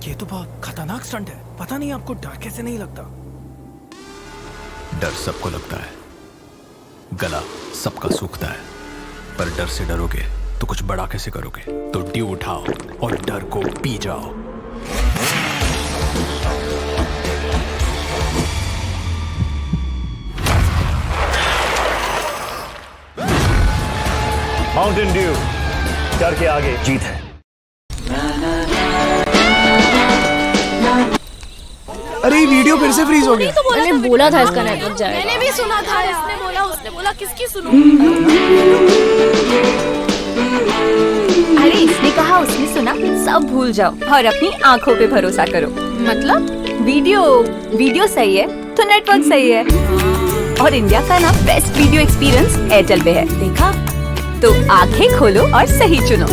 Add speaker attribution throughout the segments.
Speaker 1: ये तो बहुत खतरनाक स्टंट है। पता नहीं आपको डर कैसे नहीं लगता?
Speaker 2: डर सबको लगता है, गला सबका सूखता है, पर डर से डरोगे तो कुछ बड़ा कैसे करोगे? तो ड्यू उठाओ और डर को पी जाओ।
Speaker 3: माउंटेन ड्यू, डर के आगे जीत है।
Speaker 1: अरे वीडियो फिर से फ्रीज हो गया।
Speaker 4: मैंने बोला था इसका नेटवर्क जाएगा।
Speaker 5: मैंने भी सुना था, उसने बोला किसकी सुनूं?
Speaker 6: अरे इसने कहा उसने सुना, सब भूल जाओ और अपनी आंखों पे भरोसा करो।
Speaker 4: मतलब
Speaker 6: वीडियो सही है तो नेटवर्क सही है। और इंडिया का ना बेस्ट वीडियो एक्सपीरियंस एयरटेल पे है। देखा? तो आंखें खोलो और सही चुनो।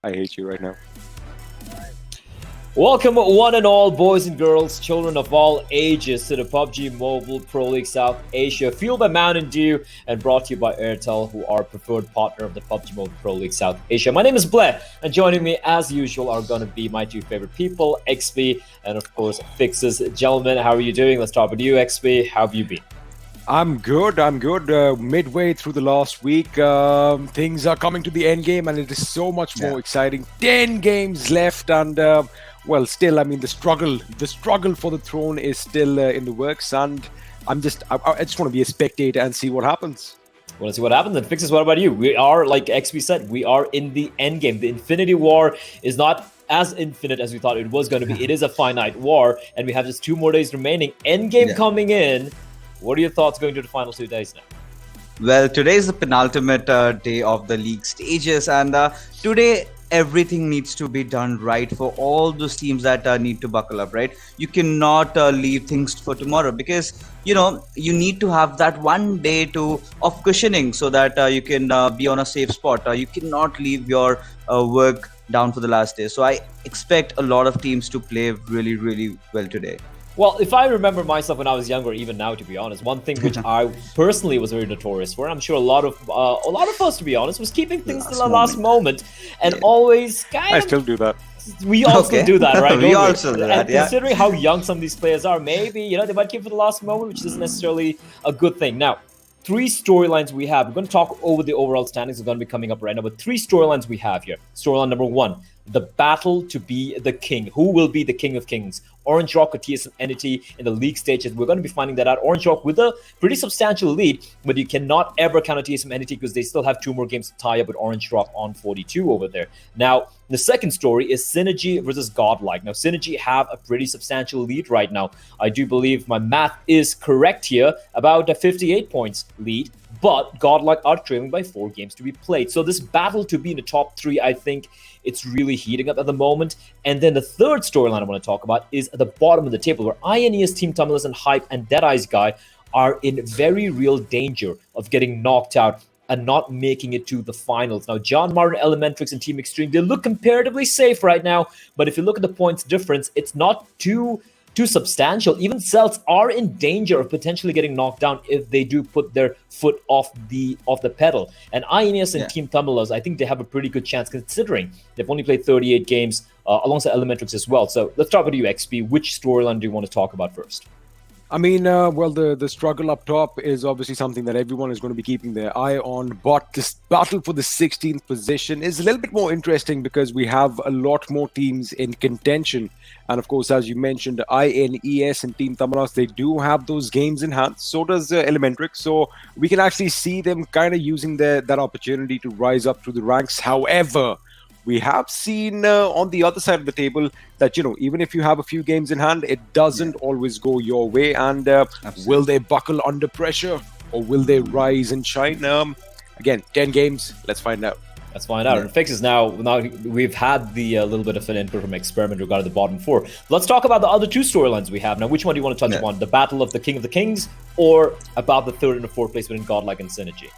Speaker 7: I hate you right now.
Speaker 8: Welcome one and all, boys and girls, children of all ages, to the PUBG Mobile Pro League South Asia, fueled by Mountain Dew and brought to you by Airtel, who are preferred partner of the PUBG Mobile Pro League South Asia. My name is Blair, and joining me as usual are going to be my two favorite people, XP and of course Fixes. Gentlemen, how are you doing? Let's start with you, XP. How have you been?
Speaker 7: I'm good. Midway through the last week, things are coming to the end game, and it is so much more exciting. 10 games left, and still, I mean, the struggle for the throne is still in the works, and I just want to be a spectator and see what happens.
Speaker 8: Want to see what happens? And Fixes, what about you? We are, like XP said, we are in the end game. The Infinity War is not as infinite as we thought it was going to be. It is a finite war, and we have just 2 more days remaining. End game coming in. What are your thoughts going to the final 2 days now?
Speaker 9: Well, today is the penultimate day of the league stages, and today everything needs to be done right for all those teams that need to buckle up, right? You cannot leave things for tomorrow, because you need to have that one day of cushioning so that you can be on a safe spot. You cannot leave your work down for the last day. So I expect a lot of teams to play really, really well today.
Speaker 8: Well, if I remember myself when I was younger, even now, to be honest, one thing which I personally was very notorious for, I'm sure a lot of us, to be honest, was keeping things to the last moment, and always
Speaker 7: I still do that.
Speaker 8: We also do that, right?
Speaker 9: We also do that,
Speaker 8: and considering how young some of these players are, maybe they might keep for the last moment, which isn't necessarily a good thing. Now, 3 storylines we have. We're going to talk over the overall standings. Are going to be coming up right now, but 3 storylines we have here. Storyline number 1. The battle to be the king. Who will be the king of kings? Orange Rock or TSM Entity in the league stages. We're going to be finding that out. Orange Rock with a pretty substantial lead, but you cannot ever count on TSM Entity because they still have 2 more games to tie up with Orange Rock on 42 over there. Now, the second story is Synergy versus Godlike. Now, Synergy have a pretty substantial lead right now. I do believe my math is correct here, about a 58 points lead. But Godlike are trailing by 4 games to be played. So this battle to be in the top 3, I think it's really heating up at the moment. And then the third storyline I want to talk about is at the bottom of the table, where INES, Team Tumulus, and Hype and Deadeye's Guy are in very real danger of getting knocked out and not making it to the finals. Now, John Martin, Elementrix, and Team Extreme, they look comparatively safe right now. But if you look at the points difference, it's not too substantial. Even Celts are in danger of potentially getting knocked down if they do put their foot off the pedal. And INES and Team Tumulus, I think they have a pretty good chance, considering they've only played 38 games alongside Elementrix as well. So let's start with you, XP. Which storyline do you want to talk about first?
Speaker 7: I mean, well, the struggle up top is obviously something that everyone is going to be keeping their eye on. But this battle for the 16th position is a little bit more interesting because we have a lot more teams in contention. And of course, as you mentioned, INES and Team Tamaras, they do have those games in hand. So does Elementrix. So we can actually see them kind of using that opportunity to rise up through the ranks. However, we have seen on the other side of the table that, even if you have a few games in hand, it doesn't always go your way. And will they buckle under pressure or will they rise and shine? Again, 10 games. Let's find out.
Speaker 8: Let's find out. And Fixes, now we've had the little bit of an input from Experiment regarding the bottom four. Let's talk about the other two storylines we have. Now, which one do you want to touch upon? The battle of the King of the Kings or about the third and the fourth place within Godlike and Synergy?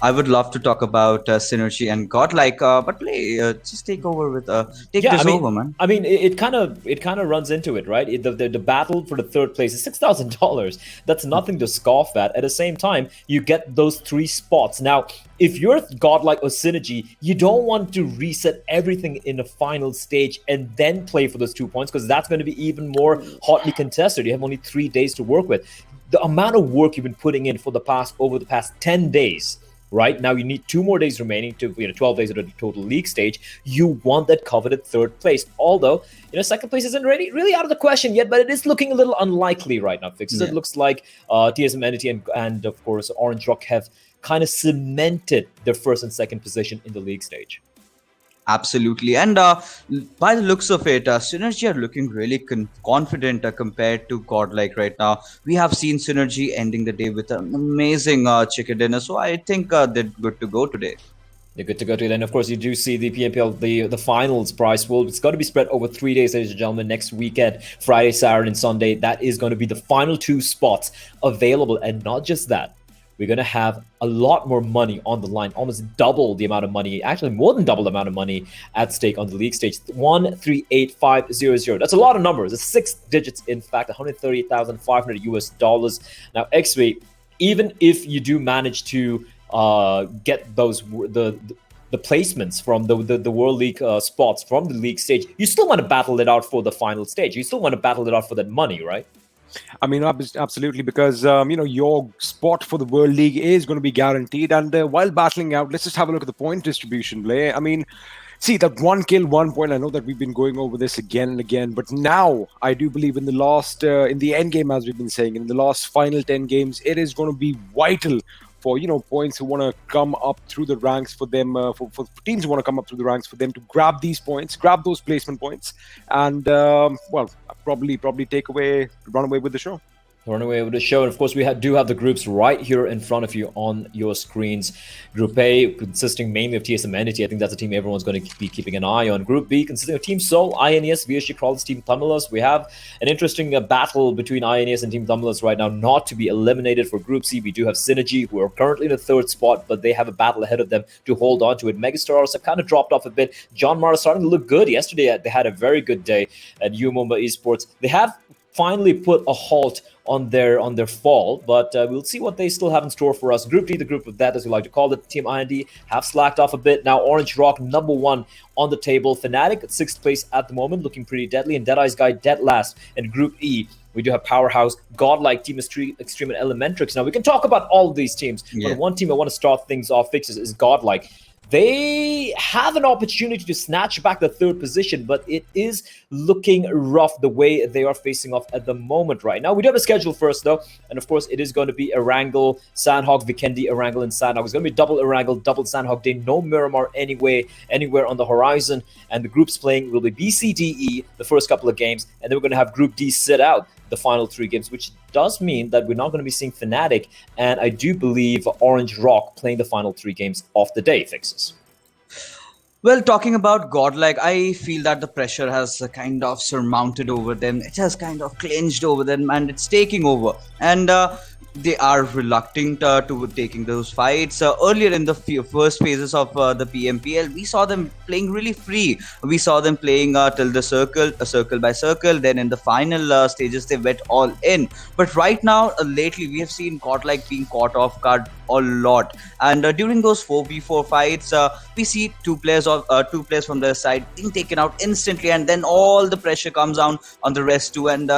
Speaker 9: I would love to talk about Synergy and Godlike, but just take over with over, man.
Speaker 8: I mean, it kind of runs into it, right? The battle for the third place is $6,000. That's nothing to scoff at. At the same time, you get those 3 spots. Now, if you're Godlike or Synergy, you don't want to reset everything in the final stage and then play for those 2 points, because that's going to be even more hotly contested. You have only 3 days to work with. The amount of work you've been putting in over the past 10 days. Right now, you need 2 more days remaining to 12 days at the total league stage. You want that coveted third place. Although, second place isn't really out of the question yet, but it is looking a little unlikely right now, Fixes. It looks like TSM Entity and of course Orange Rock have kind of cemented their first and second position in the league stage.
Speaker 9: Absolutely. And by the looks of it, Synergy are looking really confident compared to Godlike right now. We have seen Synergy ending the day with an amazing chicken dinner. So I think they're good to go today.
Speaker 8: They're good to go today. And of course, you do see the PMPL, the finals prize pool. It's going to be spread over 3 days, ladies and gentlemen. Next weekend, Friday, Saturday, and Sunday. That is going to be the final 2 spots available. And not just that. We're going to have a lot more money on the line, almost double the amount of money, actually more than double the amount of money at stake on the league stage. 138,500. That's a lot of numbers. It's 6 digits, in fact, $138,500. Now, XV, even if you do manage to get those the placements from the World League spots from the league stage, you still want to battle it out for the final stage. You still want to battle it out for that money, right?
Speaker 7: I mean, absolutely, because, your spot for the World League is going to be guaranteed. And while battling out, let's just have a look at the point distribution, Blay. I mean, see, that 1 kill, 1 point, I know that we've been going over this again and again, but now I do believe in the last, in the end game, as we've been saying, in the last final 10 games, it is going to be vital for, points who want to come up through the ranks for them, for teams who want to come up through the ranks for them to grab these points, grab those placement points, and, probably run away with the show.
Speaker 8: Run away with the show. And of course, we do have the groups right here in front of you on your screens. Group A, consisting mainly of TSM Entity. I think that's a team everyone's going to be keeping an eye on. Group B, consisting of Team Seoul, INES, VSG Crawlers, Team Thumblers. We have an interesting battle between INES and Team Thumblers right now, not to be eliminated. For Group C, we do have Synergy, who are currently in the 3rd spot, but they have a battle ahead of them to hold on to it. Megastars have kind of dropped off a bit. John Mara starting to look good. Yesterday, they had a very good day at Umumba Esports. They have finally put a halt on their fall, but we'll see what they still have in store for us. Group D, the group of that, as we like to call it, Team IND have slacked off a bit. Now Orange Rock, number 1 on the table. Fnatic at 6th place at the moment, looking pretty deadly, and Deadeye's Guy dead last. And Group E, we do have Powerhouse, Godlike, Team Extreme, and Elementrix. Now we can talk about all of these teams, but one team I want to start things off, Fixes, is Godlike. They have an opportunity to snatch back the 3rd position, but it is looking rough the way they are facing off at the moment right now. We do have a schedule first, though, and of course, it is going to be Erangel, Sanhok, Vikendi, Erangel, and Sanhok. It's going to be double Erangel, double Sanhok day. No Miramar anywhere on the horizon, and the groups playing will be B, C, D, E, the first couple of games, and then we're going to have Group D sit out the final 3 games, which does mean that we're not going to be seeing Fnatic and I do believe Orange Rock playing the final 3 games of the day, Fixes.
Speaker 9: Well, talking about Godlike, I feel that the pressure has kind of surmounted over them. It has kind of clinched over them and it's taking over. And they are reluctant to taking those fights. Earlier in the first phases of the PMPL, we saw them playing really free. We saw them playing till the circle by circle. Then in the final stages, they went all in. But right now, lately, we have seen Godlike being caught off guard a lot. And during those 4v4 fights, we see two players from their side being taken out instantly, and then all the pressure comes down on the rest too, and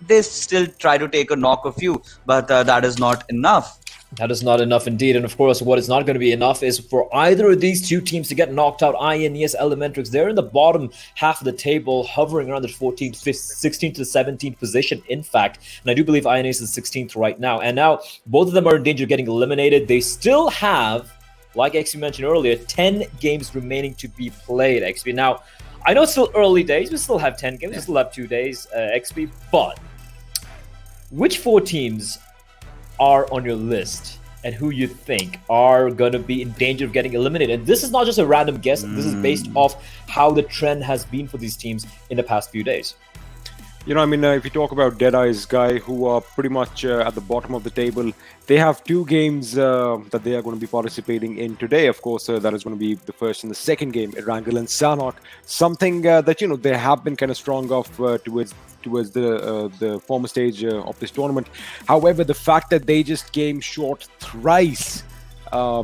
Speaker 9: they still try to take a knock of you, but that is not enough.
Speaker 8: That is not enough indeed. And of course, what is not going to be enough is for either of these two teams to get knocked out. INES Elementrix, they're in the bottom half of the table, hovering around the 14th, 16th to 17th position, in fact. And I do believe INES is 16th right now. And now both of them are in danger of getting eliminated. They still have, like XP mentioned earlier, 10 games remaining to be played, XP. Now, I know it's still early days. We still have 10 games. We still have 2 days, XP. But which 4 teams are on your list and who you think are going to be in danger of getting eliminated? And this is not just a random guess. This is based off how the trend has been for these teams in the past few days.
Speaker 7: You know, I mean, if you talk about Deadeye's guy, who are pretty much at the bottom of the table, they have 2 games that they are going to be participating in today. Of course, that is going to be the first and the second game, Erangel and Sanhok. Something that, you know, they have been kind of strong off towards the former stage of this tournament. However, the fact that they just came short thrice,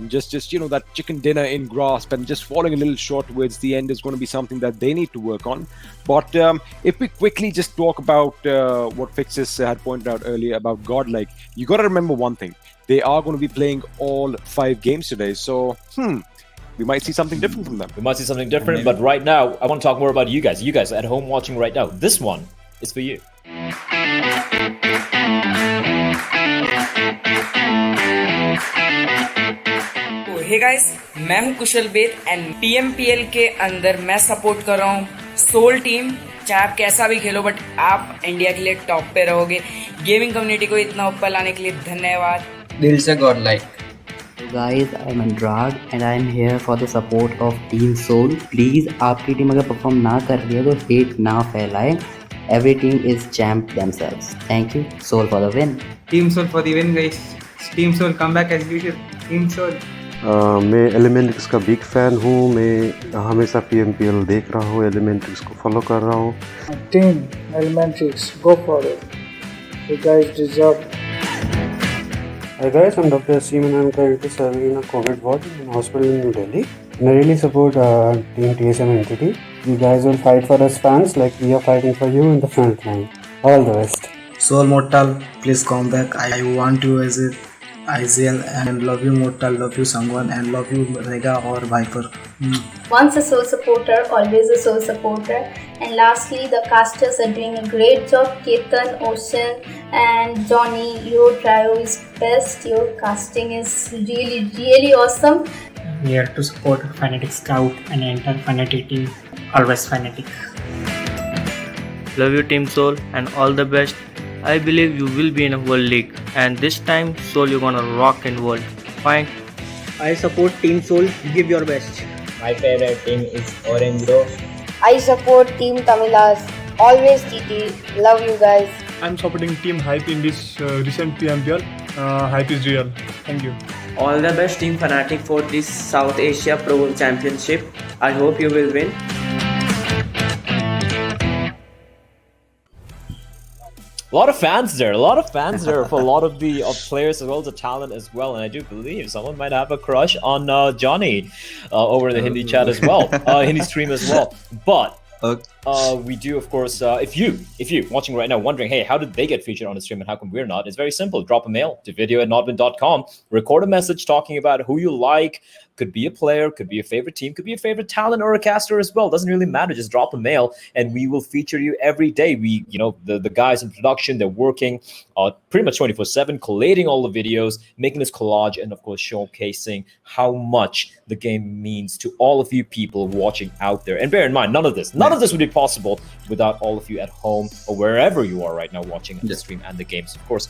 Speaker 7: just you know, that chicken dinner in grasp and just falling a little short towards the end is going to be something that they need to work on. But if we quickly just talk about what Fixes had pointed out earlier about Godlike, you got to remember one thing: they are going to be playing all 5 games today. So we might see something different from them.
Speaker 8: We might see something different, but right now I want to talk more about you guys. You guys at home watching right now, this one is for you.
Speaker 10: Hey guys, मैं हूं कुशल बेद and PMPL के अंदर मैं support कर रहा हूं soul team. चाहे आप कैसा भी खेलो, बट आप इंडिया के लिए टॉप पे रहोगे। गेमिंग कम्युनिटी को इतना ऊपर लाने के लिए धन्यवाद। दिल से Godlike.
Speaker 11: Guys, I'm Anurag and I'm here for the support of Team Soul. Please, आपकी टीम अगर परफॉर्म ना कर रही है तो हेट ना फैलाएं. Every team is champ themselves. Thank you, Soul, for the win.
Speaker 10: Team Soul for the win, guys. Team Soul come back as usual. Team Soul.
Speaker 12: मैं एलिमेंट्रिक्स का बिग फ़ैन हूँ. मैं हमेशा PMPL देख रहा हूँ, एलिमेंट्रिक्स को फॉलो कर रहा हूँ.
Speaker 13: टीम एलिमेंट्रिक्स, go for it. You guys deserve.
Speaker 12: Hi guys, I'm Dr. Asim and I'm currently serving in a COVID ward in a hospital in New Delhi. And I really support Team TSM entity. You guys will fight for us fans like we are fighting for you in the front line. All the best.
Speaker 14: Soul Mortal, please come back. I want you as a IZL and love you Mortal, love you Sangwan and love you Rega or Viper.
Speaker 15: Once a Soul supporter, always a Soul supporter. And lastly, the casters are doing a great job. Ketan, Ocean and Johnny, your trio is best. Your casting is really, really awesome.
Speaker 16: Here to support Fnatic Scout and enter Fnatic team. Always Fnatic.
Speaker 17: Love you Team Soul and all the best. I believe you will be in a World League and this time Soul you're gonna rock in World. Fine.
Speaker 18: I support Team Soul, give your best.
Speaker 19: My favorite team is Erangel.
Speaker 20: I support Team Tamilas, always TT, love you guys.
Speaker 21: I'm supporting Team Hype in this recent PMPL. Hype is real. Thank you.
Speaker 22: All the best Team Fnatic for this South Asia Pro Championship. I hope you will win.
Speaker 8: A lot of fans there. For a lot of the players as well as the talent as well. And I do believe someone might have a crush on Johnny over in the Hindi chat as well, Hindi stream as well. But we do, of course, if you watching right now wondering, hey, how did they get featured on the stream and how come we're not? It's very simple. Drop a mail to video@nodwin.com. Record a message talking about who you like. Could be a player, could be a favorite team, could be a favorite talent or a caster as well. Doesn't really matter. Just drop a mail and we will feature you every day. We, the guys in production, they're working pretty much 24/7, collating all the videos, making this collage, and of course showcasing how much the game means to all of you people watching out there. And bear in mind, none of this would be possible without all of you at home or wherever you are right now watching the stream and the games, of course.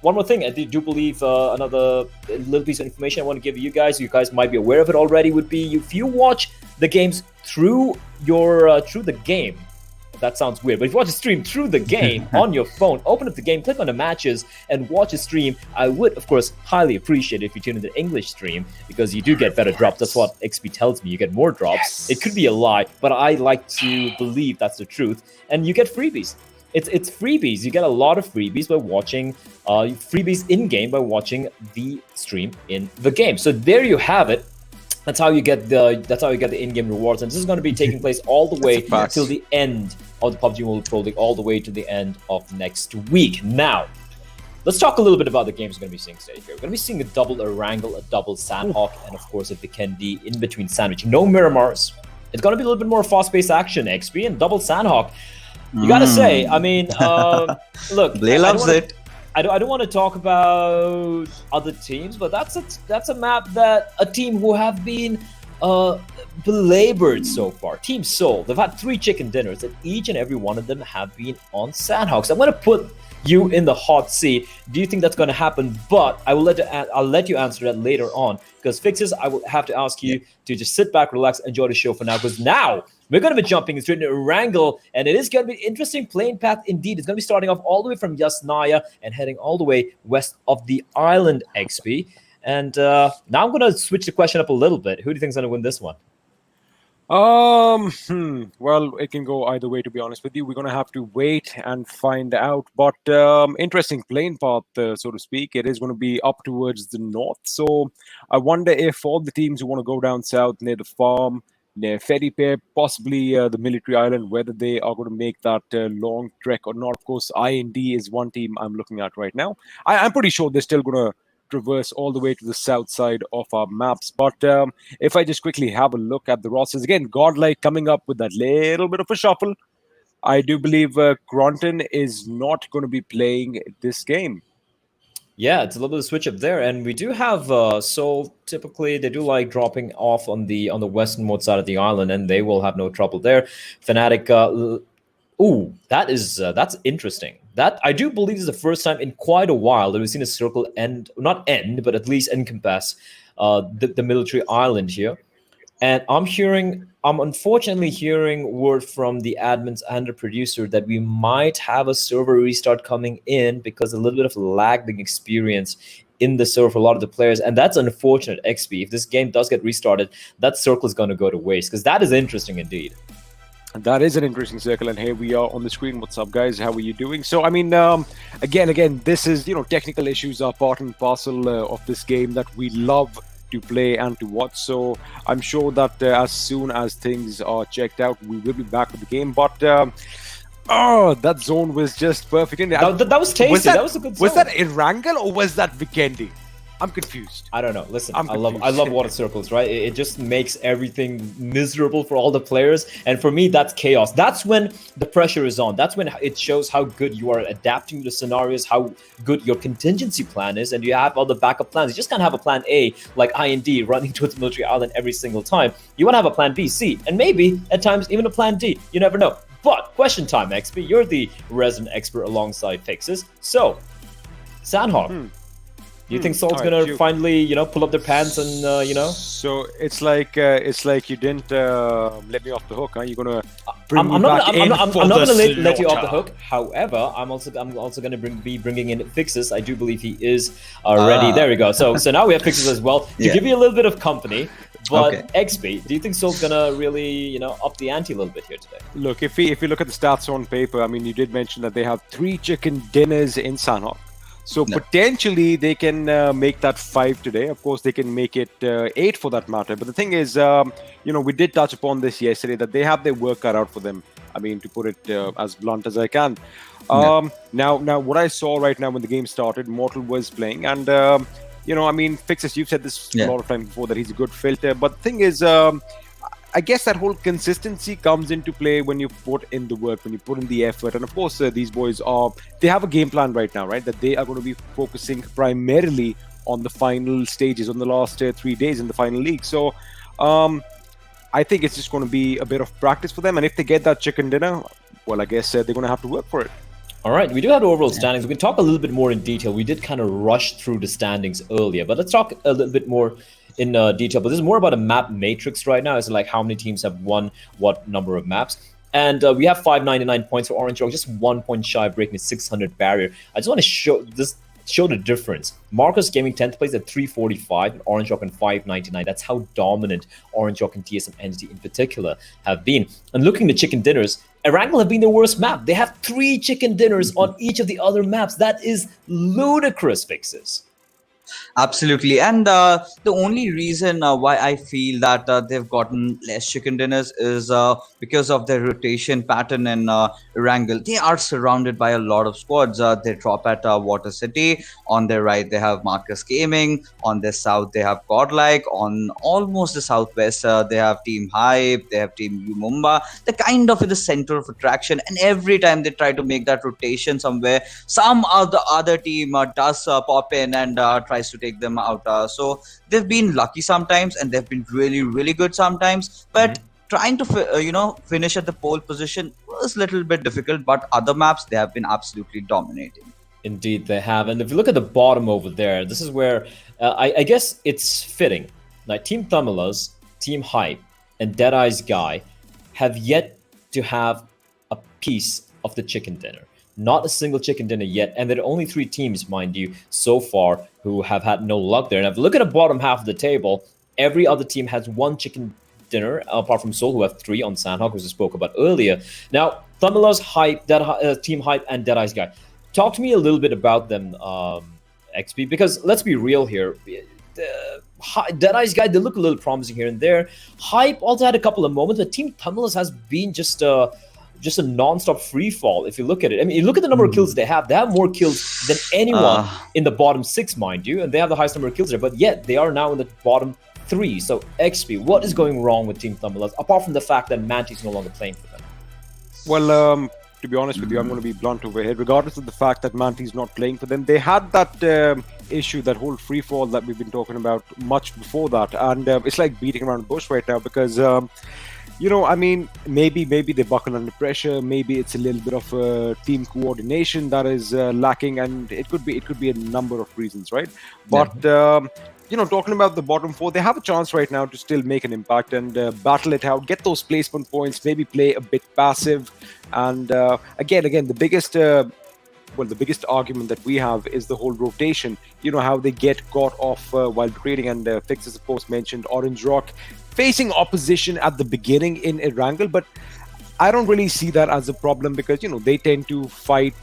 Speaker 8: One more thing, I do believe another little piece of information I want to give you guys might be aware of it already, would be if you watch the games through the game. That sounds weird, but if you watch a stream through the game on your phone, open up the game, click on the matches, and watch a stream, I would, of course, highly appreciate it if you tune in the English stream, because you do get better drops. That's what XP tells me. You get more drops. It could be a lie, but I like to believe that's the truth. And you get freebies. it's freebies. You get a lot of freebies by watching freebies in game by watching the stream in the game. So there you have it. That's how you get the in-game rewards, and this is going to be taking place all the way till the end of the PUBG Mobile Pro League, all the way to the end of next week. Now, let's talk a little bit about the games we're going to be seeing today. Here, we're going to be seeing a double Erangel, a double Sanhok, and of course a Vikendi in between sandwich. No Miramars. It's going to be a little bit more fast-paced action. XP and double Sanhok. You got to say, I mean, look,
Speaker 9: Blay loves it.
Speaker 8: I don't want to talk about other teams, but that's a map that a team who have been belabored so far. Team Seoul, they've had 3 chicken dinners, and each and every one of them have been on Sanhok. So I'm going to put you in the hot seat. Do you think that's going to happen? But I'll let you answer that later on, because Fixes, I will have to ask you to just sit back, relax, enjoy the show for now, because now we're going to be jumping straight into Erangel, and it is going to be an interesting playing path indeed. It's going to be starting off all the way from Yasnaya and heading all the way west of the island, XP. And now I'm going to switch the question up a little bit. Who do you think is going to win this one?
Speaker 7: Well, it can go either way, to be honest with you. We're going to have to wait and find out. But interesting playing path, so to speak. It is going to be up towards the north. So I wonder if all the teams who want to go down south near the farm, near Fedipe, possibly the military island, whether they are going to make that long trek or not. Of course, IND is one team I'm looking at right now. I'm pretty sure they're still going to traverse all the way to the south side of our maps. But if I just quickly have a look at the rosters, again, Godlike coming up with that little bit of a shuffle. I do believe Gronton is not going to be playing this game.
Speaker 8: Yeah, it's a little bit of a switch up there, and we do have Seoul. Typically, they do like dropping off on the westernmost side of the island, and they will have no trouble there. Fnatic, ooh, that's interesting. That I do believe is the first time in quite a while that we've seen a circle not end, but at least encompass the military island here. And I'm unfortunately hearing word from the admins and the producer that we might have a server restart coming in because a little bit of lag being experienced in the server for a lot of the players. And that's unfortunate, XP. If this game does get restarted, that circle is going to go to waste, because that is interesting indeed.
Speaker 7: That is an interesting circle, and here we are on the screen. What's up, guys? How are you doing? So, I mean, again, this is, technical issues are part and parcel of this game that we love to play and to watch. So I'm sure that as soon as things are checked out, we will be back with the game. But that zone was just perfect.
Speaker 8: That was tasty. That was a good zone.
Speaker 7: Was that Erangel or was that Vikendi? I'm confused.
Speaker 8: I don't know. Listen, I love water circles, right? It just makes everything miserable for all the players. And for me, that's chaos. That's when the pressure is on. That's when it shows how good you are adapting to the scenarios, how good your contingency plan is, and you have all the backup plans. You just can't have a plan A, like IND, running towards military island every single time. You want to have a plan B, C, and maybe, at times, even a plan D. You never know. But, question time, XP. You're the resident expert alongside Fixes. So, Sanhok. Do you think Seoul's gonna finally, pull up their pants and,
Speaker 7: So it's like you didn't let me off the hook, huh? You're gonna bring me back in.
Speaker 8: I'm not gonna let you off the hook. However, I'm also gonna be bringing in Fixes. I do believe he is ready. There we go. So now we have Fixes as well to give you a little bit of company. But XP, do you think Seoul's gonna really, up the ante a little bit here today?
Speaker 7: Look, if you look at the stats on paper, I mean, you did mention that they have 3 chicken dinners in Sanhok. So potentially they can make that 5 today. Of course, they can make it 8 for that matter. But the thing is, we did touch upon this yesterday, that they have their work cut out for them. I mean, to put it as blunt as I can. Now, what I saw right now when the game started, Mortal was playing. And, I mean, Fixes, you've said this a lot of times before, that he's a good filter. But the thing is, I guess that whole consistency comes into play when you put in the work, when you put in the effort. And of course, these boys they have a game plan right now, right? That they are going to be focusing primarily on the final stages, on the last 3 days in the final league. So I think it's just going to be a bit of practice for them. And if they get that chicken dinner, well, I guess they're going to have to work for it.
Speaker 8: All right, we do have the overall standings. We can talk a little bit more in detail. We did kind of rush through the standings earlier, but let's talk a little bit more in detail. But this is more about a map matrix right now. It's like how many teams have won what number of maps. And we have 599 points for Orange Rock, just 1 point shy of breaking the 600 barrier. I just want to show the difference. Marcus Gaming 10th place at 345, and Orange Rock and 599. That's how dominant Orange Rock and TSM Entity in particular have been. And looking at the chicken dinners, Erangel have been the worst map. They have 3 chicken dinners on each of the other maps. That is ludicrous, Fixes.
Speaker 9: Absolutely. And the only reason why I feel that they've gotten less chicken dinners is because of their rotation pattern in Erangel. They are surrounded by a lot of squads. They drop at Water City. On their right, they have Marcus Gaming. On their south, they have Godlike. On almost the southwest, they have Team Hype. They have Team Umumba. They're kind of in the center of attraction. And every time they try to make that rotation somewhere, some other team does pop in and tries to take them out. So they've been lucky sometimes, and they've been really, really good sometimes. But trying to finish at the pole position was a little bit difficult. But other maps, they have been absolutely dominating.
Speaker 8: Indeed, they have. And if you look at the bottom over there, this is where I guess it's fitting. Like Team Thamilas, Team Hype, and Deadeye's Guy have yet to have a piece of the chicken dinner. Not a single chicken dinner yet, and there are only 3 teams, mind you, so far who have had no luck there. And if you look at the bottom half of the table, every other team has 1 chicken dinner, apart from Seoul, who have 3 on Sanhok, as I spoke about earlier. Now, Thamilas, Hype, Team Hype, and Deadeye's Guy. Talk to me a little bit about them, XP, because let's be real here. Deadeye's Guy, they look a little promising here and there. Hype also had a couple of moments, but Team Thamilas has been just a non-stop free fall. If you look at it, I mean, you look at the number of kills they have more kills than anyone in the bottom 6, mind you, and they have the highest number of kills there, but yet they are now in the bottom 3. So XP, what is going wrong with Team Thamilas, apart from the fact that Manti is no longer playing for them?
Speaker 7: Well, to be honest with you, I'm going to be blunt over here. Regardless of the fact that Manti is not playing for them, they had that issue, that whole free fall that we've been talking about much before that, and it's like beating around the bush right now because I mean, maybe they buckle under pressure. Maybe it's a little bit of team coordination that is lacking, and it could be a number of reasons, right? But talking about the bottom 4, they have a chance right now to still make an impact and battle it out, get those placement points, maybe play a bit passive, and again, the biggest. The biggest argument that we have is the whole rotation. You know how they get caught off while creating, and Fixes, of course, mentioned Orange Rock facing opposition at the beginning in Erangel, but I don't really see that as a problem because they tend to fight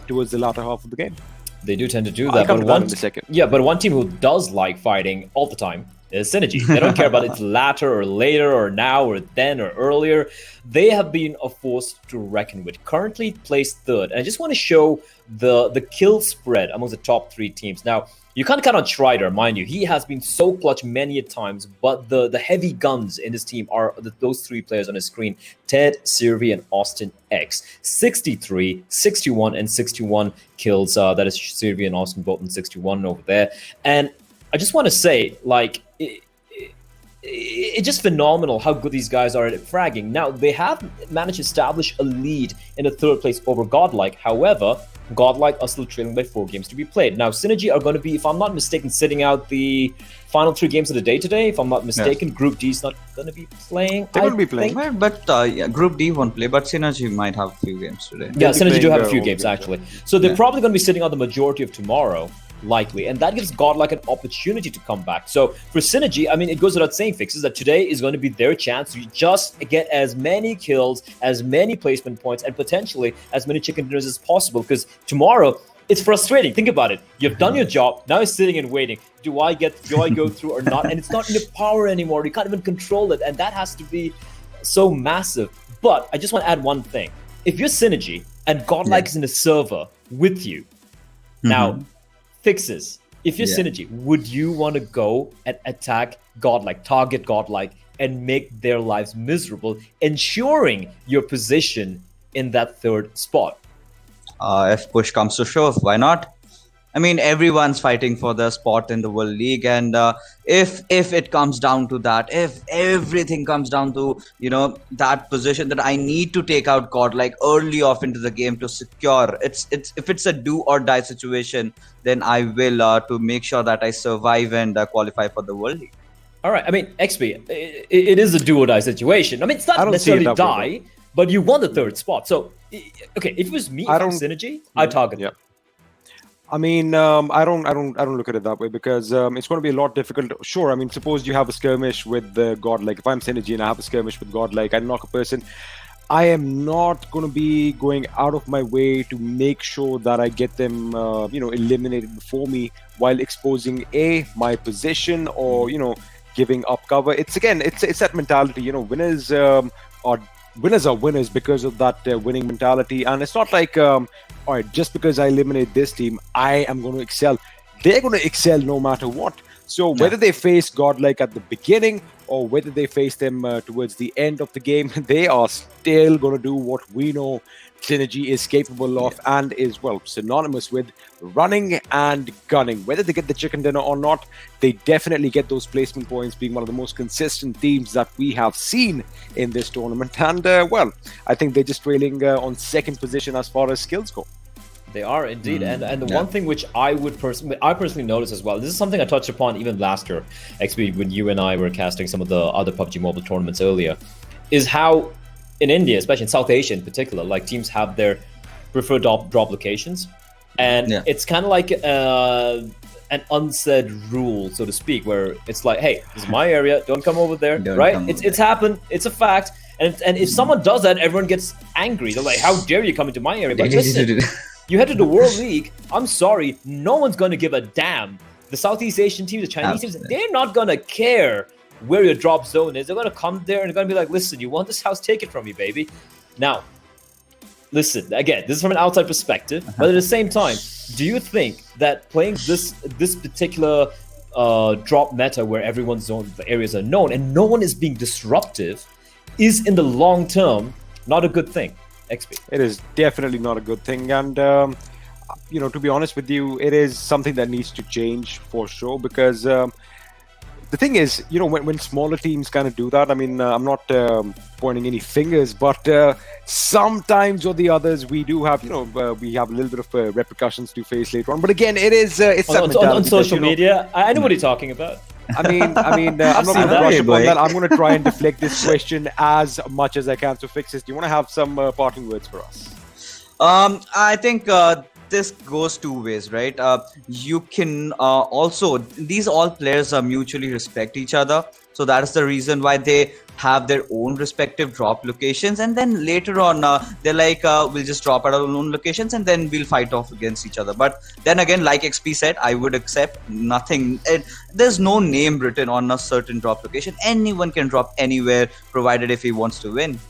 Speaker 7: towards the latter half of the game.
Speaker 8: They do tend to do
Speaker 7: I'll
Speaker 8: that.
Speaker 7: come to that in a second.
Speaker 8: Yeah, but one team who does like fighting all the time is Synergy. They don't care about it's latter or later or now or then or earlier. They have been a force to reckon with. Currently placed 3rd. And I just want to show the kill spread amongst the top 3 teams. Now, you can't count on Strider, mind you. He has been so clutch many a times, but the heavy guns in his team are those 3 players on his screen. Ted, Sirvi, and Austin X. 63, 61, and 61 kills. That is Sirvi and Austin both in 61 over there. And I just want to say, like, it's just phenomenal how good these guys are at fragging. Now, they have managed to establish a lead in the 3rd place over Godlike. However, Godlike are still trailing by 4 games to be played. Now, Synergy are going to be, if I'm not mistaken, sitting out the final 3 games of the day today. If I'm not mistaken, Group D is not going to be playing.
Speaker 9: They will be playing, but Group D won't play, but Synergy might have a few games today.
Speaker 8: Yeah, Synergy do have a few games, actually. So they're probably going to be sitting out the majority of tomorrow. Likely, and that gives Godlike an opportunity to come back. So for Synergy, I mean, it goes without saying, Fixes, that today is going to be their chance to just get as many kills, as many placement points, and potentially as many chicken dinners as possible, because tomorrow it's frustrating. Think about it. You've done your job, now you're sitting and waiting. Do I go through or not? And it's not in your power anymore. You can't even control it, and that has to be so massive. But I just want to add one thing. If you're Synergy and Godlike is in the server with you, now Fixes, if you're Synergy, would you want to go and attack Godlike, target Godlike, and make their lives miserable, ensuring your position in that 3rd spot?
Speaker 9: If push comes to shove, why not? I mean, everyone's fighting for the spot in the World League, and if it comes down to that, if everything comes down to that position that I need to take out Godlike early off into the game to secure, if it's a do or die situation, then I will to make sure that I survive and qualify for the World League.
Speaker 8: All right, I mean, XP, it is a do or die situation. I mean, it's not necessarily die, but you won the 3rd spot. So, okay, if it was me, I'm Synergy, I'd target them.
Speaker 7: I mean, I don't look at it that way because it's going to be a lot difficult. Sure, I mean, suppose you have a skirmish with Godlike. If I'm Synergy and I have a skirmish with Godlike, I knock a person. I am not going to be going out of my way to make sure that I get them, eliminated before me while exposing my position or giving up cover. It's that mentality. Winners are winners because of that winning mentality, and it's not like all right, just because I eliminate this team, I am going to excel. They're going to excel no matter what. So whether they face Godlike at the beginning or whether they face them towards the end of the game, they are still going to do what we know Synergy is capable of and is, well, synonymous with running and gunning. Whether they get the chicken dinner or not, they definitely get those placement points, being one of the most consistent teams that we have seen in this tournament. And, I think they're just trailing on second position as far as skills go.
Speaker 8: They are indeed, and the one thing which I personally notice as well, this is something I touched upon even last year, XP, when you and I were casting some of the other PUBG Mobile tournaments earlier, is how in India, especially in South Asia in particular, like teams have their preferred drop locations, and it's kind of like an unsaid rule, so to speak, where it's like, hey, this is my area, don't come over there, right? It's happened, it's a fact, and if someone does that, everyone gets angry. They're like, how dare you come into my area? But listen. You head to the World League, I'm sorry, no one's going to give a damn. The Southeast Asian teams, the Chinese teams, they're not going to care where your drop zone is. They're going to come there and they're going to be like, listen, you want this house, take it from me, baby. Now, listen, again, this is from an outside perspective, but at the same time, do you think that playing this particular drop meta where everyone's zone, the areas are known and no one is being disruptive is in the long term not a good thing? XP.
Speaker 7: It is definitely not a good thing, and to be honest with you, it is something that needs to change for sure, because the thing is, when smaller teams kind of do that, I mean, I'm not pointing any fingers, but sometimes or the others, we do have, we have a little bit of repercussions to face later on. But again, it's
Speaker 8: on social media. I know what you're talking about.
Speaker 7: I'm not going to brush upon that. I'm going to try and deflect this question as much as I can. So, Fixes, do you want to have some parting words for us?
Speaker 9: I think this goes two ways, right? You can also, these all players mutually respect each other. So that is the reason why they have their own respective drop locations. And then later on, they're like, we'll just drop at our own locations and then we'll fight off against each other. But then again, like XP said, I would accept nothing. There's no name written on a certain drop location. Anyone can drop anywhere, provided if he wants to win.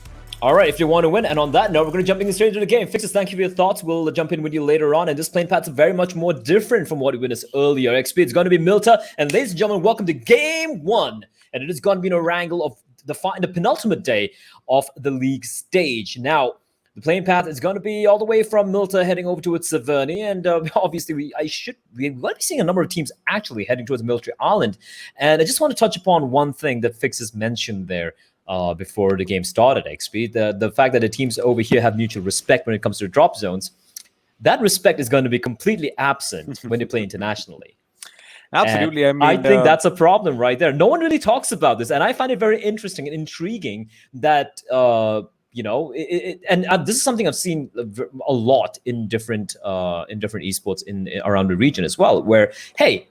Speaker 8: All right, if you want to win. And on that note, we're going to jump in straight into the game. Fixes, thank you for your thoughts. We'll jump in with you later on. And this playing path's very much more different from what we witnessed earlier. XP, it's going to be Milta. And ladies and gentlemen, welcome to Game 1. And it is going to be an Erangel of the penultimate day of the league stage. Now, the playing path is going to be all the way from Milta heading over towards Severny. And obviously, we're going to be seeing a number of teams actually heading towards Military Island. And I just want to touch upon one thing that Fixes mentioned there. Before the game started, XP, the fact that the teams over here have mutual respect when it comes to drop zones, that respect is going to be completely absent when they play internationally.
Speaker 7: Absolutely.
Speaker 8: And I think that's a problem right there. No one really talks about this, and I find it very interesting and intriguing that this is something I've seen a lot in different esports around the region as well, where hey,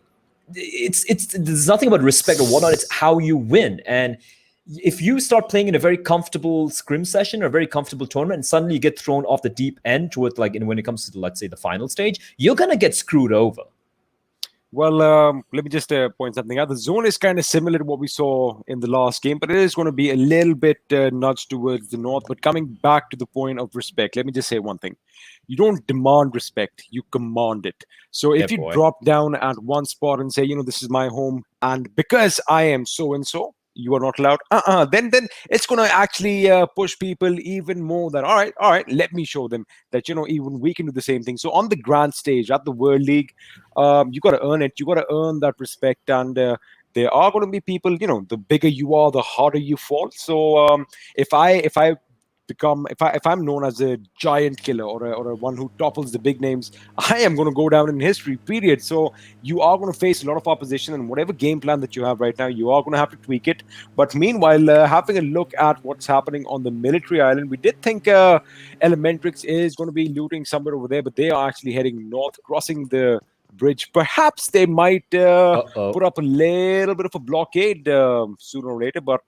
Speaker 8: there's nothing about respect or whatnot. It's how you win. And if you start playing in a very comfortable scrim session or a very comfortable tournament and suddenly you get thrown off the deep end to it, when it comes to, let's say, the final stage, you're going to get screwed over.
Speaker 7: Well, let me just point something out. The zone is kind of similar to what we saw in the last game, but it is going to be a little bit nudged towards the north. But coming back to the point of respect, let me just say one thing. You don't demand respect, you command it. So if you drop down at one spot and say, this is my home, and because I am so-and-so, you are not allowed, then it's going to actually push people even more that, all right, let me show them that, even we can do the same thing. So on the grand stage at the World League, you got to earn it. You got to earn that respect. And there are going to be people, the bigger you are, the harder you fall. So if I'm known as a giant killer or a one who topples the big names, I am going to go down in history, period. So you are going to face a lot of opposition, and whatever game plan that you have right now, you are going to have to tweak it. But meanwhile, having a look at what's happening on the military island, we did think Elementrix is going to be looting somewhere over there, but they are actually heading north, crossing the bridge. Perhaps they might put up a little bit of a blockade sooner or later, but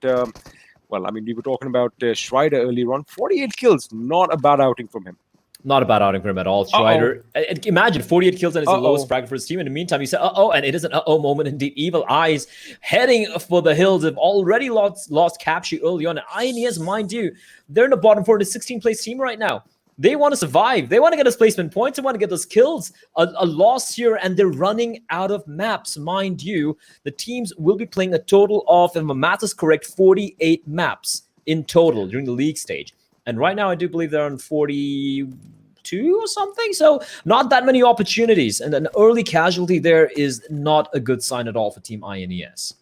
Speaker 7: well, I mean, we were talking about Schreider earlier on. 48 kills, not a bad outing from him.
Speaker 8: Not a bad outing for him at all. Schreider, imagine 48 kills and it's the lowest bracket for his team. In the meantime, you said, and it is an moment indeed. Evil Eyes heading for the hills have already lost capture early on. And INES, mind you, they're in the bottom 4 in the 16th place team right now. They want to survive. They want to get those placement points. They want to get those kills. A loss here, and they're running out of maps, mind you. The teams will be playing a total of, if my math is correct, 48 maps in total during the league stage. And right now, I do believe they're on 42 or something. So not that many opportunities. And an early casualty there is not a good sign at all for Team INES.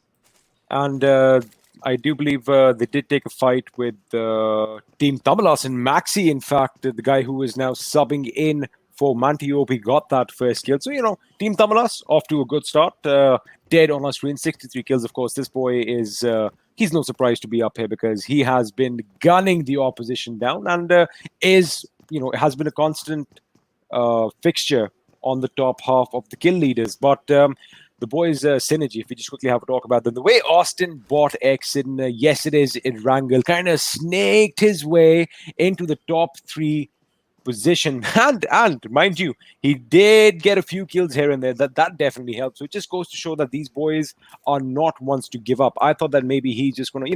Speaker 7: And I do believe they did take a fight with Team Tamalas and Maxi. In fact, the guy who is now subbing in for Mantiopi got that first kill. So, Team Tamalas off to a good start. Dead on our screen, 63 kills. Of course, this boy is... he's no surprise to be up here because he has been gunning the opposition down and has been a constant fixture on the top half of the kill leaders. But the boys' synergy, if we just quickly have a talk about them, the way Austin bought X in yesterday's Erangel kind of snaked his way into the top 3 position, and mind you, he did get a few kills here and there. That definitely helps. So it just goes to show that these boys are not ones to give up. I thought that maybe he's just gonna,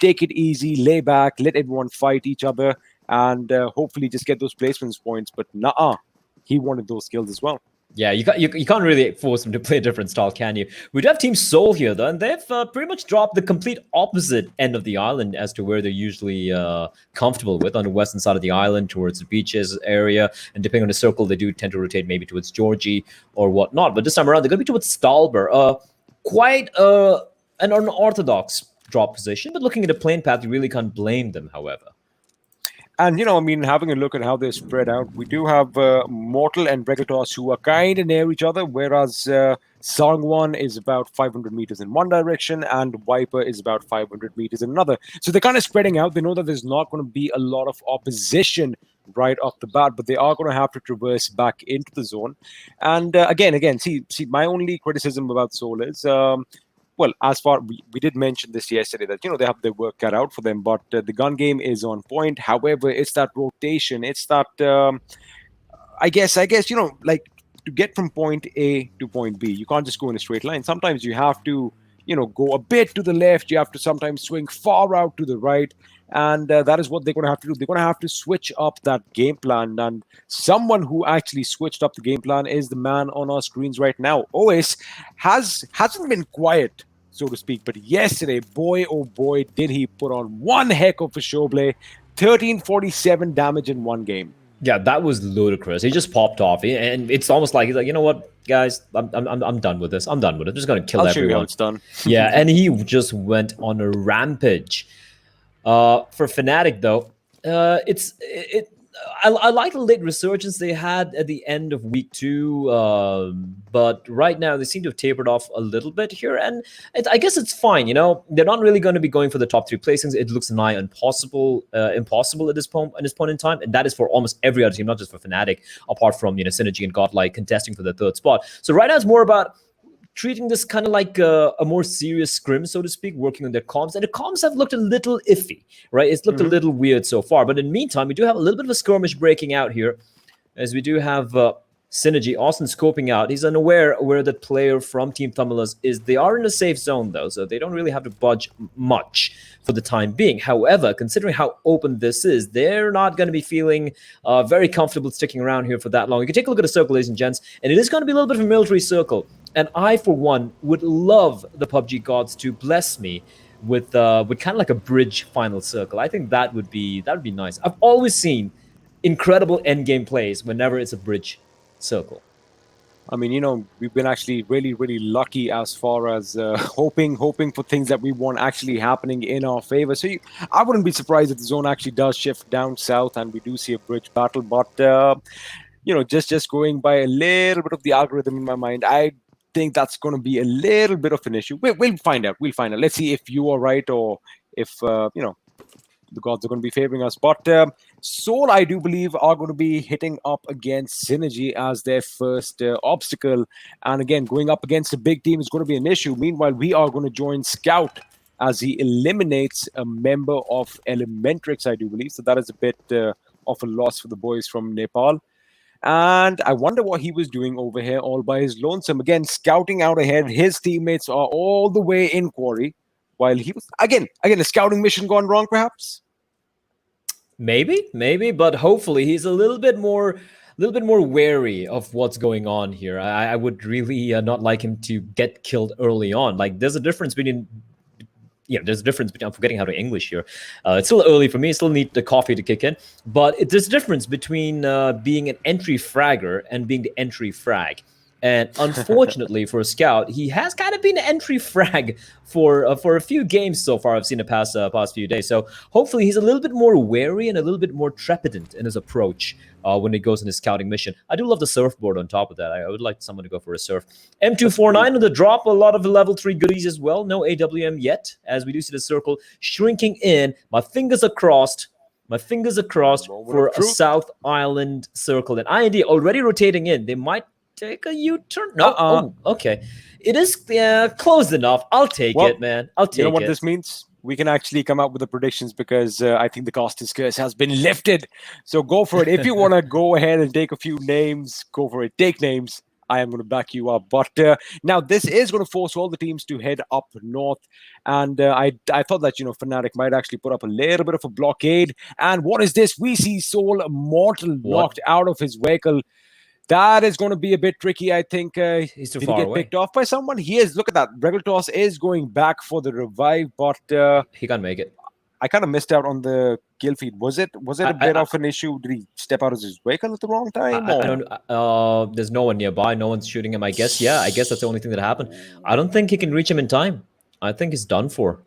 Speaker 7: take it easy, lay back, let everyone fight each other, and hopefully just get those placements points. But nah, he wanted those kills as well.
Speaker 8: Yeah, you can't really force him to play a different style, can you? We do have Team Seoul here, though, and they've pretty much dropped the complete opposite end of the island as to where they're usually comfortable with, on the western side of the island towards the beaches area. And depending on the circle, they do tend to rotate maybe towards Georgie or whatnot. But this time around, they're going to be towards Stalber. Quite an unorthodox drop position, but looking at the plane path, you really can't blame them, however.
Speaker 7: And, having a look at how they're spread out, we do have Mortal and Regulatos who are kind of near each other, whereas Sangwon is about 500 meters in one direction and Viper is about 500 meters in another. So they're kind of spreading out. They know that there's not going to be a lot of opposition right off the bat, but they are going to have to traverse back into the zone. And again, see, my only criticism about Seoul is... well, as far we did mention this yesterday that they have their work cut out for them, but the gun game is on point. However, it's that rotation. It's that I guess like to get from point A to point B, you can't just go in a straight line. Sometimes you have to go a bit to the left. You have to sometimes swing far out to the right, and that is what they're going to have to do. They're going to have to switch up that game plan, and someone who actually switched up the game plan is the man on our screens right now. OS hasn't been quiet, so to speak, but yesterday, boy, oh boy, did he put on one heck of a show play. 1347 damage in one game.
Speaker 8: Yeah, that was ludicrous. He just popped off, and it's almost like he's like, you know what, guys, I'm done with this. I'm done with it. I'm just gonna kill everyone.
Speaker 7: Show you how it's done.
Speaker 8: Yeah, and he just went on a rampage. For Fnatic though, I like the late resurgence they had at the end of week 2, but right now they seem to have tapered off a little bit here, and I guess it's fine. They're not really going to be going for the top 3 placings. It looks nigh impossible at this point in time, and that is for almost every other team, not just for Fnatic, apart from Synergy and Godlike contesting for the 3rd spot. So right now it's more about treating this kind of like a more serious scrim, so to speak, working on their comms. And the comms have looked a little iffy, right? It's looked a little weird so far. But in the meantime, we do have a little bit of a skirmish breaking out here, as we do have Synergy, Austin scoping out. He's unaware where the player from Team Thumbalas is. They are in a safe zone, though, so they don't really have to budge much for the time being. However, considering how open this is, they're not going to be feeling very comfortable sticking around here for that long. You can take a look at the circle, ladies and gents, and it is going to be a little bit of a military circle. And I, for one, would love the PUBG gods to bless me with kind of like a bridge final circle. I think that would be nice. I've always seen incredible endgame plays whenever it's a bridge circle.
Speaker 7: I mean, we've been actually really, really lucky as far as hoping for things that we want actually happening in our favor. So I wouldn't be surprised if the zone actually does shift down south and we do see a bridge battle. But, just going by a little bit of the algorithm in my mind, I think that's going to be a little bit of an issue. We'll find out. Let's see if you are right or if, the gods are going to be favoring us. But Seoul, I do believe, are going to be hitting up against Synergy as their first obstacle. And again, going up against a big team is going to be an issue. Meanwhile, we are going to join Scout as he eliminates a member of Elementrix, I do believe. So that is a bit of a loss for the boys from Nepal. And I wonder what he was doing over here all by his lonesome. Again, scouting out ahead. His teammates are all the way in quarry, while he was, again, a scouting mission gone wrong, perhaps?
Speaker 8: Maybe, but hopefully he's a little bit more wary of what's going on here. I would really not like him to get killed early on. Like, there's a difference between I'm forgetting how to English here. It's still early for me. I still need the coffee to kick in. But there's a difference between being an entry fragger and being the entry frag. And unfortunately for a scout, he has kind of been an entry frag for a few games so far. I've seen the past few days. So hopefully he's a little bit more wary and a little bit more trepidant in his approach when he goes in his scouting mission. I do love the surfboard on top of that. I would like someone to go for a surf. M249 on the drop, a lot of level 3 goodies as well. No AWM yet, as we do see the circle shrinking in. My fingers are crossed for a South Island circle. And IND already rotating in. They might take a U-turn. No. Oh, okay. It is close enough. I'll take it, man. I'll take it.
Speaker 7: You know what this means? We can actually come out with the predictions because I think the Costas curse has been lifted. So go for it. If you want to go ahead and take a few names, go for it. Take names. I am going to back you up. But now this is going to force all the teams to head up north. And I thought that, Fnatic might actually put up a little bit of a blockade. And what is this? We see Soul Mortal knocked out of his vehicle. That is going to be a bit tricky, I think.
Speaker 8: He's too far
Speaker 7: away. Did he get picked off by someone? He is. Look at that. Regeltos is going back for the revive, but
Speaker 8: he can't make it.
Speaker 7: I kind of missed out on the kill feed. Was it a bit of an issue? Did he step out of his vehicle at the wrong time?
Speaker 8: I don't. There's no one nearby. No one's shooting him. I guess that's the only thing that happened. I don't think he can reach him in time. I think he's done for.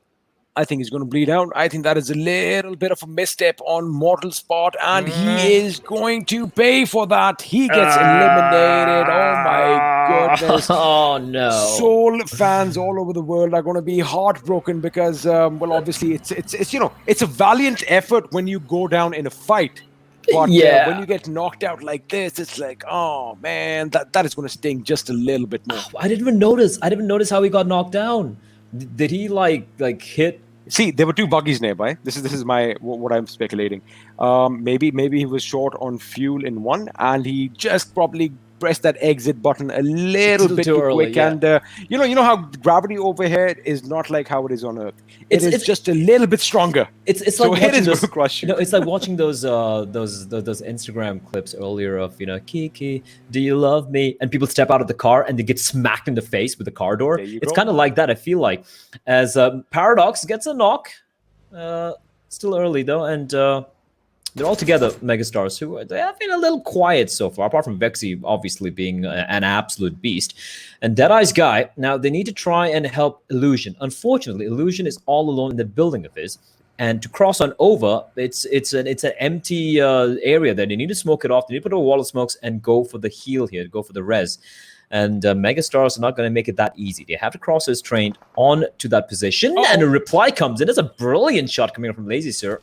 Speaker 7: I think he's going to bleed out. I think that is a little bit of a misstep on Mortal's part, and he is going to pay for that. He gets eliminated. Oh my goodness!
Speaker 8: Oh no!
Speaker 7: Soul fans all over the world are going to be heartbroken because, obviously it's a valiant effort when you go down in a fight. But when you get knocked out like this, it's like, oh man, that is going to sting just a little bit more.
Speaker 8: I didn't even notice how he got knocked down. Did he like hit?
Speaker 7: See, there were two buggies nearby. This is what I'm speculating. Maybe he was short on fuel in one, and he just probably pressed that exit button a little bit too quick. Yeah. And you know how gravity over here is not like how it is on Earth. It's just a little bit stronger.
Speaker 8: It's like watching those, crush you. It's like watching those Instagram clips earlier of Kiki, do you love me? And people step out of the car and they get smacked in the face with the car door. It's kind of like that. I feel like as Paradox gets a knock. Still early though, and they're all together, Megastars, who they have been a little quiet so far, apart from Vexy obviously being an absolute beast. And Deadeye's guy, now they need to try and help Illusion. Unfortunately, Illusion is all alone in the building of his. And to cross on over, it's an empty area there. They need to smoke it off. They need to put a wall of smokes and go for the heal here, go for the res. And Megastars are not going to make it that easy. They have to cross his train on to that position. And a reply comes in. That's a brilliant shot coming from Lazy Sir.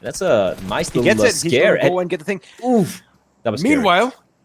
Speaker 8: That's a nice little scare.
Speaker 7: He's go and get the thing.
Speaker 8: Oof. That was scary.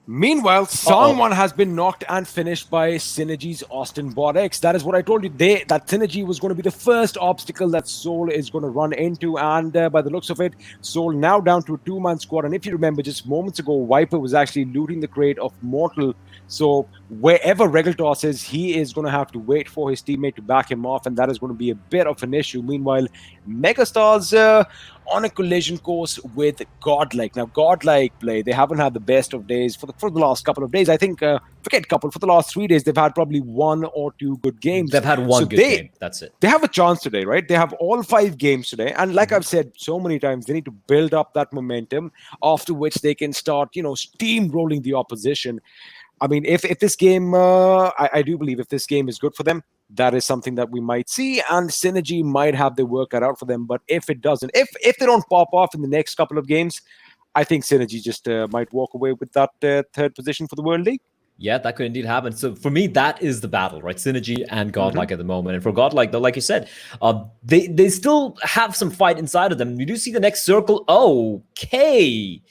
Speaker 7: Meanwhile, Sangwon has been knocked and finished by Synergy's Austin Bot X. That is what I told you. That Synergy was going to be the first obstacle that Soul is going to run into. And by the looks of it, Soul now down to a 2-man squad. And if you remember, just moments ago, Viper was actually looting the crate of Mortal. So wherever Regeltos is, he is going to have to wait for his teammate to back him off. And that is going to be a bit of an issue. Meanwhile, Megastars on a collision course with Godlike. Now, Godlike play, they haven't had the best of days for the last couple of days. I think, for the last 3 days, they've had probably 1 or 2 good games.
Speaker 8: They've had one good game. That's it.
Speaker 7: They have a chance today, right? They have all 5 games today. And like I've said so many times, they need to build up that momentum, after which they can start, steamrolling the opposition. I mean, if this game, I do believe if this game is good for them, that is something that we might see, and Synergy might have their work cut out for them. But if it doesn't, if they don't pop off in the next couple of games, I think Synergy just might walk away with that 3rd position for the World League.
Speaker 8: Yeah, that could indeed happen. So for me, that is the battle, right? Synergy and Godlike at the moment. And for Godlike, though, like you said, they still have some fight inside of them. You do see the next circle. Okay.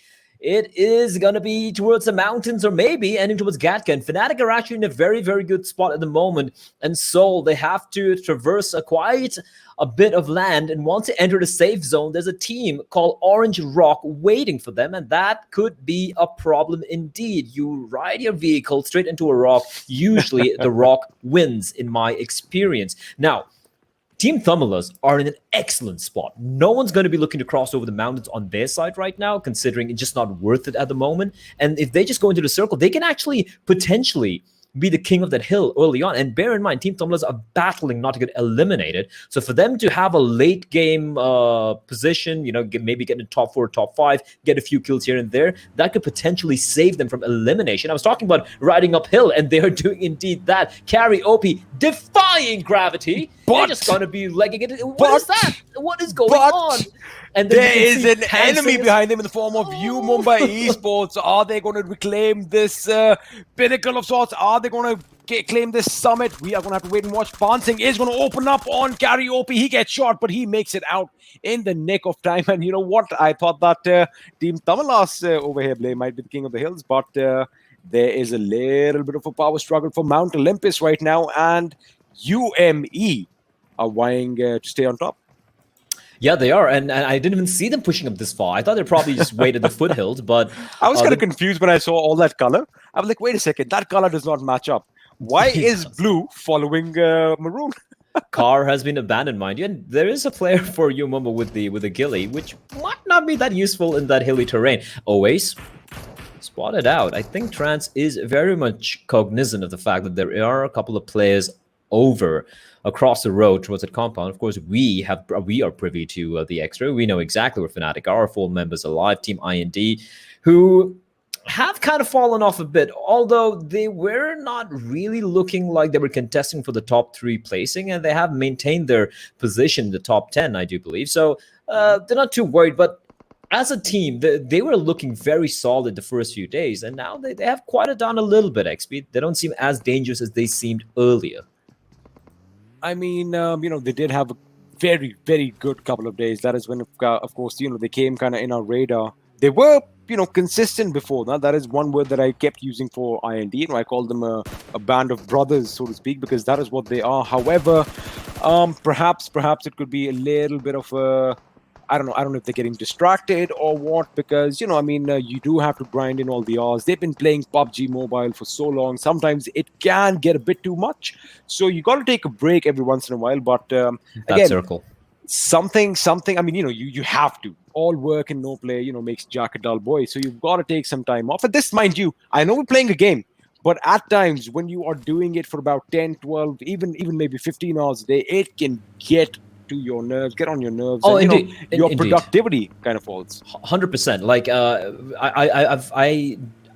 Speaker 8: It is going to be towards the mountains or maybe ending towards Gatka. And Fnatic are actually in a very, very good spot at the moment. And Seoul, they have to traverse quite a bit of land. And once they enter the safe zone, there's a team called Orange Rock waiting for them. And that could be a problem indeed. You ride your vehicle straight into a rock. Usually the rock wins in my experience. Now, Team Thummelers are in an excellent spot. No one's going to be looking to cross over the mountains on their side right now, considering it's just not worth it at the moment. And if they just go into the circle, they can actually potentially be the king of that hill early on. And bear in mind, Team Thummelers are battling not to get eliminated. So for them to have a late game position, maybe get in top 4, top 5, get a few kills here and there, that could potentially save them from elimination. I was talking about riding uphill, and they are doing indeed that. Carry OP defying gravity. They're just going to be legging it. What is that? What is going on? And
Speaker 7: there is an enemy behind them in the form of Mumbai Esports. Are they going to reclaim this pinnacle of sorts? Are they going to claim this summit? We are going to have to wait and watch. Pansing is going to open up on Karaoke. He gets shot, but he makes it out in the nick of time. And you know what? I thought that Team Tamalas over here, Blay, might be the king of the hills, but there is a little bit of a power struggle for Mount Olympus right now, and UME are vying to stay on top.
Speaker 8: Yeah, they are, and I didn't even see them pushing up this far. I thought they'd probably just wait at the foothills, but...
Speaker 7: I was kind of confused when I saw all that color. I was like, wait a second, that color does not match up. Why is blue following maroon?
Speaker 8: Car has been abandoned, mind you, and there is a player for Yumumba with the ghillie, which might not be that useful in that hilly terrain. Oace spotted out. I think Trance is very much cognizant of the fact that there are a couple of players over across the road towards that compound. Of course, we are privy to the X-ray. We know exactly where Fnatic are. 4 members alive, Team IND, who have kind of fallen off a bit, although they were not really looking like they were contesting for the top 3 placing, and they have maintained their position in the top 10, I do believe. So they're not too worried, but as a team, they were looking very solid the first few days, and now they have quieted down a little bit, XP. They don't seem as dangerous as they seemed earlier.
Speaker 7: I mean, they did have a very, very good couple of days. That is when, of course, they came kind of in our radar. They were, consistent before that. That is one word that I kept using for IND. I called them a band of brothers, so to speak, because that is what they are. However, perhaps it could be a little bit of a... I don't know if they're getting distracted or what, because, you do have to grind in all the hours. They've been playing PUBG Mobile for so long. Sometimes it can get a bit too much. So you got to take a break every once in a while. But again,
Speaker 8: circle.
Speaker 7: Something, you have to. All work and no play, makes Jack a dull boy. So you've got to take some time off. And this, mind you, I know we're playing a game, but at times when you are doing it for about 10, 12, even maybe 15 hours a day, it can get to your nerves, get on your nerves.
Speaker 8: Oh,
Speaker 7: and,
Speaker 8: indeed.
Speaker 7: Your productivity kind of falls.
Speaker 8: 100%. Like,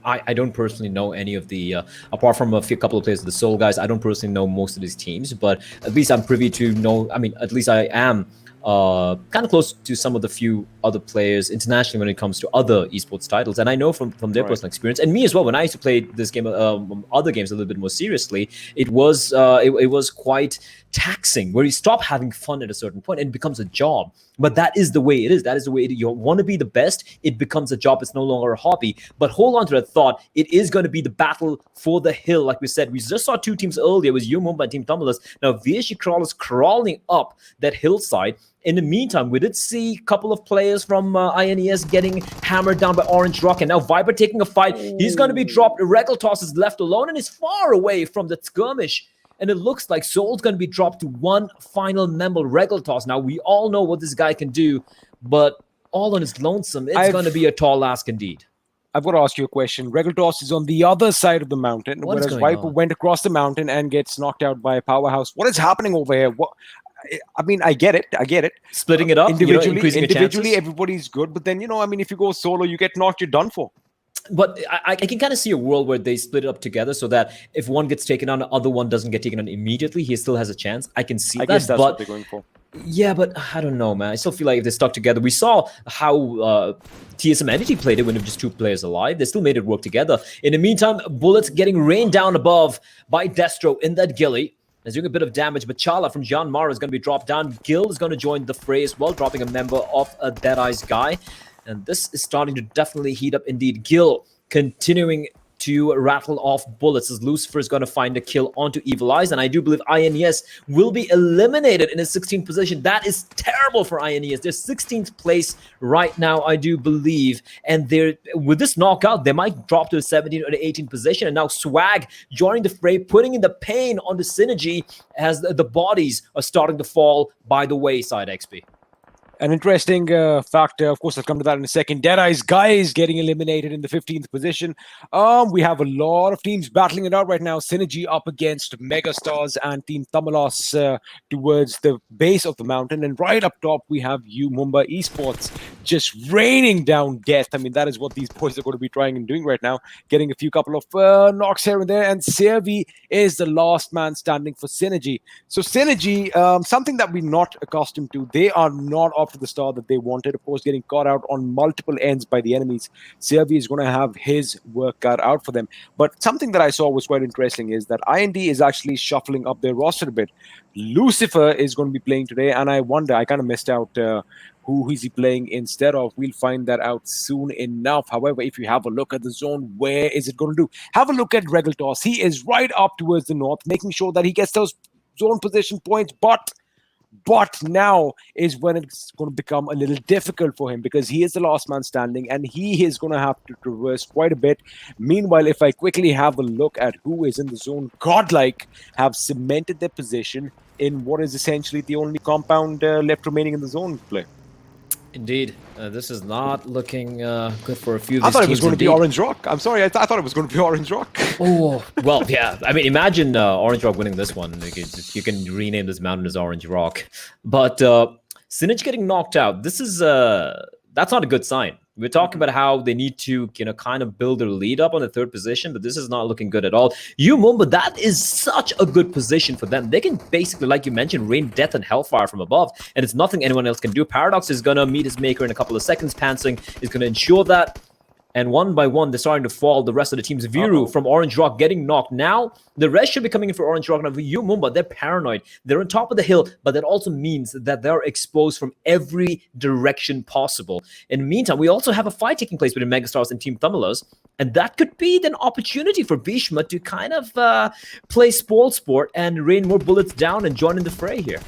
Speaker 8: I don't personally know any of the, apart from a couple of players of the Seoul guys, I don't personally know most of these teams, but at least I'm privy to know, at least I am kind of close to some of the few other players internationally when it comes to other esports titles, and I know from their personal experience, and me as well, when I used to play this game, other games a little bit more seriously, it was quite taxing, where you stop having fun at a certain point and it becomes a job. But that is the way it is. That is the way it is. You want to be the best, it becomes a job. It's no longer a hobby. But hold on to that thought. It is going to be the battle for the hill. Like we said, we just saw 2 teams earlier. It was Mumbai and Team Thummelers. Now VSG crawlers crawling up that hillside. In the meantime, we did see a couple of players from INES getting hammered down by Orange Rock, and now Viper taking a fight. He's going to be dropped. Regaltos is left alone and is far away from the skirmish. And it looks like Soul's going to be dropped to one final member, Regaltos. Now, we all know what this guy can do, but all on his lonesome, it's going to be a tall ask indeed.
Speaker 7: I've got to ask you a question. Regaltos is on the other side of the mountain, whereas Viper went across the mountain and gets knocked out by a powerhouse. What is happening over here? I get it.
Speaker 8: Splitting it up,
Speaker 7: individually, everybody's good. But then, if you go solo, you get knocked, you're done for.
Speaker 8: But I can kind of see a world where they split it up together so that if one gets taken on, the other one doesn't get taken on immediately. He still has a chance. I can see that.
Speaker 7: I guess that's what they're going for.
Speaker 8: Yeah, but I don't know, man. I still feel like if they stuck together, we saw how TSM Entity played it when it was just 2 players alive. They still made it work together. In the meantime, bullets getting rained down above by Destro in that ghillie. He's doing a bit of damage, but Chala from Jean Mara is going to be dropped down. Gil is going to join the fray as well, dropping a member of a Deadeye's guy. And this is starting to definitely heat up indeed. Gil continuing to rattle off bullets as Lucifer is going to find a kill onto Evil Eyes, and I do believe INES will be eliminated in his 16th position. That is terrible for INES. They're 16th place right now, I do believe, and they're with this knockout, they might drop to the 17th or the 18th position, and now Swag joining the fray, putting in the pain on the Synergy as the bodies are starting to fall by the wayside, XP.
Speaker 7: An interesting factor, of course, I'll come to that in a second. Deadeye's guys getting eliminated in the 15th position. We have a lot of teams battling it out right now. Synergy up against Megastars and Team Tamalas towards the base of the mountain. And right up top, we have Mumbai Esports just raining down death. I mean, that is what these boys are going to be trying and doing right now, getting a few couple of knocks here and there. And Servi is the last man standing for Synergy. So Synergy, something that we're not accustomed to, they are not up to the start that they wanted. Of course, getting caught out on multiple ends by the enemies. Servi is going to have his work cut out for them. But something that I saw was quite interesting is that IND is actually shuffling up their roster a bit. Lucifer is going to be playing today, and I wonder, I kind of missed out who is he playing instead of. We'll find that out soon enough. However, if you have a look at the zone, where is it going to do? Have a look at Regaltos. He is right up towards the north, making sure that he gets those zone position points, but now is when it's going to become a little difficult for him, because he is the last man standing and he is going to have to traverse quite a bit. Meanwhile, if I quickly have a look at who is in the zone, Godlike have cemented their position in what is essentially the only compound left remaining in the zone play.
Speaker 8: Indeed. This is not looking good for a few of these
Speaker 7: I thought it was
Speaker 8: teams
Speaker 7: going to be
Speaker 8: indeed.
Speaker 7: Orange Rock. I'm sorry, I thought it was going to be Orange Rock.
Speaker 8: Oh, well, yeah. I mean, imagine Orange Rock winning this one. Like, you can rename this mountain as Orange Rock. But Sinich getting knocked out, this is that's not a good sign. We're talking about how they need to, kind of build their lead up on the third position, but this is not looking good at all. Mumba, that is such a good position for them. They can basically, like you mentioned, rain death and hellfire from above, and it's nothing anyone else can do. Paradox is going to meet his maker in a couple of seconds. Pansing is going to ensure that. And one by one, they're starting to fall. The rest of the teams, Viru from Orange Rock getting knocked. Now, the rest should be coming in for Orange Rock. Now, Mumba, they're paranoid. They're on top of the hill, but that also means that they're exposed from every direction possible. In the meantime, we also have a fight taking place between Megastars and Team Thumblers, and that could be an opportunity for Bhishma to kind of play spoil sport and rain more bullets down and join in the fray here.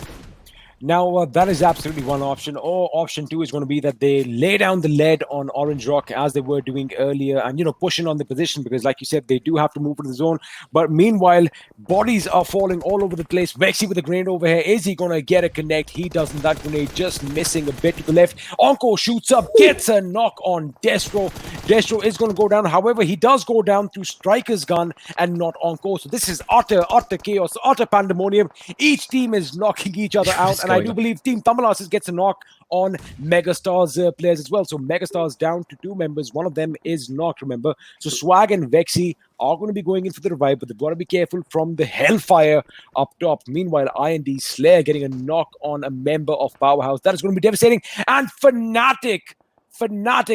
Speaker 7: Now, that is absolutely one option. Or option two is going to be that they lay down the lead on Orange Rock as they were doing earlier and, pushing on the position, because like you said, they do have to move into the zone. But meanwhile, bodies are falling all over the place. Vexy with a grenade over here. Is he going to get a connect? He doesn't. That grenade just missing a bit to the left. Onko shoots up, gets a knock on Destro. Destro is going to go down. However, he does go down through Striker's gun and not Onko. So this is utter chaos, utter pandemonium. Each team is knocking each other out. And I do believe Team Thumbalas gets a knock on Megastars players as well. So Megastars down to 2 members. One of them is knocked, remember. So Swag and Vexy are going to be going in for the revive, but they've got to be careful from the Hellfire up top. Meanwhile, IND Slayer getting a knock on a member of Powerhouse. That is going to be devastating. And Fnatic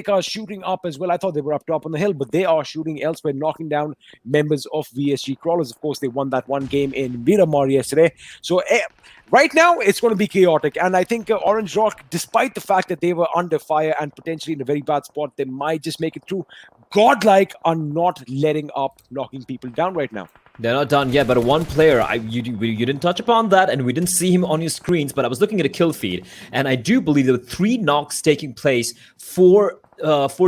Speaker 7: are shooting up as well. I thought they were up top on the hill, but they are shooting elsewhere, knocking down members of VSG Crawlers. Of course, they won that one game in Miramar yesterday. So right now, it's going to be chaotic. And I think Orange Rock, despite the fact that they were under fire and potentially in a very bad spot, they might just make it through. Godlike are not letting up, knocking people down right now.
Speaker 8: They're not done yet, but one player, you didn't touch upon that, and we didn't see him on your screens, but I was looking at a kill feed, and I do believe there were 3 knocks taking place for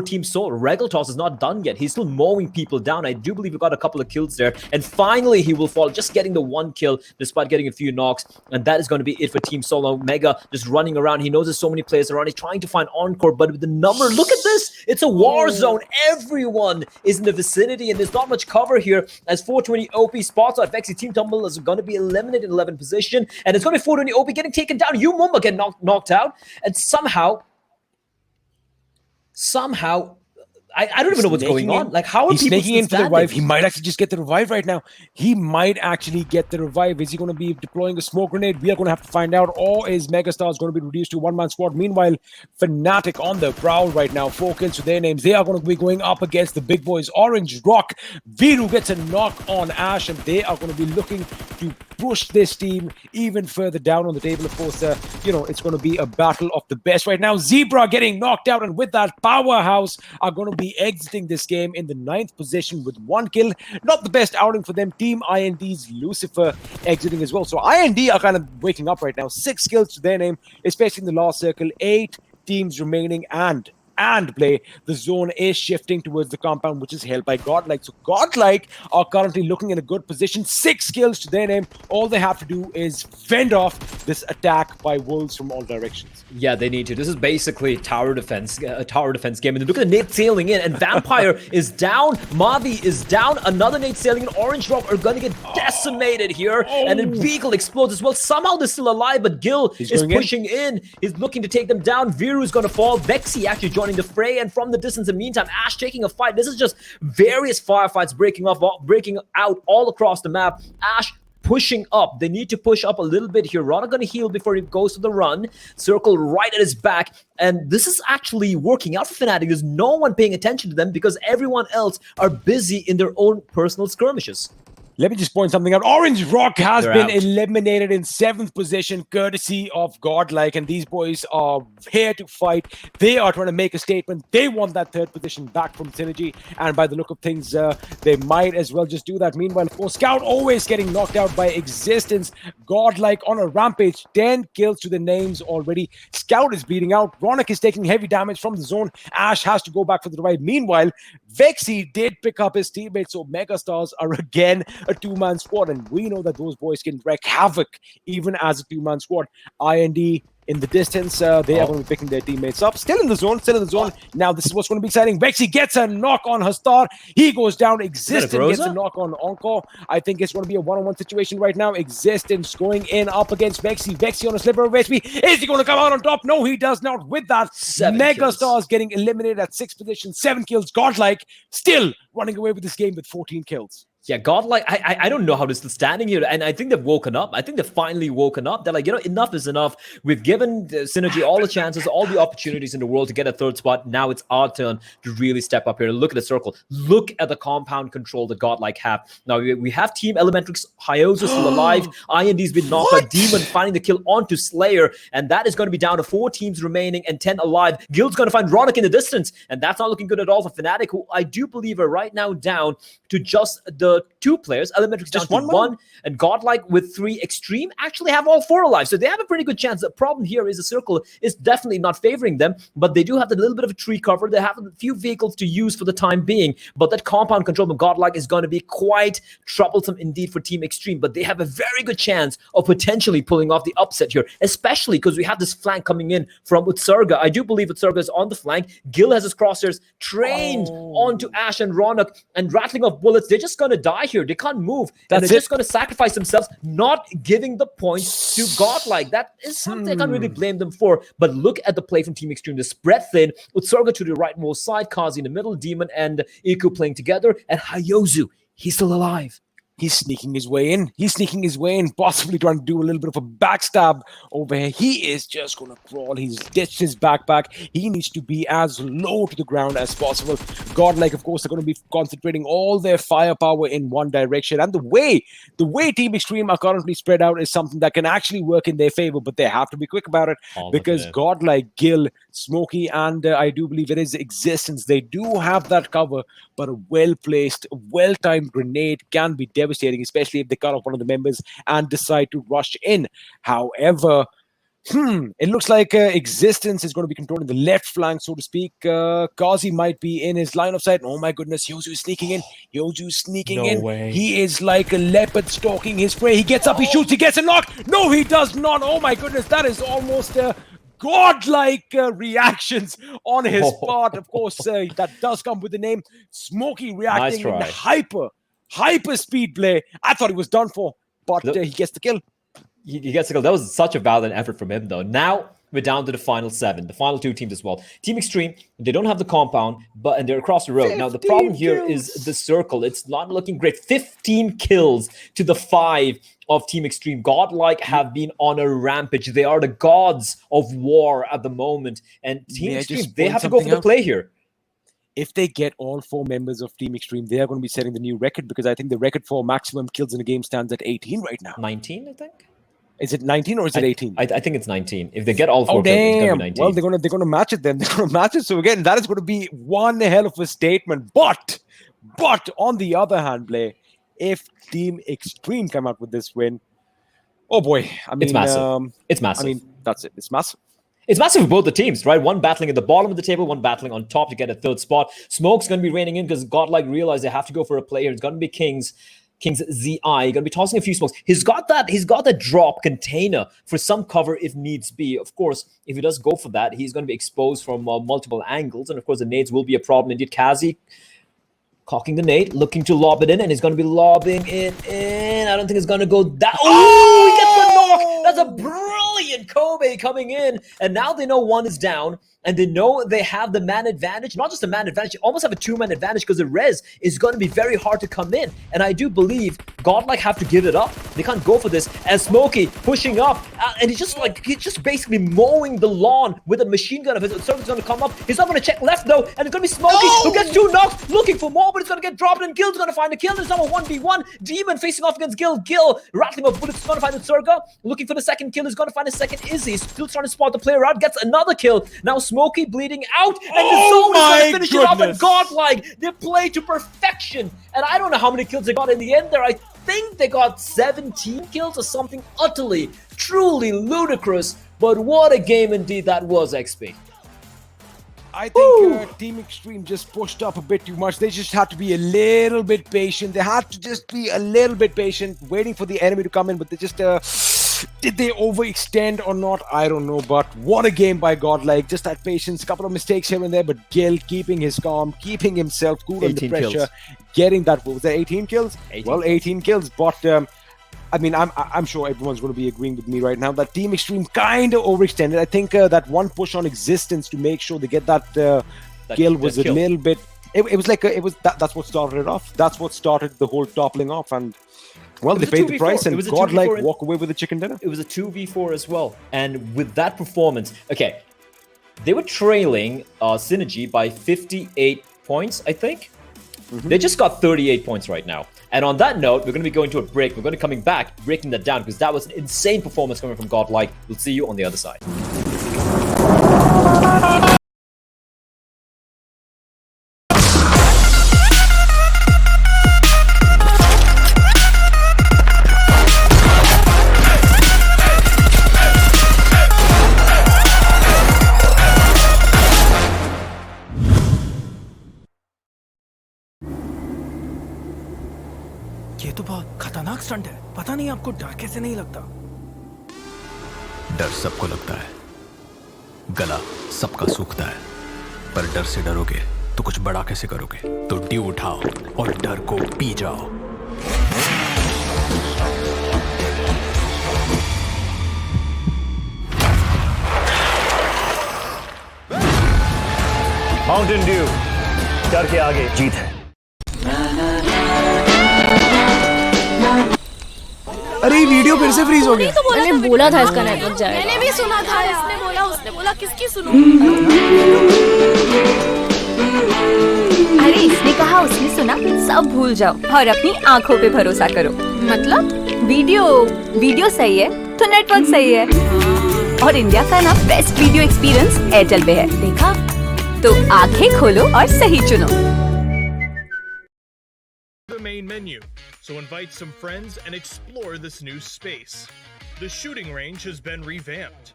Speaker 8: Team Soul. Regaltos is not done yet. He's still mowing people down. I do believe we got a couple of kills there, and finally he will fall, just getting the 1 kill despite getting a few knocks, and that is going to be it for Team Soul. Now Mega just running around. He knows there's so many players around. He's trying to find Encore, but with the number, look at this. It's a war zone. Everyone is in the vicinity, and there's not much cover here as 420 OP spots out. Vexy Team Tumble is going to be eliminated in 11th position, and it's going to be 420 OP getting taken down. Mumba getting knocked out, and somehow, I don't even know what's going on. Like, how are
Speaker 7: he's
Speaker 8: people
Speaker 7: sneaking in for the
Speaker 8: standing?
Speaker 7: revive? He might actually just get the revive right now. He might actually get the revive. Is he going to be deploying a smoke grenade? We are going to have to find out. Or is Megastar going to be reduced to one-man squad? Meanwhile, Fnatic on the prowl right now. 4 kills to their names. They are going to be going up against the big boys. Orange Rock. Viru gets a knock on Ash, and they are going to be looking to push this team even further down on the table. Of course, it's going to be a battle of the best right now. Zebra getting knocked out, and with that, Powerhouse are going to be exiting this game in the 9th position with 1 kill. Not the best outing for them. Team IND's Lucifer exiting as well. So IND are kind of waking up right now. 6 kills to their name, especially in the last circle. 8 teams remaining, and play. The zone is shifting towards the compound, which is held by Godlike. So Godlike are currently looking in a good position. 6 kills to their name. All they have to do is fend off this attack by wolves from all directions.
Speaker 8: Yeah, they need to. This is basically a tower defense game. And look at the nade sailing in, and Vampire is down. Mavi is down. Another nade sailing in. Orange Rock are going to get decimated here. And then Beagle explodes as well. Somehow they're still alive, but Gil is pushing in. He's looking to take them down. Viru is going to fall. Vexy actually joining the fray, and from the distance, in the meantime, Ash taking a fight. This is just various firefights breaking out all across the map. Ash pushing up. They need to push up a little bit here. Rana gonna heal before he goes to the run. Circle right at his back. And this is actually working out for Fnatic. There's no one paying attention to them because everyone else are busy in their own personal skirmishes.
Speaker 7: Let me just point something out. Orange Rock has been eliminated in 7th position, courtesy of Godlike, and these boys are here to fight. They are trying to make a statement. They want that 3rd position back from Synergy, and by the look of things, they might as well just do that. Meanwhile, of course, Scout always getting knocked out by Existence. Godlike on a rampage, 10 kills to the names already. Scout is bleeding out. Ronak is taking heavy damage from the zone. Ash has to go back for the revive. Meanwhile, Vexy did pick up his teammates, so Megastars are again a 2-man squad, and we know that those boys can wreak havoc even as a 2-man squad. IND in the distance, they are going to be picking their teammates up. Still in the zone. Now this is what's going to be exciting. Vexy gets a knock on Hastar. He goes down. Existence gets a knock on Encore. I think it's going to be a 1-on-1 situation right now. Existence going in up against Vexy. Vexy on a sliver of HP. Is he going to come out on top? No, he does not. With that, Megastars getting eliminated at 6th position. 7 kills. Godlike still running away with this game with 14 kills.
Speaker 8: Yeah, Godlike, I don't know how they're still standing here. And I think they've woken up. I think they've finally woken up. They're like, enough is enough. We've given Synergy all the chances, all the opportunities in the world to get a 3rd spot. Now it's our turn to really step up here. Look at the circle. Look at the compound control that Godlike have. Now we have Team Elementrix. Hyozo still alive. IND's been knocked by Demon, finding the kill onto Slayer. And that is going to be down to 4 teams remaining and 10 alive. Guild's going to find Ronak in the distance. And that's not looking good at all for Fnatic, who I do believe are right now down to just the 2 players. Elementrix down to 1, and Godlike with 3. Extreme actually have all 4 alive, so they have a pretty good chance. The problem here is the circle is definitely not favoring them, but they do have a little bit of a tree cover. They have a few vehicles to use for the time being, but that compound control from Godlike is going to be quite troublesome indeed for Team Extreme, but they have a very good chance of potentially pulling off the upset here, especially because we have this flank coming in from Utsurga. I do believe Utsurga is on the flank. Gil has his crosshairs trained onto Ash and Ronak, and rattling off bullets. They're just going to die here. They can't move. And they're just going to sacrifice themselves, not giving the points to Godlike. That is something I can't really blame them for. But look at the play from Team Extreme. The spread thin. Utsurga to the rightmost side. Kazi in the middle. Demon and Iku playing together. And Hyozo, he's still alive.
Speaker 7: He's sneaking his way in, possibly trying to do a little bit of a backstab over here. He is just going to crawl. He's ditched his backpack. He needs to be as low to the ground as possible. Godlike, of course, they're going to be concentrating all their firepower in one direction. And the way Team Extreme are currently spread out is something that can actually work in their favor, but they have to be quick about it because Godlike, Gil, Smokey, and I do believe it is Existence. They do have that cover, but a well-placed, well-timed grenade can be devastating, especially if they cut off one of the members and decide to rush in. However, it looks like Existence is going to be controlling the left flank, so to speak. Kazi might be in his line of sight. Oh my goodness, Hyozo is sneaking in. No way. He is like a leopard stalking his prey. He gets up, he shoots, he gets a knock. No, he does not. Oh my goodness, that is almost godlike reactions on his part. Of course, that does come with the name. Smokey reacting in hyper speed play. I thought he was done for, but he gets the kill.
Speaker 8: He gets the kill. That was such a valiant effort from him, though. Now we're down to the final 7, the final 2 teams as well. Team Extreme, they don't have the compound, and they're across the road. Now, the problem here is the circle. It's not looking great. 15 kills to the 5 of Team Extreme. Godlike have been on a rampage. They are the gods of war at the moment. And Team Extreme, they have to go for the play here.
Speaker 7: If they get all 4 members of Team Extreme, they are going to be setting the new record, because I think the record for maximum kills in a game stands at 18 right now.
Speaker 8: 19, I think?
Speaker 7: Is it 19 or is it 18?
Speaker 8: I think it's 19. If they get all 4 kills, it's going to be 19.
Speaker 7: Well, they're gonna match it then. They're gonna match it. So again, that is going to be one hell of a statement. But on the other hand, Blay, if Team Extreme come out with this win, oh boy, I mean,
Speaker 8: it's massive. It's massive.
Speaker 7: I mean, that's it. It's massive.
Speaker 8: It's massive for both the teams, right? One battling at the bottom of the table, one battling on top to get a 3rd spot. Smoke's going to be reigning in because Godlike realized they have to go for a player. It's going to be King's ZI. Going to be tossing a few smokes. He's got that drop container for some cover if needs be. Of course, if he does go for that, he's going to be exposed from multiple angles. And of course, the nades will be a problem. Indeed, Kazi cocking the nade, looking to lob it in, and he's going to be lobbing it in. I don't think it's going to go that. Oh, he gets the knock. That's a brilliant Kobe coming in. And now they know one is down. And they know they have the man advantage. Not just a man advantage, you almost have a 2-man advantage because the res is going to be very hard to come in. And I do believe Godlike have to give it up. They can't go for this. As Smokey pushing up, and he's just basically mowing the lawn with a machine gun. If his server's going to come up, he's not going to check left though. And it's going to be Smokey who gets 2 knocks, looking for more, but it's going to get dropped. And Gil's going to find a kill. There's now a 1v1. Demon facing off against Gil. Gil rattling of bullets, going to find the Surga. Looking for the second kill. He's going to find a second Izzy. Still trying to spot the player out. Gets another kill. Now Smokey bleeding out, and the zone is going to finish it off. And Godlike, they play to perfection. And I don't know how many kills they got in the end there. I think they got 17 kills or something utterly, truly ludicrous. But what a game indeed that was, XP.
Speaker 7: I think Team Extreme just pushed up a bit too much. They just had to be a little bit patient. They had to just be a little bit patient, waiting for the enemy to come in. But they just... did they overextend or not? I don't know, but what a game by Godlike. Just that patience, a couple of mistakes here and there, but Gil keeping his calm, keeping himself cool under pressure, kills. Getting that, what was that, 18 kills? 18 kills, but I mean, I'm sure everyone's going to be agreeing with me right now that Team Extreme kind of overextended. I think that one push on existence to make sure they get that kill was a little bit... It was like, that's what started it off. That's what started the whole toppling off, and... Well, they paid the price, and Godlike walk away with the chicken dinner.
Speaker 8: It was a 2v4 as well. And with that performance, okay, they were trailing Synergy by 58 points, I think. They just got 38 points right now. And on that note, we're going to be going to a break. We're going to be coming back, breaking that down, because that was an insane performance coming from Godlike. We'll see you on the other side.
Speaker 1: ये तो बहुत खतरनाक stunt है। पता नहीं आपको डर कैसे नहीं लगता?
Speaker 2: डर सबको लगता है, गला सबका सूखता है, पर डर से डरोगे तो कुछ बड़ा कैसे करोगे? तो ड्यू उठाओ और डर को पी जाओ।
Speaker 3: माउंटेन ड्यू, डर के आगे जीत है।
Speaker 4: अरे वीडियो फिर से फ्रीज हो गया। मैंने बोला था इसका नेटवर्क जाएगा।
Speaker 5: मैंने भी सुना था, इसने बोला, उसने बोला, किसकी सुनूं?
Speaker 6: अरे इसने कहा, उसने सुना, सब भूल जाओ और अपनी आंखों पे भरोसा करो।
Speaker 4: मतलब
Speaker 6: वीडियो सही है तो नेटवर्क सही है, और इंडिया का ना बेस्ट वीडियो एक्सपीरियंस एयरटेल पे है। देखा? तो आंखें खोलो और सही चुनो।
Speaker 23: The main menu, so invite some friends and explore this new space. The shooting range has been revamped.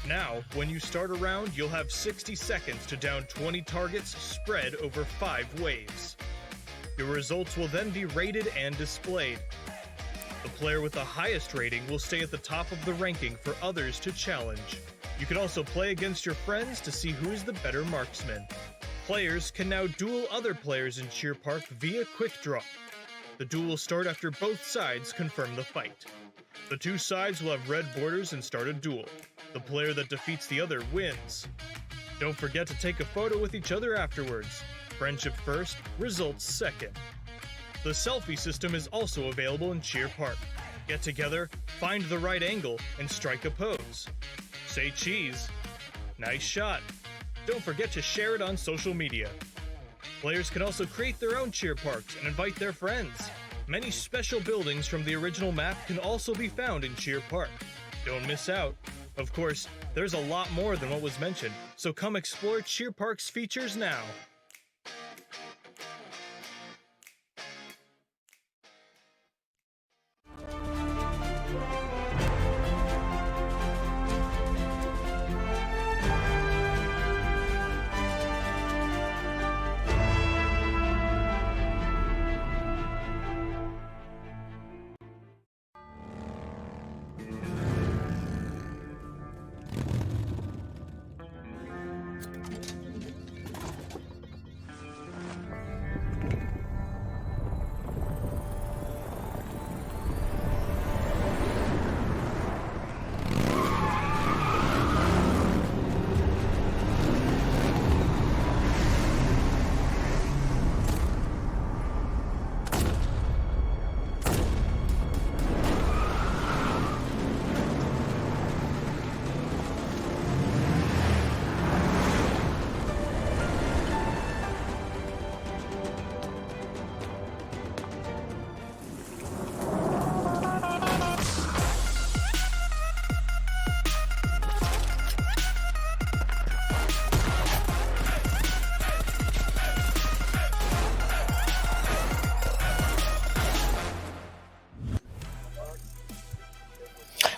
Speaker 23: Now, when you start a round, you'll have 60 seconds to down 20 targets spread over 5 waves. Your results will then be rated and displayed. The player with the highest rating will stay at the top of the ranking for others to challenge. You can also play against your friends to see who is the better marksman. Players can now duel other players in Cheer Park via Quick Draw. The duel will start after both sides confirm the fight. The two sides will have red borders and start a duel. The player that defeats the other wins. Don't forget to take a photo with each other afterwards. Friendship first, results second. The selfie system is also available in Cheer Park. Get together, find the right angle, and strike a pose. Say cheese. Nice shot. Don't forget to share it on social media. Players can also create their own cheer parks and invite their friends. Many special buildings from the original map can also be found in Cheer Park. Don't miss out. Of course, there's a lot more than what was mentioned, so come explore Cheer Park's features now.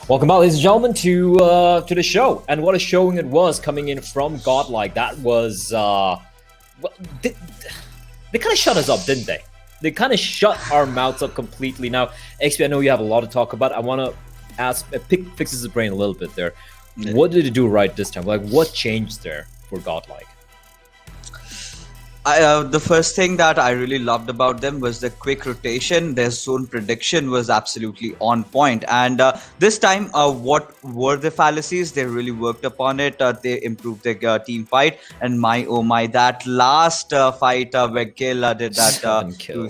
Speaker 8: Welcome back, ladies and gentlemen, to the show. And what a showing it was coming in from Godlike. That was well, they kind of shut us up, didn't they? They kind of shut our mouths up completely. Now, XP, I know you have a lot to talk about. I want to ask, fix his brain a little bit there. Yeah. What did it do right this time? Like, what changed there for Godlike?
Speaker 9: The first thing that I really loved about them was the quick rotation. Their zone prediction was absolutely on point. And this time, what were the fallacies? They really worked upon it. They improved their team fight. And my, oh my, that last fight where Gil did that,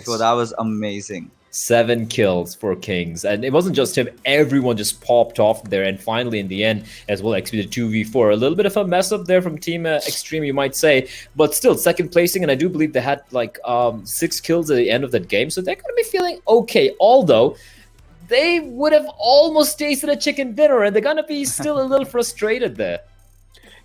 Speaker 9: so that was amazing.
Speaker 8: 7 kills for Kings, and it wasn't just him. Everyone just popped off there, and finally in the end as well, XP the 2v4. A little bit of a mess up there from Team Extreme, you might say, but still second placing, and I do believe they had like 6 kills at the end of that game, so they're going to be feeling okay, although they would have almost tasted a chicken dinner, and they're going to be still a little frustrated there.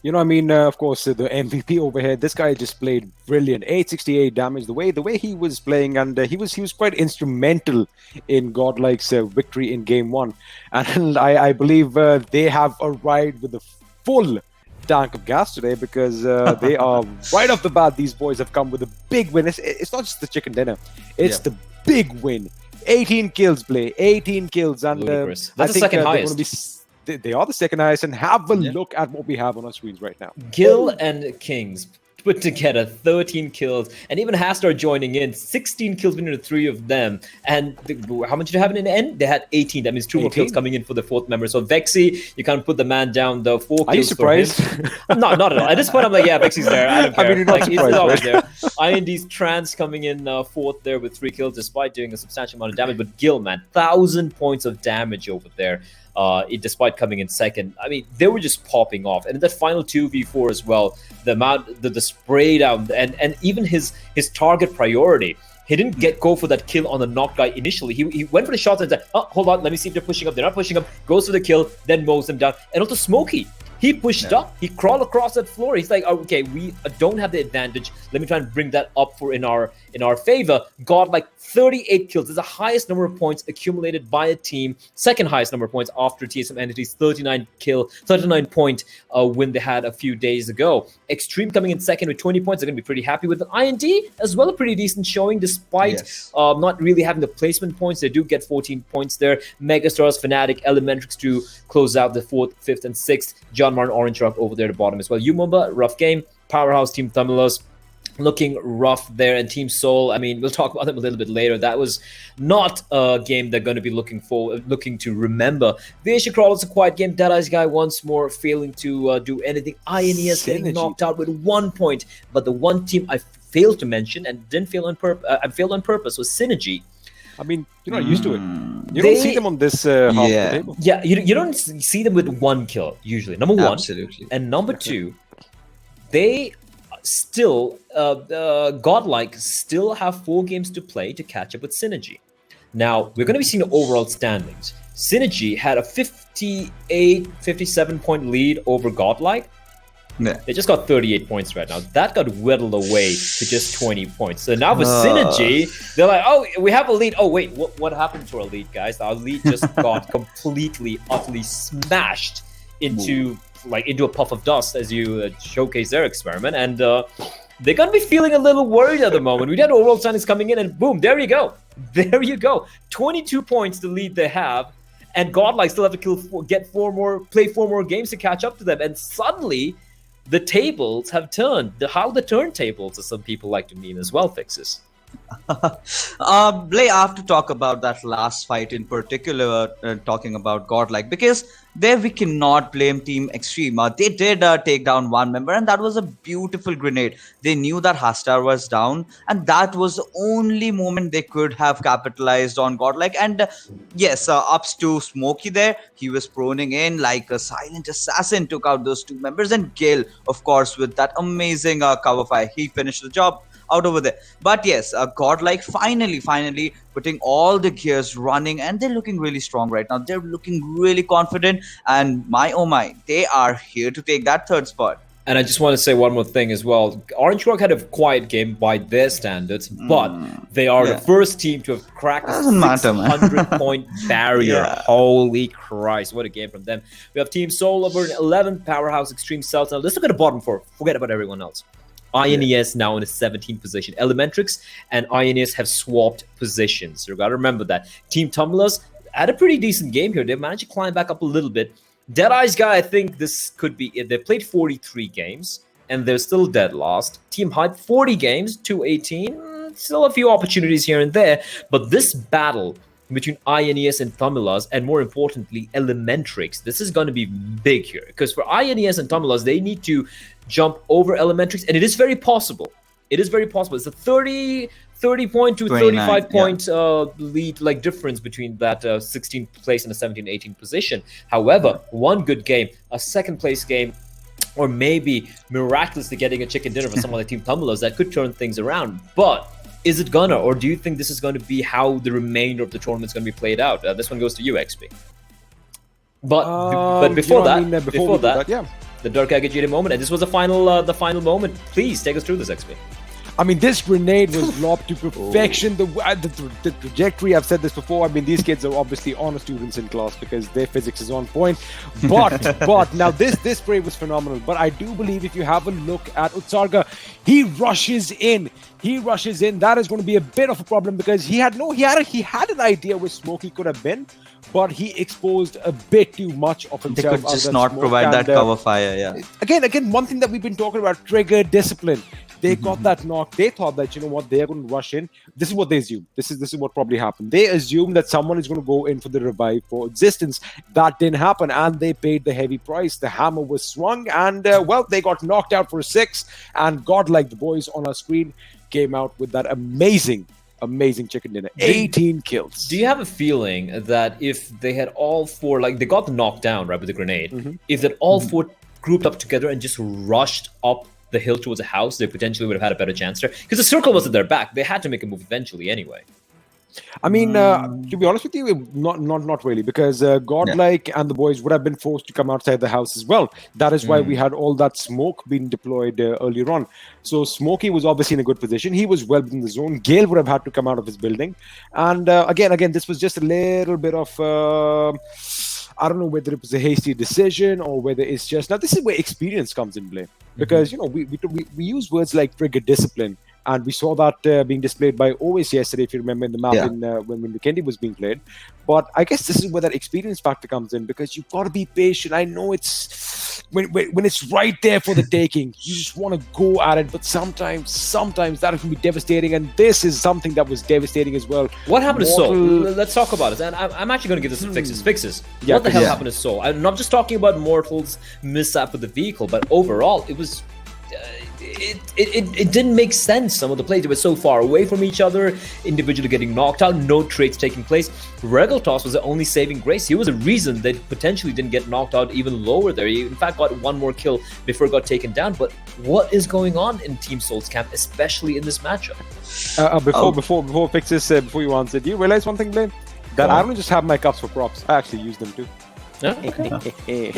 Speaker 7: You know, I mean, of course, the MVP over here, this guy just played brilliant. 868 damage, the way he was playing, and he was quite instrumental in Godlike's victory in Game 1. And I believe they have arrived with a full tank of gas today, because they are, right off the bat, these boys have come with a big win. It's not just the chicken dinner, it's the big win. 18 kills, Play, 18 kills. And
Speaker 8: that's
Speaker 7: I
Speaker 8: the
Speaker 7: think
Speaker 8: second
Speaker 7: they're
Speaker 8: highest.
Speaker 7: going to be... They are the second highest, and have a look at what we have on our screens right now.
Speaker 8: Gil and Kings put together 13 kills, and even Hastar joining in, 16 kills between the three of them. And how much did they have in the end? They had 18. That means 2 more kills coming in for the fourth member. So Vexy, you can't put the man down. The 4 kills.
Speaker 7: Are you surprised?
Speaker 8: Not at all. At this point, I'm like, yeah, Vexy's there. I don't care.
Speaker 7: I mean, you're not
Speaker 8: he's
Speaker 7: surprised,
Speaker 8: always
Speaker 7: right?
Speaker 8: there. IND's Trans coming in fourth there with 3 kills, despite doing a substantial amount of damage. But Gil, man, 1,000 points of damage over there. Despite coming in second. I mean, they were just popping off. And in that final 2v4 as well, the amount, the spray down, and even his target priority. He didn't go for that kill on the knock guy initially. He went for the shots and said, oh, hold on, let me see if they're pushing up. They're not pushing up. Goes for the kill, then mows them down. And also Smokey. He pushed up. He crawled across that floor. He's like, okay, we don't have the advantage. Let me try and bring that up in our favor. Got like 38 kills. It's the highest number of points accumulated by a team. Second highest number of points after TSM Entity's 39 point win they had a few days ago. Extreme coming in second with 20 points. They're going to be pretty happy with it. IND as well, a pretty decent showing despite not really having the placement points. They do get 14 points there. Megastars, Fnatic, Elementrix to close out the 4th, 5th, and 6th. John Martin, Orange Rock over there at the bottom as well. Umumba, rough game. Powerhouse Team Tamilos looking rough there. And Team Seoul, I mean, we'll talk about them a little bit later. That was not a game they're going to be looking to remember. The Asia Crawlers, a quiet game. Deadeye's guy once more failing to do anything. INES getting knocked out with 1 point. But the one team I failed to mention and didn't fail on purpose was Synergy.
Speaker 7: I mean, you're not used to it. You don't see them on this half of the table.
Speaker 8: Yeah, you don't see them with 1 kill usually. Number one.
Speaker 9: Absolutely.
Speaker 8: And number two, they still, Godlike still have 4 games to play to catch up with Synergy. Now, we're going to be seeing the overall standings. Synergy had a 58, 57 point lead over Godlike.
Speaker 9: Yeah.
Speaker 8: They just got 38 points right now. That got whittled away to just 20 points. So now with Synergy, they're like, oh, we have a lead. Oh, wait, what happened to our lead, guys? Our lead just got completely, utterly smashed into a puff of dust as you showcase their experiment. And they're going to be feeling a little worried at the moment. We had overall standings coming in and boom, there you go. There you go. 22 points the lead they have. And Godlike still have to play 4 more games to catch up to them. And suddenly, the tables have turned. How the turntables, as some people like to mean as well, Fixes.
Speaker 9: Blay, I have to talk about that last fight in particular, talking about Godlike, because there we cannot blame Team Extreme. They did take down one member, and that was a beautiful grenade. They knew that Hastar was down, and that was the only moment they could have capitalized on Godlike. And yes, ups to Smokey there. He was proning in like a silent assassin, took out those 2 members, and Gale, of course, with that amazing cover fire. He finished the job out over there. But yes, Godlike finally putting all the gears running, and they're looking really strong right now. They're looking really confident, and my oh my, they are here to take that 3rd spot.
Speaker 8: And I just want to say one more thing as well. Orange Rock had a quiet game by their standards, but they are the first team to have cracked the 600-point barrier.
Speaker 9: Yeah.
Speaker 8: Holy Christ, what a game from them. We have Team Seoul over in 11th, Powerhouse Extreme South. Now let's look at the bottom 4. Forget about everyone else. INES now in a 17th position. Elementrix and INES have swapped positions. So you got to remember that. Team Tumblers had a pretty decent game here. They managed to climb back up a little bit. Deadeye's guy, I think this could be it. They played 43 games, and they're still dead last. Team Hype, 40 games, 218. Still a few opportunities here and there. But this battle between INES and Tamilas, and more importantly, Elementrix, this is going to be big here. Because for INES and Tamilas, they need to jump over Elementrix, and it is very possible. It is very possible. It's a 30 point to 35 point lead difference between that 16th place and the 17th, 18th position. However, one good game, a 2nd place game, or maybe miraculously getting a chicken dinner for some of the Team Tumblers, that could turn things around. But is it gonna, or do you think this is going to be how the remainder of the tournament is going to be played out? This one goes to you, XP. But before that, the Dark Agitated moment, and this was the final moment. Please take us through this, XP.
Speaker 7: I mean, this grenade was lobbed to perfection. The trajectory, I've said this before. I mean, these kids are obviously honor students in class because their physics is on point. But now this spray was phenomenal. But I do believe if you have a look at Utsarga, he rushes in. That is going to be a bit of a problem because he had an idea where Smokey could have been, but he exposed a bit too much of himself.
Speaker 9: They could just not provide that cover fire. Yeah.
Speaker 7: Again, one thing that we've been talking about: trigger discipline. They got that knock. They thought that, you know what, they're going to rush in. This is what they assume. This is what probably happened. They assume that someone is going to go in for the revive for existence. That didn't happen, and they paid the heavy price. The hammer was swung, and they got knocked out for 6. And Godlike, the boys on our screen, came out with that amazing chicken dinner. 18 kills.
Speaker 8: Do you have a feeling that if they had all 4, they got the knockdown right with the grenade, if that all 4 grouped up together and just rushed up the hill towards a house, they potentially would have had a better chance there? Because the circle was at their back. They had to make a move eventually anyway.
Speaker 7: I mean, to be honest with you, not really, because Godlike and the boys would have been forced to come outside the house as well. That is why we had all that smoke being deployed earlier on. So Smokey was obviously in a good position. He was well within the zone. Gale would have had to come out of his building. And again, this was just a little bit of... I don't know whether it was a hasty decision or whether it's just... Now, this is where experience comes in play. Because, we use words like trigger discipline And we saw that being displayed by Ovis yesterday, if you remember, in the map when Vikendi was being played. But I guess this is where that experience factor comes in, because you've got to be patient. I know it's when it's right there for the taking, you just want to go at it. But sometimes that can be devastating, and this is something that was devastating as well.
Speaker 8: What happened to Soul? Let's talk about it. And I'm actually going to give this some fixes. What the hell happened to Soul? I'm not just talking about Mortal's mishap with the vehicle, but overall, it was. It didn't make sense. Some of the plays, they were so far away from each other, individually getting knocked out, no trades taking place. Regaltos was the only saving grace. He was a reason they potentially didn't get knocked out even lower there. He in fact got one more kill before it got taken down. But what is going on in Team Soul's camp, especially in this matchup?
Speaker 7: Before fixes, before you answer, do you realize one thing, Blaine? That I don't just have my cups for props. I actually use them too.
Speaker 9: Okay.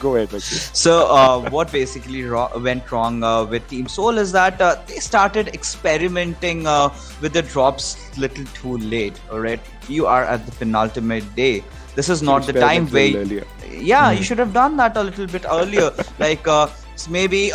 Speaker 7: Go ahead,
Speaker 9: So what basically went wrong with Team Soul is that they started experimenting with the drops little too late. All right, you are at the penultimate day. This is not the time where you should have done that a little bit earlier. Like maybe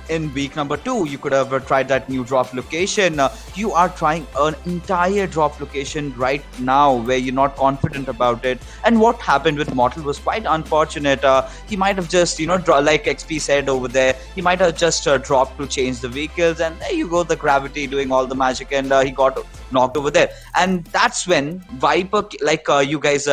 Speaker 9: in week number 2 you could have tried that new drop location. You are trying an entire drop location right now where you're not confident about it. And what happened with Mortal was quite unfortunate. He might have just like XP said over there, he might have just dropped to change the vehicles, and there you go, the gravity doing all the magic, and he got knocked over there. And that's when Viper, like you guys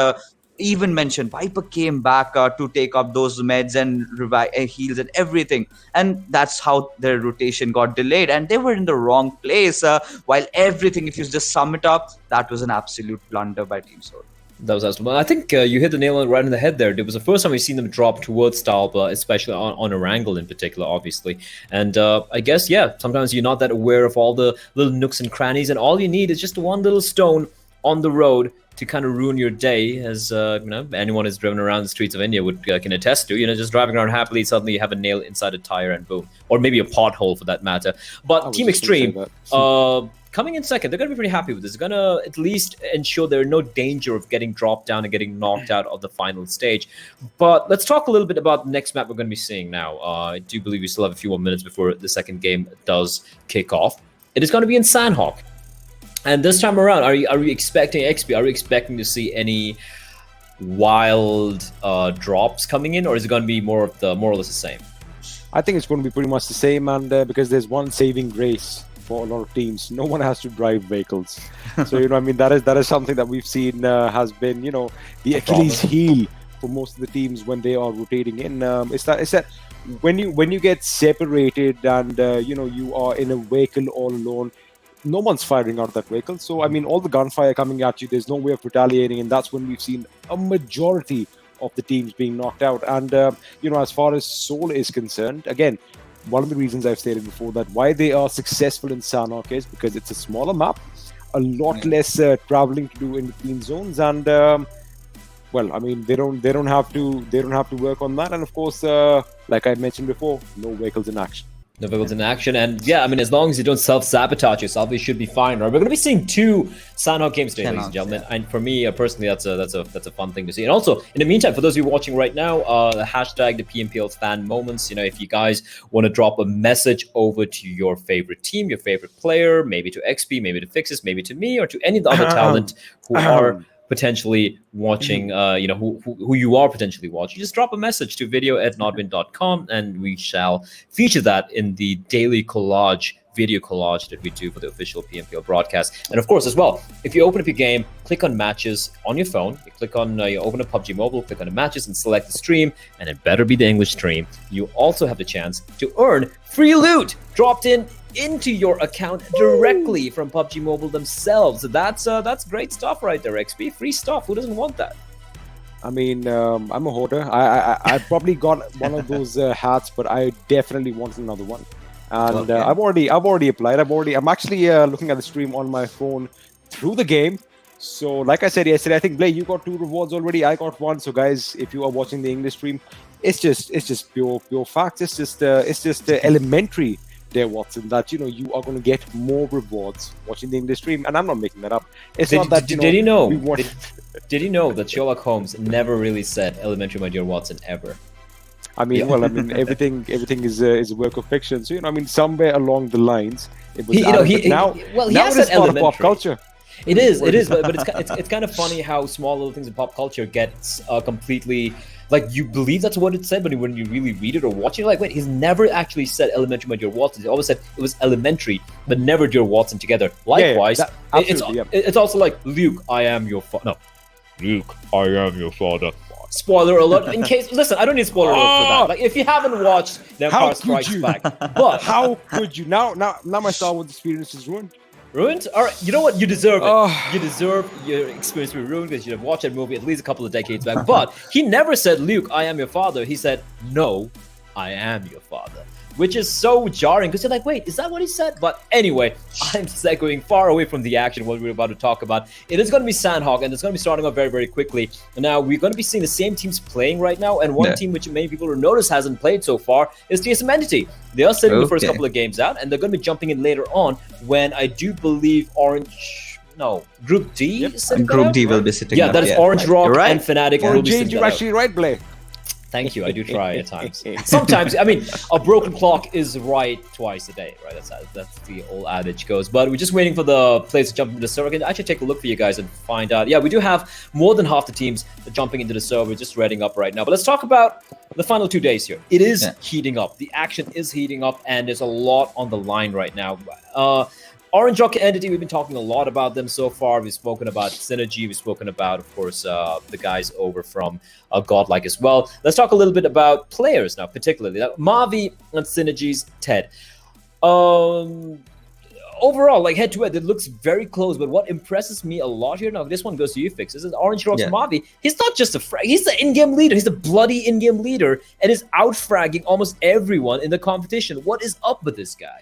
Speaker 9: even mentioned, Viper came back to take up those meds and revive heals and everything, and that's how their rotation got delayed, and they were in the wrong place. While everything, if you just sum it up, that was an absolute blunder by Team Soul.
Speaker 8: That was awesome. I think you hit the nail right in the head there. It was the first time we've seen them drop towards Talba, especially on Erangel in particular, obviously. And I guess, sometimes you're not that aware of all the little nooks and crannies, and all you need is just one little stone on the road to kind of ruin your day, as anyone who's driven around the streets of India can attest to. Just driving around happily, suddenly you have a nail inside a tire and boom, or maybe a pothole for that matter. But Team Extreme, coming in second, they're going to be pretty happy with this. They're going to at least ensure there are no danger of getting dropped down and getting knocked out of the final stage. But let's talk a little bit about the next map we're going to be seeing now. I do believe we still have a few more minutes before the second game does kick off. It is going to be in Sanhok. And this time around, are you expecting XP? Are you expecting to see any wild drops coming in, or is it going to be more or less the same?
Speaker 7: I think it's going to be pretty much the same, and because there's one saving grace for a lot of teams, no one has to drive vehicles. So that is something that we've seen has been the Achilles heel for most of the teams when they are rotating in. It's that when you get separated and you are in a vehicle all alone, no one's firing out of that vehicle. So, all the gunfire coming at you, there's no way of retaliating. And that's when we've seen a majority of the teams being knocked out. And, as far as Soul is concerned, again, one of the reasons I've stated before that why they are successful in Sanhok is because it's a smaller map, a lot less traveling to do in between zones. And, they don't have to work on that. And of course, like I mentioned before, no vehicles in action.
Speaker 8: No vehicles in action, and as long as you don't self-sabotage yourself, you should be fine. Right? We're going to be seeing 2 Sanhok games today, ladies and gentlemen. And for me, personally, that's a fun thing to see. And also, in the meantime, for those of you watching right now, the hashtag the PMPL fan moments. If you guys want to drop a message over to your favorite team, your favorite player, maybe to XP, maybe to Fixes, maybe to me, or to any of the other talent who are potentially watching, who you are potentially watching, just drop a message to video@nodwin.com and we shall feature that in the daily video collage that we do for the official PMPL broadcast. And of course, as well, if you open up your game, click on matches on your phone, you click on, you open up PUBG Mobile, click on the matches and select the stream, and it better be the English stream. You also have the chance to earn free loot dropped into your account directly from PUBG Mobile themselves. That's great stuff right there, XP. Free stuff. Who doesn't want that?
Speaker 7: I'm a hoarder. I probably got one of those hats, but I definitely want another one. And I've already applied. I'm actually looking at the stream on my phone through the game. So like I said yesterday, I think Blake, you got 2 rewards already. I got 1. So guys, if you are watching the English stream, it's just pure facts. It's just elementary there, Watson, that you are going to get more rewards watching the English stream, and I'm not making that up. It's not that
Speaker 8: did you know that Sherlock Holmes never really said elementary, my dear Watson, ever?
Speaker 7: I mean, well, I mean, everything is a work of fiction. So, you know, I mean, somewhere along the lines, it was now
Speaker 8: he
Speaker 7: now
Speaker 8: has
Speaker 7: it is
Speaker 8: that
Speaker 7: part of pop
Speaker 8: elementary.
Speaker 7: culture.
Speaker 8: It is, but it's kind of funny how small little things in pop culture gets completely, like, you believe that's what it said, but when you really read it or watch it, you're like, wait, he's never actually said elementary, my dear Watson. He always said it was elementary, but never dear Watson together. Likewise, it's also like, Luke, I am your father. No, Luke, I am your father. Spoiler alert! In case, listen, I don't need spoiler alert for that. Like, if you haven't watched The Empire Strikes Back, but
Speaker 7: how could you? Now my Star Wars experience is ruined.
Speaker 8: Ruined? All right, you know what? You deserve it. You deserve your experience to be ruined because you have watched that movie at least a couple of decades back. But he never said, Luke, I am your father. He said, no, I am your father. Which is so jarring because you're like, wait, is that what he said? But anyway, I'm segueing far away from the action, what we're about to talk about. It is going to be Sanhok, and it's going to be starting off very, very quickly. Now, we're going to be seeing the same teams playing right now, and one team which many people will notice hasn't played so far is TSM Entity. They are sitting the first couple of games out, and they're going to be jumping in later on when I do believe Group D is sitting
Speaker 9: Group D will be sitting
Speaker 8: up. That is Orange Rock and Fnatic.
Speaker 7: For a change, you're actually right, Blake.
Speaker 8: Thank you. I do try at times. Sometimes, I mean, a broken clock is right twice a day, right? That's the old adage goes. But we're just waiting for the players to jump into the server. I can actually take a look for you guys and find out. Yeah, we do have more than half the teams jumping into the server. We're just reading up right now. But let's talk about the final 2 days here. It is heating up. The action is heating up, and there's a lot on the line right now. Orange Rock Entity, we've been talking a lot about them so far. We've spoken about Synergy. We've spoken about, of course, the guys over from Godlike as well. Let's talk a little bit about players now, particularly. Mavi and Synergy's Ted. Overall, like head-to-head, it looks very close. But what impresses me a lot here, now this one goes to you, Fix, this is Orange Rock's Mavi. He's not just a frag. He's the in-game leader. He's the bloody in-game leader and is out-fragging almost everyone in the competition. What is up with this guy?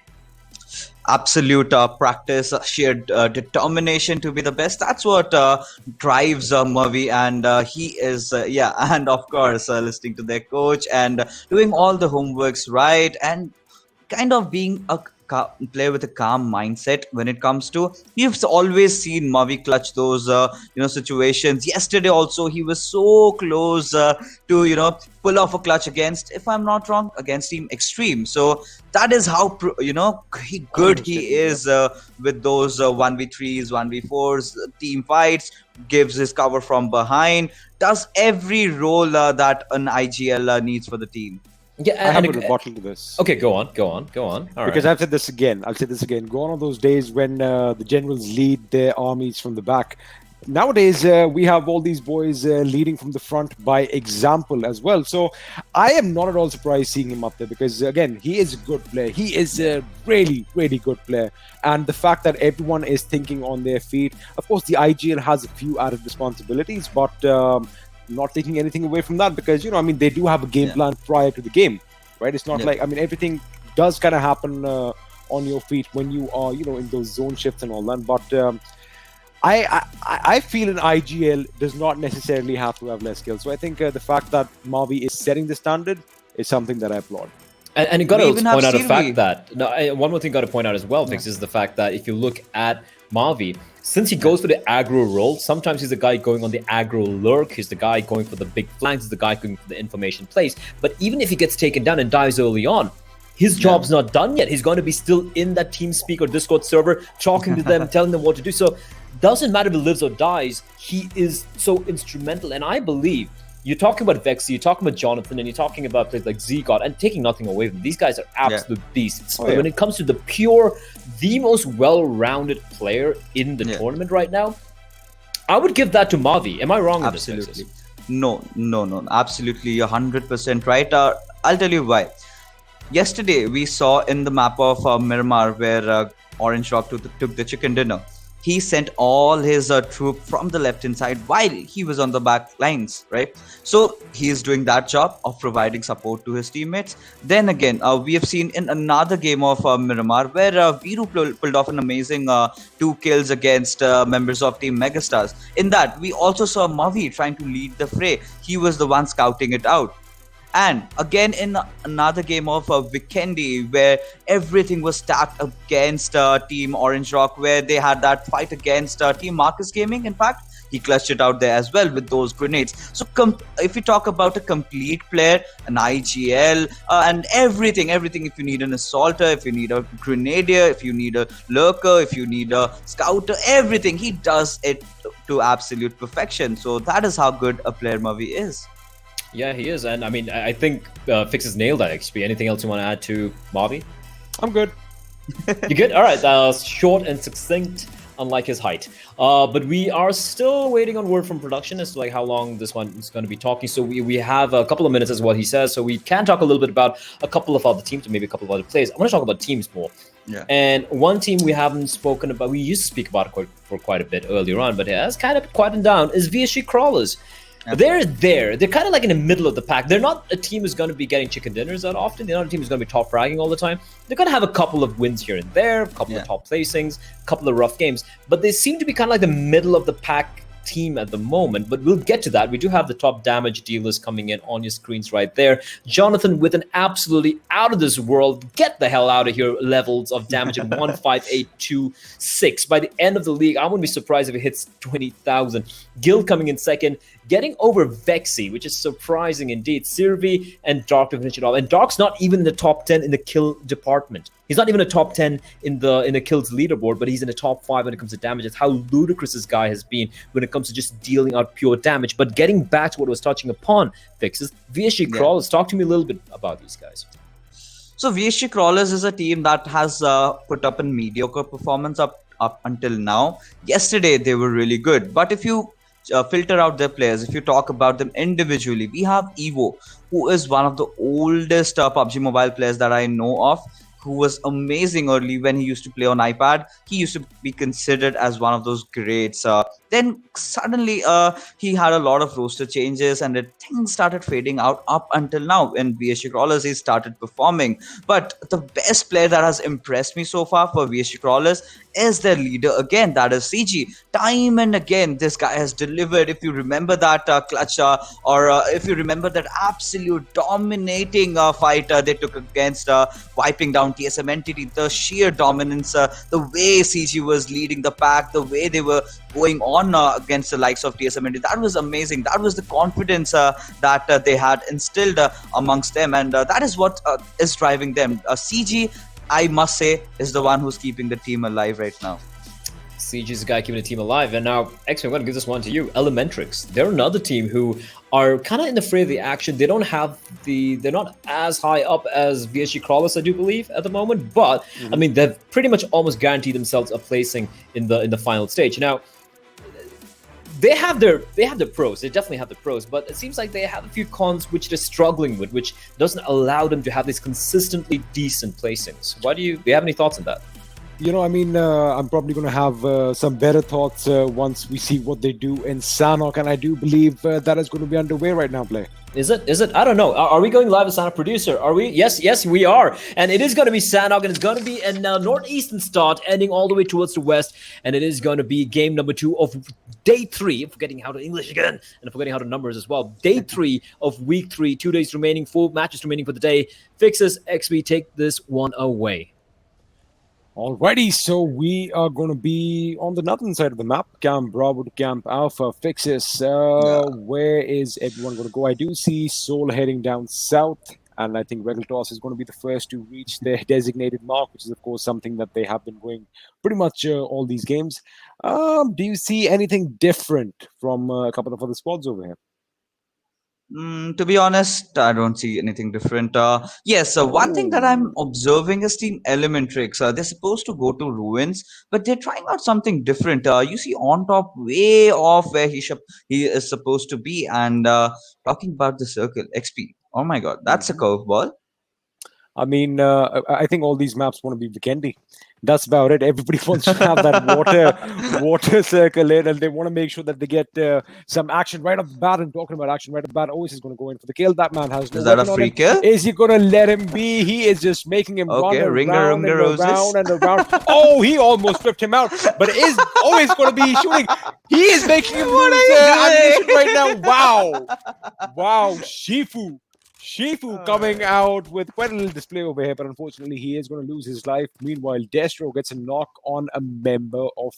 Speaker 9: Absolute practice, sheer determination to be the best. That's what drives Mavi, and he is, and of course, listening to their coach and doing all the homeworks right, and kind of being a player with a calm mindset when it comes to. You've always seen Mavi clutch those situations. Yesterday also he was so close to pull off a clutch against, if I'm not wrong, against Team Extreme. So that is how good he is with those 1v3s, 1v4s, team fights, gives his cover from behind, does every role that an IGL needs for the team.
Speaker 7: Yeah, I have a rebuttal to this.
Speaker 8: Okay, go on. All
Speaker 7: because
Speaker 8: right.
Speaker 7: I've said this again. I'll say this again. Gone are those days when the generals lead their armies from the back. Nowadays, we have all these boys leading from the front by example as well. So I am not at all surprised seeing him up there because, again, he is a good player. He is a really, really good player. And the fact that everyone is thinking on their feet. Of course, the IGL has a few added responsibilities, but not taking anything away from that because, they do have a game plan prior to the game, right? It's not like, everything does kind of happen on your feet when you are, in those zone shifts and all that. But I feel an IGL does not necessarily have to have less skills. So I think the fact that Mavi is setting the standard is something that I applaud.
Speaker 8: And you got to point out the fact that, one more thing got to point out as well, Fix, is the fact that if you look at Mavi, since he goes for the aggro role, sometimes he's the guy going on the aggro lurk, he's the guy going for the big flanks, he's the guy going for the information plays. But even if he gets taken down and dies early on, his job's not done yet. He's going to be still in that TeamSpeak or Discord server, talking to them, telling them what to do. So doesn't matter if he lives or dies, he is so instrumental. And I believe you're talking about Vexy, you're talking about Jonathan, and you're talking about players like Z-God, and taking nothing away from them. These guys are absolute beasts. But when it comes to the most well-rounded player in the tournament right now, I would give that to Mavi. Am I wrong?
Speaker 9: Absolutely. No. Absolutely, 100% right. I'll tell you why. Yesterday, we saw in the map of Miramar where Orange Rock took the chicken dinner. He sent all his troop from the left-hand side while he was on the back lines, right? So he is doing that job of providing support to his teammates. Then again, we have seen in another game of Miramar where Viru pulled off an amazing 2 kills against members of Team Megastars. In that, we also saw Mavi trying to lead the fray. He was the one scouting it out. And again in another game of Vikendi where everything was stacked against Team Orange Rock, where they had that fight against Team Marcus Gaming. In fact, he clutched it out there as well with those grenades. So if you talk about a complete player, an IGL, and everything, if you need an assaulter, if you need a grenadier, if you need a lurker, if you need a scouter, everything, he does it to absolute perfection. So that is how good a player Mavi is.
Speaker 8: Yeah, he is. And I mean, I think Fix has nailed that, XP. Anything else you want to add to Mavi?
Speaker 7: I'm good.
Speaker 8: You good? All right. Short and succinct, unlike his height. But we are still waiting on word from production as to like how long this one is going to be talking. So we have a couple of minutes as what he says. So we can talk a little bit about a couple of other teams or maybe a couple of other players. I want to talk about teams more.
Speaker 9: Yeah.
Speaker 8: And one team we haven't spoken about, we used to speak about it for quite a bit earlier on, but it has kind of quieted down, is VSG Crawlers. They're there. They're kind of like in the middle of the pack. They're not a team who's going to be getting chicken dinners that often. They're not a team who's going to be top fragging all the time. They're going to have a couple of wins here and there, a couple of top placings, a couple of rough games. But they seem to be kind of like the middle of the pack team at the moment, but we'll get to that. We do have the top damage dealers coming in on your screens right there. Jonathan with an absolutely out of this world, get the hell out of here levels of damage at 15826. By the end of the league, I wouldn't be surprised if it hits 20,000. Gil coming in second, getting over Vexy, which is surprising indeed. Sirvi and Dark to finish it off. And Dark's not even in the top 10 in the kill department. He's not even a top 10 in the kills leaderboard, but he's in the top 5 when it comes to damage. That's how ludicrous this guy has been when it comes to just dealing out pure damage. But getting back to what I was touching upon, Fixes, VSG Crawlers, talk to me a little bit about these guys.
Speaker 9: So VSG Crawlers is a team that has put up a mediocre performance up until now. Yesterday, they were really good. But if you filter out their players, if you talk about them individually, we have Evo, who is one of the oldest PUBG Mobile players that I know of, who was amazing early when he used to play on iPad. He used to be considered as one of those greats. Then suddenly he had a lot of roster changes and things started fading out up until now. In VSG Crawlers, he started performing. But the best player that has impressed me so far for VSG Crawlers is their leader again, that is CG. Time and again, this guy has delivered. If you remember that clutch or if you remember that absolute dominating fight they took against wiping down TSM Entity, the sheer dominance, the way CG was leading the pack, the way they were going on against the likes of TSM Entity, that was amazing. That was the confidence that they had instilled amongst them, and that is what is driving them. CG, I must say, is the one who's keeping the team alive right now.
Speaker 8: CG is the guy keeping the team alive. And now, X, I'm going to give this one to you. Elementrix. They're another team who are kind of in the fray of the action. They don't have they're not as high up as VSG Crawlers, I do believe, at the moment. But I mean, they've pretty much almost guaranteed themselves a placing in the final stage. Now, they have their pros. They definitely have the pros, but it seems like they have a few cons which they're struggling with, which doesn't allow them to have these consistently decent placings. Do you have any thoughts on that?
Speaker 7: You know, I mean, I'm probably going to have some better thoughts once we see what they do in Sanhok, and I do believe that is going to be underway right now, Play.
Speaker 8: Is it? I don't know. Are we going live with Sanhok Producer? Are we? Yes, we are. And it is going to be Sanhok, and it's going to be a northeastern start, ending all the way towards the west, and it is going to be game number 2 of day 3. I'm forgetting how to English again, and I'm forgetting how to numbers as well. Day 3 of week 3, 2 days remaining, 4 matches remaining for the day. Fixes, XB, take this one away.
Speaker 7: Alrighty, so we are going to be on the northern side of the map. Camp Bravo to Camp Alpha. Fixes. Where is everyone going to go? I do see Soul heading down south, and I think Regaltos is going to be the first to reach their designated mark, which is, of course, something that they have been going pretty much all these games. Do you see anything different from a couple of other squads over here?
Speaker 9: To be honest, I don't see anything different. Yes, one thing that I'm observing is Team Elementrix. They're supposed to go to Ruins, but they're trying out something different. You see on top, way off where he is supposed to be. And talking about the circle, XP. Oh my god, that's a curveball.
Speaker 7: I mean, I think all these maps want to be Vikendi. That's about it. Everybody wants to have that water circle in, and they want to make sure that they get some action right off the bat. And talking about action right off the bat, Ois is going to go in for the kill. That man has no
Speaker 9: Is that a free kill?
Speaker 7: Is he going to let him be? He is just making him run around and around. Oh, he almost flipped him out. But is Ois going to be shooting? He is making him lose ammunition right now. Wow, Shifu. Shifu coming out with quite a little display over here, but unfortunately he is going to lose his life. Meanwhile, Destro gets a knock on a member of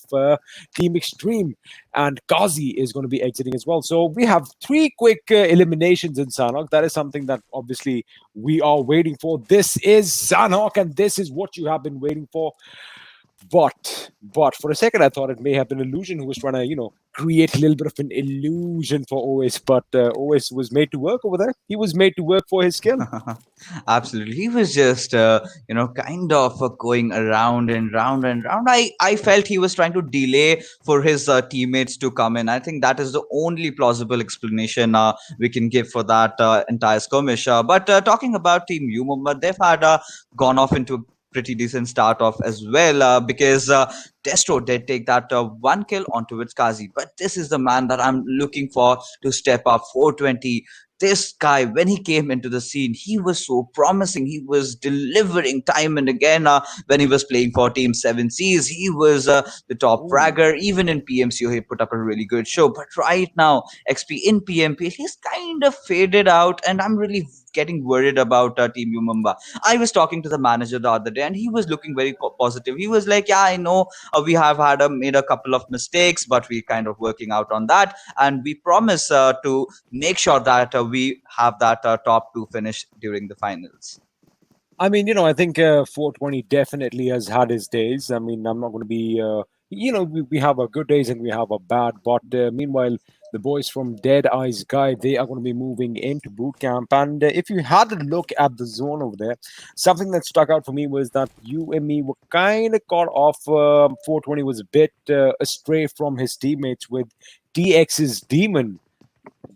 Speaker 7: Team Extreme, and Kazi is going to be exiting as well. So we have 3 quick eliminations in Sanhok. That is something that obviously we are waiting for. This is Sanhok, and this is what you have been waiting for. But for a second, I thought it may have been Illusion who was trying to, create a little bit of an illusion for OS. But OS was made to work over there. He was made to work for his skill.
Speaker 9: Absolutely. He was just, kind of going around and round and round. I felt he was trying to delay for his teammates to come in. I think that is the only plausible explanation we can give for that entire skirmish. But talking about Team Umumba, they've had gone off into pretty decent start off as well because Destro did take that 1 kill onto its Kazi. But this is the man that I'm looking for to step up. 420. This guy, when he came into the scene, he was so promising. He was delivering time and again. When he was playing for Team 7Cs, he was the top fragger. Even in PMCO, he put up a really good show. But right now, XP in PMPL, he's kind of faded out, and I'm really getting worried about Team Umumba. I was talking to the manager the other day, and he was looking very positive. He was like, "Yeah, I know we have made a couple of mistakes, but we're kind of working out on that, and we promise to make sure that we have that top 2 finish during the finals."
Speaker 7: I mean, I think 420 definitely has had his days. I mean, I'm not going to be, we have our good days and we have our bad. But meanwhile, the boys from Dead Eyes Guy, they are going to be moving into boot camp. And if you had a look at the zone over there, something that stuck out for me was that you and me were kind of caught off. 420 was a bit astray from his teammates with DX's Demon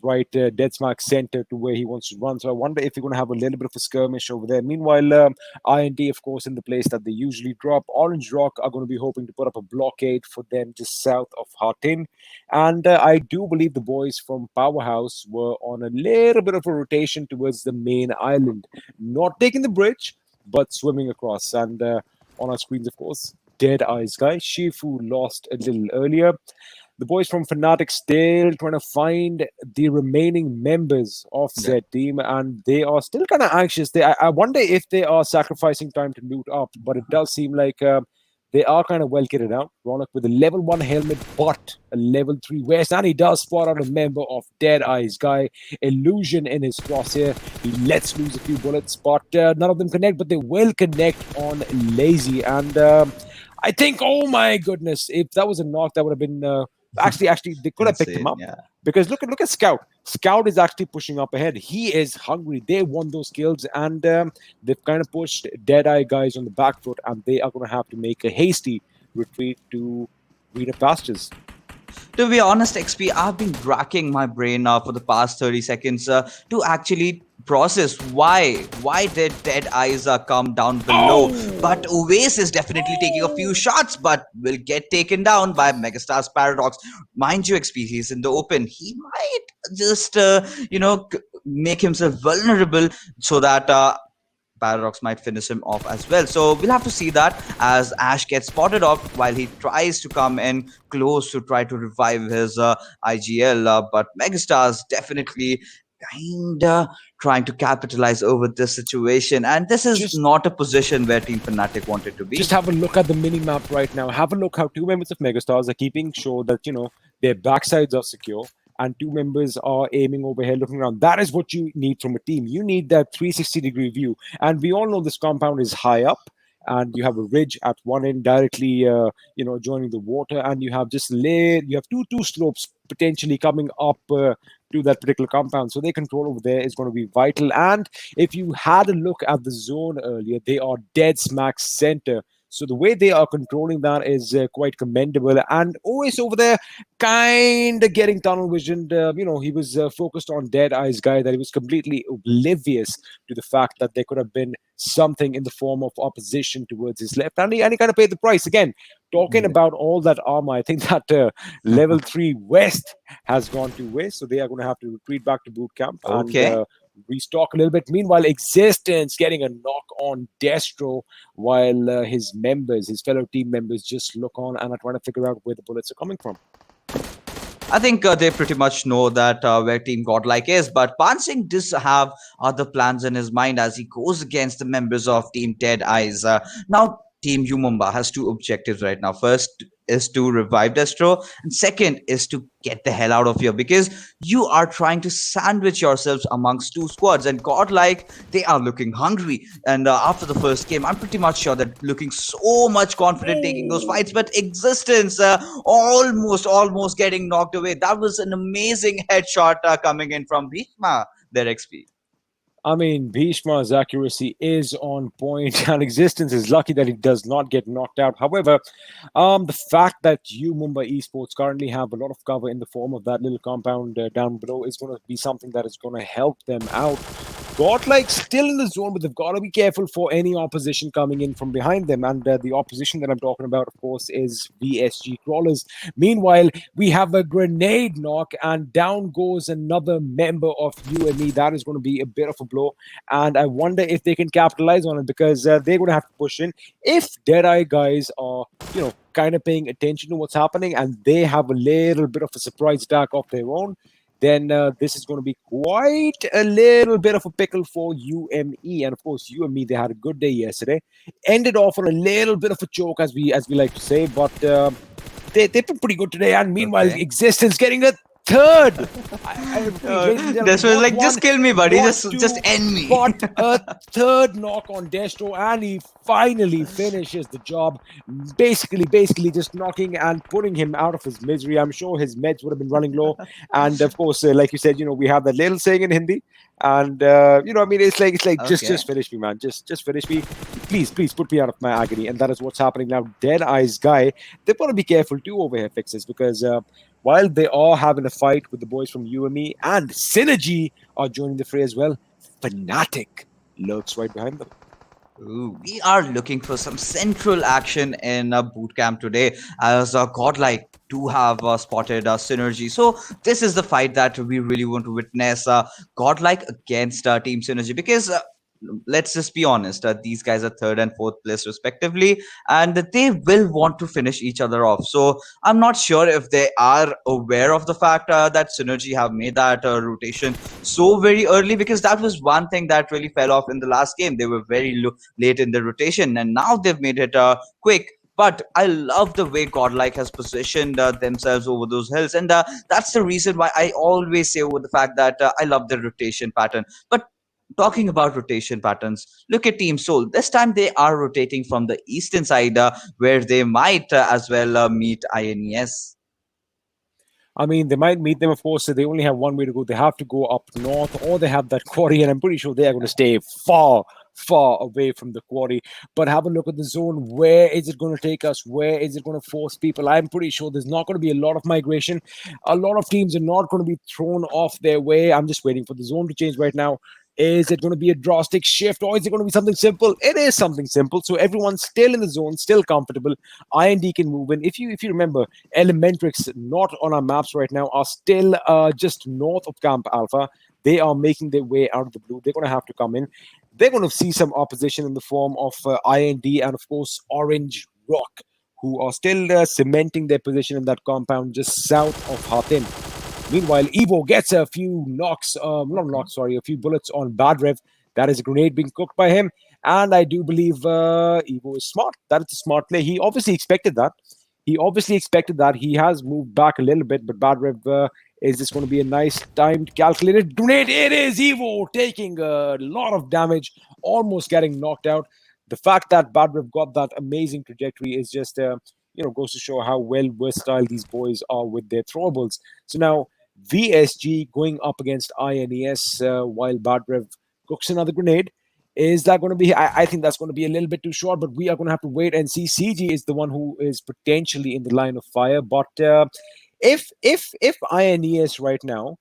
Speaker 7: right dead smack center to where he wants to run. So I wonder if you're going to have a little bit of a skirmish over there. Meanwhile, IND, of course, in the place that they usually drop. Orange Rock are going to be hoping to put up a blockade for them just south of Hartin. And I do believe the boys from Powerhouse were on a little bit of a rotation towards the main island. Not taking the bridge, but swimming across. And on our screens, of course, Dead Eyes Guy. Shifu lost a little earlier. The boys from Fnatic still trying to find the remaining members of said team, and they are still kind of anxious. I wonder if they are sacrificing time to loot up, but it does seem like they are kind of well kitted out. Ronak with a level 1 helmet, but a level 3 vest, and he does spot out a member of Dead Eyes Guy. Illusion in his crosshair. He lets loose a few bullets, but none of them connect, but they will connect on Lazy. And I think, oh my goodness, if that was a knock, that would have been... Actually, they could have picked him up because look at Scout. Scout is actually pushing up ahead. He is hungry. They won those kills, and they've kind of pushed Deadeye guys on the back foot, and they are going to have to make a hasty retreat to greener pastures.
Speaker 9: To be honest, XP, I've been racking my brain now for the past 30 seconds to actually process why did Dead Eyes come down below. But Uwais is definitely taking a few shots, but will get taken down by Megastar's Paradox. Mind you, XP, he's in the open. He might just make himself vulnerable so that Paradox might finish him off as well. So we'll have to see that as Ash gets spotted off while he tries to come in close to try to revive his IGL. But Megastar's definitely kinda trying to capitalize over this situation, and this is not a position where Team Fnatic wanted to be.
Speaker 7: Just have a look at the mini-map right now. Have a look how 2 members of Megastars are keeping sure that their backsides are secure, and 2 members are aiming over here, looking around. That is what you need from a team. You need that 360-degree view, and we all know this compound is high up, and you have a ridge at one end directly, joining the water, and you have just you have two slopes potentially coming up to that particular compound. So their control over there is going to be vital. And if you had a look at the zone earlier, they are dead smack center. So the way they are controlling that is quite commendable. And always over there, kind of getting tunnel visioned. He was focused on Dead Eyes Guy, that he was completely oblivious to the fact that there could have been something in the form of opposition towards his left. And he kind of paid the price. Again, talking about all that armor, I think that level 3 West has gone to waste. So they are going to have to retreat back to boot camp.
Speaker 9: Okay.
Speaker 7: And, restock a little bit. Meanwhile, Existence getting a knock on Destro while his fellow team members just look on and are trying to figure out where the bullets are coming from.
Speaker 9: I think they pretty much know that where Team Godlike is, but Pansing does have other plans in his mind as he goes against the members of Team Dead Eyes. Now, Team Umumba has two objectives right now. First is to revive Destro, and second is to get the hell out of here because you are trying to sandwich yourselves amongst two squads. And Godlike, they are looking hungry. And after the first game, I'm pretty much sure that looking so much confident taking those fights, but Existence almost getting knocked away. That was an amazing headshot coming in from Bhishma, their XP.
Speaker 7: I mean, Bhishma's accuracy is on point, and Existence is lucky that he does not get knocked out. However, the fact that you Mumbai Esports currently have a lot of cover in the form of that little compound down below is going to be something that is going to help them out. Godlike still in the zone, but they've got to be careful for any opposition coming in from behind them. And the opposition that I'm talking about, of course, is VSG Crawlers. Meanwhile, we have a grenade knock, and down goes another member of UME. That is going to be a bit of a blow. And I wonder if they can capitalize on it because they're going to have to push in. If Deadeye guys are, kind of paying attention to what's happening and they have a little bit of a surprise attack of their own, then this is going to be quite a little bit of a pickle for UME. And of course, UME, they had a good day yesterday. Ended off on a little bit of a choke, as we like to say, but they've been pretty good today. And meanwhile, Existence getting a third.
Speaker 9: This was like, just kill me, buddy. Just end me.
Speaker 7: Got a third knock on Destro, and he finally finishes the job. Basically, just knocking and putting him out of his misery. I'm sure his meds would have been running low. And of course, like you said, we have that little saying in Hindi. And it's like just finish me, man. Just finish me. Please put me out of my agony. And that is what's happening now. Dead Eyes guy, they've got to be careful too over here, Fixes, because while they are having a fight with the boys from UME and Synergy are joining the fray as well, Fnatic lurks right behind them.
Speaker 9: Ooh, we are looking for some central action in boot camp today as Godlike do have spotted Synergy. So this is the fight that we really want to witness, Godlike against Team Synergy, because let's just be honest, these guys are third and fourth place respectively, and they will want to finish each other off. So I'm not sure if they are aware of the fact that Synergy have made that rotation so very early, because that was one thing that really fell off in the last game. They were very late in the rotation, and now they've made it quick. But I love the way Godlike has positioned themselves over those hills, and that's the reason why I always say over the fact that I love the rotation pattern. But talking about rotation patterns, look at Team Soul. This time they are rotating from the eastern side, where they might as well meet INES.
Speaker 7: I mean, they might meet them, of course. So they only have one way to go. They have to go up north, or they have that quarry, and I'm pretty sure they are going to stay far away from the quarry. But have a look at the zone. Where is it going to take us? Where is it going to force people? I'm pretty sure there's not going to be a lot of migration. A lot of teams are not going to be thrown off their way. I'm just waiting for the zone to change right now. Is it going to be a drastic shift, or is it going to be something simple? It is something simple. So everyone's still in the zone, still comfortable. IND can move in. If you remember, Elementrix, not on our maps right now, are still just north of Camp Alpha. They are making their way out of the blue. They're going to have to come in. They're going to see some opposition in the form of IND and, of course, Orange Rock, who are still cementing their position in that compound just south of Hatim. Meanwhile, Evo gets a few a few bullets on Badrev. That is a grenade being cooked by him. And I do believe Evo is smart. That is a smart play. He obviously expected that. He has moved back a little bit, but Badrev is just going to be a nice timed, calculated grenade. It is Evo taking a lot of damage, almost getting knocked out. The fact that Badrev got that amazing trajectory is just, goes to show how well versatile these boys are with their throwables. So now, VSG going up against INES while Badrev cooks another grenade. Is that going to be? I think that's going to be a little bit too short, but we are going to have to wait and see. CG is the one who is potentially in the line of fire. But if INES right now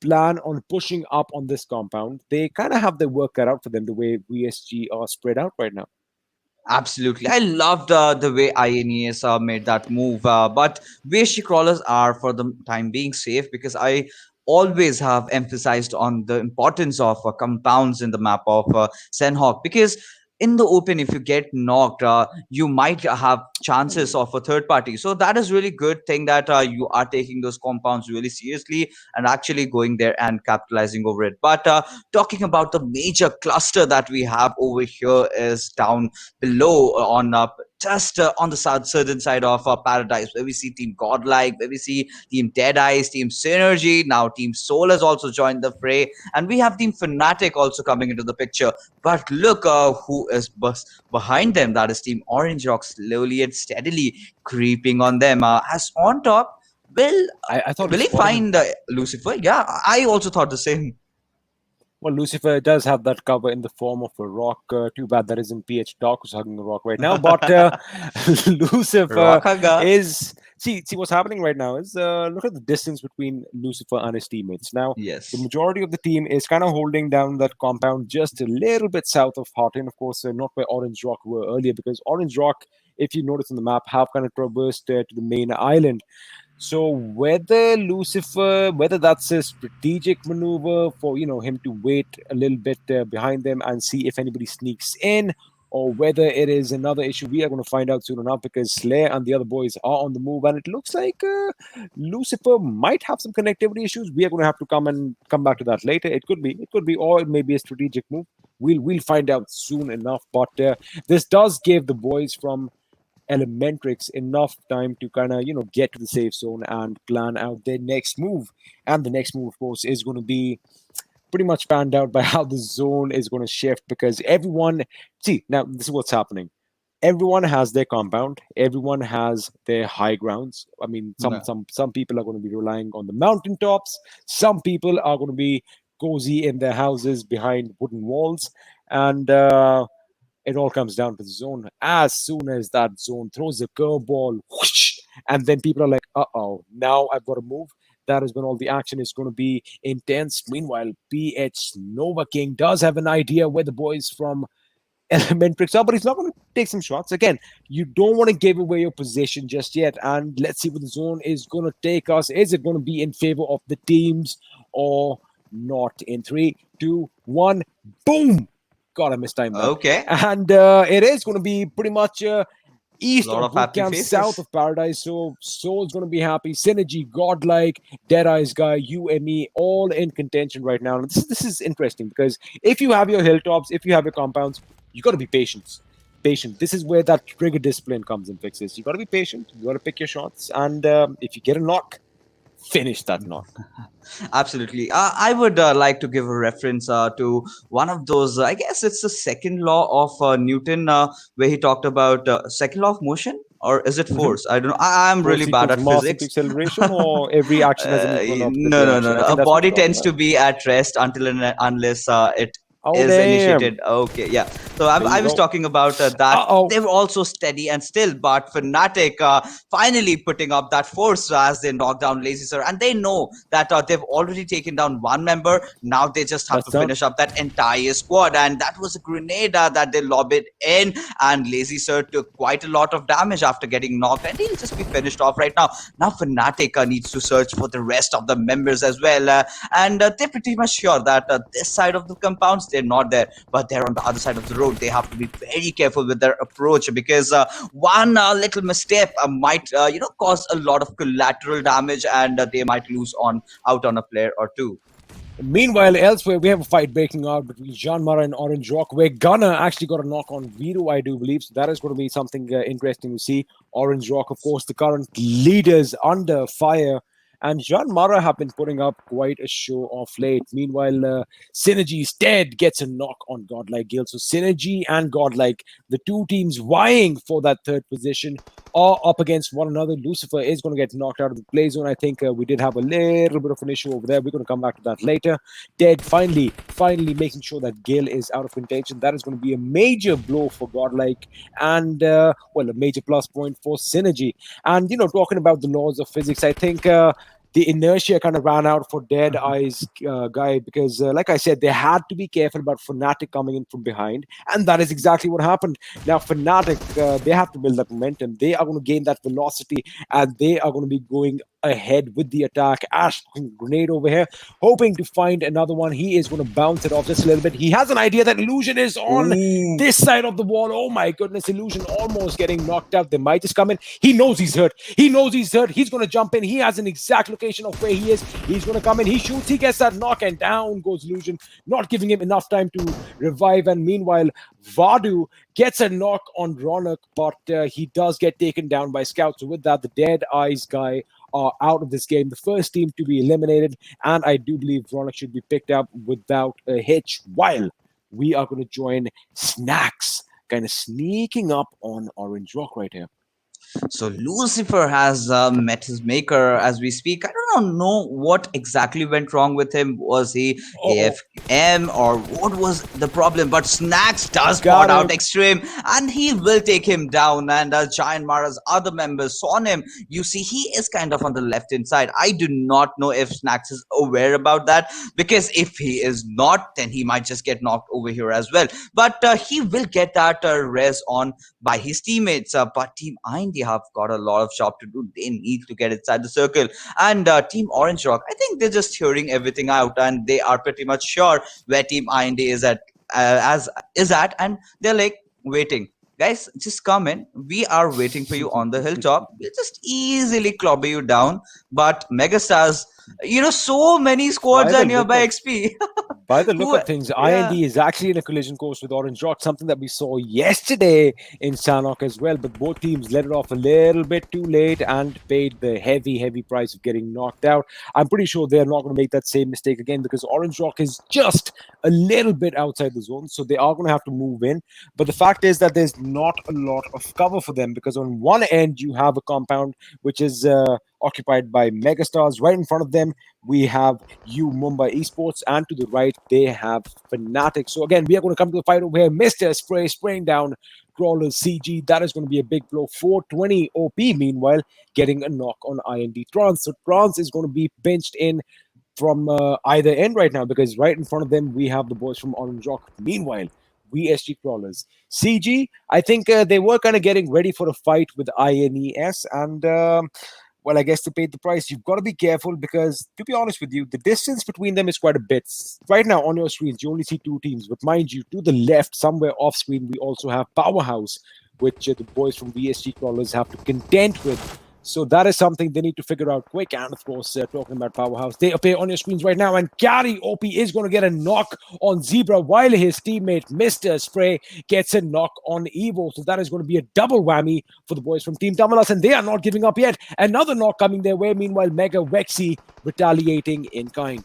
Speaker 7: plan on pushing up on this compound, they kind of have their work cut out for them the way VSG are spread out right now.
Speaker 9: Absolutely. I loved the way INES made that move. But VSG crawlers are, for the time being, safe, because I always have emphasized on the importance of compounds in the map of Sanhok, because in the open, if you get knocked, you might have chances of a third party. So that is really good thing that you are taking those compounds really seriously and actually going there and capitalizing over it. But talking about the major cluster that we have over here is down below on just on the southern side of Paradise, where we see Team Godlike, where we see Team Dead Eyes, Team Synergy. Now Team Soul has also joined the fray, and we have Team Fnatic also coming into the picture. But look who is behind them. That is Team Orange Rock, slowly and steadily creeping on them. As on top,
Speaker 7: I thought
Speaker 9: will he find Lucifer? Yeah, I also thought the same.
Speaker 7: Well, Lucifer does have that cover in the form of a rock. Too bad that isn't PH Doc who's hugging a rock right now. But Lucifer is... See what's happening right now is look at the distance between Lucifer and his teammates. Now, the majority of the team is kind of holding down that compound just a little bit south of Hartin. Of course, not where Orange Rock were earlier, because Orange Rock, if you notice on the map, have kind of traversed to the main island. So whether Lucifer, whether that's a strategic maneuver for him to wait a little bit behind them and see if anybody sneaks in, or whether it is another issue, we are going to find out soon enough, because Slayer and the other boys are on the move, and it looks like Lucifer might have some connectivity issues. We are going to have to come back to that later. It could be, or it may be a strategic move. We'll find out soon enough. But this does give the boys from Elementrix enough time to kind of get to the safe zone and plan out their next move. And the next move, of course, is going to be pretty much planned out by how the zone is going to shift, because everyone... See, now this is what's happening. Everyone has their compound. Everyone has their high grounds. I mean, some people are going to be relying on the mountaintops. Some people are going to be cozy in their houses behind wooden walls. And it all comes down to the zone. As soon as that zone throws a curveball, whoosh, and then people are like, uh-oh, now I've got to move. That is when all the action is going to be intense. Meanwhile, PH Nova King does have an idea where the boys from Elementrix are, but he's not going to take some shots. Again, you don't want to give away your position just yet. And let's see where the zone is going to take us. Is it going to be in favor of the teams or not? In 3, 2, 1, boom! God, I mistimed that.
Speaker 9: Okay.
Speaker 7: And it is going to be pretty much east of Boot Camp, south of Paradise. So Soul's going to be happy. Synergy, Godlike, Deadeye's Guy, you and me, all in contention right now. And this is interesting, because if you have your hilltops, if you have your compounds, you got to be patient. This is where that trigger discipline comes and fixes. You got to be patient. You got to pick your shots. And if you get a knock, finish that knock.
Speaker 9: Absolutely. I would like to give a reference to one of those, I guess it's the second law of Newton, where he talked about second law of motion, or is it force? I don't know. I'm really bad at physics.
Speaker 7: Acceleration, or every action has an equal of
Speaker 9: No. A body tends to be at rest until and unless it is initiated. Okay, yeah. So I was talking about that. They were also steady and still, but Fnatic finally putting up that force as they knock down Lazy Sir, and they know that they've already taken down one member. Now they just have to finish up that entire squad, and that was a grenade that they lobbed in, and Lazy Sir took quite a lot of damage after getting knocked, and he'll just be finished off right now. Now Fnatic needs to search for the rest of the members as well, and they're pretty much sure that this side of the compounds, they're not there, but they're on the other side of the road. They have to be very careful with their approach, because one little misstep might cause a lot of collateral damage, and they might lose out on a player or two.
Speaker 7: Meanwhile, elsewhere, we have a fight breaking out between Jean Mara and Orange Rock, where Gunner actually got a knock on Viro, I do believe. So that is going to be something interesting to see. Orange Rock, of course, the current leaders under fire. And Jean Mara have been putting up quite a show of late. Meanwhile, Synergy's dead gets a knock on Godlike Gale. So Synergy and Godlike, the two teams vying for that third position, are up against one another. Lucifer is going to get knocked out of the play zone. I think we did have a little bit of an issue over there. We're going to come back to that later. Dead finally making sure that Gale is out of contention. That is going to be a major blow for Godlike, and a major plus point for Synergy. And talking about the laws of physics, I think the inertia kind of ran out for Dead Eyes Guy, because like I said, they had to be careful about Fnatic coming in from behind, and that is exactly what happened. Now Fnatic, they have to build that momentum. They are going to gain that velocity, and they are going to be going ahead with the attack. Ash grenade over here, hoping to find another one. He is going to bounce it off just a little bit. He has an idea that Illusion is on this side of the wall. Oh my goodness, Illusion almost getting knocked out. They might just come in. He knows he's hurt. He knows he's hurt. He's going to jump in. He has an exact location of where he is. He's going to come in. He shoots. He gets that knock, and down goes Illusion, not giving him enough time to revive. And meanwhile, Vadu gets a knock on Ronak, but he does get taken down by Scout. So with that, the Dead Eyes guy are out of this game. The first team to be eliminated, and I do believe Ronak should be picked up without a hitch, while we are going to join Snacks kind of sneaking up on Orange Rock right here.
Speaker 9: So Lucifer has met his maker as we speak. I don't know what exactly went wrong with him. Was he AFM or what was the problem? But Snacks does spot out Extreme, and he will take him down. And Giant Mara's other members saw him. You see, he is kind of on the left hand side. I do not know if Snacks is aware about that, because if he is not, then he might just get knocked over here as well. But he will get that res on by his teammates. But Team IND have got a lot of job to do. They need to get inside the circle. And Team Orange Rock, I think they're just hearing everything out, and they are pretty much sure where Team IND is at, and they're like waiting. Guys, just come in. We are waiting for you on the hilltop. We'll just easily clobber you down. But Megastars, so many squads are nearby XP.
Speaker 7: By the look of things, IND is actually in a collision course with Orange Rock, something that we saw yesterday in Sanhok as well. But both teams let it off a little bit too late and paid the heavy price of getting knocked out. I'm pretty sure they're not going to make that same mistake again, because Orange Rock is just a little bit outside the zone, so they are going to have to move in. But the fact is that there's not a lot of cover for them, because on one end you have a compound which is occupied by Megastars. Right in front of them we have Mumbai Esports, and to the right they have Fnatic. So again, we are going to come to the fight over here. Mr. Spray spraying down Crawler's CG. That is going to be a big blow. 420 OP meanwhile getting a knock on IND Trance. So Trance is going to be pinched in from either end right now, because right in front of them we have the boys from Orange Rock. Meanwhile, VSG Crawlers, CG, I think they were kind of getting ready for a fight with INES, and well, I guess they paid the price. You've got to be careful, because to be honest with you, the distance between them is quite a bit. Right now on your screens you only see two teams, but mind you, to the left somewhere off screen we also have Powerhouse, which the boys from VSG Crawlers have to contend with. So that is something they need to figure out quick. And of course, talking about Powerhouse, they appear on your screens right now. And Gary OP is going to get a knock on Zebra, while his teammate Mr. Spray gets a knock on Evo. So that is going to be a double whammy for the boys from Team Tamilas. And they are not giving up yet. Another knock coming their way. Meanwhile, Mega Vexy retaliating in kind.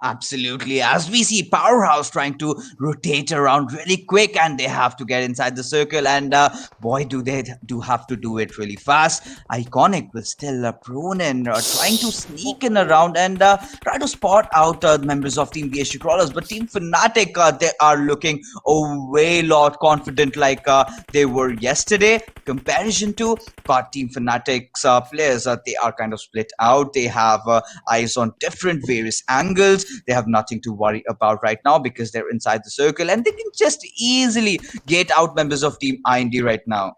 Speaker 9: Absolutely. As we see Powerhouse trying to rotate around really quick, and they have to get inside the circle, and boy, do they have to do it really fast. Iconic was still prone and trying to sneak in around and try to spot out members of Team VSG Crawlers. But Team Fnatic, they are looking a way lot confident like they were yesterday comparison to. But Team Fnatic's players, they are kind of split out. They have eyes on different various angles. They have nothing to worry about right now, because they're inside the circle and they can just easily get out members of Team IND right now.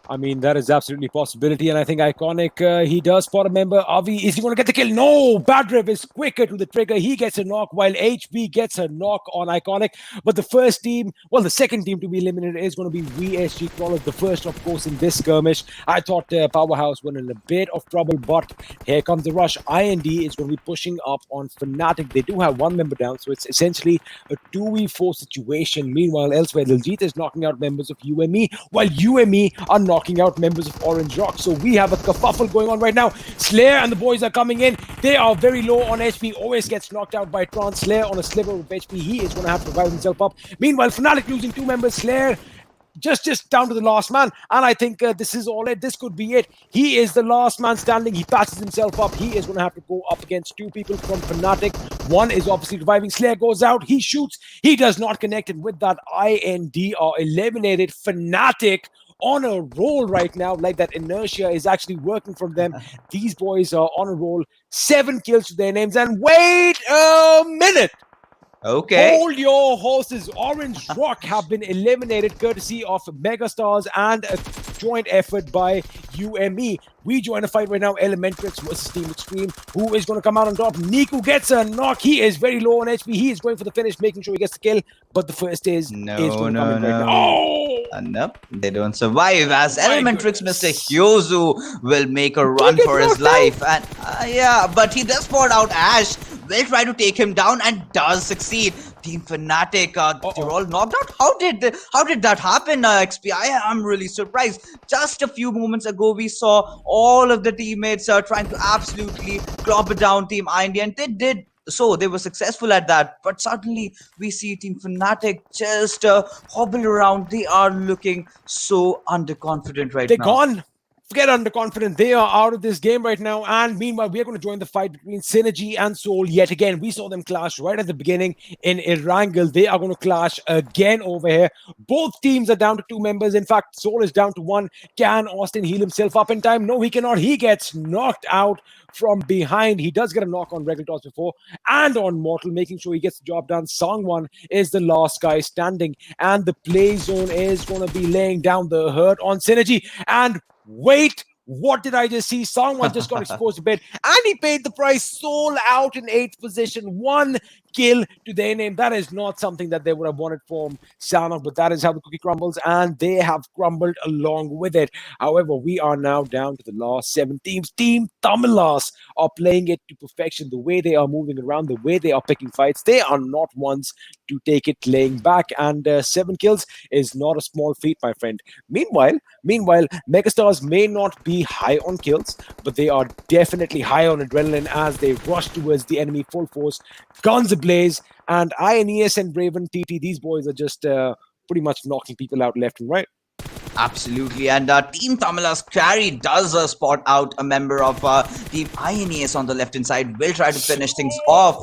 Speaker 7: I mean, that is absolutely a possibility, and I think Iconic, he does spot a member. Avi, is he going to get the kill? No! Badrev is quicker to the trigger. He gets a knock, while HB gets a knock on Iconic. But the first team, well, the second team to be eliminated is going to be VSG Crawlers, the first, of course, in this skirmish. I thought Powerhouse were in a bit of trouble, but here comes the rush. IND is going to be pushing up on Fnatic. They do have one member down, so it's essentially a 2v4 situation. Meanwhile, elsewhere, Liljit is knocking out members of UME, while UME are knocking out members of Orange Rock. So we have a kerfuffle going on right now. Slayer and the boys are coming in. They are very low on HP. Always gets knocked out by Trance. Slayer on a sliver of HP. He is going to have to revive himself up. Meanwhile, Fnatic losing two members. Slayer just down to the last man, and I think this is all it. This could be it. He is the last man standing. He patches himself up. He is going to have to go up against two people from Fnatic. One is obviously reviving. Slayer goes out. He shoots. He does not connect, and with that, IND are eliminated. Fnatic on a roll right now, like that inertia is actually working from them. These boys are on a roll. 7 kills to their names, and wait a minute.
Speaker 9: Okay.
Speaker 7: Hold your horses. Orange Rock have been eliminated courtesy of Megastars and joint effort by UME. We join a fight right now, Elementrix versus Team Extreme. Who is going to come out on top? Niku gets a knock. He is very low on HP. He is going for the finish, making sure he gets the kill. But the first is going to come in right now. Oh!
Speaker 9: Nope, they don't survive as Elementrix Mr. Hyozu will make a run for his life. And yeah, but he does spot out Ash, will try to take him down and does succeed. Team Fnatic, you're all knocked out. How did that happen, XP? I am really surprised. Just a few moments ago, we saw all of the teammates trying to absolutely clobber down Team IND, and they did so. They were successful at that. But suddenly, we see Team Fnatic just hobble around. They are looking so underconfident right now.
Speaker 7: They're gone. Forget underconfident. They are out of this game right now. And meanwhile, we are going to join the fight between Synergy and Soul yet again. We saw them clash right at the beginning in Erangel. They are going to clash again over here. Both teams are down to 2 members. In fact, Soul is down to 1. Can Austin heal himself up in time? No, he cannot. He gets knocked out from behind. He does get a knock on Regular Toss before and on Mortal, making sure he gets the job done. Sangwon is the last guy standing. And the play zone is going to be laying down the hurt on Synergy. And wait, what did I just see? Sangwon just got exposed a bit, and he paid the price. Soul out in 8th position. 1 kill to their name. That is not something that they would have wanted from Sanhok, but that is how the cookie crumbles, and they have crumbled along with it. However, we are now down to the last 7 teams. Team Tamilas are playing it to perfection. The way they are moving around, the way they are picking fights, they are not ones to take it laying back, and 7 kills is not a small feat, my friend. Meanwhile, Megastars may not be high on kills, but they are definitely high on adrenaline as they rush towards the enemy full force, guns ablaze, and INES and Raven TT, these boys are just pretty much knocking people out left and right.
Speaker 9: Absolutely, and Team Tamila's carry does spot out a member of Team INES on the left-hand side. Will try to finish things off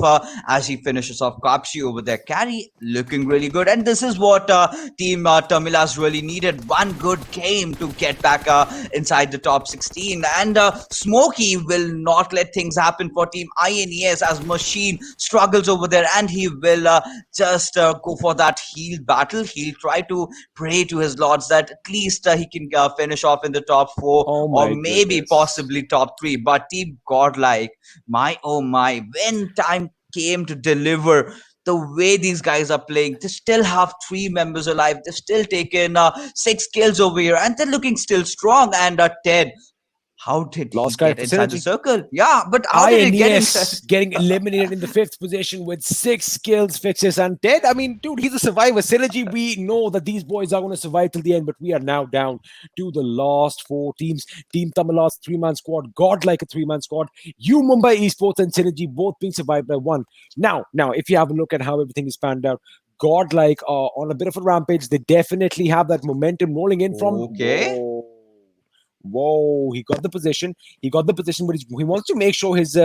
Speaker 9: as he finishes off Kapshi over there. Carry looking really good, and this is what Team Tamila's really needed. One good game to get back inside the top 16, and Smokey will not let things happen for Team INES as Machine struggles over there, and he will just go for that heal battle. He'll try to pray to his lords that at least he can finish off in the top 4 or maybe possibly top 3. But Team Godlike, my oh my, when time came to deliver, the way these guys are playing, they still have 3 members alive. They've still taken 6 kills over here, and they're looking still strong. And Ted, how did he get inside the circle? Yeah, but how did he get inside?
Speaker 7: Getting eliminated in the 5th position with 6 kills, fixes, and Ted, I mean, dude, he's a survivor. Synergy, we know that these boys are going to survive till the end, but we are now down to the last 4 teams. Team Tamila's 3-man squad, Godlike a 3-man squad, Mumbai Esports and Synergy both being survived by 1. Now, if you have a look at how everything is panned out, Godlike are on a bit of a rampage. They definitely have that momentum rolling in from...
Speaker 9: Okay.
Speaker 7: Whoa, he got the position. But he wants to make sure his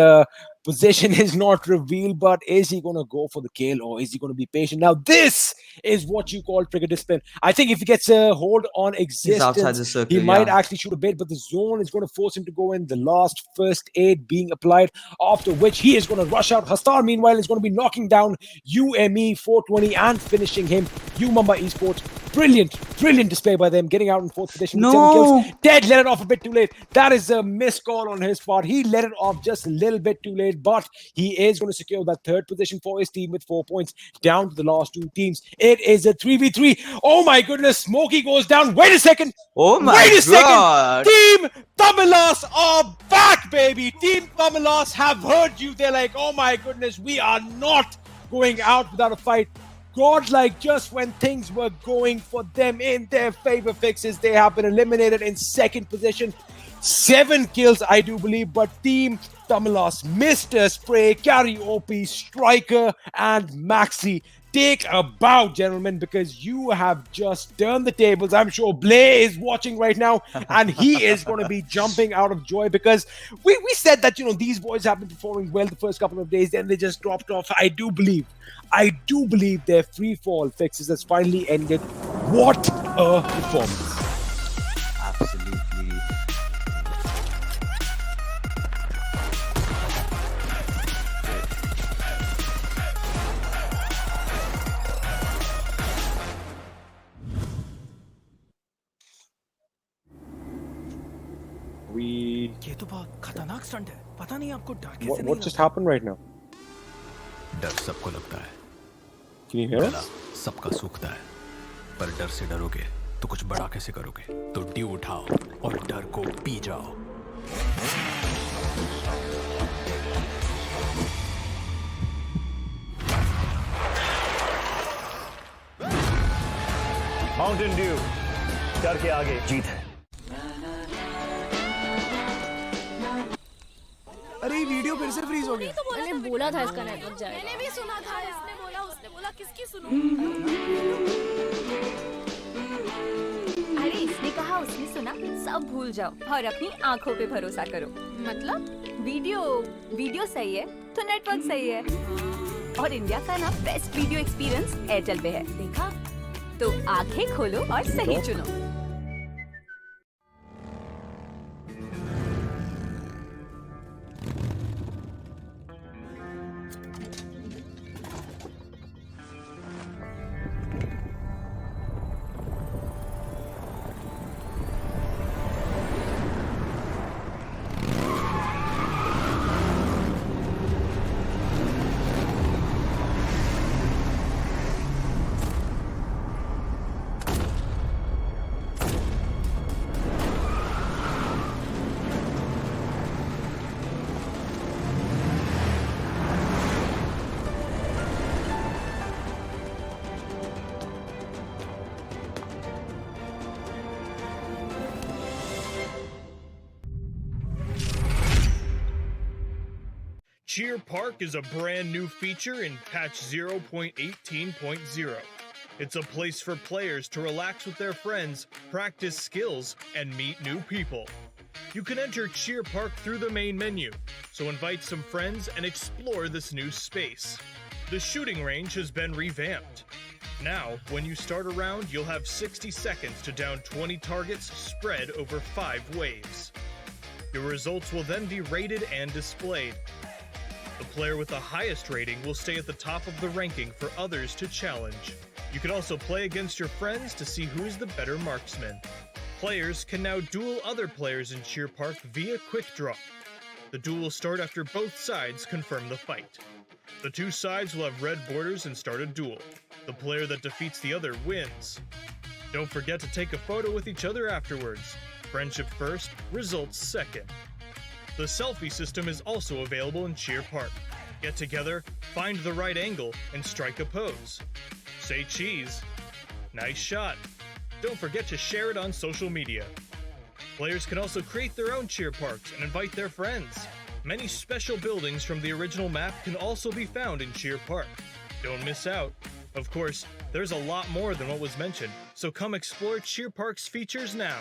Speaker 7: position is not revealed. But is he going to go for the kill, or is he going to be patient? Now, this is what you call trigger discipline. I think if he gets a hold on existence, he might actually shoot a bit, but the zone is going to force him to go in. The last first aid being applied, after which he is going to rush out. Hastar, meanwhile, is going to be knocking down UME 420 and finishing him. Mumbai Esports, brilliant display by them, getting out in 4th position with 7 kills. Dead let it off a bit too late. That is a missed call on his part. He let it off just a little bit too late, but he is going to secure that 3rd position for his team with 4 points, down to the last 2 teams. It is a 3v3. Oh my goodness, Smokey goes down. Wait a second.
Speaker 9: Oh my God.
Speaker 7: Team Tamilas are back, baby. Team Tamilas have heard you. They're like, oh my goodness, we are not going out without a fight. Godlike, just when things were going for them in their favor, fixes, they have been eliminated in 2nd position. 7 kills, I do believe, but Team Tamilas, Mr. Spray, Carry OP, Striker, and Maxi, take a bow, gentlemen, because you have just turned the tables. I'm sure Blay is watching right now, and he is going to be jumping out of joy because we said that, these boys have been performing well the first couple of days, then they just dropped off. I do believe their free fall fixes has finally ended. What a performance.
Speaker 9: Absolutely.
Speaker 7: we...
Speaker 1: ये तो बहुत खतरनाक stunt है पता नहीं आपको डर कैसे नहीं
Speaker 7: What just happened right now?
Speaker 2: डर सबको लगता है,
Speaker 7: Can you hear
Speaker 2: गला
Speaker 7: us?
Speaker 2: सबका सूखता है, पर डर से डरोगे तो कुछ बड़ा कैसे करोगे? तो ड्यू उठाओ और डर को पी जाओ।
Speaker 3: Mountain Dew, डर के आगे जीत है।
Speaker 4: अरे ये वीडियो फिर से फ्रीज हो गया।
Speaker 5: मैंने
Speaker 4: बोला था इसका नेटवर्क जाएगा।
Speaker 5: मैंने भी सुना था इसने बोला उसने बोला किसकी सुनूं
Speaker 6: अरे इसने कहा उसने सुना, सब भूल जाओ और अपनी आंखों पे भरोसा करो।
Speaker 5: मतलब
Speaker 6: वीडियो सही है तो नेटवर्क सही है, और इंडिया का ना बेस्ट वीडियो एक्सपीरियंस एयरटेल पे है। देखा? तो आंखें खोलो और सही चुनो।
Speaker 23: Cheer Park is a brand new feature in patch 0.18.0. It's a place for players to relax with their friends, practice skills, and meet new people. You can enter Cheer Park through the main menu, so invite some friends and explore this new space. The shooting range has been revamped. Now, when you start a round, you'll have 60 seconds to down 20 targets spread over 5 waves. Your results will then be rated and displayed. The player with the highest rating will stay at the top of the ranking for others to challenge. You can also play against your friends to see who is the better marksman. Players can now duel other players in Cheer Park via quick draw. The duel will start after both sides confirm the fight. The two sides will have red borders and start a duel. The player that defeats the other wins. Don't forget to take a photo with each other afterwards. Friendship first, results second. The selfie system is also available in Cheer Park. Get together, find the right angle, and strike a pose. Say cheese. Nice shot. Don't forget to share it on social media. Players can also create their own cheer parks and invite their friends. Many special buildings from the original map can also be found in Cheer Park. Don't miss out. Of course, there's a lot more than what was mentioned, so come explore Cheer Park's features now.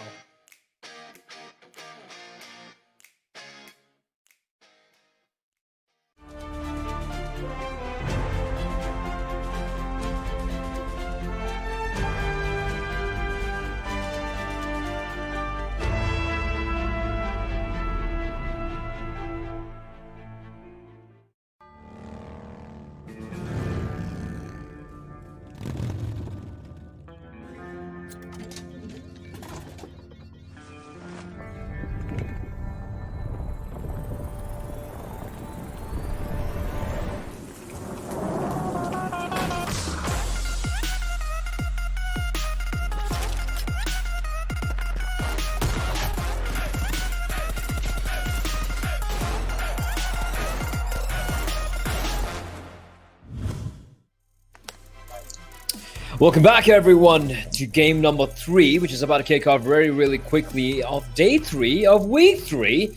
Speaker 8: Welcome back, everyone, to game number 3, which is about to kick off very, really quickly of day 3 of week 3.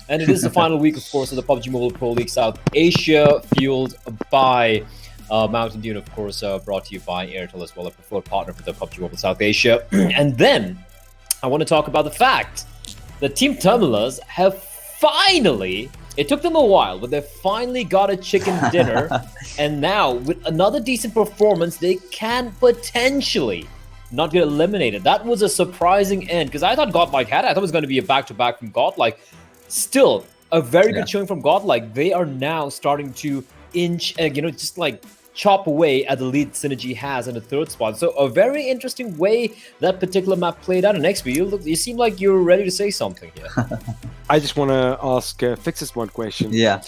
Speaker 8: And it is the final week, of course, of the PUBG Mobile Pro League South Asia, fueled by Mountain Dew, and of course, brought to you by Airtel as well, a preferred partner for the PUBG Mobile South Asia. And then I want to talk about the fact that Team Terminals have finally, it took them a while, but they finally got a chicken dinner. And now, with another decent performance, they can potentially not get eliminated. That was a surprising end, because I thought Godlike had it. I thought it was going to be a back-to-back from Godlike. Still, a very good showing from Godlike. They are now starting to inch, just like chop away at the lead Synergy has in the third spot. So a very interesting way that particular map played out. And XP, you seem like you're ready to say something here.
Speaker 7: I just want to ask Fixes one question.
Speaker 9: Yeah.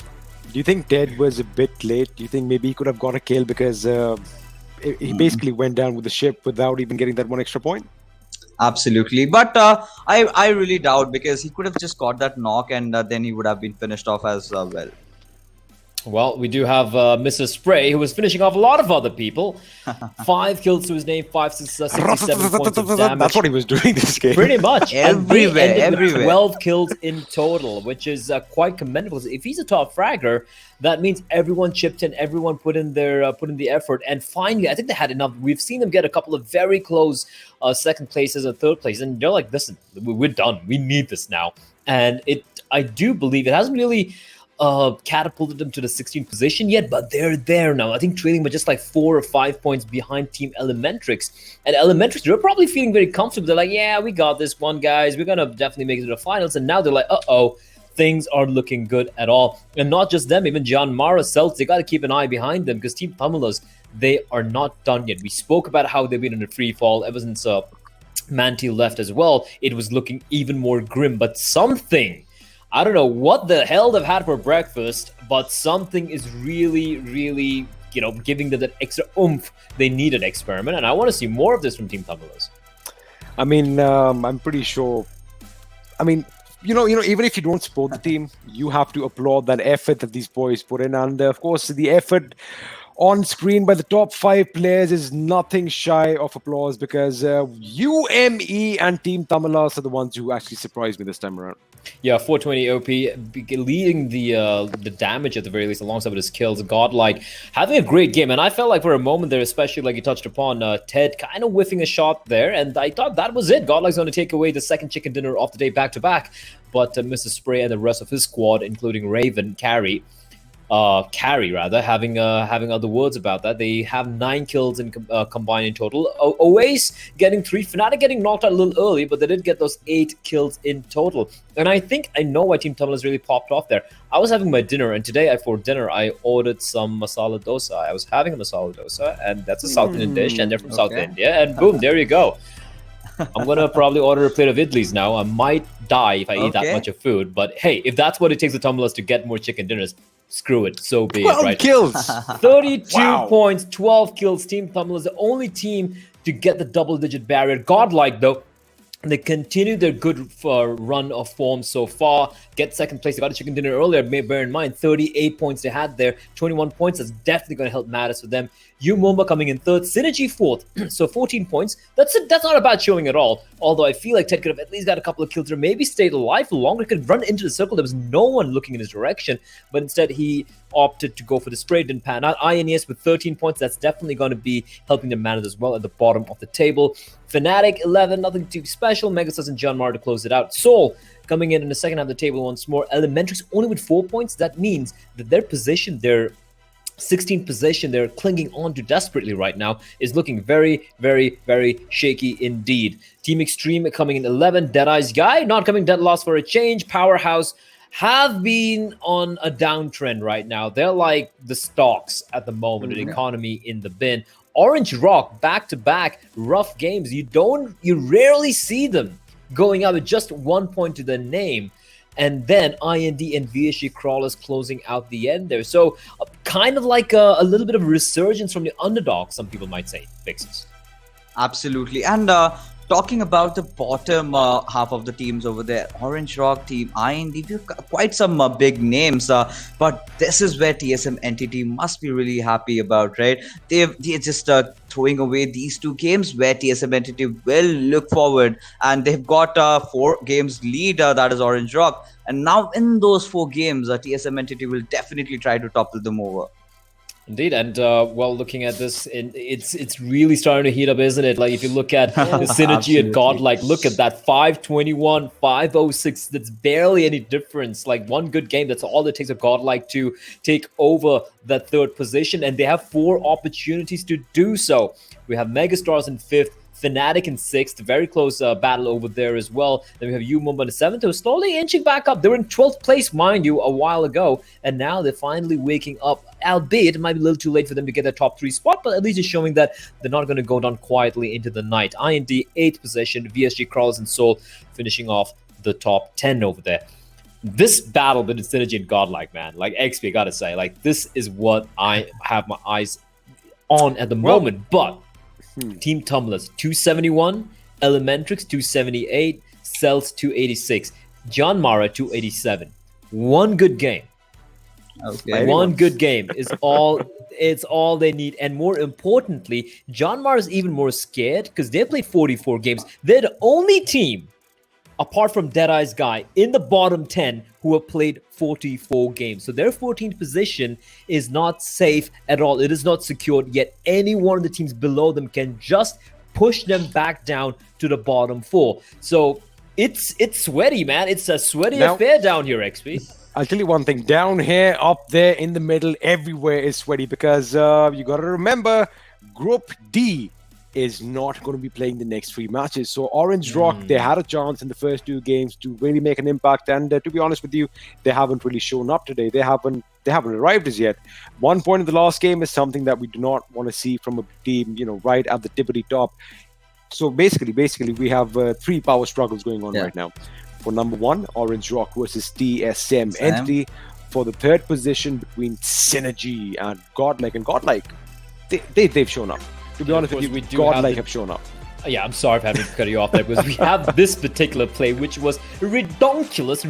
Speaker 7: Do you think Dead was a bit late? Do you think maybe he could have got a kill because he basically went down with the ship without even getting that one extra point?
Speaker 9: Absolutely, but I really doubt, because he could have just got that knock and then he would have been finished off as well.
Speaker 8: Well, we do have Mr. Spray, who was finishing off a lot of other people. 5 kills to his name, 67 points of damage.
Speaker 7: That's what he was doing this game.
Speaker 8: Pretty much.
Speaker 9: Everywhere.
Speaker 8: 12 kills in total, which is quite commendable. If he's a top fragger, that means everyone chipped in, everyone put in the effort. And finally, I think they had enough. We've seen them get a couple of very close second places and third place. And they're like, listen, we're done. We need this now. And I do believe it hasn't really catapulted them to the 16th position yet, but they're there now. I think trailing by just like 4 or 5 points behind Team Elementrix. And Elementrix, they're probably feeling very comfortable. They're like, yeah, we got this one, guys. We're gonna definitely make it to the finals. And now they're like, uh-oh, things are looking good at all. And not just them, even John Mara, Celts, they got to keep an eye behind them, because Team Thummelers, they are not done yet. We spoke about how they've been in a free fall ever since Manti left as well. It was looking even more grim, but something, I don't know what the hell they've had for breakfast, but something is really, really, giving them that extra oomph they needed, Experiment. And I want to see more of this from Team Thummelers.
Speaker 7: I mean, I'm pretty sure. I mean, even if you don't support the team, you have to applaud that effort that these boys put in. And of course, the effort on screen by the top 5 players is nothing shy of applause, because UME and Team Thummelers are the ones who actually surprised me this time around.
Speaker 8: Yeah, 420 OP leading the damage at the very least, alongside with his kills. Godlike having a great game, and I felt like for a moment there, especially like you touched upon, Ted kind of whiffing a shot there, and I thought that was it. Godlike's going to take away the second chicken dinner of the day back to back, but Mr. Spray and the rest of his squad, including Raven, Carry, having other words about that. They have 9 kills in combined in total. Oace getting 3, Fnatic getting knocked out a little early, but they did get those 8 kills in total. And I think I know why Team Tumblers really popped off there. I was having my dinner, and today for dinner I ordered some masala dosa. I was having a masala dosa, and that's a South Indian dish, and they're from South India, and boom, there you go. I'm gonna probably order a plate of idlis now. I might die if I eat that much of food, but hey, if that's what it takes the Tumblers to get more chicken dinners, screw it, so be it, right?
Speaker 7: 12 kills!
Speaker 8: 32 points, 12 kills. Team Thumblers, the only team to get the double-digit barrier. Godlike, though, they continue their good run of form so far. Get second place. They got a chicken dinner earlier. Bear in mind, 38 points they had there. 21 points. That's definitely going to help matters for them. Mumba coming in third. Synergy fourth. So 14 points. That's not a bad showing at all. Although I feel like Ted could have at least got a couple of kills or maybe stayed alive for longer. He could run into the circle. There was no one looking in his direction. But instead, he opted to go for the spray. Didn't pan out. INES with 13 points. That's definitely going to be helping them manage as well at the bottom of the table. Fnatic 11. Nothing too special. Megastas and John Mar to close it out. Soul coming in the second half of the table once more. Elementrix only with 4 points. That means that their position, their 16th position they're clinging on to desperately right now, is looking very, very, very shaky indeed. Team Extreme coming in 11. Deadeye's Guy not coming dead loss for a change. Powerhouse have been on a downtrend right now. They're like the stocks at the moment, an economy in the bin. Orange Rock back-to-back rough games. You rarely see them going out with just 1 point to the name. And then IND and VSG Crawlers closing out the end there. So kind of like a little bit of a resurgence from the underdog, some people might say, Fixes.
Speaker 9: Absolutely. And talking about the bottom half of the teams over there, Orange Rock team, IND, we've got quite some big names, but this is where TSM Entity must be really happy about, right? They're just throwing away these 2 games where TSM Entity will look forward, and they've got 4 games lead, that is Orange Rock, and now in those 4 games, TSM Entity will definitely try to topple them over.
Speaker 8: Indeed, and well, looking at this, it's really starting to heat up, isn't it? Like if you look at the synergy at Godlike, look at that 521, 506. That's barely any difference. Like one good game, that's all it takes of Godlike to take over that 3rd position, and they have 4 opportunities to do so. We have Megastars in 5th. Fnatic in 6th, very close battle over there as well. Then we have Mumba in 7th, who are slowly inching back up. They were in 12th place, mind you, a while ago, and now they're finally waking up, albeit it might be a little too late for them to get their top 3 spot, but at least it's showing that they're not going to go down quietly into the night. IND 8th position, VSG Crawlers and Soul finishing off the top 10 over there. this battle between Synergy and Godlike, man, like XP, I gotta say, like this is what I have my eyes on at the moment. But Team Tumblers 271, Elementrix 278, Cells 286, John Mara 287. One good game.
Speaker 9: Okay.
Speaker 8: One good game is all. It's all they need, and more importantly, John Mara is even more scared because they played 44 games. They're the only team, apart from Deadeye's guy, in the bottom 10 who have played 44 games. So their 14th position is not safe at all. It is not secured, yet any one of the teams below them can just push them back down to the bottom 4. So it's sweaty, man. It's a sweaty affair down here, XP.
Speaker 7: I'll tell you one thing. Down here, up there, in the middle, everywhere is sweaty because you got to remember, Group D is not going to be playing the next 3 matches. So Orange Rock, they had a chance in the first 2 games to really make an impact. And to be honest with you, they haven't really shown up today. They haven't arrived as yet. 1 point in the last game is something that we do not want to see from a team, right at the tippity top. So basically, we have 3 power struggles going on right now. For number 1, Orange Rock versus TSM Entity. For the 3rd position between Synergy and Godlike. And Godlike, they've shown up. To be honest with you, Godlike have shown up.
Speaker 8: Yeah, I'm sorry for having to cut you off there because we have this particular play, which was ridiculous,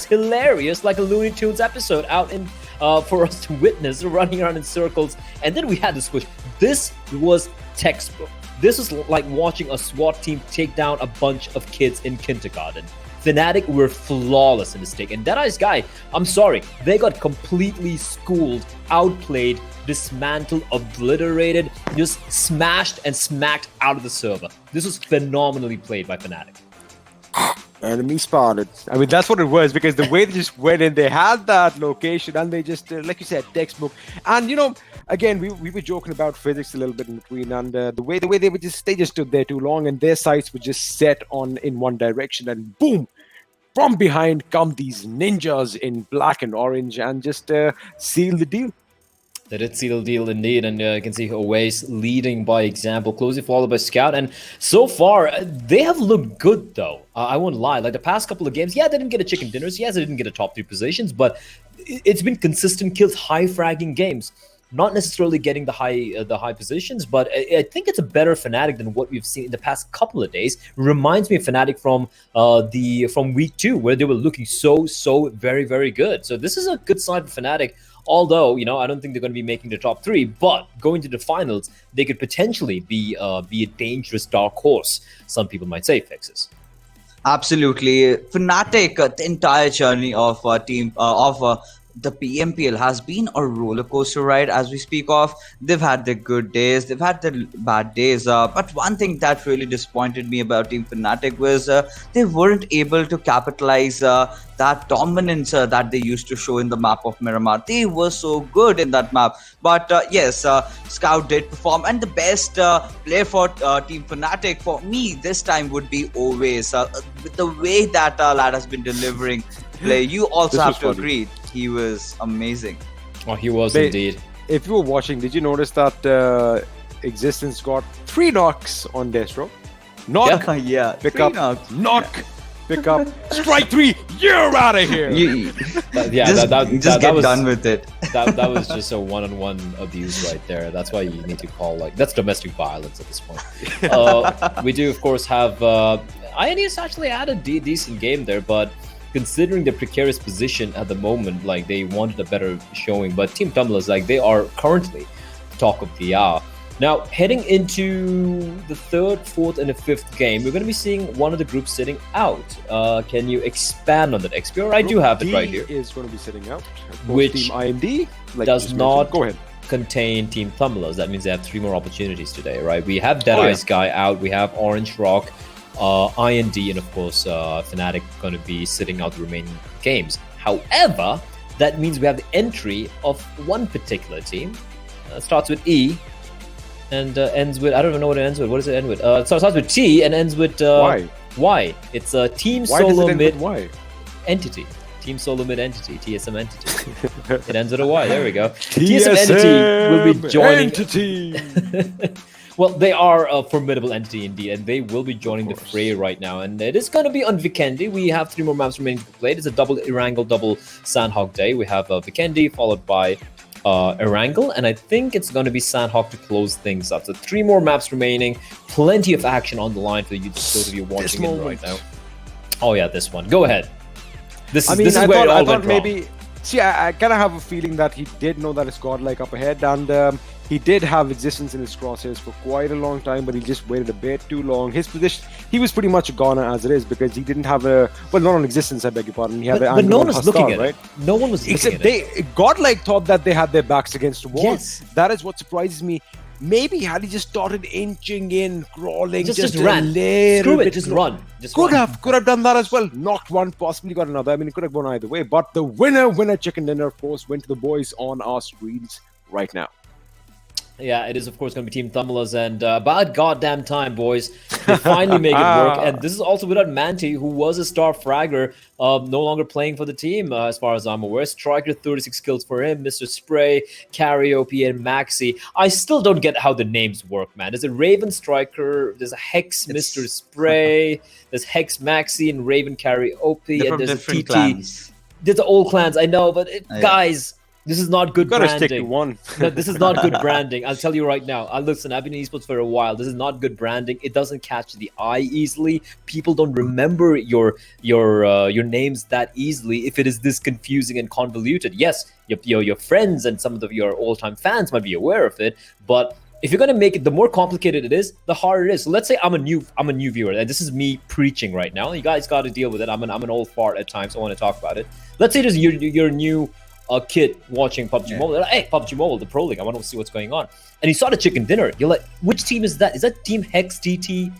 Speaker 8: hilarious, like a Looney Tunes episode out in for us to witness, running around in circles. And then we had to switch. This was textbook. This was like watching a SWAT team take down a bunch of kids in kindergarten. Fnatic were flawless in this take. And Deadeye's guy, I'm sorry, they got completely schooled, outplayed, dismantled, obliterated, just smashed and smacked out of the server. This was phenomenally played by Fnatic.
Speaker 7: Enemy spotted. I mean, that's what it was, because the way they just went in, they had that location and they just, like you said, textbook. And, again, we were joking about physics a little bit in between, and the way they just stood there too long, and their sights were just set on in one direction, and boom, from behind come these ninjas in black and orange and just seal the deal.
Speaker 8: They did seal the deal indeed, and you can see Always leading by example, closely followed by Scout. And so far, they have looked good, though. I won't lie. Like the past couple of games, they didn't get a chicken dinners. Yes, they didn't get a top 3 positions, but it's been consistent kills, high fragging games. Not necessarily getting the high positions, but I think it's a better Fnatic than what we've seen in the past couple of days. Reminds me of Fnatic from week 2, where they were looking so very, very good. So this is a good sign for Fnatic. Although, I don't think they're going to be making the top 3, but going to the finals, they could potentially be a dangerous dark horse. Some people might say, Fixes.
Speaker 9: Absolutely. Fnatic, the entire journey of the PMPL has been a roller coaster ride, as we speak of. They've had their good days, they've had their bad days. But one thing that really disappointed me about Team Fnatic was they weren't able to capitalize that dominance that they used to show in the map of Miramar. They were so good in that map. But yes, Scout did perform, and the best player for Team Fnatic for me this time would be Always. With the way that lad has been delivering play, you also have to agree. He was amazing.
Speaker 8: Oh, he was indeed.
Speaker 7: If you were watching, did you notice that Existence got 3 knocks on Destro? Knock, pick up, knocks. Knock, pick up, strike 3, you're out of here!
Speaker 9: Just get done with it.
Speaker 8: That was just a one-on-one abuse right there. That's why you need to call, that's domestic violence at this point. We do, of course, have... INES actually had a decent game there, but considering the precarious position at the moment, they wanted a better showing. But Team Tumblers, they are currently talk of the hour. Now, heading into the 3rd, 4th, and the 5th game, we're going to be seeing one of the groups sitting out. Can you expand on that, XP? Or I do have it right here.
Speaker 7: Is going to be sitting out.
Speaker 8: Which
Speaker 7: Team IMD
Speaker 8: does not contain Team Tumblers. That means they have 3 more opportunities today, right? We have Deadeye's guy out. We have Orange Rock, IND, and of course Fnatic going to be sitting out the remaining games. However, that means we have the entry of one particular team. Starts with E and ends with, I don't even know what it ends with. What does it end with? It starts with T and ends with Y. It's a Team Solo Mid Entity. Team Solo Mid Entity, TSM Entity. It ends with a Y. There we go. TSM Entity will be joining. Well, they are a formidable entity indeed, and they will be joining the fray right now. And it is going to be on Vikendi. We have 3 more maps remaining to be played. It's a double Erangel, double Sanhok day. We have Vikendi followed by Erangel, and I think it's going to be Sanhok to close things up. So 3 more maps remaining. Plenty of action on the line for you, those of you watching it right now. Oh yeah, this one. Go ahead. This is where it all went wrong.
Speaker 7: Maybe. See, I kind of have a feeling that he did know that it's godlike up ahead, and he did have existence in his crosshairs for quite a long time, but he just waited a bit too long. His position, he was pretty much a goner as it is because he didn't have not on existence, I beg your pardon. He had
Speaker 8: but no one was looking at it. No one was looking at it.
Speaker 7: Godlike thought that they had their backs against the wall.
Speaker 8: Yes.
Speaker 7: That is what surprises me. Maybe had he just started inching in, crawling,
Speaker 8: just ran. Screw it, just run.
Speaker 7: Could have done that as well. Knocked one, possibly got another. I mean, it could have gone either way. But the winner chicken dinner, of course, went to the boys on our screens right now.
Speaker 8: Yeah, it is, of course, going to be Team Thumblers, and about goddamn time, boys. They finally make it work, and this is also without Manti, who was a star fragger, no longer playing for the team, as far as I'm aware. Striker, 36 kills for him, Mr. Spray, Karaoke, and Maxi. I still don't get how the names work, man. There's a Raven Striker, there's a Hex Mr. Spray, there's Hex Maxi, and Raven Karaoke, and there's a TT.
Speaker 9: Clans.
Speaker 8: There's the old clans, I know, but guys... This is not good branding.
Speaker 7: Stick to one.
Speaker 8: No, this is not good branding. I'll tell you right now. Listen, I've been in esports for a while. This is not good branding. It doesn't catch the eye easily. People don't remember your names that easily if it is this confusing and convoluted. Yes, your friends and some of your old-time fans might be aware of it, but if you're gonna make it, the more complicated it is, the harder it is. So let's say I'm a new viewer, and this is me preaching right now. You guys got to deal with it. I'm an old fart at times. So I want to talk about it. Let's say you're new. A kid watching PUBG Mobile, like, hey, PUBG Mobile, the Pro League, I want to see what's going on. And you saw the chicken dinner. You're like, which team is that? Is that Team Hex TT?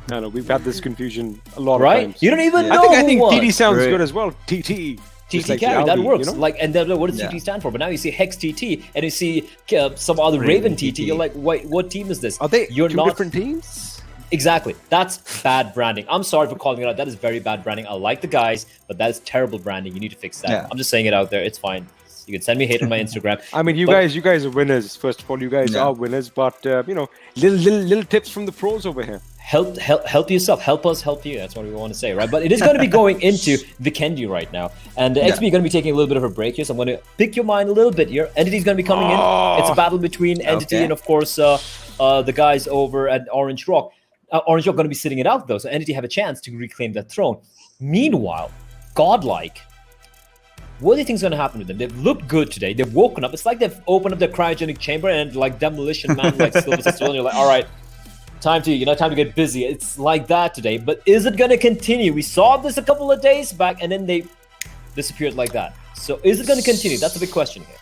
Speaker 7: No, we've had this confusion a lot of times.
Speaker 8: You don't even know.
Speaker 7: I think TT sounds good as well. TT.
Speaker 8: TT like carry, that works. You know? Like, and then what does TT stand for? But now you see Hex TT and you see some other Raven TT. You're like, wait, what team is this?
Speaker 7: Are they
Speaker 8: two
Speaker 7: different teams?
Speaker 8: Exactly. That's bad branding. I'm sorry for calling it out. That is very bad branding. I like the guys, but that is terrible branding. You need to fix that. Yeah. I'm just saying it out there. It's fine. You can send me hate on my Instagram.
Speaker 7: I mean, you guys are winners. First of all, you guys are winners. But little tips from the pros over here.
Speaker 8: Help yourself. Help us help you. That's what we want to say, right? But it is going to be going into Vikendi right now. And XP are going to be taking a little bit of a break here. So I'm going to pick your mind a little bit here. Entity's going to be coming in. It's a battle between Entity and, of course, the guys over at Orange Rock. Orange Rock going to be sitting it out, though. So Entity have a chance to reclaim that throne. Meanwhile, Godlike, what do you think is going to happen with them? They've looked good today. They've woken up. It's like they've opened up their cryogenic chamber and like Demolition Man, like Sylvester Stallone. You're like, all right, time to get busy. It's like that today. But is it going to continue? We saw this a couple of days back, and then they disappeared like that. So is it going to continue? That's a big question here.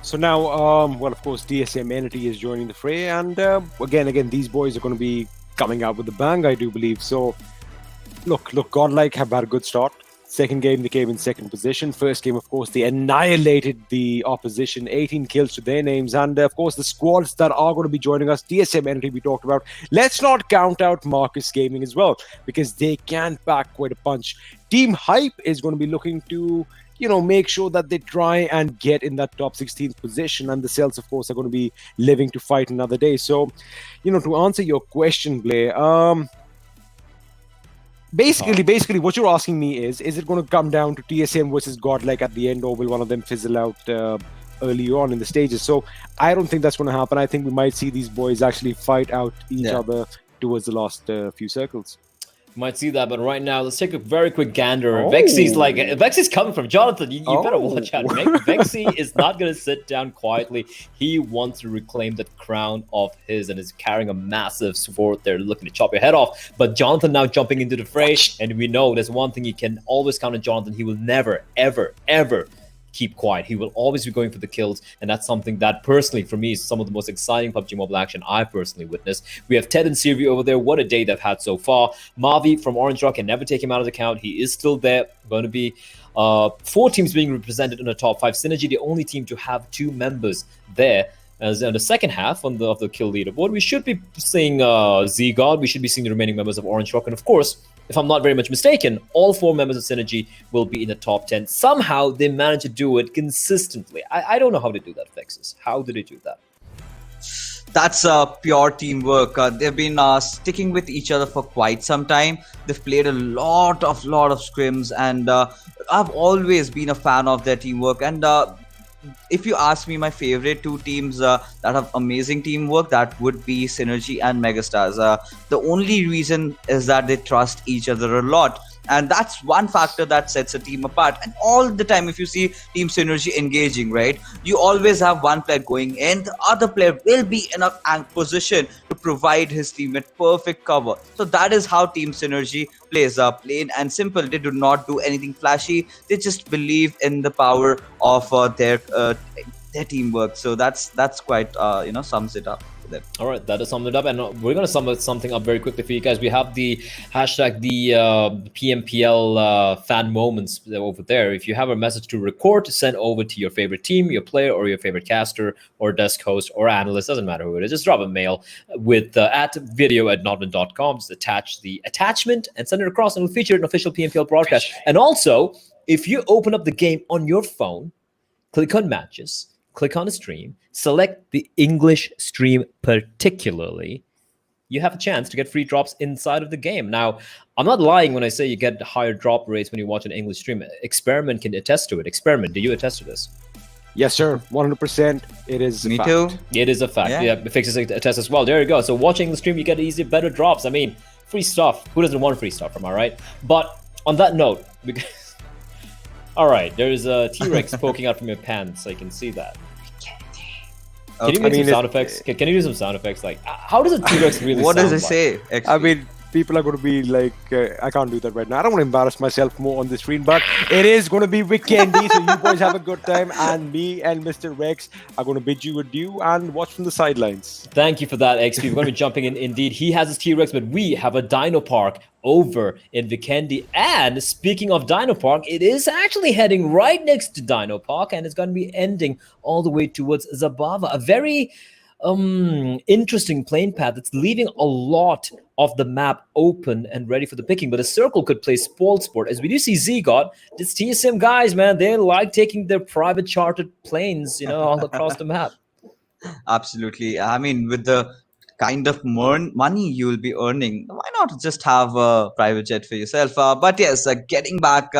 Speaker 7: So now, well, of course, DSM Entity is joining the fray, and again, these boys are going to be coming out with a bang, I do believe. So, look, Godlike have had a good start. Second game, they came in second position. First game, of course, they annihilated the opposition, 18 kills to their names. And, of course, the squads that are going to be joining us, DSM Entity we talked about. Let's not count out Marcus Gaming as well, because they can pack quite a punch. Team Hype is going to be looking to, make sure that they try and get in that top 16th position. And the Cells, of course, are going to be living to fight another day. So, to answer your question, Blair, Basically, what you're asking me is it going to come down to TSM versus Godlike at the end, or will one of them fizzle out early on in the stages? So I don't think that's going to happen. I think we might see these boys actually fight out each other towards the last few circles.
Speaker 8: Might see that, but right now, let's take a very quick gander. Vexy's coming from Jonathan. You better watch out. Vexy is not going to sit down quietly. He wants to reclaim that crown of his and is carrying a massive sword there, looking to chop your head off. But Jonathan now jumping into the fray, and we know there's one thing you can always count on Jonathan. He will never, ever, ever keep quiet. He will always be going for the kills, and that's something that personally for me is some of the most exciting PUBG Mobile action I've personally witnessed. We have Ted and Sylvie over there. What a day they've had so far. Mavi from Orange Rock can never take him out of the count. He is still there. Going to be 4 teams being represented in the top 5. Synergy, the only team to have 2 members there. As in the second half of the kill leaderboard, we should be seeing Z-God. We should be seeing the remaining members of Orange Rock. And of course, if I'm not very much mistaken, all 4 members of Synergy will be in the top 10. Somehow, they manage to do it consistently. I don't know how they do that, Vexus. How do they do that?
Speaker 9: That's pure teamwork. They've been sticking with each other for quite some time. They've played a lot of scrims, and I've always been a fan of their teamwork. And if you ask me, my favorite two teams that have amazing teamwork, that would be Synergy and Megastars. The only reason is that they trust each other a lot, and that's one factor that sets a team apart. And all the time, if you see Team Synergy engaging, right, you always have one player going in, the other player will be in a position to provide his teammate perfect cover. So that is how Team Synergy plays. Plain and simple. They do not do anything flashy. They just believe in the power of their teamwork. So that's quite sums it up.
Speaker 8: All right, that is summed it up, and we're going to sum something up very quickly for you guys. We have the hashtag, the PMPL fan moments over there. If you have a message to record, to send over to your favorite team, your player, or your favorite caster, or desk host, or analyst, doesn't matter who it is, just drop a mail with at video@notman.com. Just attach the attachment and send it across, and we'll feature an official PMPL broadcast. And also, if you open up the game on your phone, click on matches, click on a stream, select the English stream particularly, you have a chance to get free drops inside of the game. Now, I'm not lying when I say you get higher drop rates when you watch an English stream. Experiment can attest to it. Experiment, do you attest to this?
Speaker 7: Yes, sir. 100%. It is
Speaker 9: Me
Speaker 7: a fact.
Speaker 9: too.
Speaker 8: It is a fact. Yeah, Fixes attest as well. There you go. So watching the stream, you get easier, better drops. I mean, free stuff. Who doesn't want free stuff, am I right? But on that note, because... all right, there's a T-Rex poking out from your pants. I can see that. Can you make some sound effects? Can you do some sound effects? Like, how does a T-Rex really
Speaker 9: what
Speaker 8: sound
Speaker 9: does it
Speaker 8: like?
Speaker 9: say?
Speaker 7: I mean, people are going to be like, I can't do that right now. I don't want to embarrass myself more on the screen, but it is going to be Vikendi, so you boys have a good time, and me and Mr. Rex are going to bid you adieu and watch from the sidelines.
Speaker 8: Thank you for that, XP. We're going to be jumping in. Indeed, he has his T-Rex, but we have a Dino Park over in Vikendi. And speaking of Dino Park, it is actually heading right next to Dino Park, and it's going to be ending all the way towards Zabava. A very interesting plane path that's leaving a lot of the map open and ready for the picking, but a circle could play spoil sport. As we do see Zgot, this TSM guys, man, they like taking their private chartered planes, all across the map.
Speaker 9: Absolutely. I mean, with the kind of money you will be earning, why not just have a private jet for yourself? But yes, getting back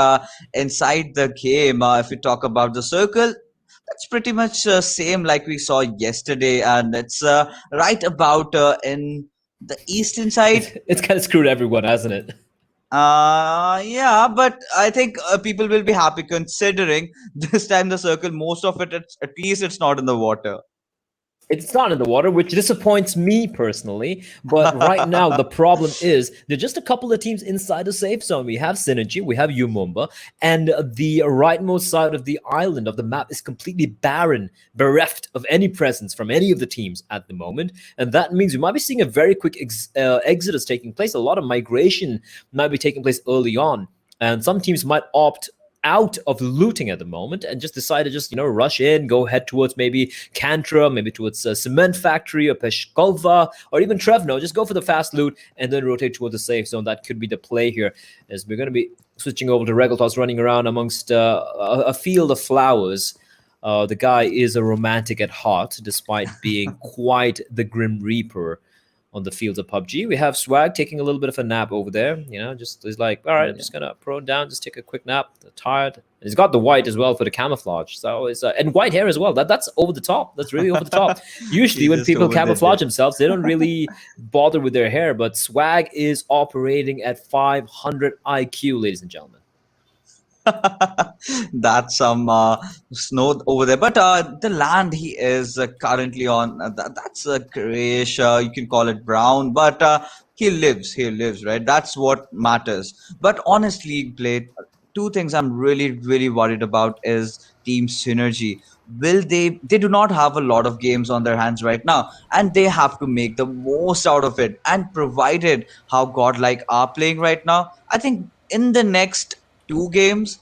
Speaker 9: inside the game, if we talk about the circle, that's pretty much same like we saw yesterday, and it's right about in the eastern side.
Speaker 8: It's kind of screwed everyone, hasn't it?
Speaker 9: Yeah, but I think people will be happy considering this time the circle, most of it, at least it's not in the water.
Speaker 8: It's not in the water, which disappoints me personally. But right now, the problem is there's just a couple of teams inside the safe zone. We have Synergy, we have Umumba, and the rightmost side of the island of the map is completely barren, bereft of any presence from any of the teams at the moment. And that means we might be seeing a very quick exodus taking place. A lot of migration might be taking place early on. And some teams might opt out of looting at the moment and just decide to just rush in, go head towards maybe Kantra, maybe towards a cement factory or Peshkolva or even Trevno. Just go for the fast loot and then rotate towards the safe zone. That could be the play here, as we're going to be switching over to Regaltos running around amongst a field of flowers. The guy is a romantic at heart, despite being quite the Grim Reaper on the fields of PUBG. We have Swag taking a little bit of a nap over there. Just he's like, all right, I'm just gonna prone down, just take a quick nap. They're tired. And he's got the white as well for the camouflage. So it's and white hair as well. That's over the top. That's really over the top. Usually when people camouflage themselves, they don't really bother with their hair. But Swag is operating at 500 IQ, ladies and gentlemen.
Speaker 9: That's some snow over there, but the land he is currently on, that's a grayish, you can call it brown, but he lives, right? That's what matters. But honestly, Blade, two things I'm really worried about is Team Synergy. They do not have a lot of games on their hands right now, and they have to make the most out of it. And provided how godlike are playing right now, I think in the next 2 games,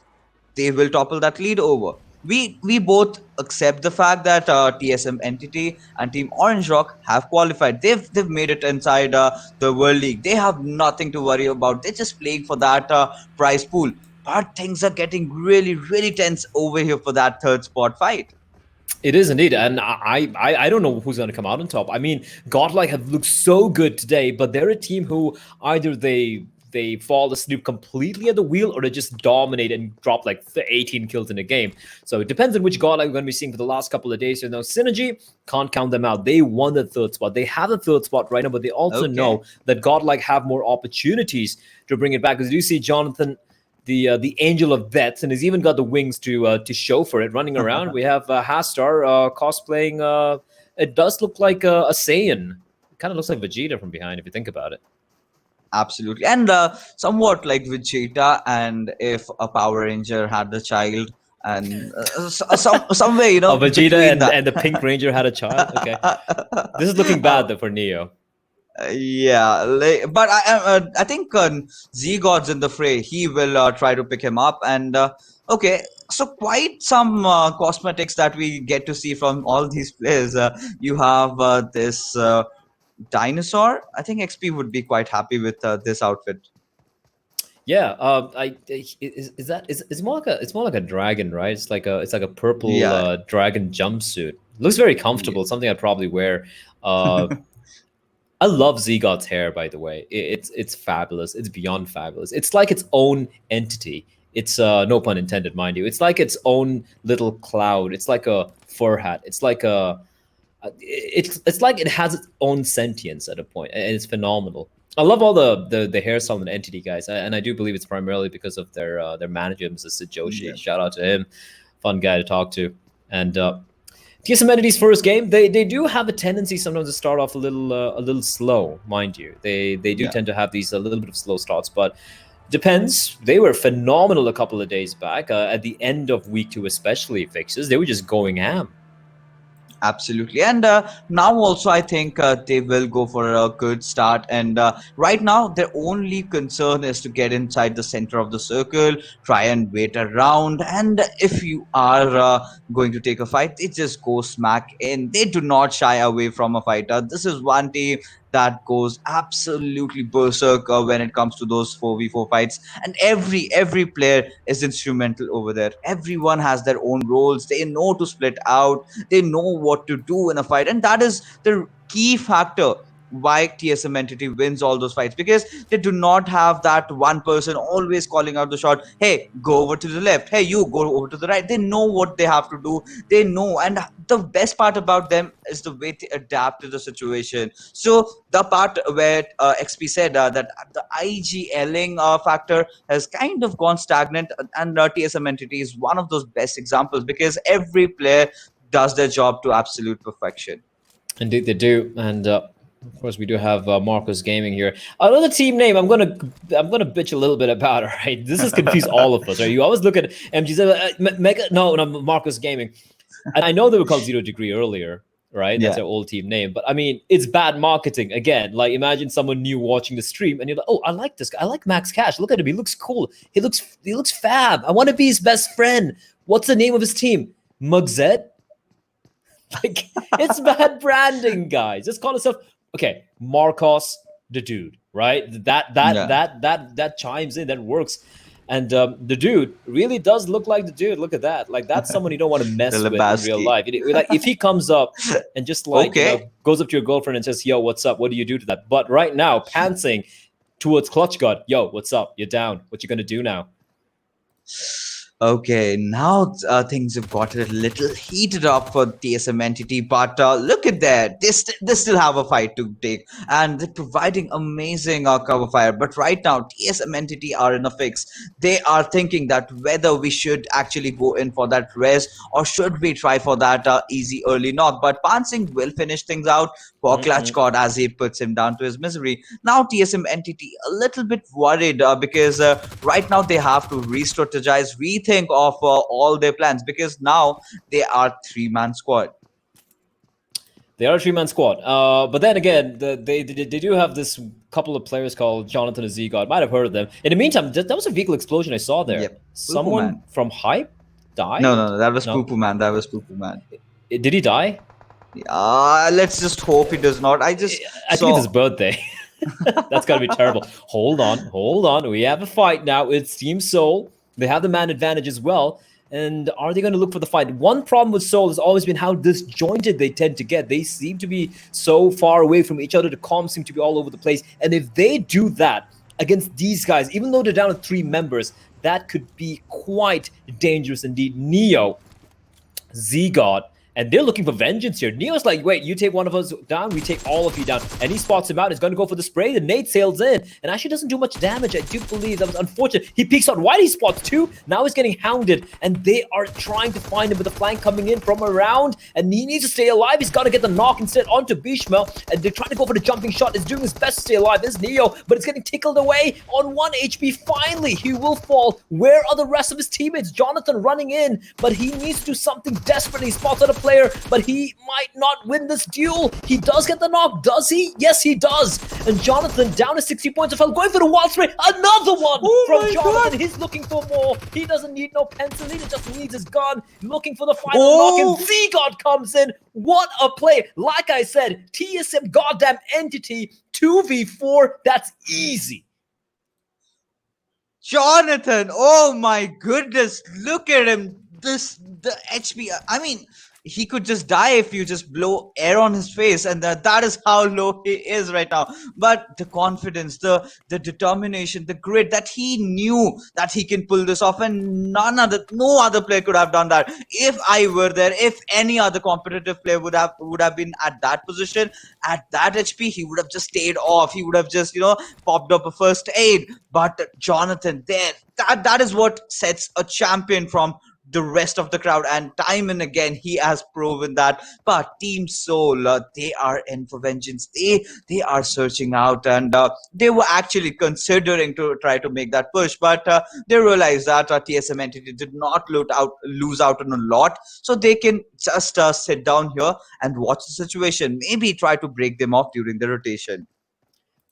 Speaker 9: they will topple that lead over. We both accept the fact that TSM Entity and Team Orange Rock have qualified. They've made it inside the World League. They have nothing to worry about. They're just playing for that prize pool. But things are getting really tense over here for that 3rd spot fight.
Speaker 8: It is indeed, and I don't know who's going to come out on top. I mean, Godlike have looked so good today, but they're a team who either they fall asleep completely at the wheel, or they just dominate and drop like 18 kills in a game. So it depends on which Godlike we're going to be seeing for the last couple of days. Synergy, can't count them out. They won the third spot. They have the third spot right now, but they also know that Godlike have more opportunities to bring it back. Because you see Jonathan, the angel of death, and he's even got the wings to show for it, running around. We have Hastar cosplaying. It does look like a Saiyan. It kind of looks like Vegeta from behind, if you think about it.
Speaker 9: Absolutely, and somewhat like Vegeta, and if a Power Ranger had the child, and some way,
Speaker 8: Vegeta and the Pink Ranger had a child. Okay, this is looking bad though for Neo.
Speaker 9: Yeah, but I think Z-God's in the fray. He will try to pick him up, and okay, so quite some cosmetics that we get to see from all these players. You have this dinosaur. I think XP would be quite happy with this outfit.
Speaker 8: Yeah, it's more like a dragon, right? It's like a purple dragon jumpsuit. Looks very comfortable. Something I'd probably wear. I love Z-God's hair, by the way. It's fabulous. It's beyond fabulous. It's like its own entity. It's no pun intended, mind you. It's like its own little cloud. It's like a fur hat. It's like it's like it has its own sentience at a point, and it's phenomenal. I love all the hairstyle and the entity guys, and I do believe it's primarily because of their manager, Mr. Sid Joshi. Yeah. Shout out to him, fun guy to talk to. And TSM Entity's first game, they do have a tendency sometimes to start off a little slow, mind you. They do tend to have these a little bit of slow starts, but depends. They were phenomenal a couple of days back. At the end of week 2, especially fixes, they were just going ham.
Speaker 9: Absolutely, and now also I think they will go for a good start, and right now their only concern is to get inside the center of the circle, try and wait around, and if you are going to take a fight, they just go smack in. They do not shy away from a fighter. This is one team that goes absolutely berserk when it comes to those 4v4 fights, and every player is instrumental over there. Everyone has their own roles. They know to split out. They know what to do in a fight, and that is the key factor why TSM Entity wins all those fights, because they do not have that one person always calling out the shot, hey, go over to the left, hey, you go over to the right. They know what they have to do. They know, and the best part about them is the way they adapt to the situation. So the part where XP said that the IGLing factor has kind of gone stagnant, and TSM Entity is one of those best examples, because every player does their job to absolute perfection.
Speaker 8: Indeed they do. And of course, we do have Marcus Gaming here. Another team name I'm gonna bitch a little bit about. All right, this has confused all of us. Right, you always look at MG Mega. No, Marcus Gaming. And I know they were called 0 Degree earlier, right? That's their old team name. But I mean, it's bad marketing again. Like, imagine someone new watching the stream, and you're like, oh, I like this guy. I like Max Cash. Look at him. He looks cool. He looks fab. I want to be his best friend. What's the name of his team? Mugzed. Like, it's bad branding, guys. Just call yourself. Okay, Marcos, the dude, right? That chimes in, that works. And the dude really does look like the dude. Look at that. Like, that's someone you don't want to mess with in real life. Like, if he comes up and just like goes up to your girlfriend and says, yo, what's up? What do you do to that? But right now, pantsing towards Clutch God, yo, what's up? You're down. What you gonna do now?
Speaker 9: Okay, now things have got a little heated up for TSM Entity, but look at that. They still have a fight to take, and they're providing amazing cover fire. But right now, TSM Entity are in a fix. They are thinking that whether we should actually go in for that res, or should we try for that easy early knock. But Pansing will finish things out for Clutch God as he puts him down to his misery. Now TSM Entity a little bit worried because right now they have to re-strategize, rethink of all their plans, because now they are 3-man squad.
Speaker 8: They are a 3-man squad. But then again, they do have this couple of players called Jonathan and Z-God. Might have heard of them. In the meantime, that was a vehicle explosion I saw there.
Speaker 9: Yep.
Speaker 8: Someone from Hype died?
Speaker 9: No, that was Poo Poo Man. That was Poo Poo Man.
Speaker 8: Did he die?
Speaker 9: Let's just hope he does not. I think
Speaker 8: it's his birthday. That's gotta be terrible. Hold on. We have a fight now. It's Team Soul. They have the man advantage as well. And are they going to look for the fight? One problem with Seoul has always been how disjointed they tend to get. They seem to be so far away from each other. The comms seem to be all over the place. And if they do that against these guys, even though they're down to 3 members, that could be quite dangerous indeed. Neo, Z-God, and they're looking for vengeance here. Neo's like, wait, you take one of us down, we take all of you down. And he spots him out. He's going to go for the spray. The nade sails in and actually doesn't do much damage. I do believe that was unfortunate. He peeks out wide. He spots 2. Now he's getting hounded. And they are trying to find him with the flank coming in from around. And he needs to stay alive. He's got to get the knock instead onto Bishma. And they're trying to go for the jumping shot. He's doing his best to stay alive. This is Neo, but it's getting tickled away on 1 HP. Finally, he will fall. Where are the rest of his teammates? Jonathan running in, but he needs to do something desperately. He spots out a player, but he might not win this duel. He does get the knock, does he? Yes, he does. And Jonathan down to 60 points of health, going for the wild spray. Another one from Jonathan. God. He's looking for more. He doesn't need no pencil. He just needs his gun. Looking for the final knock, and Z-God comes in. What a play. Like I said, TSM goddamn entity 2v4. That's easy.
Speaker 9: Jonathan, oh my goodness, look at him. The HP, I mean, he could just die if you just blow air on his face, and that is how low he is right now. But the confidence, the determination, the grit, that he knew that he can pull this off, and no other player could have done that. If I were there, if any other competitive player would have been at that position, at that HP, he would have just stayed off. He would have just, popped up a first aid. But Jonathan, that is what sets a champion from the rest of the crowd, and time and again he has proven that. But Team Seoul, they are in for vengeance. They are searching out, and they were actually considering to try to make that push, but they realized that TSM entity did not lose out on a lot, so they can just sit down here and watch the situation, maybe try to break them off during the rotation.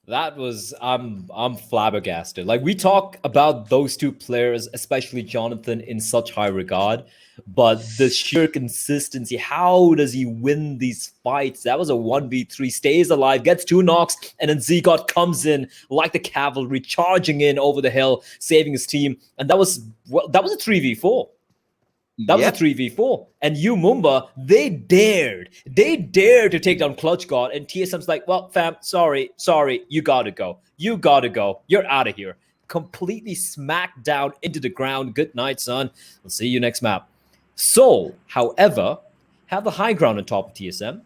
Speaker 8: That was, I'm flabbergasted. Like, we talk about those 2 players, especially Jonathan, in such high regard, but the sheer consistency, how does he win these fights? That was a 1v3, stays alive, gets 2 knocks, and then Z-God comes in like the cavalry, charging in over the hill, saving his team, and that was a 3v4. That was a 3v4. And Mumba, they dared to take down Clutch God. And TSM's like, well, fam, sorry, you gotta go. You're out of here. Completely smacked down into the ground. Good night, son. We'll see you next map. Seoul, however, have the high ground on top of TSM.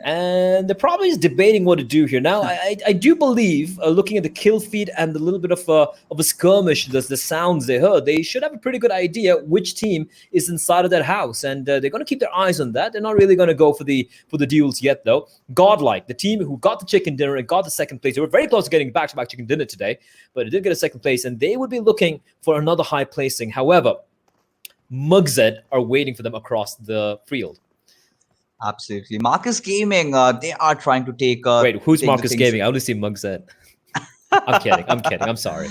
Speaker 8: And they're probably debating what to do here. Now, I do believe, looking at the kill feed and a little bit of a skirmish, the sounds they heard, they should have a pretty good idea which team is inside of that house. And they're going to keep their eyes on that. They're not really going to go for the duels yet, though. Godlike, the team who got the chicken dinner and got the second place, they were very close to getting back-to-back chicken dinner today, but they did get a second place, and they would be looking for another high placing. However, Mugzed are waiting for them across the field.
Speaker 9: Absolutely. Marcus Gaming, they are trying to take...
Speaker 8: Wait, who's Marcus Gaming? I only see Mugzed. I'm kidding. I'm sorry.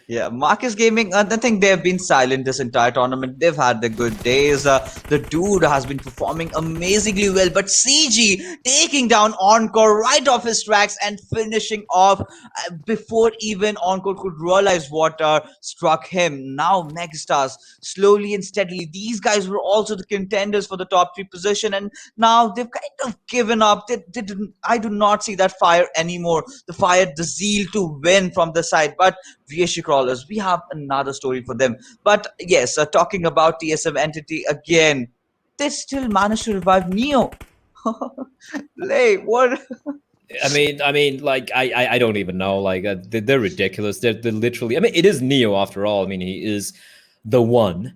Speaker 9: Yeah, Marcus Gaming, I think they've been silent this entire tournament. They've had their good days. The dude has been performing amazingly well, but CG taking down Encore right off his tracks and finishing off before even Encore could realize what struck him. Now Megastars, slowly and steadily, these guys were also the contenders for the top 3 position, and now they've kind of given up. I do not see that fire anymore. The fire, the zeal to win from the side, but VSG Crawlers, we have another story for them. But yes, talking about TSM entity again, they still managed to revive Neo. Lay, what?
Speaker 8: I mean, like, I don't even know. Like, they're ridiculous. They're literally. I mean, it is Neo after all. I mean, he is the one.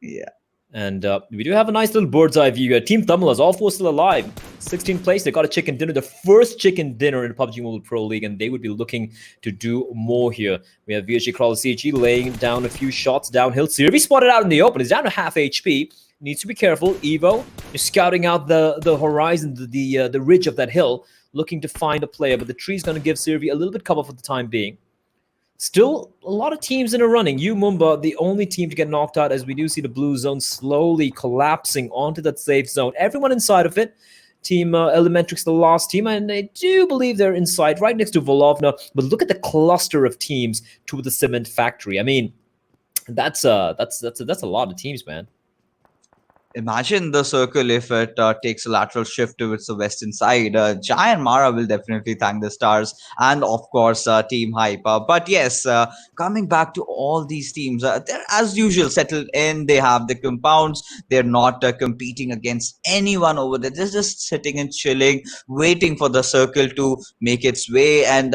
Speaker 9: Yeah.
Speaker 8: And we do have a nice little bird's eye view. Team Thumblas, all 4 still alive. 16th place, they got a chicken dinner, the first chicken dinner in PUBG Mobile Pro League, and they would be looking to do more here. We have VSG Crawler CG laying down a few shots downhill. Sirvi spotted out in the open. He's down to half HP. Needs to be careful. Evo is scouting out the horizon, the ridge of that hill, looking to find a player, but the tree's going to give Sirvi a little bit cover for the time being. Still, a lot of teams in a running. Mumba, the only team to get knocked out, as we do see the blue zone slowly collapsing onto that safe zone. Everyone inside of it. Team Elementrix, the last team, and I do believe they're inside, right next to Volovna. But look at the cluster of teams to the cement factory. I mean, That's a lot of teams, man.
Speaker 9: Imagine the circle if it takes a lateral shift towards the western side. Giant Mara will definitely thank the stars and, of course, Team Hype. But yes, coming back to all these teams, they're as usual settled in. They have the compounds. They're not competing against anyone over there. They're just sitting and chilling, waiting for the circle to make its way. And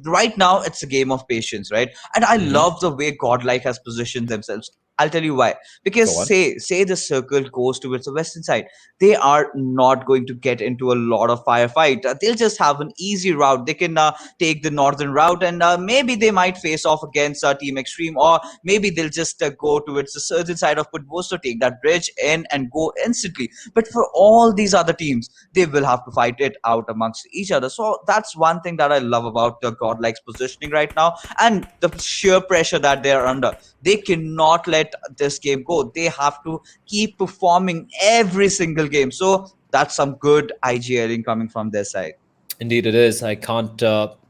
Speaker 9: right now, it's a game of patience, right? And I love the way Godlike has positioned themselves. I'll tell you why. Because
Speaker 8: Go on.
Speaker 9: say the circle goes towards the western side, they are not going to get into a lot of firefight. They'll just have an easy route. They can take the northern route, and maybe they might face off against Team Extreme, or maybe they'll just go towards the southern side of Putvosto, take that bridge in and go instantly. But for all these other teams, they will have to fight it out amongst each other. So that's one thing that I love about the Godlike's positioning right now, and the sheer pressure that they are under. They cannot let this game go. They have to keep performing every single game. So that's some good IGLing coming from their side.
Speaker 8: Indeed, it is. I can't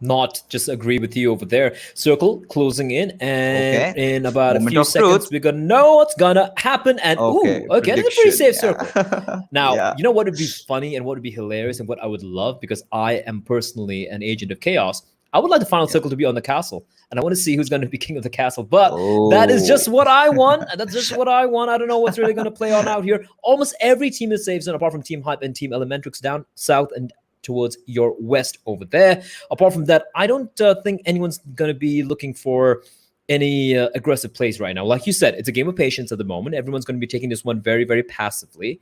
Speaker 8: not just agree with you over there. Circle closing in, and in about
Speaker 9: Moment
Speaker 8: a few
Speaker 9: of
Speaker 8: seconds,
Speaker 9: truth.
Speaker 8: we're gonna know what's gonna happen. And okay, that's a pretty
Speaker 9: prediction,
Speaker 8: safe
Speaker 9: yeah.
Speaker 8: circle. Now,
Speaker 9: Yeah.
Speaker 8: you know what would be funny and what would be hilarious and what I would love, because I am personally an agent of chaos. I would like the final circle to be on the castle, and I want to see who's going to be king of the castle. But that is just what I want. That's just what I want. I don't know what's really going to play on out here. Almost every team is safe zone, apart from Team Hype and Team Elementrix down south and towards your west over there. Apart from that, I don't think anyone's going to be looking for any aggressive plays right now. Like you said, it's a game of patience at the moment. Everyone's going to be taking this one very, very passively.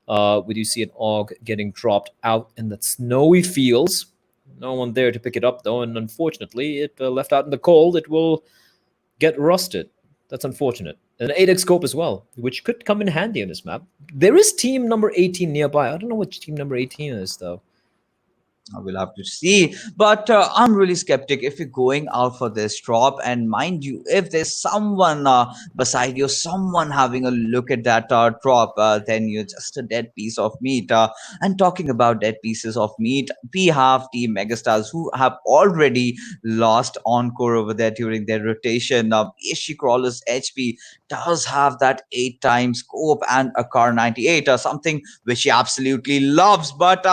Speaker 8: We do see an AUG getting dropped out in the snowy fields. No one there to pick it up, though, and unfortunately, it left out in the cold. It will get rusted. That's unfortunate. An 8x scope as well, which could come in handy on this map. There is team number 18 nearby. I don't know which team number 18 is, though.
Speaker 9: We'll have to see. But I'm really skeptic if you're going out for this drop. And mind you, if there's someone beside you, someone having a look at that drop, then you're just a dead piece of meat. And talking about dead pieces of meat, we have Team Megastars who have already lost Encore over there during their rotation. Ishi Crawler's HP does have that 8 times scope and a car 98, something which he absolutely loves. But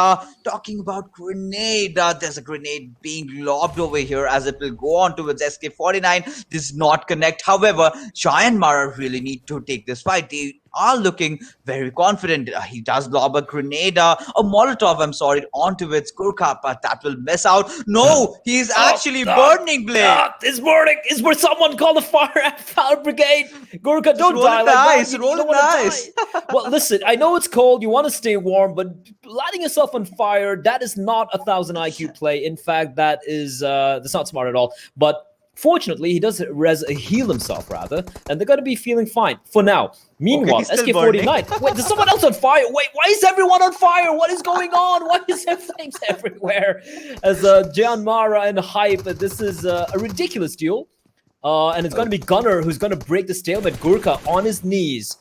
Speaker 9: talking about grenade, there's a grenade being lobbed over here as it will go on towards SK49. Does not connect. However, Giant Mara really need to take this fight. They are looking very confident. He does lob a grenade, a Molotov, I'm sorry, onto its Gurkha, but that will miss out. No, he's actually burning Blade.
Speaker 8: It's burning. Is where someone call the fire brigade. Gurkha, don't
Speaker 9: roll
Speaker 8: die
Speaker 9: the
Speaker 8: like
Speaker 9: dice,
Speaker 8: that. You
Speaker 9: roll
Speaker 8: don't
Speaker 9: the
Speaker 8: wanna
Speaker 9: dice.
Speaker 8: die. Well, listen, I know it's cold. You want to stay warm, but lighting yourself on fire, that is not a 1,000 IQ play. In fact, that's not smart at all. But fortunately, he does heal himself, rather, and they're going to be feeling fine for now. Meanwhile,
Speaker 9: he's still
Speaker 8: SK49. Wait, there's someone else on fire. Wait, why is everyone on fire? What is going on? Why is there flames everywhere? As Gian Mara and Hype, this is a ridiculous duel. And it's going to be Gunner who's going to break the stalemate. Gurkha on his knees.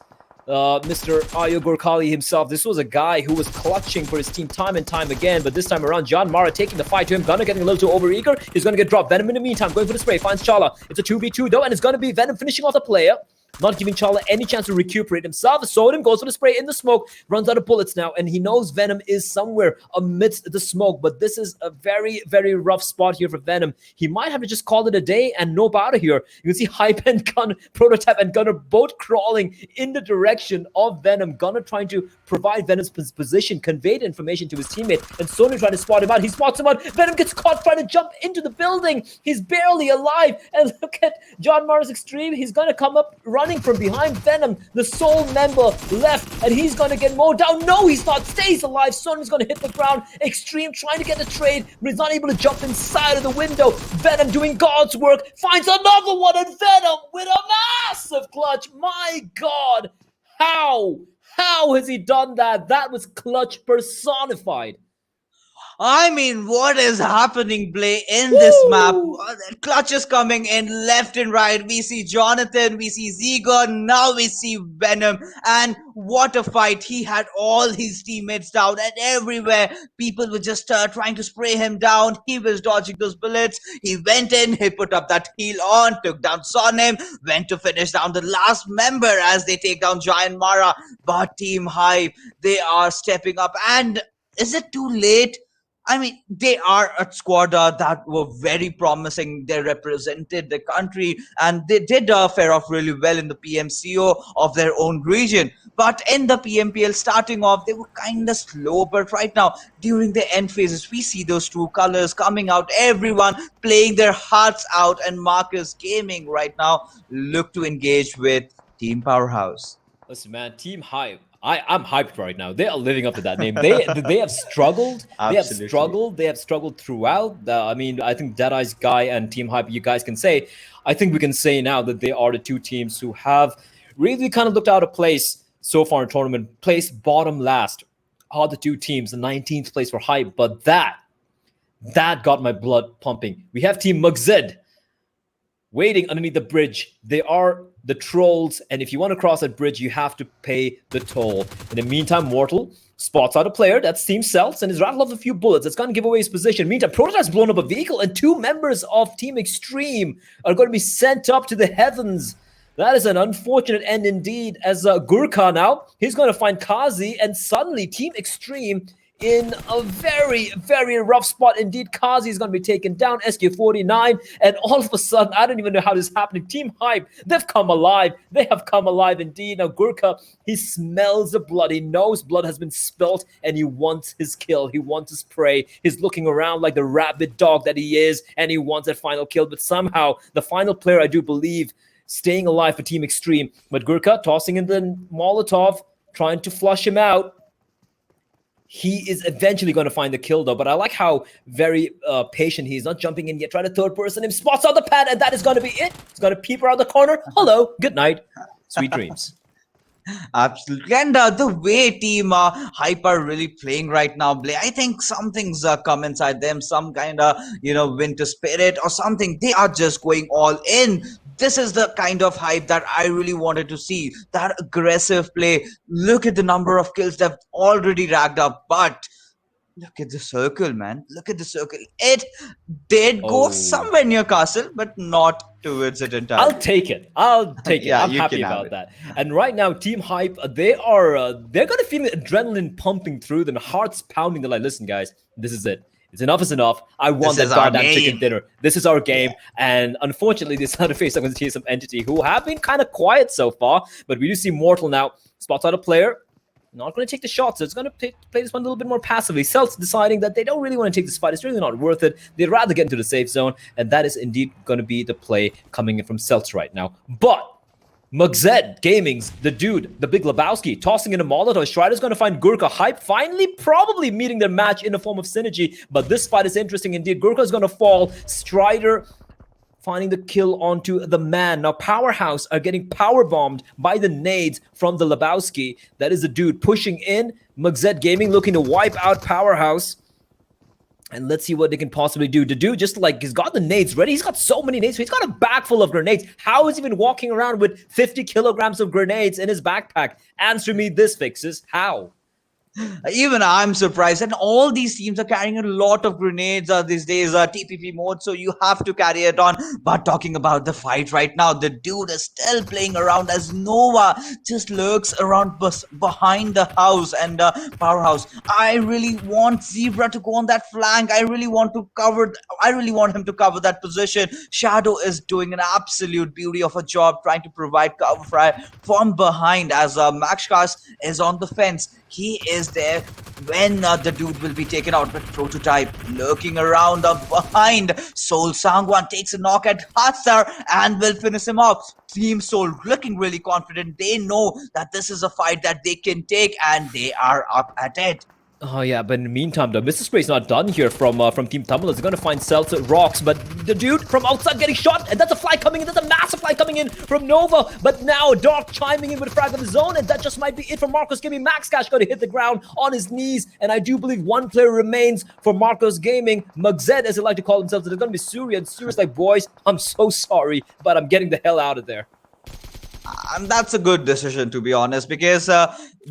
Speaker 8: Mr. Ayo Gorkali himself. This was a guy who was clutching for his team time and time again, but this time around, Gian Mara taking the fight to him. Gunner getting a little too overeager. He's going to get dropped. Venom in the meantime going for the spray. Finds Chala. It's a 2v2 though, and it's going to be Venom finishing off the player. Not giving Chala any chance to recuperate himself. Sodom goes for the spray in the smoke, runs out of bullets now, and he knows Venom is somewhere amidst the smoke. But this is a very, very rough spot here for Venom. He might have to just call it a day and nope out of here. You can see Hype and Gunner, Prototype and Gunner both crawling in the direction of Venom. Gunner trying to provide Venom's position, convey the information to his teammate, and Sony trying to spot him out. He spots him out. Venom gets caught trying to jump into the building. He's barely alive. And look at John Mara's extreme. He's going to come up running from behind Venom, the sole member left, and he's going to get mowed down. No, he's not. Stays alive. Sony's going to hit the ground. Extreme trying to get the trade, but he's not able to jump inside of the window. Venom doing God's work, finds another one, and Venom with a massive clutch. My God, how has he done that? That was clutch personified.
Speaker 9: I mean, what is happening, Blay, in this map? Clutch is coming in left and right. We see Jonathan, we see Zegon, now we see Venom. And what a fight. He had all his teammates down, and everywhere people were just trying to spray him down. He was dodging those bullets. He went in, he put up that heal on, took down Sonim, went to finish down the last member as they take down Giant Mara. But Team Hype, they are stepping up. And is it too late? I mean, they are a squad that were very promising. They represented the country and they did fare off really well in the PMCO of their own region. But in the PMPL starting off, they were kind of slow. But right now, during the end phases, we see those true colors coming out. Everyone playing their hearts out. And Marcus Gaming right now look to engage with Team Powerhouse.
Speaker 8: Listen, man, Team Hype. I'm hyped right now. They are living up to that name. They have struggled.
Speaker 9: Absolutely.
Speaker 8: They have struggled throughout. I mean, I think Deadeye's guy and Team Hype, you guys can say. I think we can say now that they are the two teams who have really kind of looked out of place so far in tournament. Placed bottom last are the two teams. The 19th place for Hype, but that got my blood pumping. We have Team Mugzed waiting underneath the bridge. They are the trolls, and if you want to cross that bridge, you have to pay the toll. In the meantime, Mortal spots out a player. That's Team Celts, and is rattled off a few bullets. It's going to give away his position. Meantime, Prototype's blown up a vehicle, and two members of Team Extreme are going to be sent up to the heavens. That is an unfortunate end indeed, as Gurkha now, he's going to find Kazi, and suddenly Team Extreme in a very, very rough spot indeed. Kazi is going to be taken down, SK49, and all of a sudden, I don't even know how this is happening. Team Hype, they've come alive. They have come alive indeed. Now, Gurkha, he smells the blood. He knows blood has been spilt, and he wants his kill. He wants his prey. He's looking around like the rabid dog that he is, and he wants that final kill. But somehow, the final player, I do believe, staying alive for Team Extreme. But Gurkha tossing in the Molotov, trying to flush him out. He is eventually going to find the kill, though. But I like how very patient he is, not jumping in yet. Try to third person him, spots out the pad, and that is going to be it. He's going to peep around the corner. Hello, good night, sweet dreams.
Speaker 9: Absolutely. And the way Team Hype are really playing right now, Blay, I think something's come inside them, some kind of, winter spirit or something. They are just going all in. This is the kind of Hype that I really wanted to see. That aggressive play. Look at the number of kills they've already racked up. But look at the circle, man. Look at the circle. It did go somewhere near Castle, but not towards it entirely.
Speaker 8: I'll take it. Yeah, I'm happy about that. And right now, Team Hype, they're going to feel the adrenaline pumping through them, hearts pounding. They're like, listen, guys, this is it. Enough is enough. I want that goddamn chicken dinner. This is our game. And unfortunately, this is how to face up against TSM Entity, who have been kind of quiet so far. But we do see Mortal now. Spots out a player. Not going to take the shots. So it's going to play this one a little bit more passively. Celts deciding that they don't really want to take this fight. It's really not worth it. They'd rather get into the safe zone. And that is indeed going to be the play coming in from Celts right now. But Mugzed Gaming's the dude, the big Lebowski, tossing in a Molotov. Strider's going to find Gurkha. Hype finally probably meeting their match in the form of synergy. But this fight is interesting indeed. Gurkha is going to fall. Strider finding the kill onto the man. Now, Powerhouse are getting power bombed by the nades from the Lebowski. That is the dude pushing in. Mugzed Gaming looking to wipe out Powerhouse. And let's see what they can possibly do. The dude just he's got the nades ready. He's got so many nades. He's got a bag full of grenades. How is he even walking around with 50 kilograms of grenades in his backpack? Answer me this, Fixes. How?
Speaker 9: Even I'm surprised. And all these teams are carrying a lot of grenades these days, TPP mode, so you have to carry it on. But talking about the fight right now, the dude is still playing around as Nova just lurks around behind the house and Powerhouse. I really want Zebra to go on that flank. I really want him to cover that position. Shadow is doing an absolute beauty of a job trying to provide cover fire from behind as Maxcast is on the fence. He is there when the dude will be taken out, but Prototype lurking around behind. Soul Sangwan takes a knock at Hathar and will finish him off. Team Soul looking really confident. They know that this is a fight that they can take and they are up at it.
Speaker 8: Oh yeah, but in the meantime, the Mr. Spray's not done here from Team Tumblers. They're gonna find Celts at rocks, but the dude from outside getting shot, and that's a fly coming in. That's a massive fly coming in from Nova. But now Dark chiming in with a frag of his own, and that just might be it for Marcos Gaming. Max Cash gonna hit the ground on his knees, and I do believe one player remains for Marcos Gaming. Mugzed, as they like to call themselves. They're gonna be Surya, and Surya's like, boys, I'm so sorry, but I'm getting the hell out of there.
Speaker 9: And that's a good decision, to be honest, because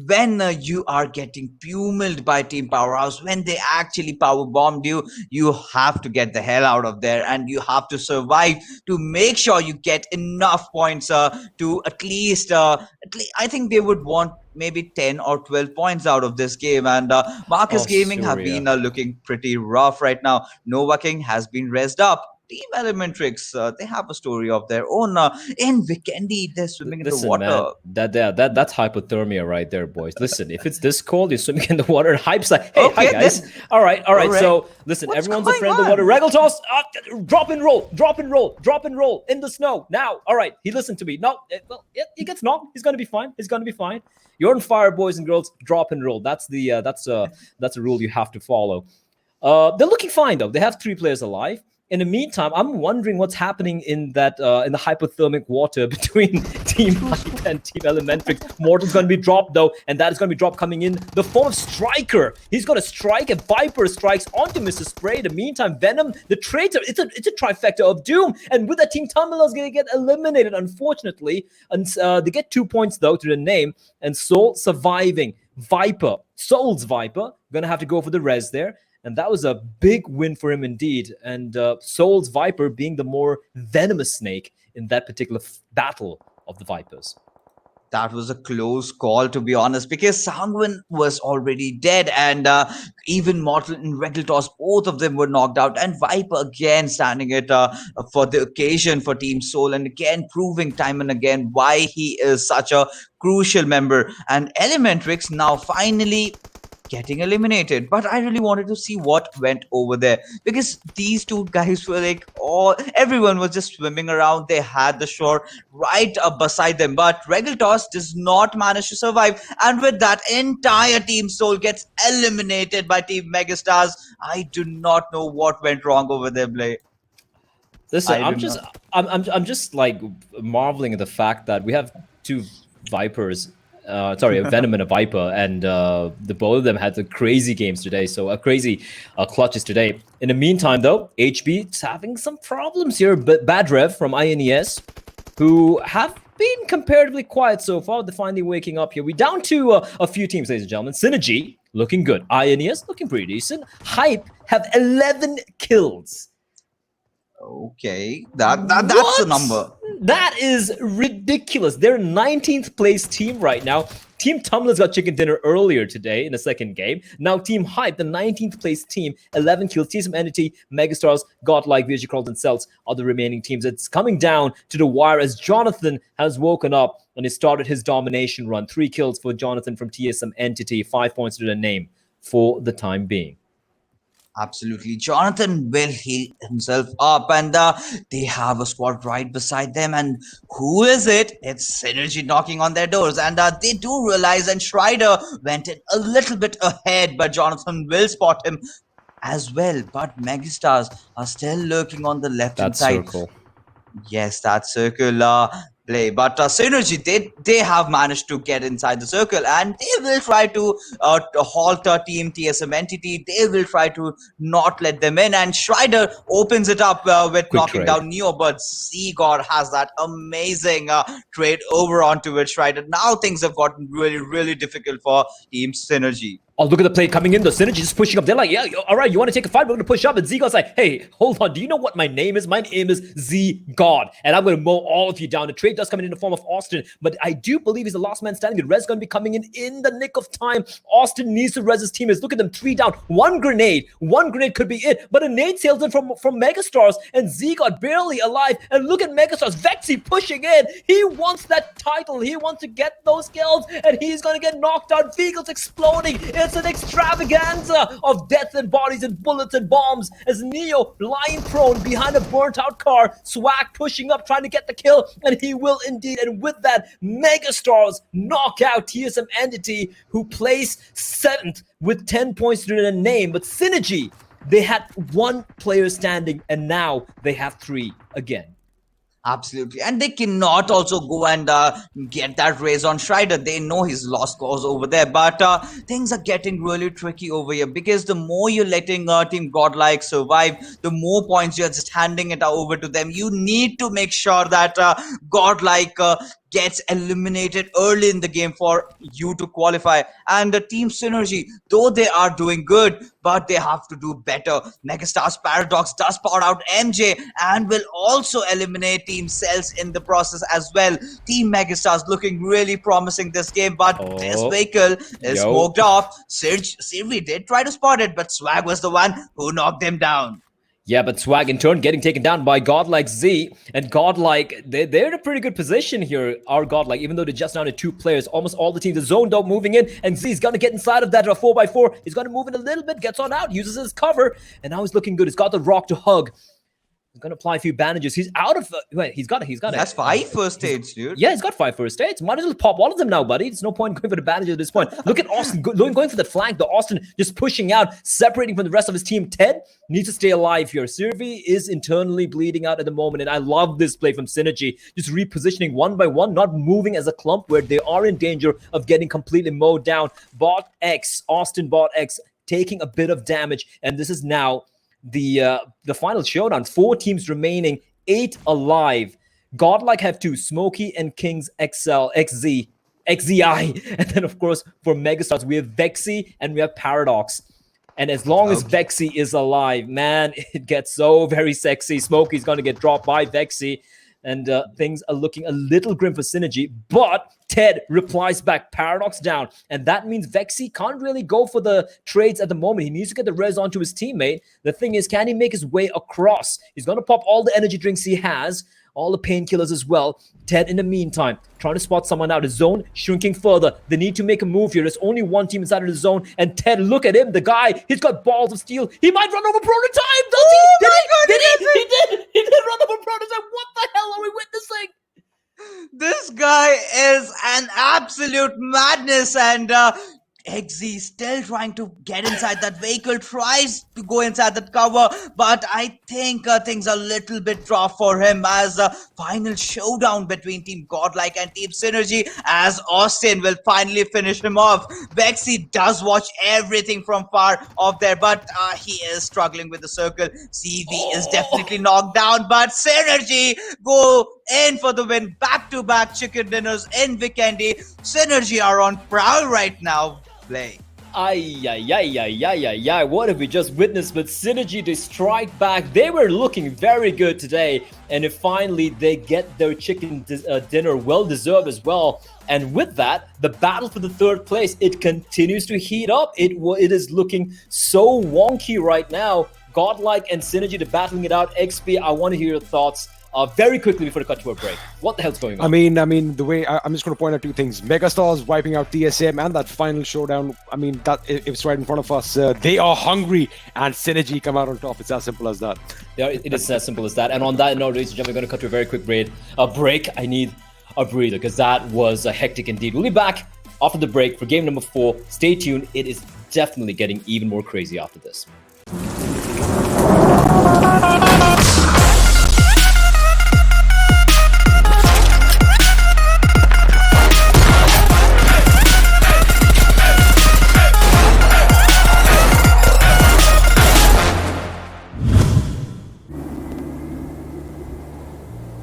Speaker 9: when you are getting pummeled by Team Powerhouse, when they actually power bombed you, you have to get the hell out of there, and you have to survive to make sure you get enough points to at least, I think they would want maybe 10 or 12 points out of this game. And Marcus Gaming have been looking pretty rough right now. Nova King has been rezzed up. Team Elementrix, they have a story of their own. In Vikendi, they're swimming in the water.
Speaker 8: Man, that's hypothermia right there, boys. Listen, if it's this cold, you're swimming in the water, and Hype's like, hey, hi guys. All right. So listen, everyone's a friend of the water. Regal toss, drop and roll in the snow. Now, all right, he listened to me. No, he gets knocked. He's gonna be fine. You're on fire, boys and girls. Drop and roll. That's a rule you have to follow. They're looking fine though. They have 3 players alive. In the meantime, I'm wondering what's happening in that in the hypothermic water between Team Hype and Team Elementrix. Mortal's going to be dropped though, and that is going to be dropped coming in the form of Striker. He's going to strike, and Viper strikes onto Mr. Spray. In the meantime, Venom, the traitor, it's a trifecta of doom, and with that, Team Tumblr is going to get eliminated, unfortunately. And they get 2 points though to the name, and Soul surviving. Soul's Viper, going to have to go for the res there. And that was a big win for him indeed. And Soul's Viper being the more venomous snake in that particular battle of the Vipers.
Speaker 9: That was a close call, to be honest, because Sangwin was already dead, and even Mortal and Regeltos, both of them were knocked out, and Viper again standing it for the occasion for Team Soul, and again proving time and again why he is such a crucial member. And Elementrix now finally getting eliminated, but I really wanted to see what went over there, because these two guys were like, everyone was just swimming around. They had the shore right up beside them, but Regeltos does not manage to survive, and with that, entire Team Soul gets eliminated by Team Megastars. I do not know what went wrong over there, Blay.
Speaker 8: Listen, I'm just like marveling at the fact that we have 2 Vipers. A Venom and a Viper, and the both of them had the crazy games today, so crazy clutches today. In the meantime, though, HB is having some problems here. But Bad Rev from INES, who have been comparatively quiet so far, they're finally waking up here. We're down to a few teams, ladies and gentlemen. Synergy looking good. INES looking pretty decent. Hype have 11 kills.
Speaker 9: Okay, that's a number.
Speaker 8: That is ridiculous. They're 19th place team right now. Team Tumblr's got chicken dinner earlier today in the second game. Now Team Hype, the 19th place team, 11 kills. TSM Entity, Megastars, Godlike, VG Crawls, and Celts are the remaining teams. It's coming down to the wire as Jonathan has woken up and he started his domination run. 3 kills for Jonathan from TSM Entity, 5 points to the name for the time being.
Speaker 9: Absolutely. Jonathan will heal himself up, and they have a squad right beside them. And who is it? It's Synergy knocking on their doors, and they do realize, and Schreider went in a little bit ahead, but Jonathan will spot him as well. But Megastars are still lurking on the left-hand side.
Speaker 8: Circle.
Speaker 9: Yes, that circle play. But Synergy, they have managed to get inside the circle, and they will try to halt Team TSM Entity. They will try to not let them in, and Schreider opens it up with knocking down Neo, but Z-God has that amazing trade over onto it. Schreider. Now things have gotten really, really difficult for Team Synergy.
Speaker 8: Oh, look at the play coming in. The Synergy just pushing up. They're like, yeah, all right, you want to take a fight? We're going to push up. And Z-God's like, hey, hold on. Do you know what my name is? My name is Z-God. And I'm going to mow all of you down. The trade does come in the form of Austin. But I do believe he's the last man standing. The res going to be coming in the nick of time. Austin needs to res his teammates. Look at them, 3 down. One grenade could be it. But a nade sails in from Megastars. And Z-God barely alive. And look at Megastars. Vexy pushing in. He wants that title. He wants to get those kills. And he's going to get knocked out. Vehicles exploding. It it's an extravaganza of death and bodies and bullets and bombs as Neo lying prone behind a burnt out car, Swag pushing up trying to get the kill, and he will indeed. And with that, Megastars knock out TSM Entity, who plays 7th with 10 points to their name. But Synergy, they had 1 player standing, and now they have 3 again.
Speaker 9: Absolutely. And they cannot also go and get that raise on Strider. They know his lost cause over there. But things are getting really tricky over here, because the more you're letting Team Godlike survive, the more points you're just handing it over to them. You need to make sure that Godlike gets eliminated early in the game for you to qualify. And the Team Synergy, though they are doing good, but they have to do better. Megastar's Paradox does power out MJ and will also eliminate Team Cells in the process as well. Team Megastars looking really promising this game, but this vehicle is smoked off. Sirvi did try to spot it, but Swag was the one who knocked him down.
Speaker 8: Yeah, but Swag in turn getting taken down by Godlike Z, and Godlike, they're in a pretty good position here, our Godlike, even though they're just down to 2 players. Almost all the teams are zoned out, moving in, and Z's gonna get inside of that 4x4. He's gonna move in a little bit, gets on out, uses his cover, and now he's looking good. He's got the rock to hug. He's gonna apply a few bandages. He's out of wait. He's got.
Speaker 9: That's 5 first aids, dude.
Speaker 8: Yeah, he's got 5 first aids. Might as well pop all of them now, buddy. There's no point going for the bandages at this point. Look at Austin going for the flank. The Austin just pushing out, separating from the rest of his team. Ted needs to stay alive here. Sirvi is internally bleeding out at the moment, and I love this play from Synergy. Just repositioning one by one, not moving as a clump where they are in danger of getting completely mowed down. Bot X, Austin Bot X, taking a bit of damage, and this is now the final showdown. 4 teams remaining, 8 alive. Godlike have 2, Smokey and Kings XL, XZ, XZI. And then, of course, for Megastars, we have Vexy and we have Paradox. And as long as Vexy is alive, man, it gets so very sexy. Smokey's going to get dropped by Vexy. And things are looking a little grim for Synergy. But Ted replies back, Paradox down. And that means Vexy can't really go for the trades at the moment. He needs to get the res onto his teammate. The thing is, can he make his way across? He's going to pop all the energy drinks he has, all the painkillers as well. Ted, in the meantime, trying to spot someone out. His zone shrinking further. They need to make a move here. There's only 1 team inside of the zone. And Ted, look at him. The guy, he's got balls of steel. He might run over Prototype. Does he? He did run over Prototype. What the hell are we witnessing?
Speaker 9: This guy is an absolute madness, and XZ still trying to get inside that vehicle, tries to go inside that cover, but I think things are a little bit rough for him as a final showdown between Team Godlike and Team Synergy, as Austin will finally finish him off. Vexy does watch everything from far off there, but he is struggling with the circle. CV is definitely knocked down, but Synergy go in for the win. Back-to-back chicken dinners in Vikendi. Synergy are on prowl right now. Play.
Speaker 8: Ay, what have we just witnessed? But Synergy, they strike back. They were looking very good today. And if finally they get their chicken dinner, well deserved as well. And with that, the battle for the 3rd place, it continues to heat up. It is looking so wonky right now. Godlike and Synergy, they're battling it out. XP, I want to hear your thoughts. Very quickly before the cut to a break. What the hell's going on?
Speaker 7: I mean, the way I'm just going to point out 2 things. Megastars wiping out TSM and that final showdown. I mean, that it's right in front of us. They are hungry, and Synergy come out on top. It's as simple as that.
Speaker 8: Yeah, it is as simple as that. And on that note, ladies and gentlemen, we're going to cut to a very quick break. I need a breather because that was hectic indeed. We'll be back after the break for game number 4. Stay tuned. It is definitely getting even more crazy after this.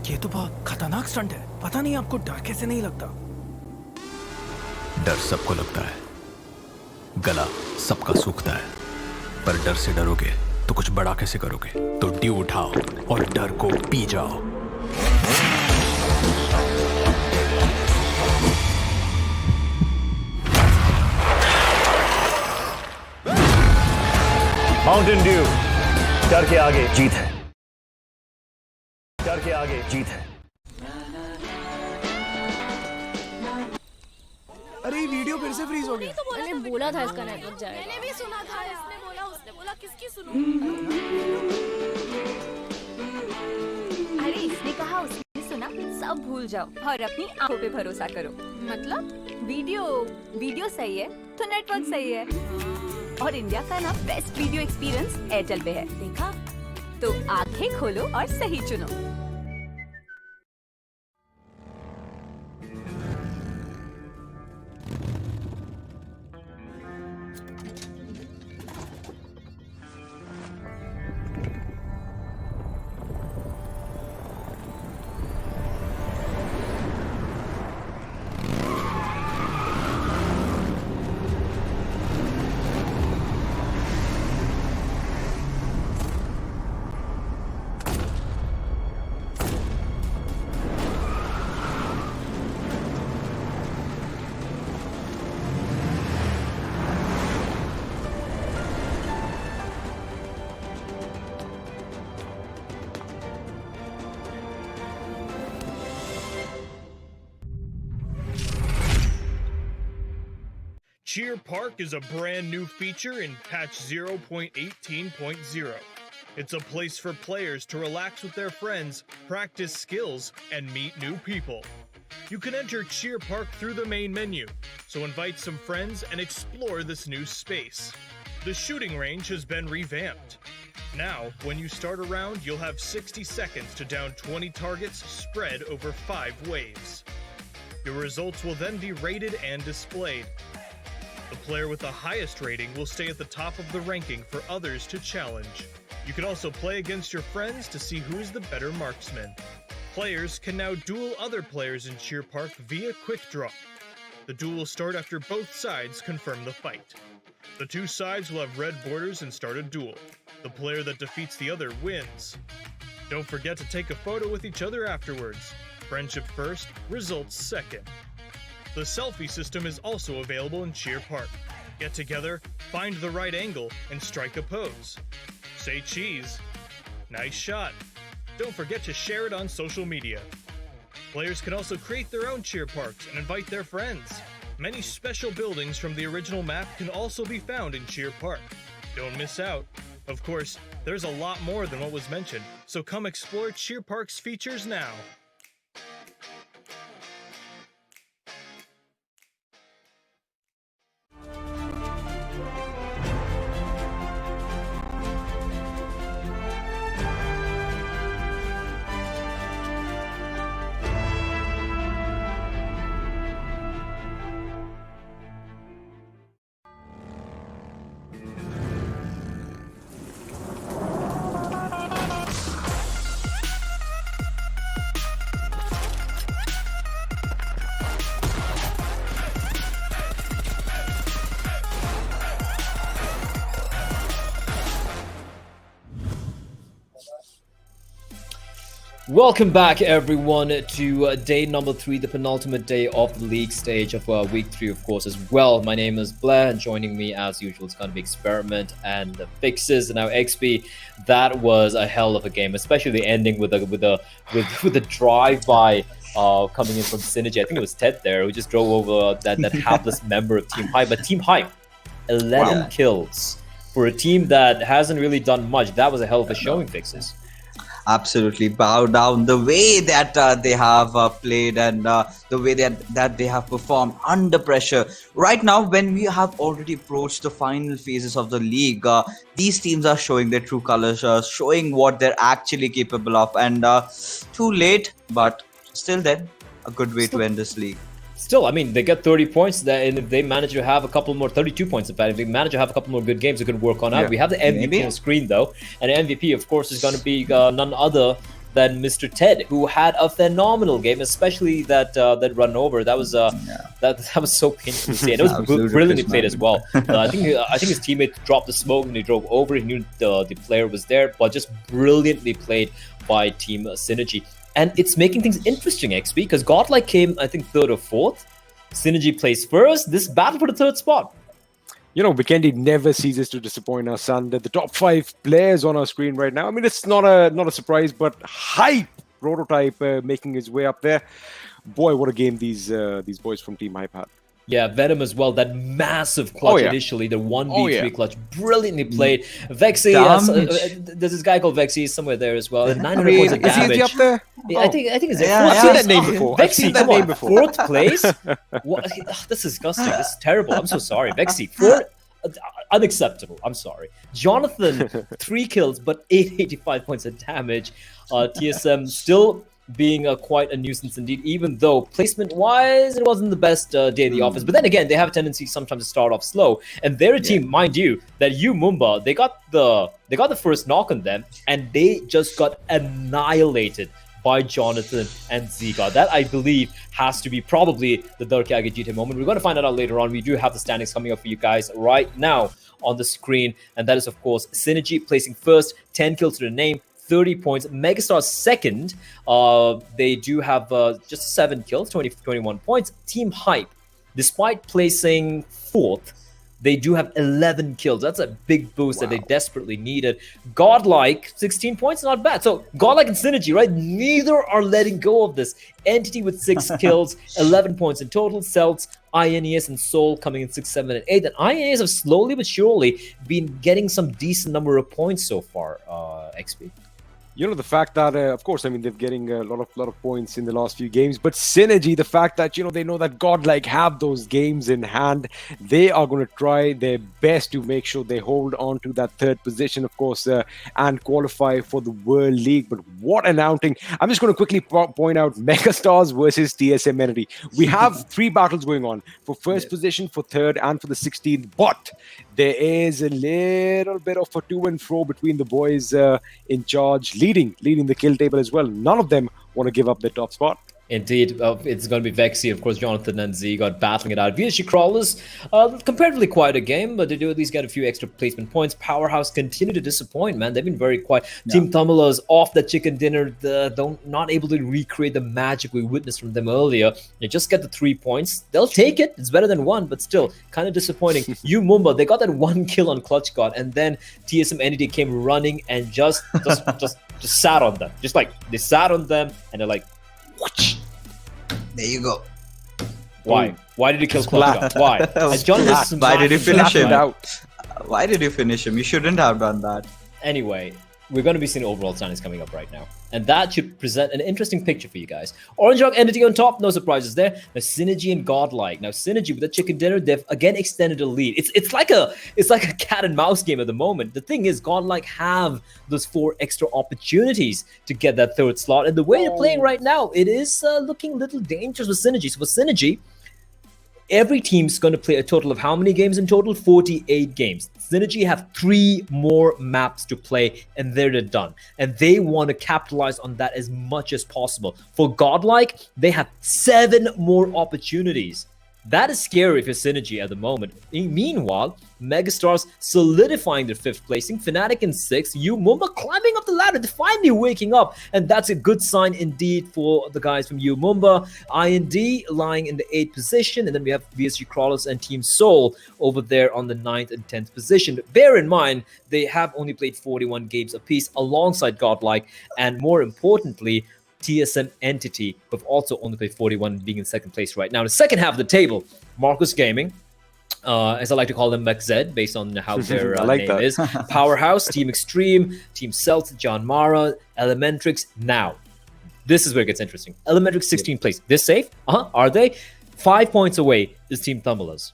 Speaker 1: ये तो बहुत खतरनाक stunt है। पता नहीं आपको डर कैसे नहीं लगता?
Speaker 2: डर सबको लगता है, गला सबका सूखता है, पर डर से डरोगे तो कुछ बड़ा कैसे करोगे? तो ड्यू उठाओ और डर को पी जाओ।
Speaker 3: माउंटेन ड्यू, डर के आगे जीत है। डर के आगे जीत है।
Speaker 4: अरे ये वीडियो फिर से फ्रीज हो गया।
Speaker 5: मैंने
Speaker 4: बोला था इसका नेटवर्क जाएगा।
Speaker 5: मैंने भी सुना था, इसने बोला, उसने बोला, किसकी सुनूं?
Speaker 6: अरे इसने कहा, उसने सुना, सब भूल जाओ और अपनी आंखों पे भरोसा करो।
Speaker 5: मतलब
Speaker 6: वीडियो सही है तो नेटवर्क सही है। और इंडिया का ना बेस्ट वीडियो एक्सपीरियंस एयरटेल पे है। देखा? तो आंखें खोलो और सही चुनो।
Speaker 23: Cheer Park is a brand new feature in patch 0.18.0. It's a place for players to relax with their friends, practice skills, and meet new people. You can enter Cheer Park through the main menu, so invite some friends and explore this new space. The shooting range has been revamped. Now, when you start a round, you'll have 60 seconds to down 20 targets spread over 5 waves. Your results will then be rated and displayed. The player with the highest rating will stay at the top of the ranking for others to challenge. You can also play against your friends to see who is the better marksman. Players can now duel other players in Cheer Park via quick draw. The duel will start after both sides confirm the fight. The two sides will have red borders and start a duel. The player that defeats the other wins. Don't forget to take a photo with each other afterwards. Friendship first, results second. The selfie system is also available in Cheer Park. Get together, find the right angle, and strike a pose. Say cheese. Nice shot. Don't forget to share it on social media. Players can also create their own cheer parks and invite their friends. Many special buildings from the original map can also be found in Cheer Park. Don't miss out. Of course, there's a lot more than what was mentioned, so come explore Cheer Park's features now.
Speaker 8: Welcome back, everyone, to day number 3, the penultimate day of the league stage of week 3, of course, as well. My name is Blair, and joining me, as usual, it's going to be Experiment and the Fixes. Now, XP, that was a hell of a game, especially the ending with a drive-by coming in from Synergy. I think it was Ted there who just drove over that hapless member of Team Hype. But Team Hype, 11 kills for a team that hasn't really done much. That was a hell of a showing, Fixes.
Speaker 9: Absolutely bow down the way that they have played and the way that they have performed under pressure. Right now, when we have already approached the final phases of the league, these teams are showing their true colors, showing what they're actually capable of, and too late, but still then a good way to end this league.
Speaker 8: Still, I mean, they get 30 points, and if they manage to have a couple more, 32 points in fact, if they manage to have a couple more good games, they could work on out.
Speaker 9: Yeah,
Speaker 8: we have the MVP on the screen, though, and the MVP, of course, is going to be none other than Mr. Ted, who had a phenomenal game, especially that run over. That was that was so painful to see, and it was brilliantly played as well. I think his teammate dropped the smoke and he drove over. He knew the player was there, but just brilliantly played by Team Synergy. And it's making things interesting, XP, because Godlike came, I think, 3rd or 4th. Synergy placed 1st. This battle for the 3rd spot.
Speaker 7: You know, Vikendi never ceases to disappoint us, and the top 5 players on our screen right now. I mean, it's not a surprise, but Hype prototype making his way up there. Boy, what a game these boys from Team Hype had.
Speaker 8: Yeah, Venom as well. That massive clutch initially, the 1v3 clutch, brilliantly played. Vexy, there's this guy called Vexy somewhere there as well. 900 points of damage.
Speaker 7: Is he up there?
Speaker 8: I think it's
Speaker 7: I've seen that name before.
Speaker 8: Vexy, come on, 4th place? What? This is disgusting. This is terrible. I'm so sorry. Vexy, 4th? Unacceptable. I'm sorry. Jonathan, 3 kills, but 885 points of damage. TSM still being quite a nuisance indeed, even though placement-wise, it wasn't the best day of the office. But then again, they have a tendency sometimes to start off slow. And they're a team, mind you, that Mumba, they got the first knock on them, and they just got annihilated by Jonathan and Zika. That, I believe, has to be probably the Dar Ke Aage Jeete moment. We're going to find that out later on. We do have the standings coming up for you guys right now on the screen. And that is, of course, Synergy placing first, 10 kills to the name, 30 points. Megastar second. They do have just 7 kills, 21 points. Team Hype, despite placing 4th, they do have 11 kills. That's a big boost that they desperately needed. Godlike, 16 points, not bad. So Godlike and Synergy, right? Neither are letting go of this. Entity with 6 kills, 11 points in total. Celts, INES, and Soul coming in 6, 7, and 8. And INES have slowly but surely been getting some decent number of points so far, XP.
Speaker 7: You know, the fact that, of course, I mean, they're getting a lot of points in the last few games, but Synergy, the fact that, you know, they know that Godlike have those games in hand, they are going to try their best to make sure they hold on to that 3rd position, of course, and qualify for the World League. But what an outing. I'm just going to quickly point out Megastars versus TSM Entity. We have 3 battles going on for 1st position, for 3rd, and for the 16th, but there is a little bit of a to and fro between the boys in charge, leading the kill table as well. None of them want to give up their top spot.
Speaker 8: Indeed, it's going to be Vexy, of course. Jonathan and Z got battling it out. VSG Crawlers, comparatively quiet a game, but they do at least get a few extra placement points. Powerhouse continue to disappoint, man. They've been very quiet. Yeah. Team Tamilas off the chicken dinner, not able to recreate the magic we witnessed from them earlier. They just get the 3 points. They'll take it. It's better than 1, but still kind of disappointing. Mumba, they got that 1 kill on Clutch God, and then TSM Entity came running and just sat on them. Just like they sat on them, and they're like,
Speaker 9: there you go.
Speaker 8: Why? Why did you kill Clutch God? Why?
Speaker 9: Why did you finish him? Why did you finish him? You shouldn't have done that.
Speaker 8: Anyway, we're going to be seeing overall standings coming up right now. And that should present an interesting picture for you guys. Orange Rock Entity on top, no surprises there. Now Synergy and Godlike. Now Synergy with the chicken dinner, they've again extended a lead. It's like a cat and mouse game at the moment. The thing is, Godlike have those 4 extra opportunities to get that 3rd slot. And the way they're playing right now, it is looking a little dangerous with Synergy. So for Synergy, every team's going to play a total of how many games in total? 48 games. Synergy have 3 more maps to play, and they're done. And they want to capitalize on that as much as possible. For Godlike, they have 7 more opportunities. That is scary for Synergy at the moment. Meanwhile, Megastars solidifying their 5th placing, Fnatic in 6th, Mumba climbing up the ladder, they're finally waking up, and that's a good sign indeed for the guys from Mumba. IND lying in the 8th position, and then we have VSG Crawlers and Team Soul over there on the 9th and 10th position. But bear in mind, they have only played 41 games apiece alongside Godlike, and more importantly, TSM Entity, who have also only played 41, being in 2nd place right now. The second half of the table, Marcus Gaming, as I like to call them, McZ, based on how their name is. Powerhouse, Team Extreme, Team Celt, John Mara, Elementrix. Now, this is where it gets interesting. Elementrix 16th place. They're safe? Are they? 5 points away is Team Thumbalas.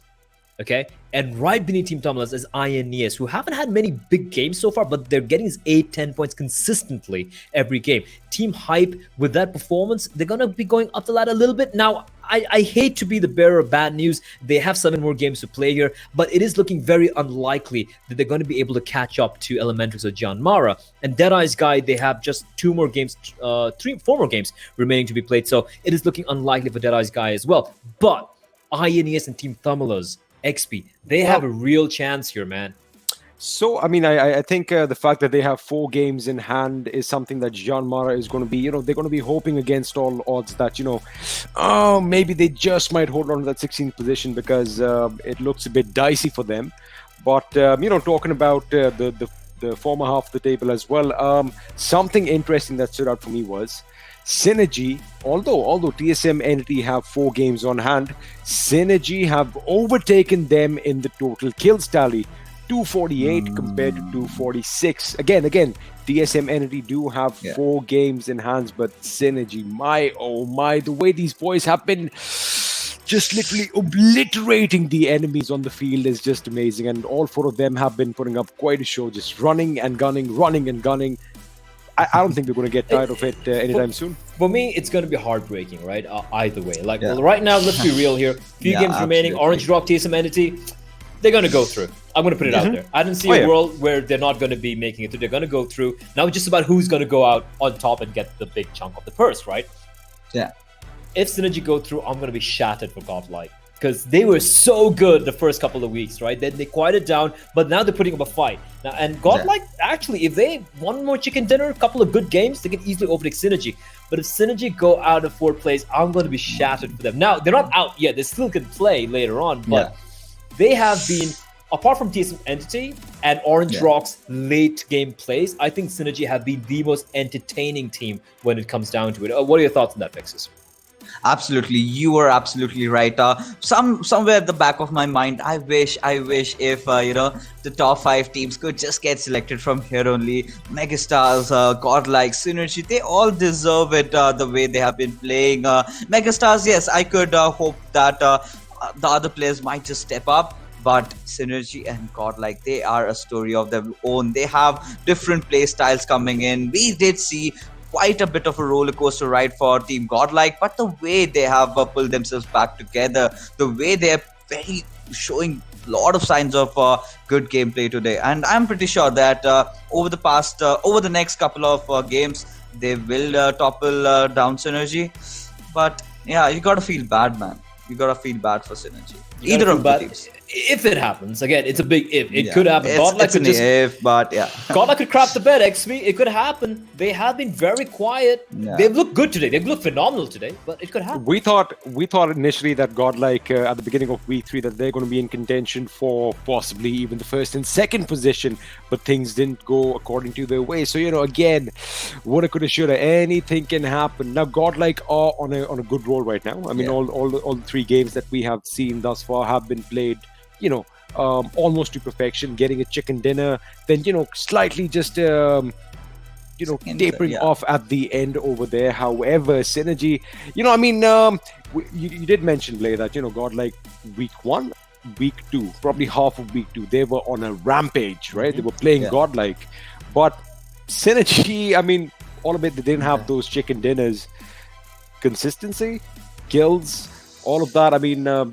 Speaker 8: Okay, and right beneath Team Tamilas is INES, who haven't had many big games so far, but they're getting 8-10 points consistently every game. Team Hype, with that performance, they're going to be going up the ladder a little bit. Now, I hate to be the bearer of bad news. They have 7 more games to play here, but it is looking very unlikely that they're going to be able to catch up to Elementrix or John Mara. And Deadeye's Guy, they have just 4 more games remaining to be played, so it is looking unlikely for Deadeye's Guy as well. But INES and Team Thumbalas, XP, they have a real chance here, man.
Speaker 7: So, I mean, I think the fact that they have 4 games in hand is something that Jean Mara is going to be, they're going to be hoping against all odds that, maybe they just might hold on to that 16th position because it looks a bit dicey for them. But, talking about the former half of the table as well, something interesting that stood out for me was Synergy, although TSM Entity have 4 games on hand, Synergy have overtaken them in the total kills tally. 248 compared to 246. Again, TSM Entity do have 4 games in hands, but Synergy, my oh my, the way these boys have been just literally obliterating the enemies on the field is just amazing. And all 4 of them have been putting up quite a show, just running and gunning. I don't think they're going to get tired of it anytime soon.
Speaker 8: For me, it's going to be heartbreaking, right? Either way. Well, right now, let's be real here. Few games remaining. Orange Rock, TSM Entity, they're going to go through. I'm going to put it out there. I don't see a world where they're not going to be making it through. They're going to go through. Now it's just about who's going to go out on top and get the big chunk of the purse, right?
Speaker 9: Yeah.
Speaker 8: If Synergy go through, I'm going to be shattered for Godlike. Because they were so good the first couple of weeks, right? Then they quieted down, but now they're putting up a fight. Now, and Godlike, actually, if they one more chicken dinner, a couple of good games, they can easily overtake Synergy. But if Synergy go out of 4th place, I'm going to be shattered for them. Now, they're not out yet. They still can play later on, but they have been, apart from TSM Entity and Orange Rock's late game plays, I think Synergy have been the most entertaining team when it comes down to it. What are your thoughts on that, Vexus?
Speaker 9: Absolutely, you are absolutely right. Somewhere at the back of my mind, I wish if the top 5 teams could just get selected from here only. Megastars, Godlike, Synergy, they all deserve it the way they have been playing. Megastars, yes, I could hope that the other players might just step up. But Synergy and Godlike, they are a story of their own. They have different play styles coming in. We did see quite a bit of a roller coaster ride for Team Godlike, but the way they have pulled themselves back together, the way they're showing a lot of signs of good gameplay today, and I'm pretty sure that over the next couple of games, they will topple down Synergy. But yeah, you gotta feel bad, man. You gotta feel bad for Synergy. Either of the teams.
Speaker 8: If it happens, again, it's a big if. It could happen.
Speaker 9: It's an if, but yeah.
Speaker 8: Godlike could crap the bed, XP. It could happen. They have been very quiet.
Speaker 9: Yeah.
Speaker 8: They've looked good today. They've looked phenomenal today, but it could happen.
Speaker 7: We thought initially that Godlike at the beginning of week 3 that they're going to be in contention for possibly even the 1st and 2nd position, but things didn't go according to their way. So again, woulda, coulda, shoulda, anything can happen. Now Godlike are on a good roll right now. I mean, all the 3 games that we have seen thus far have been played, almost to perfection, getting a chicken dinner, then slightly just tapering off at the end over there. However, Synergy, you did mention, Blay, that Godlike week 1, week 2, probably half of week 2, they were on a rampage, right? They were playing Godlike, but Synergy, all of it, they didn't have those chicken dinners. Consistency, kills, all of that.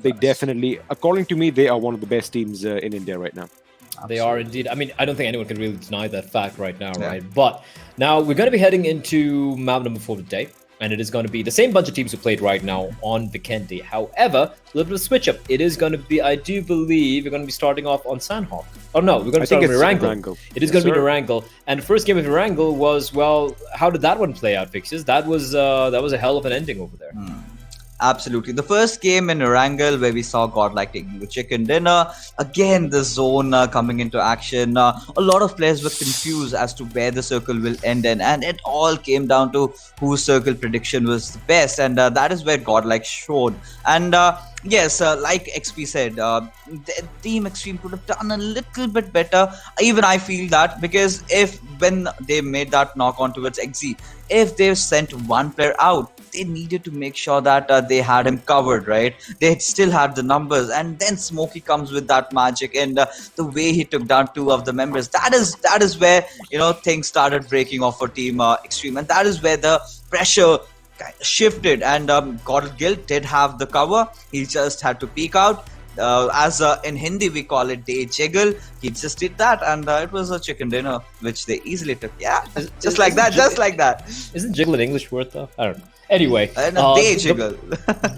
Speaker 7: They definitely, according to me, they are one of the best teams in India right now.
Speaker 8: They are indeed. I don't think anyone can really deny that fact right now, right? But now we're going to be heading into map number 4 today, and it is going to be the same bunch of teams who played right now on Vikendi. However, a little bit of switch up. It is going to be, I do believe, we're going to be starting off on Sanhok. Oh no, we're going to start on Erangel. It is going to be Erangel, and the first game of Erangel was, well, how did that one play out, Fixes? That was a hell of an ending over there.
Speaker 9: Absolutely. The first game in Erangel where we saw Godlike taking the chicken dinner. Again, the zone coming into action. A lot of players were confused as to where the circle will end in, and it all came down to whose circle prediction was the best, and that is where Godlike showed. And yes, like XP said, Team Extreme could have done a little bit better. Even I feel that, because when they made that knock on towards XZ, if they sent one player out, they needed to make sure that they had him covered, right? They still had the numbers, and then Smokey comes with that magic, and the way he took down 2 of the members, that is where things started breaking off for Team Extreme, and that is where the pressure shifted. And Godlike did have the cover. He just had to peek out. As in Hindi we call it day jiggle. He just did that, and it was a chicken dinner which they easily took. Just like that.
Speaker 8: Isn't jiggle an English word though? I don't know. Anyway,
Speaker 9: day jiggle.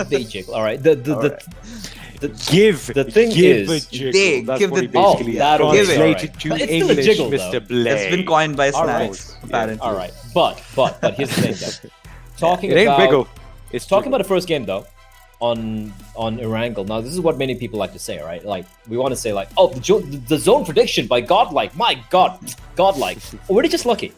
Speaker 8: Day jiggle. All right. The thing
Speaker 7: give
Speaker 8: is,
Speaker 7: a jiggle. That's
Speaker 9: give
Speaker 7: what he
Speaker 9: the
Speaker 7: basically
Speaker 9: translated
Speaker 7: to
Speaker 8: But it's
Speaker 7: English,
Speaker 8: still a jiggle,
Speaker 7: Mr. Blay.
Speaker 9: It's been coined by
Speaker 8: Right.
Speaker 9: Snacks, apparently.
Speaker 8: All right, but here's the thing, though. Talking
Speaker 7: It ain't
Speaker 8: about
Speaker 7: wiggle. It's
Speaker 8: talking
Speaker 7: jiggle.
Speaker 8: about the first game though, on Erangel. Now this is what many people like to say, right? Like we want to say like, oh, the zone prediction by Godlike. My God, Godlike. Or were they just lucky?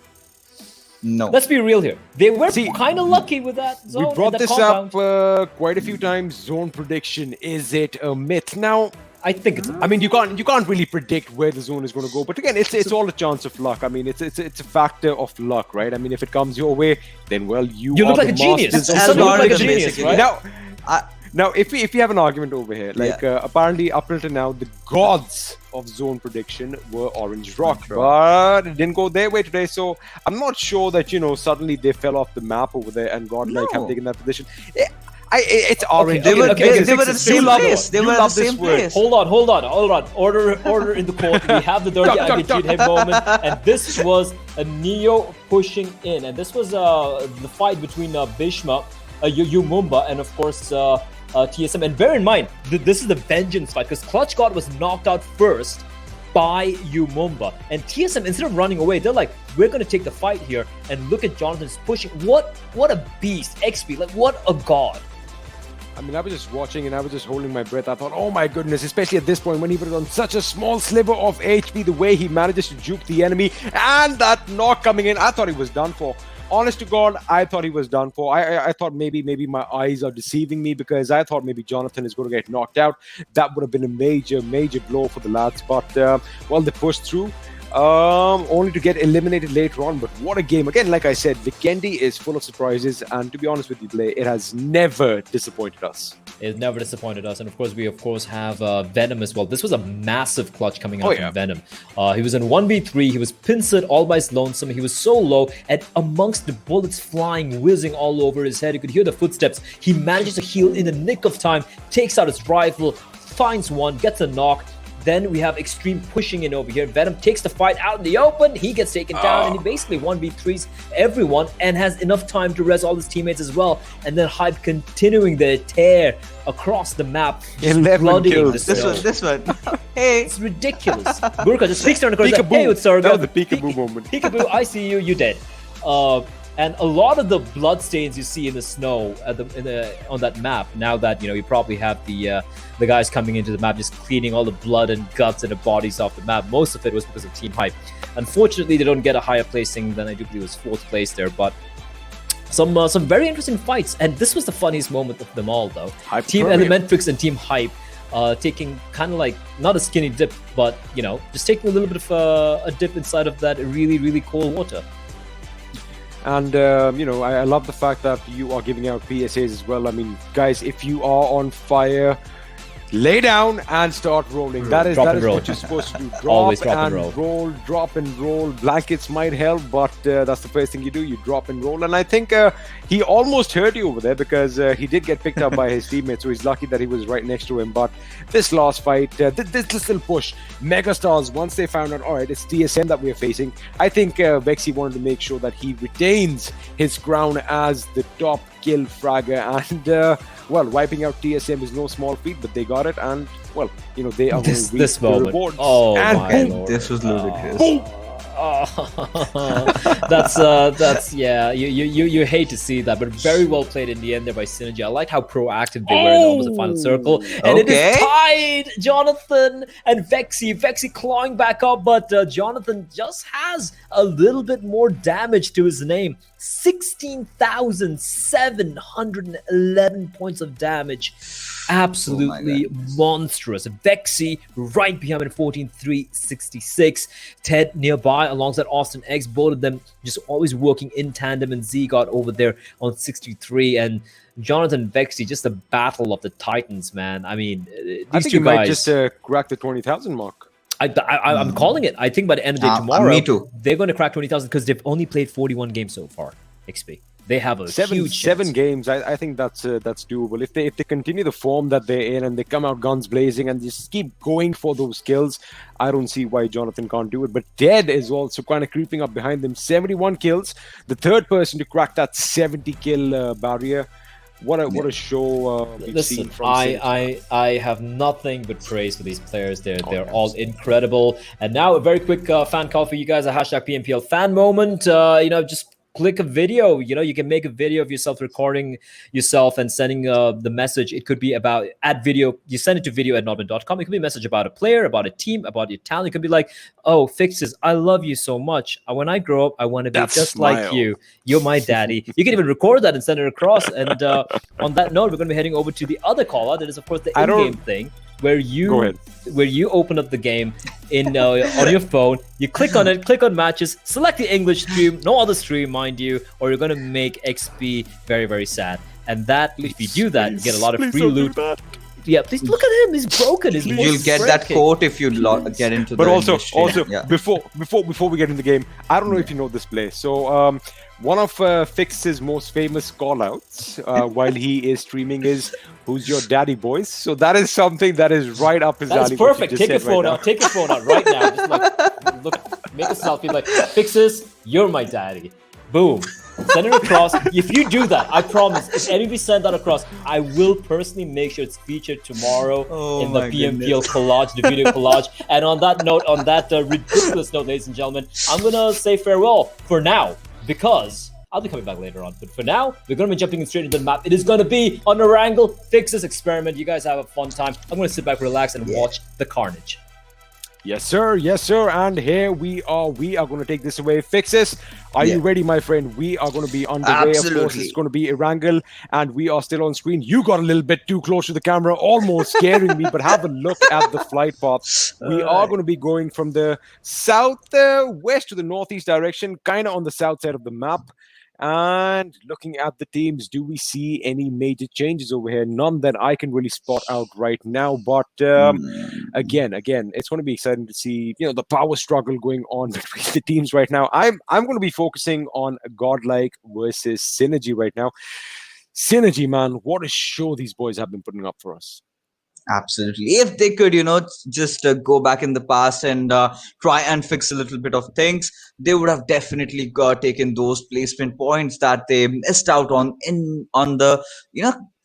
Speaker 9: No.
Speaker 8: Let's be real here. They were kind of lucky with that zone.
Speaker 7: We brought
Speaker 8: and that
Speaker 7: this
Speaker 8: compound.
Speaker 7: up quite a few times. Zone prediction, is it a myth? Now,
Speaker 8: I think it's.
Speaker 7: I mean, you can't really predict where the zone is going to go. But again, it's all a chance of luck. I mean, it's a factor of luck, right? I mean, if it comes your way, then well, you
Speaker 8: look
Speaker 7: are
Speaker 8: like
Speaker 7: the
Speaker 8: a genius.
Speaker 7: masters of
Speaker 8: Suddenly you look like a
Speaker 7: prediction.
Speaker 8: genius, right?
Speaker 7: Now, if we have an argument over here, like apparently up until now, the gods of zone prediction were Orange Rock, but it didn't go their way today. So I'm not sure that suddenly they fell off the map over there and God have taken that position. It's Orange.
Speaker 9: They were at the same place. They were at the same place.
Speaker 8: Hold on. Order in the court. We have the dirty Agajit hit moment, and this was a Neo pushing in, and this was the fight between Bhishma, Yumumba, and of course TSM. And bear in mind, this is the vengeance fight because Clutch God was knocked out first by Yumumba, and TSM, instead of running away, they're like, we're going to take the fight here. And look at Jonathan's pushing. What a beast. XP, like what a god.
Speaker 7: I mean, I was just watching and I was just holding my breath. I thought, oh my goodness, especially at this point when he was on such a small sliver of HP, the way he manages to juke the enemy and that knock coming in, I thought he was done for. Honest to God, I thought he was done for. I thought maybe my eyes are deceiving me because I thought maybe Jonathan is going to get knocked out. That would have been a major blow for the lads. But, well, they pushed through. Only to get eliminated later on. But what a game. Again, like I said, Vikendi is full of surprises. And to be honest with you, Blay, it has never disappointed us.
Speaker 8: It never disappointed us. And of course, we have Venom as well. This was a massive clutch coming out from Venom. He was in 1v3. He was pincered all by his lonesome. He was so low. And amongst the bullets flying, whizzing all over his head, you could hear the footsteps. He manages to heal in the nick of time, takes out his rifle, finds one, gets a knock. Then we have Extreme pushing in over here. Venom takes the fight out in the open. He gets taken down, and he basically 1v3s everyone and has enough time to res all his teammates as well. And then Hype continuing their tear across the map.
Speaker 7: 11 kills.
Speaker 9: This one. Hey.
Speaker 8: It's ridiculous. Gurkha just speaks down the corner. Hey, it's Sarga.
Speaker 7: That was the peekaboo moment.
Speaker 8: Peekaboo, I see you. You dead. And a lot of the blood stains you see in the snow on that map, now that you probably have the guys coming into the map just cleaning all the blood and guts and the bodies off the map. Most of it was because of Team Hype. Unfortunately, they don't get a higher placing than I do believe was 4th place there, but some very interesting fights. And this was the funniest moment of them all, though. Team Elementrix and Team Hype taking kind of like not a skinny dip, but just taking a little bit of a dip inside of that really cold water.
Speaker 7: And, I love the fact that you are giving out PSAs as well. I mean, guys, if you are on fire, lay down and start rolling. That is what you're supposed to do. Drop and roll. Blankets might help, but that's the first thing you do. You drop and roll. And I think he almost hurt you over there because he did get picked up by his teammates. So he's lucky that he was right next to him. But this last fight, this little push, Megastars, once they found out, all right, it's TSM that we're facing, I think Vexy wanted to make sure that he retains his crown as the top kill fragger. And well, wiping out TSM is no small feat, but they got it, and well, they are going to reap the rewards.
Speaker 8: Oh my lord!
Speaker 9: This was ludicrous.
Speaker 8: That's yeah. You hate to see that, but very well played in the end there by Synergy. I liked how proactive they were in almost the final circle, and it is tied. Jonathan and Vexy clawing back up, but Jonathan just has a little bit more damage to his name. 16,711 points of damage. Absolutely monstrous. Vexy right behind him at 14,366. Ted nearby alongside Austin X. Both of them just always working in tandem, and Z got over there on 63. And Jonathan Vexy, just a battle of the Titans, man. I mean, these two guys
Speaker 7: might just crack the 20,000 mark.
Speaker 8: I'm calling it. I think by the end of the day tomorrow,
Speaker 9: me too.
Speaker 8: They're going to crack 20,000 because they've only played 41 games so far. XP. They have a huge
Speaker 7: seven games. I think that's doable. If they continue the form that they're in and they come out guns blazing and just keep going for those kills, I don't see why Jonathan can't do it. But Ted is also kind of creeping up behind them. 71 kills. The third person to crack that 70 kill barrier. What a show we've seen from
Speaker 8: I have nothing but praise for these players. They're all incredible. And now a very quick fan call for you guys. A hashtag PMPL fan moment. Just click a video. You can make a video of yourself recording yourself and sending the message. It could be about at video. You send it to video@notman.com. It could be a message about a player, about a team, about your talent. It could be like, oh, Fixes, I love you so much. When I grow up, I want to be just like you. You're my daddy. You can even record that and send it across. And on that note, we're going to be heading over to the other call out. That is, of course, the in-game thing where you open up the game in on your phone. You click on it, click on matches, select the English stream, no other stream, mind you, or you're going to make XP very, very sad. And that, if you do that, you get a lot of free loot. Yeah, please look at him. He's broken.
Speaker 9: You'll get that quote if you get into
Speaker 7: but
Speaker 9: the
Speaker 7: also
Speaker 9: industry. Yeah.
Speaker 7: before we get in the game, I don't know if you know this play. So one of Fix's most famous call-outs while he is streaming is "Who's your daddy, boys?" So that is something that is right up his alley.
Speaker 8: That's perfect. Take your phone out. Take your phone out right now. Just like look, make a selfie. Like, Fixes, you're my daddy. Boom. Send it across. If you do that, I promise, if any of you send that across, I will personally make sure it's featured tomorrow in the PMPL collage, the video collage. And on that note, on that ridiculous note, ladies and gentlemen, I'm going to say farewell for now, because I'll be coming back later on. But for now, we're going to be jumping straight into the map. It is going to be on Erangel Fixes experiment. You guys have a fun time. I'm going to sit back, relax, and watch the carnage.
Speaker 7: Yes, sir. Yes, sir. And here we are. We are going to take this away. Fixes, are you ready, my friend? We are going to be underway.
Speaker 9: Absolutely.
Speaker 7: Of course, it's going to be Erangel, and we are still on screen. You got a little bit too close to the camera, almost scaring me, but have a look at the flight path. We are going to be going from the southwest to the northeast direction, kind of on the south side of the map. And looking at the teams, do we see any major changes over here? None that I can really spot out right now. But again, it's going to be exciting to see, the power struggle going on between the teams right now. I'm going to be focusing on Godlike versus Synergy right now. Synergy, man, what a show these boys have been putting up for us.
Speaker 9: Absolutely. If they could, just go back in the past and try and fix a little bit of things, they would have definitely taken those placement points that they missed out on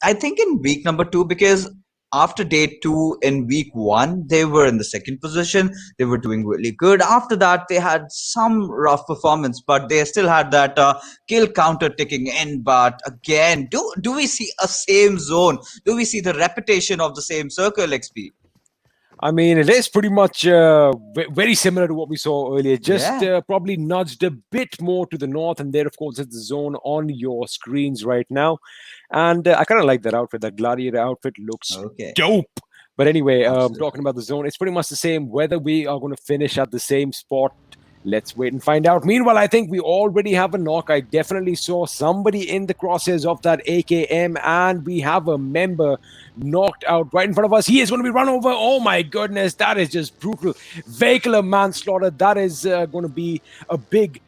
Speaker 9: I think in week number 2, because after day 2 in week 1, they were in the second position. They were doing really good. After that, they had some rough performance, but they still had that kill counter ticking in. But again, do we see a same zone? Do we see the repetition of the same circle, XP?
Speaker 7: I mean, it is pretty much very similar to what we saw earlier, just probably nudged a bit more to the north. And there, of course, is the zone on your screens right now. And I kind of like that outfit. That gladiator outfit looks dope. But anyway, talking about the zone, it's pretty much the same. Whether we are going to finish at the same spot, let's wait and find out. Meanwhile, I think we already have a knock. I definitely saw somebody in the crosshairs of that AKM, and we have a member knocked out right in front of us. He is going to be run over. Oh my goodness, that is just brutal. Vehicular manslaughter. That is going to be a big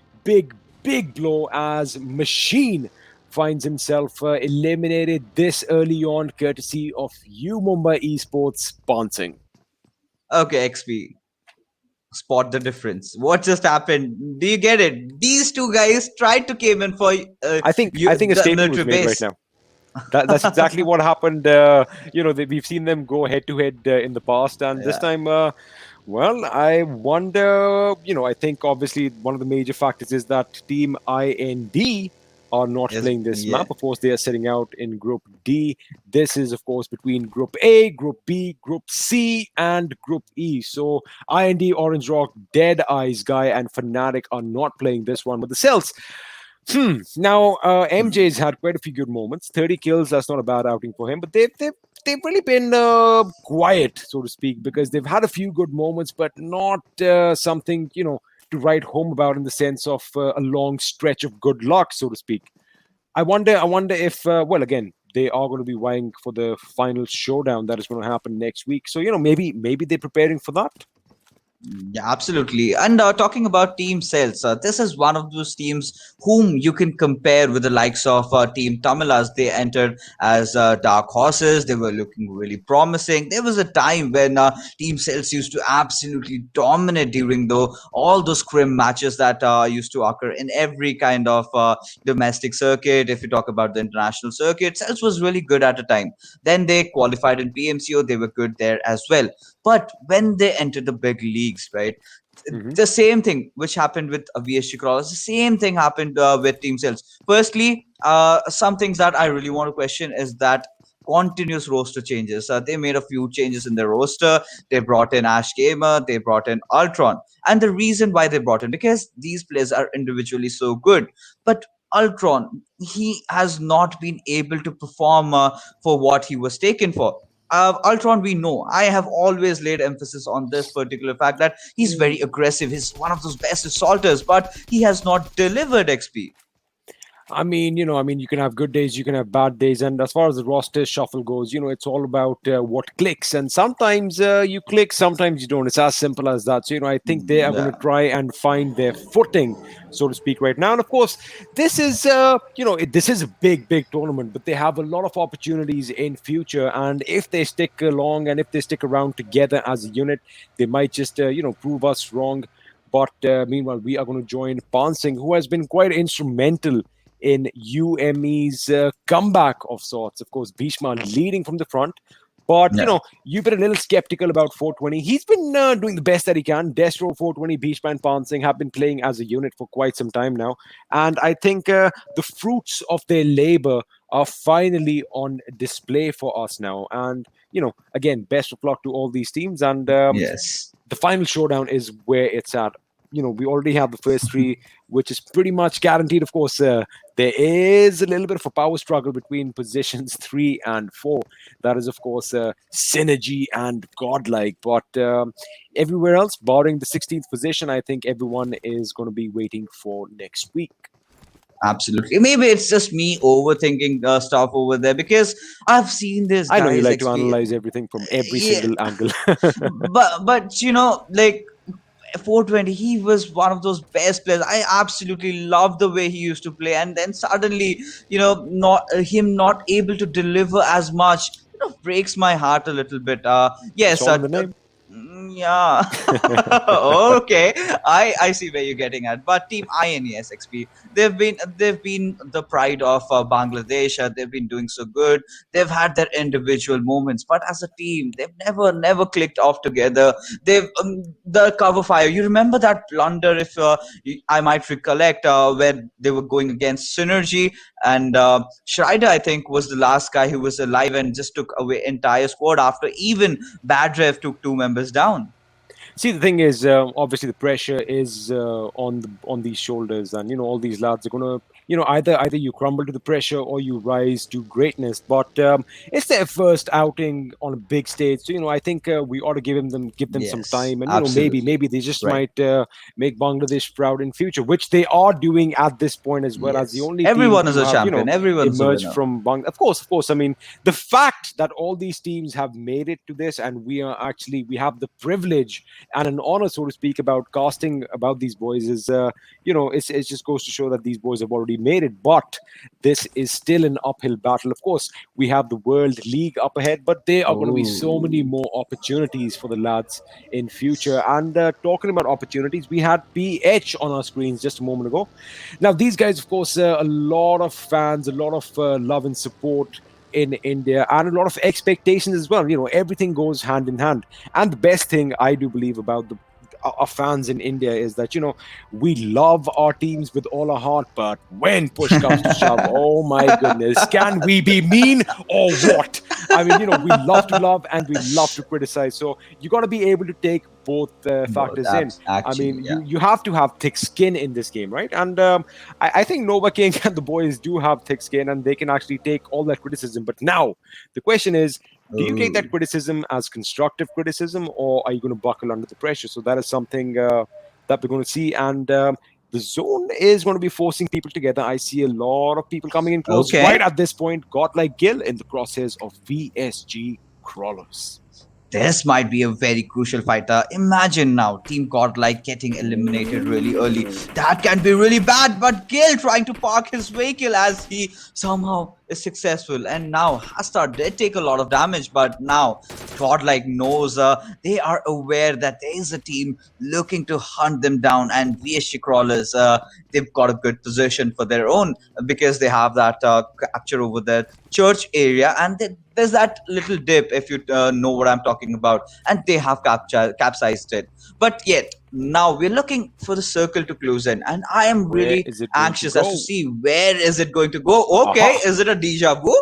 Speaker 7: blow as Machine finds himself eliminated this early on, courtesy of Mumbai Esports sponsoring.
Speaker 9: Okay, XP. Spot the difference. What just happened? Do you get it? These two guys tried to came in for
Speaker 7: I think a statement was made right now. That's exactly what happened. We've seen them go head to head in the past, and this time, I wonder. I think obviously one of the major factors is that Team IND are not playing this map. Of course, they are setting out in Group D. This is, of course, between Group A, Group B, Group C, and Group E. So IND, Orange Rock, Dead Eyes Guy, and Fnatic are not playing this one. But the Cells, now MJ's had quite a few good moments. 30 kills, that's not a bad outing for him. But they've really been quiet, so to speak, because they've had a few good moments, but not something, to write home about in the sense of a long stretch of good luck, so to speak. I wonder if, again, they are going to be vying for the final showdown that is going to happen next week. So, maybe they're preparing for that.
Speaker 9: Yeah, absolutely. And talking about Team Cells, this is one of those teams whom you can compare with the likes of Team Tamilas. They entered as dark horses. They were looking really promising. There was a time when Team Cells used to absolutely dominate during all those scrim matches that used to occur in every kind of domestic circuit. If you talk about the international circuit, Cells was really good at a time. Then they qualified in PMCO. They were good there as well. But when they entered the big leagues, right, The same thing which happened with VSG Crawlers, the same thing happened with Team Sales. Firstly, some things that I really want to question is that continuous roster changes. They made a few changes in their roster. They brought in Ash Gamer, they brought in Ultron. And the reason why they brought in, because these players are individually so good. But Ultron, he has not been able to perform for what he was taken for. Ultron, we know. I have always laid emphasis on this particular fact that he's very aggressive. He's one of those best assaulters, but he has not delivered XP.
Speaker 7: I mean, you can have good days, you can have bad days, and as far as the roster shuffle goes, it's all about what clicks, and sometimes you click, sometimes you don't. It's as simple as that. So, I think they are going to try and find their footing, so to speak, right now. And of course, this is, this is a big, big tournament, but they have a lot of opportunities in future, and if they stick along and if they stick around together as a unit, they might just, prove us wrong. But meanwhile, we are going to join Pansing, who has been quite instrumental in UME's comeback of sorts. Of course, Bhishma leading from the front. But, you've been a little skeptical about 420. He's been doing the best that he can. Destro, 420, Bhishma and Pansing have been playing as a unit for quite some time now. And I think the fruits of their labor are finally on display for us now. And, again, best of luck to all these teams. And
Speaker 9: yes,
Speaker 7: the final showdown is where it's at. We already have the first three, which is pretty much guaranteed. Of course, there is a little bit of a power struggle between positions 3 and 4. That is, of course, Synergy and Godlike. But everywhere else, barring the 16th position, I think everyone is going to be waiting for next week.
Speaker 9: Absolutely. Maybe it's just me overthinking stuff over there, because I've seen this.
Speaker 7: I know you like to analyze everything from every single angle.
Speaker 9: but like 420, he was one of those best players. I absolutely love the way he used to play, and then suddenly, not able to deliver as much, breaks my heart a little bit. Yes,
Speaker 7: the name.
Speaker 9: Yeah. Okay, I see where you're getting at. But Team INES XP, they've been the pride of Bangladesh. They've been doing so good. They've had their individual moments, but as a team, they've never clicked off together. They've the cover fire. You remember that blunder? If I might recollect, where they were going against Synergy, and Schreider, I think, was the last guy who was alive and just took away entire squad after even Bad Rev took 2 members down.
Speaker 7: See, the thing is, obviously the pressure is on these shoulders, and all these lads are gonna, either you crumble to the pressure or you rise to greatness. But it's their first outing on a big stage, so I think we ought to give them
Speaker 9: Yes,
Speaker 7: some time, and
Speaker 9: absolutely.
Speaker 7: maybe they just
Speaker 9: Right.
Speaker 7: might make Bangladesh proud in future, which they are doing at this point as well, as the only
Speaker 9: Everyone
Speaker 7: team
Speaker 9: is
Speaker 7: to
Speaker 9: a
Speaker 7: have,
Speaker 9: champion. Everyone's a
Speaker 7: emerged
Speaker 9: winner.
Speaker 7: from Bangladesh. Of course. I mean, the fact that all these teams have made it to this, and we have the privilege and an honor, so to speak, about casting about these boys is, it just goes to show that these boys have already made it. But this is still an uphill battle. Of course, we have the World League up ahead, but there are going to be so many more opportunities for the lads in future. And talking about opportunities, we had PH on our screens just a moment ago. Now, these guys, of course, a lot of fans, a lot of love and support in India, and a lot of expectations as well. Everything goes hand in hand. And the best thing I do believe about our fans in India is that, we love our teams with all our heart, but when push comes to shove, oh my goodness, can we be mean or what? I mean, we love to love and we love to criticize. So you got to be able to take both factors in.
Speaker 9: Actually,
Speaker 7: I mean, you have to have thick skin in this game, right? And I think Nova King and the boys do have thick skin, and they can actually take all that criticism. But now the question is, do you take that criticism as constructive criticism, or are you going to buckle under the pressure? So that is something that we're going to see. And the zone is going to be forcing people together. I see a lot of people coming in close right at this point. Godlike Gil in the crosshairs of VSG Crawlers.
Speaker 9: This might be a very crucial fight. Imagine now, Team Godlike getting eliminated really early. That can be really bad, but Gil trying to park his vehicle as he somehow is successful. And now Hasta did take a lot of damage, but now Godlike knows, they are aware that there is a team looking to hunt them down, and VSG Crawlers, they've got a good position for their own, because they have that capture over the church area, and there's that little dip, if you know what I'm talking about, and they have capsized it. But yet, Now we're looking for the circle to close in, and I am
Speaker 7: Where
Speaker 9: really
Speaker 7: is it going to
Speaker 9: anxious as to
Speaker 7: go?
Speaker 9: see where is it going to go. Okay,
Speaker 7: Aha.
Speaker 9: is it a deja vu?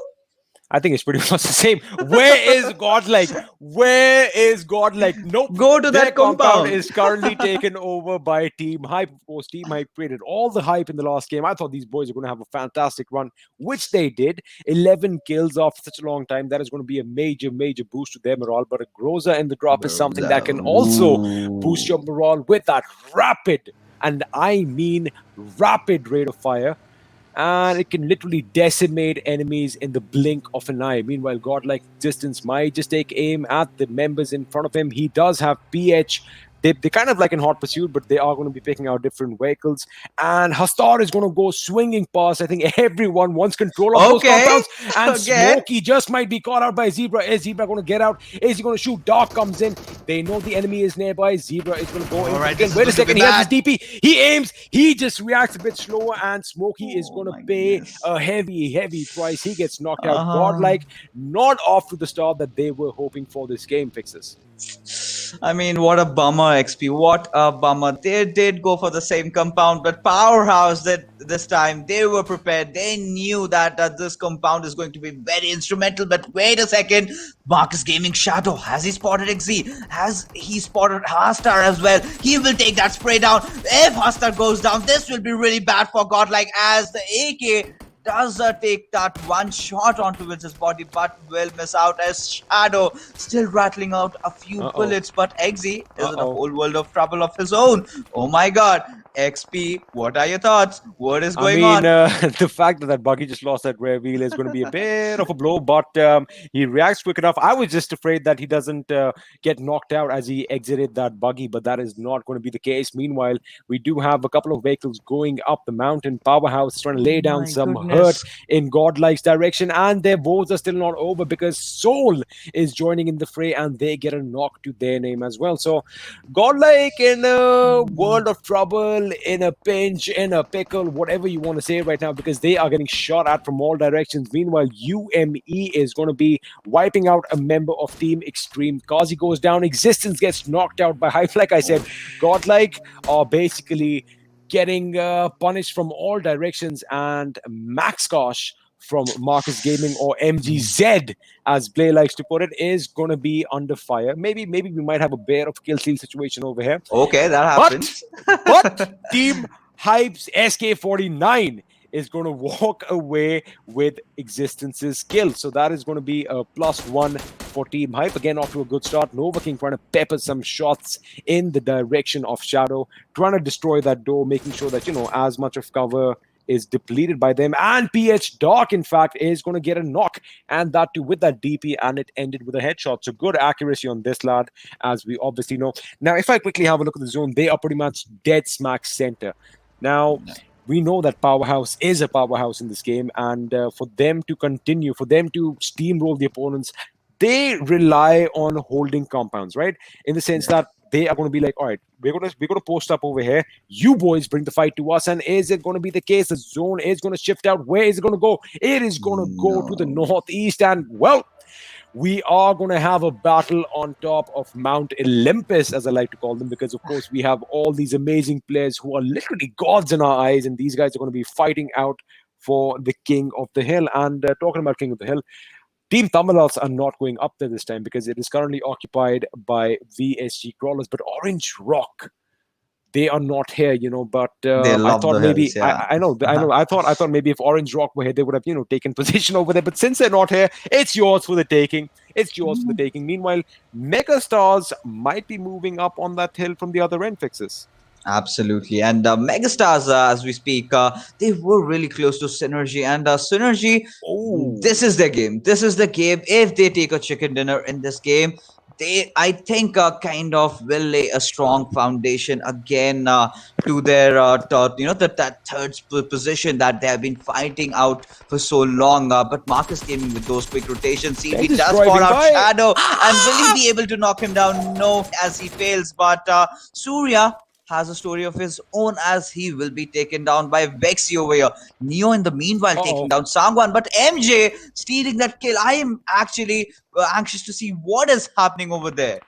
Speaker 7: I think it's pretty much the same. Where is Godlike? Where is Godlike? Nope.
Speaker 9: Go to
Speaker 7: Their
Speaker 9: that
Speaker 7: compound
Speaker 9: compound.
Speaker 7: is currently taken over by Team Hype. Of course, Team Hype created all the hype in the last game. I thought these boys are going to have a fantastic run, which they did. 11 kills after such a long time. That is going to be a major, major boost to their morale. But a Groza in the drop is something that can also boost your morale with that rapid, and I mean rapid rate of fire. And it can literally decimate enemies in the blink of an eye. Meanwhile, Godlike Distance might just take aim at the members in front of him. He does have PH. They're kind of like in hot pursuit, but they are going to be picking out different vehicles. And Hastar is going to go swinging past. I think everyone wants control of those compounds. And
Speaker 9: Again.
Speaker 7: Smokey just might be caught out by Zebra. Is Zebra going to get out? Is he going to shoot? Dark comes in. They know the enemy is nearby. Zebra is going to go in.
Speaker 9: Alright,
Speaker 7: Again,
Speaker 9: this is
Speaker 7: wait a
Speaker 9: going to
Speaker 7: second.
Speaker 9: be
Speaker 7: He has his
Speaker 9: bad.
Speaker 7: DP. He aims. He just reacts a bit slower. And Smokey is going to pay a heavy, heavy price. He gets knocked out. Godlike, not off to the start that they were hoping for this game, Fixes.
Speaker 9: I mean, what a bummer, XP. What a bummer. They did go for the same compound, but Powerhouse that this time they were prepared. They knew that this compound is going to be very instrumental. But wait a second, Marcus Gaming Shadow, has he spotted XZ? Has he spotted Hastar as well? He will take that spray down. If Hastar goes down, this will be really bad for Godlike, as the AK does take that one shot onto his body, but will miss out as Shadow still rattling out a few bullets. But XZ is in a whole world of trouble of his own. Oh my god. XP, what are your thoughts? What is going on?
Speaker 7: The fact that buggy just lost that rear wheel is going to be a bit of a blow, but he reacts quick enough. I was just afraid that he doesn't get knocked out as he exited that buggy, but that is not going to be the case. Meanwhile, we do have a couple of vehicles going up the mountain. Powerhouse is trying to lay down some hurt in Godlike's direction, and their woes are still not over because Soul is joining in the fray, and they get a knock to their name as well. So Godlike in a world of trouble, in a pinch, in a pickle, whatever you want to say right now, because they are getting shot at from all directions. Meanwhile, UME is going to be wiping out a member of Team Extreme. Kazi goes down, Existence gets knocked out by Hype. Like I said, Godlike are basically getting punished from all directions, and Max Kosh from Marcus Gaming, or MGZ as Blay likes to put it, is going to be under fire. Maybe we might have a bear of kill steal situation over here.
Speaker 9: Okay, that happens.
Speaker 7: But Team Hype's SK49 is going to walk away with Existence's kill. So that is going to be a +1 for Team Hype. Again, off to a good start. Nova King trying to pepper some shots in the direction of Shadow, trying to destroy that door, making sure that, as much of cover is depleted by them. And PH Dark, in fact, is going to get a knock, and that too with that DP, and it ended with a headshot. So good accuracy on this lad, as we obviously know. Now, if I quickly have a look at the zone, they are pretty much dead smack center. Now, we know that Powerhouse is a powerhouse in this game, and for them to continue, for them to steamroll the opponents, they rely on holding compounds, right? In the sense that they are going to be like, all right, we're going to post up over here. You boys bring the fight to us. And is it going to be the case? The zone is going to shift out. Where is it going to go? It is going to go to the northeast. And, well, we are going to have a battle on top of Mount Olympus, as I like to call them, because, of course, we have all these amazing players who are literally gods in our eyes. And these guys are going to be fighting out for the King of the Hill. And talking about King of the Hill, Team Tamilas are not going up there this time because it is currently occupied by VSG Crawlers. But Orange Rock, they are not here, But
Speaker 9: They
Speaker 7: I
Speaker 9: love
Speaker 7: thought
Speaker 9: the
Speaker 7: maybe
Speaker 9: hills, yeah.
Speaker 7: I know. I thought maybe if Orange Rock were here, they would have taken position over there. But since they're not here, it's yours for the taking. It's yours for the taking. Meanwhile, Megastars might be moving up on that hill from the other end, Fixes.
Speaker 9: Absolutely. And Megastars, as we speak, they were really close to Synergy. And Synergy, this is their game. This is the game. If they take a chicken dinner in this game, they, I think, kind of will lay a strong foundation again to their, that third position that they have been fighting out for so long. But Marcus Gaming with those quick rotations, see, he does spot out Shadow. And will he be able to knock him down? No, as he fails. But Surya has a story of his own, as he will be taken down by Vexy over here. Neo in the meanwhile taking down Sangwan, but MJ stealing that kill. I am actually anxious to see what is happening over there.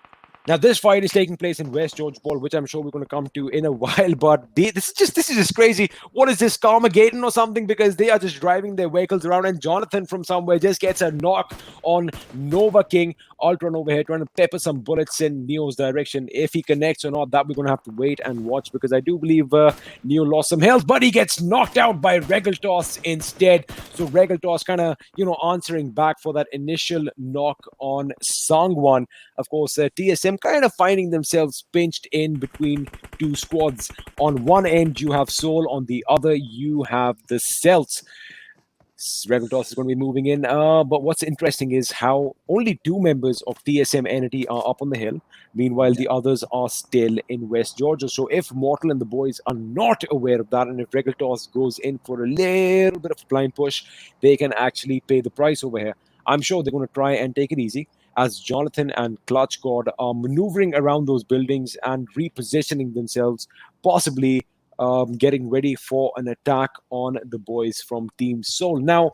Speaker 7: Now, this fight is taking place in West George Ball, which I'm sure we're going to come to in a while. But this is just crazy. What is this, Carmageddon or something? Because they are just driving their vehicles around, and Jonathan from somewhere just gets a knock on Nova King. Ultron over here trying to pepper some bullets in Neo's direction. If he connects or not, that we're going to have to wait and watch, because I do believe Neo lost some health, but he gets knocked out by Regaltos instead. So Regaltos kind of, answering back for that initial knock on Sangwan. Of course, TSM kind of finding themselves pinched in between two squads. On one end, you have Soul. On the other, you have the Celts. Regaltos is going to be moving in. But what's interesting is how only 2 members of TSM Entity are up on the hill. Meanwhile, the others are still in West Georgia. So if Mortal and the boys are not aware of that, and if Regaltos goes in for a little bit of a blind push, they can actually pay the price over here. I'm sure they're going to try and take it easy, as Jonathan and Clutch God are maneuvering around those buildings and repositioning themselves, possibly getting ready for an attack on the boys from Team Soul. Now,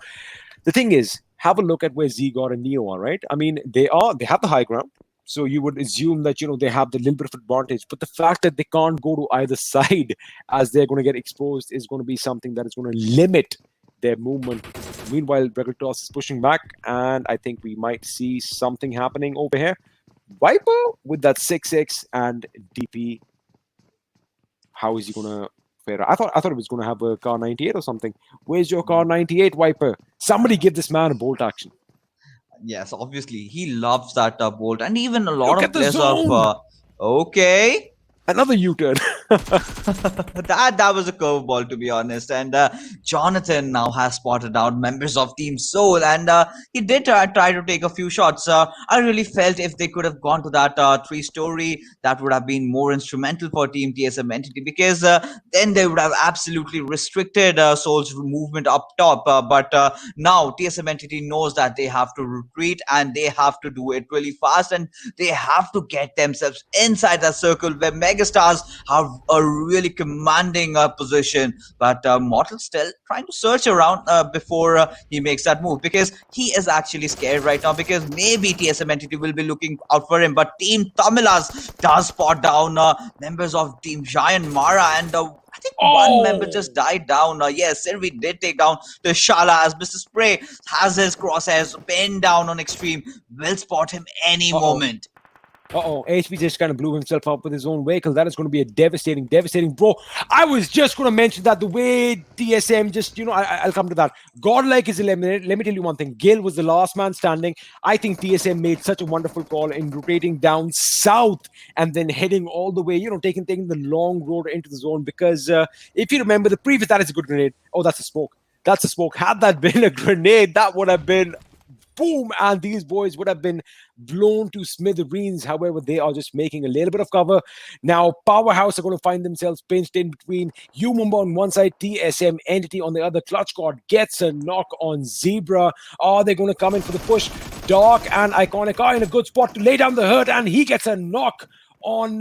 Speaker 7: the thing is, have a look at where Zegor and Neo are, right? I mean, they have the high ground, so you would assume that, they have the little bit of advantage. But the fact that they can't go to either side as they're going to get exposed is going to be something that is going to limit their movement. Meanwhile, Regaltos is pushing back, and I think we might see something happening over here. Viper with that 6x and DP. How is he going to fare? I thought it was going to have a car 98 or something. Where's your car 98, Viper? Somebody give this man a bolt action.
Speaker 9: Yes, obviously he loves that bolt, and even a lot
Speaker 7: Look
Speaker 9: of
Speaker 7: at the
Speaker 9: players
Speaker 7: zone.
Speaker 9: of okay.
Speaker 7: Another U-turn.
Speaker 9: that was a curveball, to be honest. And Jonathan now has spotted out members of Team Soul, and he did try to take a few shots. I really felt if they could have gone to that 3-story, that would have been more instrumental for Team TSM Entity, because then they would have absolutely restricted Soul's movement up top. But now TSM Entity knows that they have to retreat, and they have to do it really fast, and they have to get themselves inside that circle where Megastars have a really commanding position. But Mortal still trying to search around before he makes that move, because he is actually scared right now, because maybe TSM Entity will be looking out for him. But Team Tamilas does spot down members of Team Giant Mara, and I think one member just died down. Yes, Sylvie did take down the Shala, as Mr. Spray has his crosshairs pinned down on Extreme. Will spot him any moment.
Speaker 7: HP just kind of blew himself up with his own vehicle. That is going to be a devastating. Bro, I was just going to mention that the way TSM just, I'll come to that. Godlike is eliminated. Let me tell you one thing. Gil was the last man standing. I think TSM made such a wonderful call in rotating down south and then heading all the way, taking the long road into the zone. Because if you remember the previous, that is a good grenade. Oh, that's a smoke. That's a smoke. Had that been a grenade, that would have been boom, and these boys would have been blown to smithereens. However, they are just making a little bit of cover. Now, Powerhouse are going to find themselves pinched in between Umumba on one side, TSM Entity on the other. Clutch God gets a knock on Zebra. Are they going to come in for the push? Dark and Iconic are in a good spot to lay down the hurt, and he gets a knock on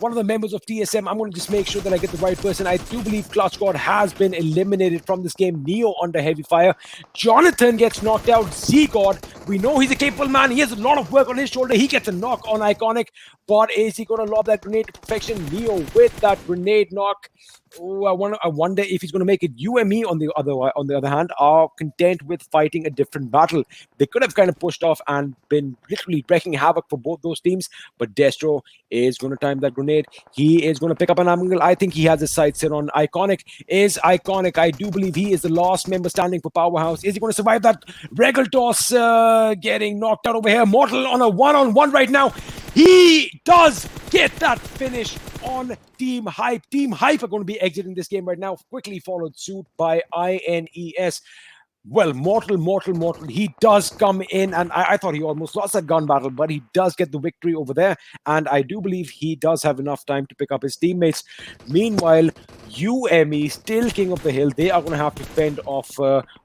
Speaker 7: one of the members of TSM. I'm going to just make sure that I get the right person. I do believe Clutch God has been eliminated from this game. Neo under heavy fire. Jonathan gets knocked out. Z-God, we know he's a capable man. He has a lot of work on his shoulder. He gets a knock on Iconic. But is he going to lob that grenade to perfection? Neo with that grenade knock. Oh, I wonder if he's going to make it. UME on the other hand are content with fighting a different battle. They could have kind of pushed off and been literally wreaking havoc for both those teams, but Destro is going to time that grenade. He is going to pick up an angle. I think he has his sights set on Iconic. Is Iconic? I do believe he is the last member standing for Powerhouse. Is he going to survive that? Regaltos getting knocked out over here. Mortal on a one-on-one right now. He does get that finish on Team Hype. Team Hype are going to be exiting this game right now, quickly followed suit by INES. Well, Mortal, he does come in, and I thought he almost lost that gun battle, but he does get the victory over there, and I do believe he does have enough time to pick up his teammates. Meanwhile, UME, still king of the hill, they are going to have to fend off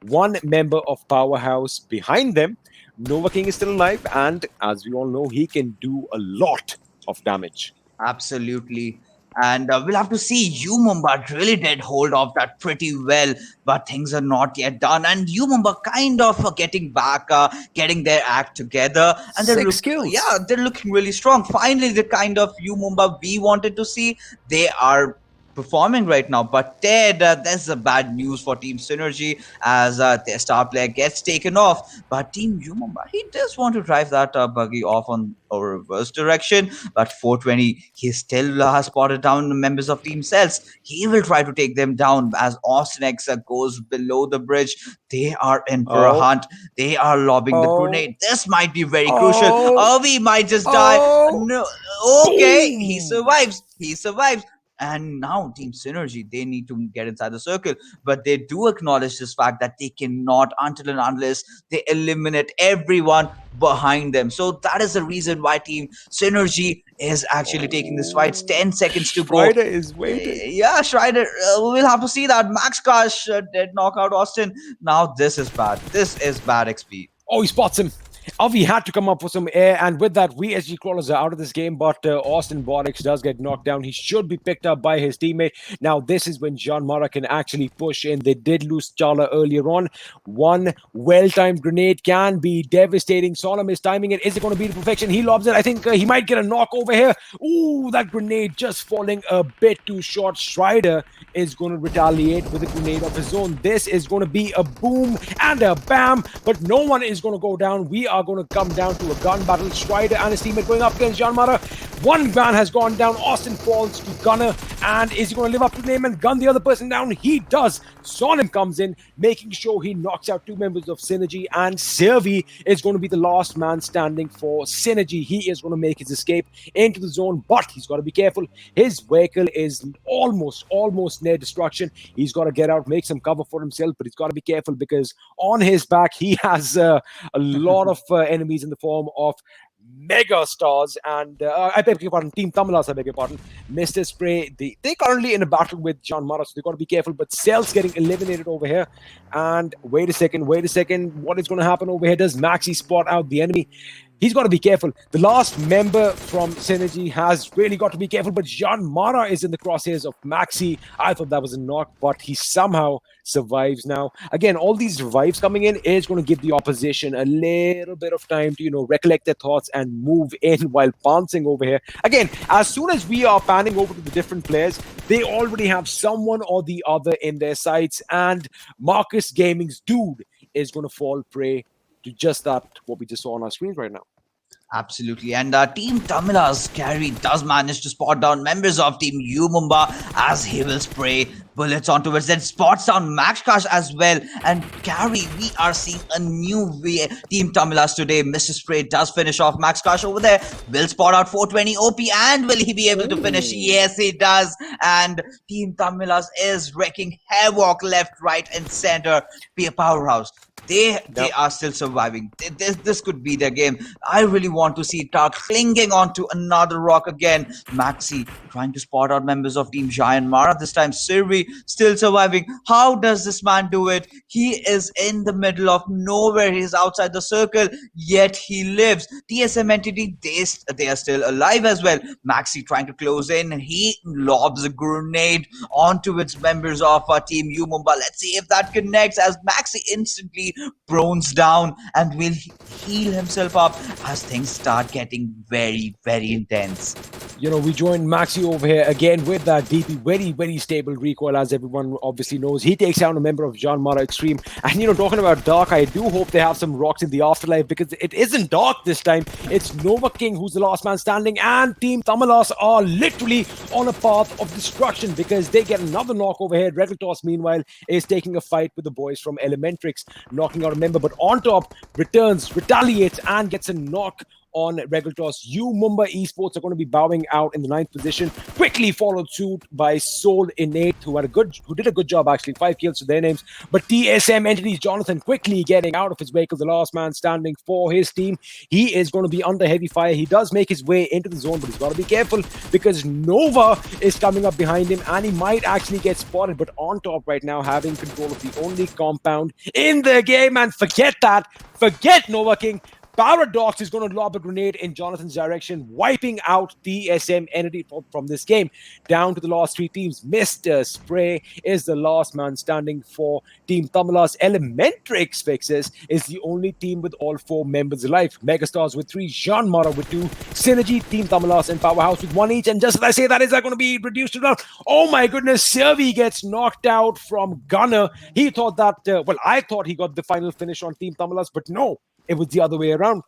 Speaker 7: one member of Powerhouse behind them. Nova King is still alive, and as we all know, he can do a lot of damage.
Speaker 9: Absolutely. And we'll have to see. Mumba really did hold off that pretty well, but things are not yet done. And Mumba kind of getting back, getting their act together, and they're looking really strong. Finally, the kind of Mumba we wanted to see, they are performing right now. But Ted, there's a bad news for Team Synergy as their star player gets taken off. But Team Mumba, he does want to drive that buggy off on a reverse direction. But 420, he still has spotted down the members of Team Cells. He will try to take them down as Austin X goes below the bridge. They are in for a hunt. They are lobbing the grenade. This might be very crucial. We might just die. No. Okay, he survives. He survives. And now Team Synergy, they need to get inside the circle. But they do acknowledge this fact that they cannot until and unless they eliminate everyone behind them. So that is the reason why Team Synergy is actually taking this fight. It's 10 seconds to go.
Speaker 7: Strider is waiting.
Speaker 9: Yeah, Strider. We'll have to see that. Max Cash did knock out Austin. Now this is bad. This is bad XP.
Speaker 7: Oh, he spots him. Avi had to come up for some air, and with that, we SG Crawlers are out of this game, but Austin Borix does get knocked down. He should be picked up by his teammate. Now, this is when Jean Mara can actually push in. They did lose Chala earlier on. One well-timed grenade can be devastating. Solemn is timing it. Is it going to be to perfection? He lobs it. I think he might get a knock over here. Ooh, that grenade just falling a bit too short. Strider is going to retaliate with a grenade of his own. This is going to be a boom and a bam, but no one is going to go down. We are going to come down to a gun battle. Strider and his teammate going up against Jean Mara. One van has gone down. Austin falls to Gunner. And is he going to live up to the name and gun the other person down? He does. Sonim comes in, making sure he knocks out two members of Synergy. And Servi is going to be the last man standing for Synergy. He is going to make his escape into the zone, but he's got to be careful. His vehicle is almost near destruction. He's got to get out, make some cover for himself, but he's got to be careful because on his back, he has a lot of enemies in the form of mega stars and I beg your pardon, Team Tamilas, I beg your pardon. Mr. Spray, they're currently in a battle with Jean Mara, so they've got to be careful, but Cell's getting eliminated over here. And wait a second, what is going to happen over here? Does Maxi spot out the enemy? He's got to be careful. The last member from Synergy has really got to be careful, but Jean Mara is in the crosshairs of Maxi. I thought that was a knock, but he somehow survives now. Again, all these revives coming in is going to give the opposition a little bit of time to, recollect their thoughts and move in while pouncing over here. Again, as soon as we are panning over to the different players, they already have someone or the other in their sights, and Marcus Gaming's dude is going to fall prey to just that, what we just saw on our screens right now.
Speaker 9: Absolutely. And Team Tamila's Carry does manage to spot down members of Team Mumba as he will spray bullets onto it. Then spots down Max Cash as well. And Carry, we are seeing a new Team Tamilas today. Mr. Spray does finish off Max Cash over there. Will spot out 420 OP, and will he be able to finish? Yes, he does. And Team Tamilas is wrecking havoc left, right, and center. Be a powerhouse. They are still surviving. This could be their game. I really want to see Tark clinging onto another rock again. Maxi trying to spot out members of Team Giant Mara. This time Sirvi still surviving. How does this man do it? He is in the middle of nowhere. He's outside the circle, yet he lives. TSM Entity, they are still alive as well. Maxi trying to close in. He lobs a grenade onto its members of Team Mumba. Let's see if that connects as Maxi instantly prones down and will heal himself up as things start getting very, very intense.
Speaker 7: We joined Maxi over here again with that DP, very, very stable recoil, as everyone obviously knows. He takes down a member of Jean Mara Extreme. And talking about Dark, I do hope they have some rocks in the afterlife, because it isn't Dark this time. It's Nova King who's the last man standing, and Team Tamilas are literally on a path of destruction because they get another knock over here. Reveltos, meanwhile, is taking a fight with the boys from Elementrix, knocking out a member, but on top, retaliates, and gets a knock on Regaltos. Mumba Esports are going to be bowing out in the 9th position. Quickly followed suit by Soul Innate, who did a good job actually. 5 kills to their names. But TSM Entities, Jonathan quickly getting out of his vehicle, the last man standing for his team. He is going to be under heavy fire. He does make his way into the zone, but he's got to be careful because Nova is coming up behind him, and he might actually get spotted. But on top right now, having control of the only compound in the game, and forget Nova King. Paradox is going to lob a grenade in Jonathan's direction, wiping out TSM entity from this game. Down to the last three teams. Mr. Spray is the last man standing for Team Tamilas. Elementrix Fixes is the only team with all four members alive. Megastars with 3, Jean Mara with 2, Synergy, Team Tamilas, and Powerhouse with 1 each. And just as I say that, is that going to be reduced to now? Oh my goodness, Servi gets knocked out from Gunner. He thought that, I thought he got the final finish on Team Tamilas, but no, it was the other way around.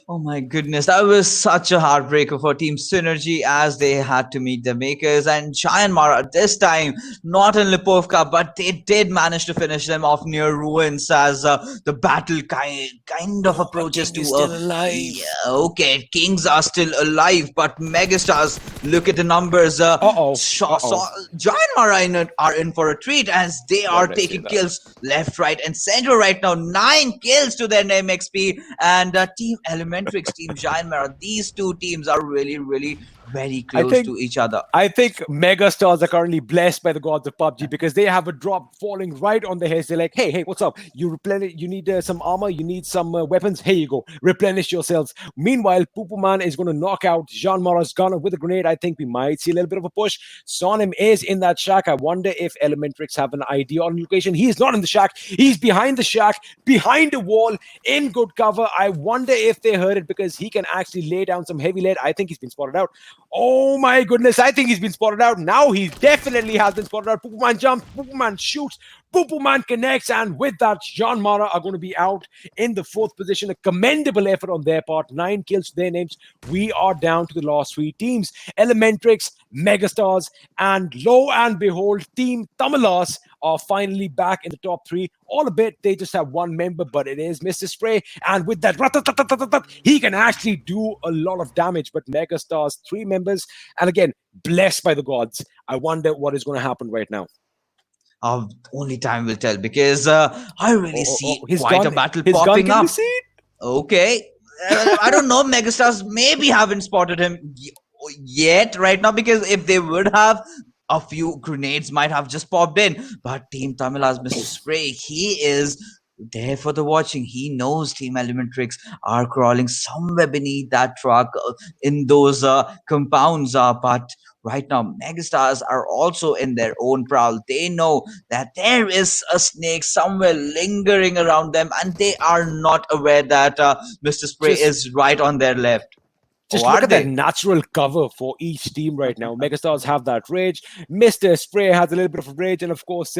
Speaker 9: Oh my goodness, that was such a heartbreaker for Team Synergy as they had to meet the makers. And Giant Mara this time, not in Lipovka, but they did manage to finish them off near ruins as the battle kind of approaches to...
Speaker 7: still alive.
Speaker 9: Yeah, okay, Kings are still alive, but Megastars, look at the numbers. Giant Mara are in for a treat as they are taking kills left, right, and center right now. 9 kills to their name XP. And Team Elementrix, Team Giant Mara, these two teams are really very close to each other.
Speaker 7: I think Megastars are currently blessed by the gods of PUBG because they have a drop falling right on their heads. They're like, hey, what's up? You replenish. You need some armor. You need some weapons. Here you go. Replenish yourselves. Meanwhile, Pupuman is going to knock out Jean Mara's gunner with a grenade. I think we might see a little bit of a push. Sonim is in that shack. I wonder if Elementrix have an idea on location. He is not in the shack. He's behind the shack, behind a wall, in good cover. I wonder if they heard it because he can actually lay down some heavy lead. I think he's been spotted out. Oh my goodness, I think he's been spotted out. Now he definitely has been spotted out. Pupuman jumps, Pupuman shoots, Pupuman connects, and with that, Jean Mara are going to be out in the 4th position. A commendable effort on their part. 9 kills to their names. We are down to the last 3 teams. Elementrix, Megastars, and lo and behold, Team Tamilas are finally back in the top 3. All a bit, they just have 1 member, but it is Mr. Spray. And with that, he can actually do a lot of damage. But Megastars, 3 members, and again, blessed by the gods. I wonder what is going to happen right now.
Speaker 9: Only time will tell because I really see quite a battle popping up. Okay. I don't know. Megastars maybe haven't spotted him yet right now because if they would have, a few grenades might have just popped in. But Team Tamila's Mr. Spray, he is there for the watching. He knows Team Elementrix are crawling somewhere beneath that truck in those compounds. But right now, Megastars are also in their own prowl. They know that there is a snake somewhere lingering around them, and they are not aware that Mr. Spray is right on their left.
Speaker 7: Just look at that natural cover for each team right now. Megastars have that rage. Mr. Spray has a little bit of rage. And of course,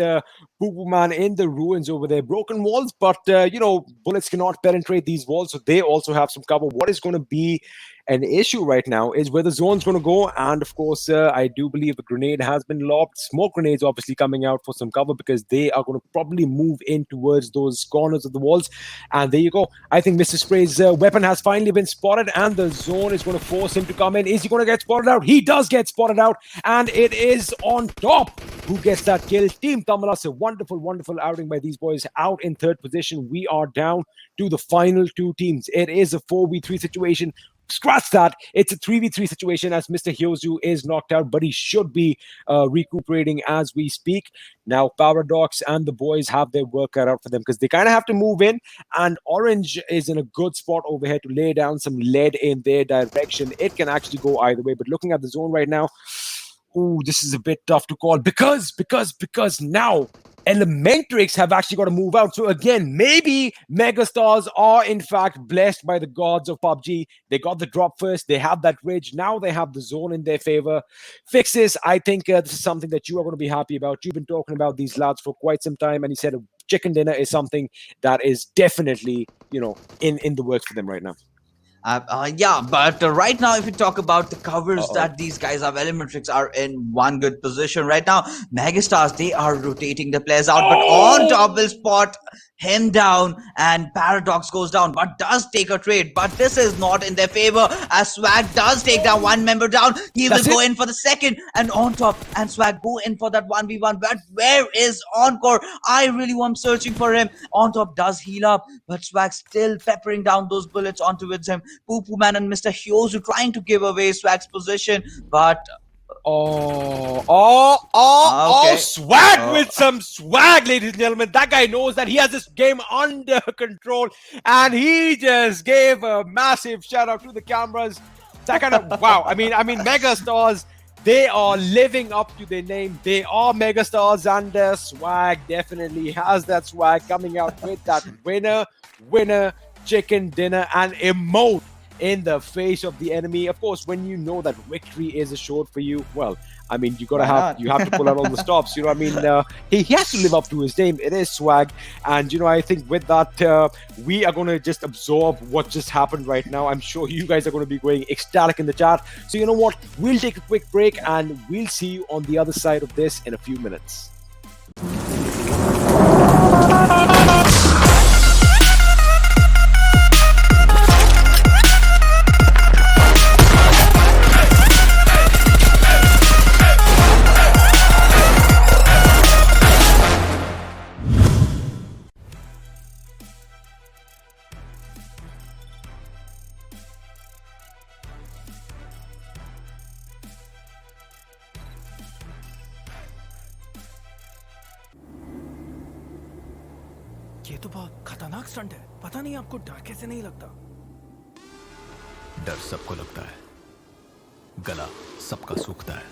Speaker 7: Pupuman in the ruins over there. Broken walls, but, bullets cannot penetrate these walls. So they also have some cover. What is going to be an issue right now is where the zone's going to go. And of course, I do believe a grenade has been lobbed. Smoke grenades obviously coming out for some cover because they are going to probably move in towards those corners of the walls. And there you go. I think Mr. Spray's weapon has finally been spotted and the zone is going to force him to come in. Is he going to get spotted out? He does get spotted out and it is on top. Who gets that kill? Team Tamilas, a wonderful outing by these boys, out in 3rd position. We are down to the final 2 teams. It is a 4v3 situation. Scratch that. It's a 3v3 situation as Mr. Hyozu is knocked out, but he should be recuperating as we speak. Now, Paradox and the boys have their work cut out for them because they kind of have to move in, and Orange is in a good spot over here to lay down some lead in their direction. It can actually go either way, but looking at the zone right now, this is a bit tough to call because now Elementrix have actually got to move out. So again, maybe Megastars are in fact blessed by the gods of PUBG. They got the drop first. They have that ridge. Now they have the zone in their favor. Fixes, I think this is something that you are going to be happy about. You've been talking about these lads for quite some time, and he said a chicken dinner is something that is definitely, in the works for them right now.
Speaker 9: But right now, if you talk about the covers that these guys have, Elementrix are in one good position right now. Megastars, they are rotating the players out, but on top will spot him down, and Paradox goes down, but does take a trade. But this is not in their favor, as Swag does take down 1 member down. He will go in for the second, and on top, and Swag go in for that 1v1. But where is Encore? I really am searching for him. On top does heal up, but Swag still peppering down those bullets onto him. Pupuman and Mr. Hyozu trying to give away Swag's position, but
Speaker 7: Oh,
Speaker 9: Okay.
Speaker 7: swag
Speaker 9: Oh.
Speaker 7: with some swag, ladies and gentlemen. That guy knows that he has this game under control, and he just gave a massive shout out to the cameras. That kind of wow. I mean, mega stars. They are living up to their name. They are mega stars, and their swag definitely has that swag coming out with that winner chicken dinner and emote in the face of the enemy. Of course, when you know that victory is assured for you, well, I mean, you have to pull out all the stops. You know, I mean, he has to live up to his name. It is swag, and I think with that, we are going to just absorb what just happened right now. I'm sure you guys are going to be going ecstatic in the chat. So you know what? We'll take a quick break, and we'll see you on the other side of this in a few minutes.
Speaker 1: ये तो बहुत खतरनाक stunt है। पता नहीं आपको डर कैसे नहीं लगता?
Speaker 2: डर सबको लगता है, गला सबका सूखता है,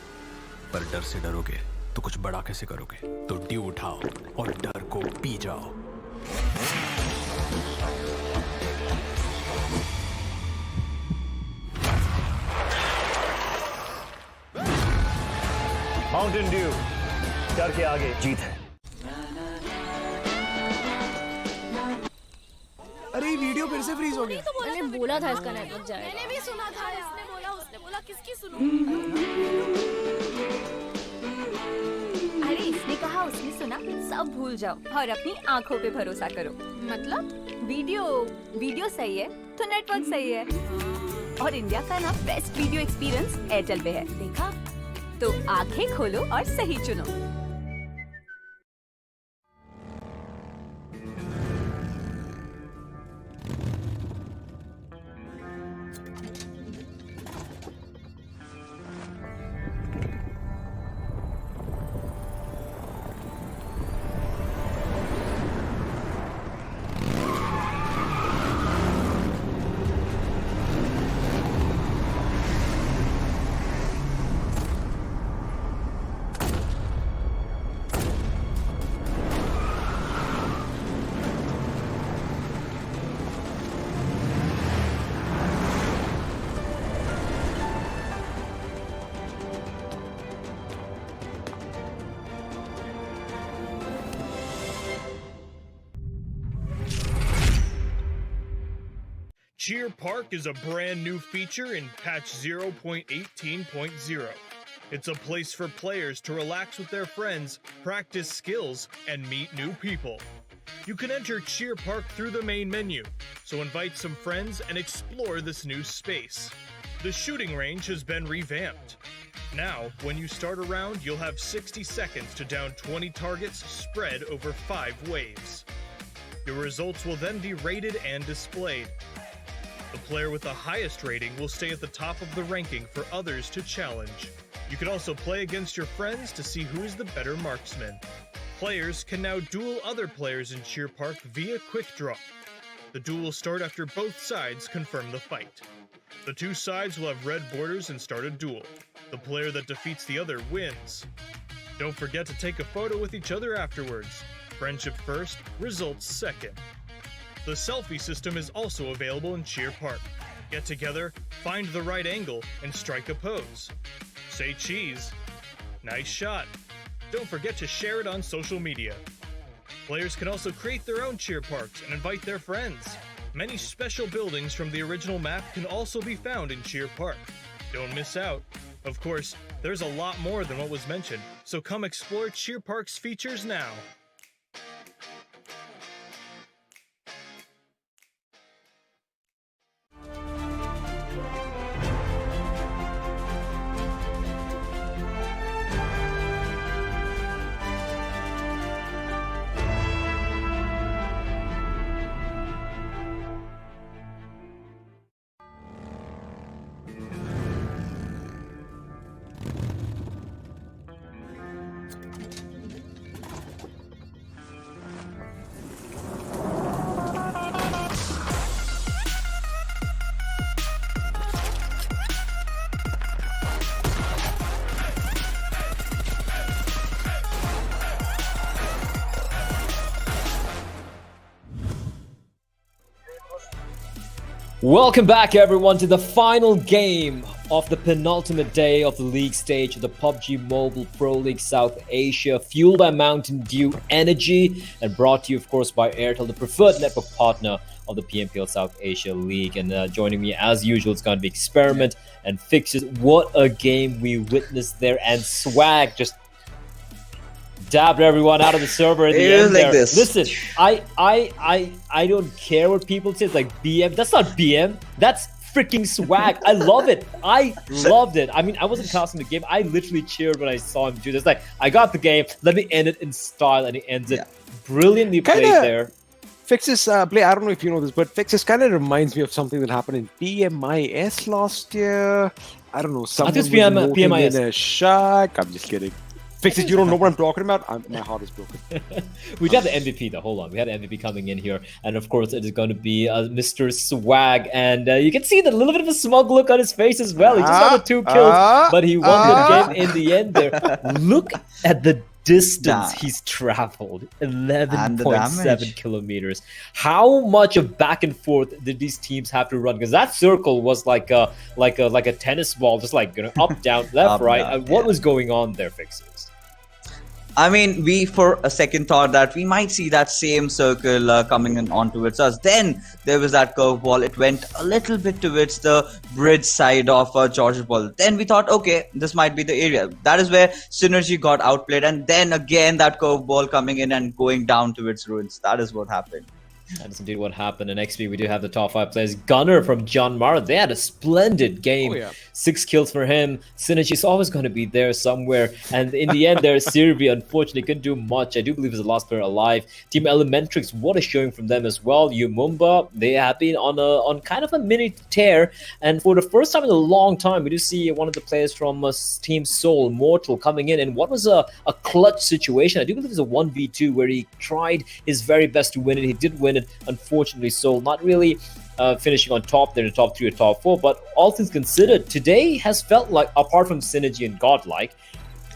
Speaker 2: पर डर से डरोगे तो कुछ बड़ा कैसे करोगे? तो ड्यू उठाओ और डर को पी जाओ।
Speaker 3: माउंटेन ड्यू, डर के आगे जीत है।
Speaker 4: अरे वीडियो फिर से फ्रीज हो गया।
Speaker 5: मैंने
Speaker 4: बोला था इसका नेटवर्क जाएगा।
Speaker 5: मैंने भी सुना था, इसने बोला, उसने बोला, किसकी सुनूं?
Speaker 6: अरे इसने कहा, उसने सुना, सब भूल जाओ और अपनी आंखों पे भरोसा करो।
Speaker 5: मतलब
Speaker 6: वीडियो सही है तो नेटवर्क सही है, और इंडिया का ना बेस्ट वीडियो एक्सपीरियंस एयरटेल पे है। देखा? तो आंखें खोलो और सही चुनो।
Speaker 23: Cheer Park is a brand new feature in patch 0.18.0. It's a place for players to relax with their friends, practice skills, and meet new people. You can enter Cheer Park through the main menu, so invite some friends and explore this new space. The shooting range has been revamped. Now, when you start a round, you'll have 60 seconds to down 20 targets spread over 5 waves. Your results will then be rated and displayed. The player with the highest rating will stay at the top of the ranking for others to challenge. You can also play against your friends to see who is the better marksman. Players can now duel other players in Cheer Park via Quick Draw. The duel will start after both sides confirm the fight. The two sides will have red borders and start a duel. The player that defeats the other wins. Don't forget to take a photo with each other afterwards. Friendship first, results second. The selfie system is also available in Cheer Park. Get together, find the right angle, and strike a pose. Say cheese. Nice shot. Don't forget to share it on social media. Players can also create their own cheer parks and invite their friends. Many special buildings from the original map can also be found in Cheer Park. Don't miss out. Of course, there's a lot more than what was mentioned, so come explore Cheer Park's features now.
Speaker 8: Welcome back, everyone, to the final game of the penultimate day of the league stage of the PUBG Mobile Pro League South Asia, fueled by Mountain Dew Energy and brought to you, of course, by Airtel, the preferred network partner of the PMPL South Asia League. And joining me, as usual, it's going to be Experiment and Fixes. What a game we witnessed there, and Swag just dabbed everyone out of the server at the end
Speaker 9: like
Speaker 8: there.
Speaker 9: this.
Speaker 8: Listen, I don't care what people say. It's like BM. That's not BM. That's freaking Swag. I love it. I loved it. I mean, I wasn't casting the game. I literally cheered when I saw him do this. Like, I got the game. Let me end it in style, and he ends it brilliantly played there.
Speaker 7: Fixes play. I don't know if you know this, but Fixes kind of reminds me of something that happened in PMIS last year. I don't know. Someone was PMIS in a shack. I'm just kidding. Fixes, you don't know what I'm talking about? My heart is broken.
Speaker 8: We got the MVP though. Hold on. We had an MVP coming in here. And of course, it is going to be Mr. Swag. And you can see the little bit of a smug look on his face as well. He just got the 2 kills, but he won the game in the end there. Look at the distance he's traveled. 11.7 kilometers. How much of back and forth did these teams have to run? Because that circle was like a tennis ball, just like up, down, left,
Speaker 9: Up,
Speaker 8: right.
Speaker 9: down,
Speaker 8: What was going on there, Fixes?
Speaker 9: I mean, we for a second thought that we might see that same circle coming in on towards us. Then there was that curveball. It went a little bit towards the bridge side of George's ball. Then we thought, okay, this might be the area. That is where Synergy got outplayed. And then again, that curveball coming in and going down towards Ruins. That is what happened.
Speaker 8: That is indeed what happened. And XP, we do have the top 5 players. Gunner from John Mara, they had a splendid game. 6 kills for him. Synergy is always going to be there somewhere. And in the end, there, Sirvi unfortunately couldn't do much. I do believe he's the last player alive. Team Elementrix, what a showing from them as well. Umumba, they have been on kind of a mini tear. And for the first time in a long time, we do see one of the players from Team Soul, Mortal, coming in. And what was a clutch situation? I do believe it was a 1v2 where he tried his very best to win it. He did win it. Unfortunately, Soul not really finishing on top there, the top 3 or top 4, but all things considered, today has felt like, apart from Synergy and Godlike,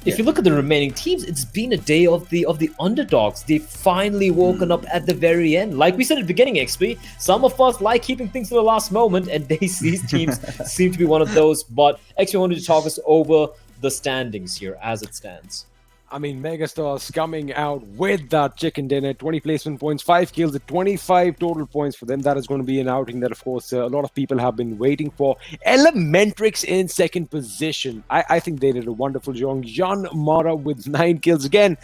Speaker 8: if you look at the remaining teams, it's been a day of the underdogs. They've finally woken up at the very end. Like we said at the beginning, XP, some of us like keeping things to the last moment, and these teams seem to be one of those. But XP wanted to talk us over the standings here as it stands.
Speaker 7: I mean, Megastars coming out with that chicken dinner, 20 placement points, 5 kills, 25 total points for them. That is going to be an outing that, of course, a lot of people have been waiting for. Elementrix in second position. I think they did a wonderful job. Jan Mara with 9 kills. Again,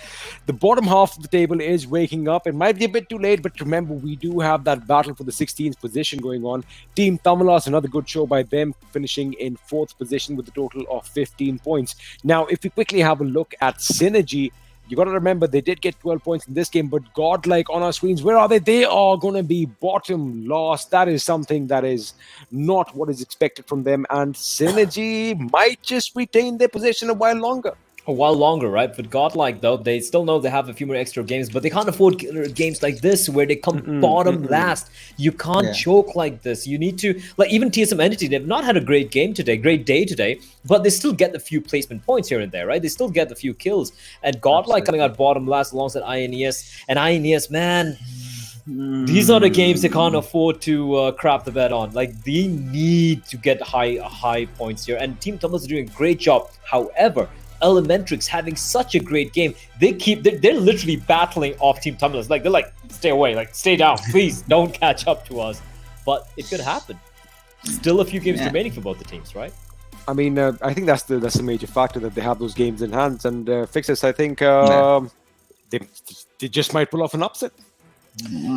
Speaker 7: the bottom half of the table is waking up. It might be a bit too late, but remember, we do have that battle for the 16th position going on. Team Tamilas, another good show by them, finishing in 4th position with a total of 15 points. Now, if we quickly have a look at Synergy, you got to remember they did get 12 points in this game, but Godlike on our screens, where are they? They are going to be bottom last. That is something that is not what is expected from them, and Synergy might just retain their position a while longer.
Speaker 8: A while longer, right? But Godlike, though, they still know they have a few more extra games, but they can't afford games like this where they come bottom last. You can't choke like this. You need to, like, even TSM Entity, they've not had a great game today, great day today, but they still get the few placement points here and there, right? They still get the few kills. And Godlike coming out bottom last alongside INES. And INES, man, these are the games they can't afford to crap the bed on. Like, they need to get high points here. And Team Tumblers are doing a great job. However, Elementrix having such a great game, they're literally battling off Team Tumblers. Like, they're like, stay away, like, stay down, please don't catch up to us. But it could happen. Still a few games remaining for both the teams, right?
Speaker 7: I mean, I think that's the major factor, that they have those games in hand. And Fixes, I think they just might pull off an upset.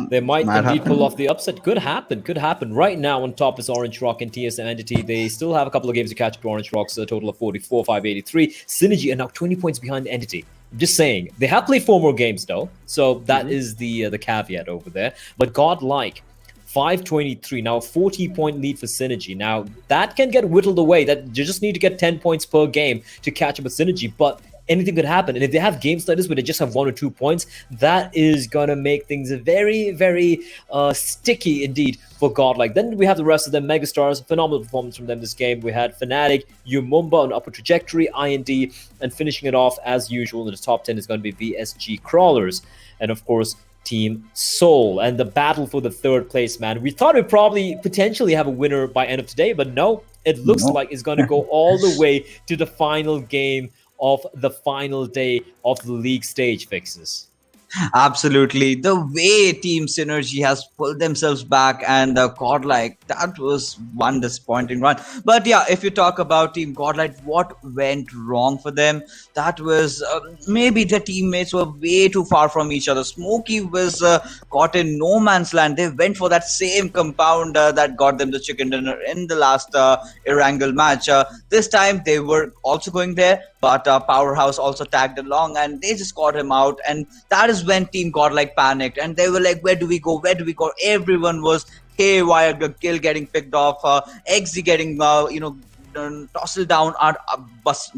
Speaker 8: They might indeed pull off the upset. Could happen. Right now on top is Orange Rock and TSM Entity. They still have a couple of games to catch up to Orange Rock's a total of 44, 583. Synergy are now 20 points behind Entity. I'm just saying. They have played 4 more games though. So that is the caveat over there. But Godlike, 523. Now a 40-point lead for Synergy. Now that can get whittled away. That you just need to get 10 points per game to catch up with Synergy. But anything could happen. And if they have games like this where they just have 1 or 2 points, that is going to make things very, very sticky indeed for Godlike. Then we have the rest of them. Megastars, phenomenal performance from them this game. We had Fnatic, Umumba on upper trajectory, IND, and finishing it off as usual in the top 10 is going to be VSG Crawlers. And of course, Team Seoul, and the battle for the third place, man. We thought we'd probably potentially have a winner by end of today, but no, it looks like it's going to go all the way to the final game of the final day of the league stage fixes.
Speaker 9: Absolutely. The way Team Synergy has pulled themselves back and Godlike, that was one disappointing run. But yeah, if you talk about Team Godlike, what went wrong for them? That was maybe the teammates were way too far from each other. Smokey was caught in no man's land. They went for that same compound that got them the chicken dinner in the last Erangel match. This time they were also going there, but Powerhouse also tagged along and they just caught him out. And that is when Team Godlike panicked and they were like, where do we go? Where do we go? Everyone was haywire, the kill getting picked off, XZ getting, tossed down at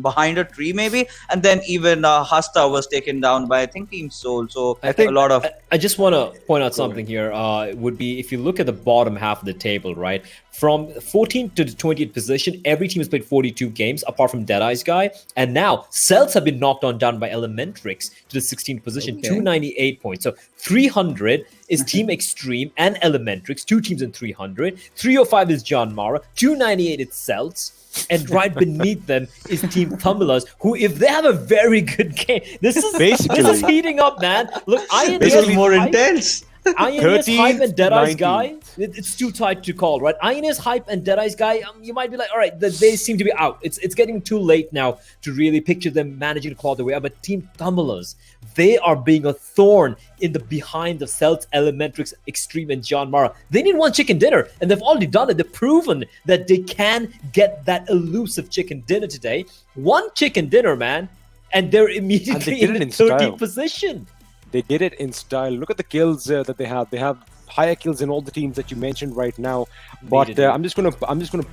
Speaker 9: behind a tree maybe, and then even Hasta was taken down by I think Team Seoul. So
Speaker 8: I think
Speaker 9: a lot of
Speaker 8: I just want to point out something here. Would be if you look at the bottom half of the table, right, from 14th to the 20th position, every team has played 42 games apart from Deadeye's guy, and now Celts have been knocked down by Elementrix to the 16th position, 298 points. So 300 is Team Extreme and Elementrix, two teams in 300. 305 is John Mara, 298 is Celts. And right beneath them is Team Thumblers, who, if they have a very good game, this is heating up, man. Look,
Speaker 9: this is more intense.
Speaker 8: Ioneer's Hype and Deadeye's guy, it's too tight to call, right? Ioneer's Hype and Deadeye's guy, you might be like, all right, they seem to be out. It's getting too late now to really picture them managing to claw their way out. But Team Thumblers, they are being a thorn in the behind of Celts, Elementrix, Extreme, and John Mara. They need one chicken dinner, and they've already done it. They've proven that they can get that elusive chicken dinner today. One chicken dinner, man, and they're immediately in the 13th position.
Speaker 7: They did it in style. Look at the kills that they have. They have higher kills in all the teams that you mentioned right now. But I'm just gonna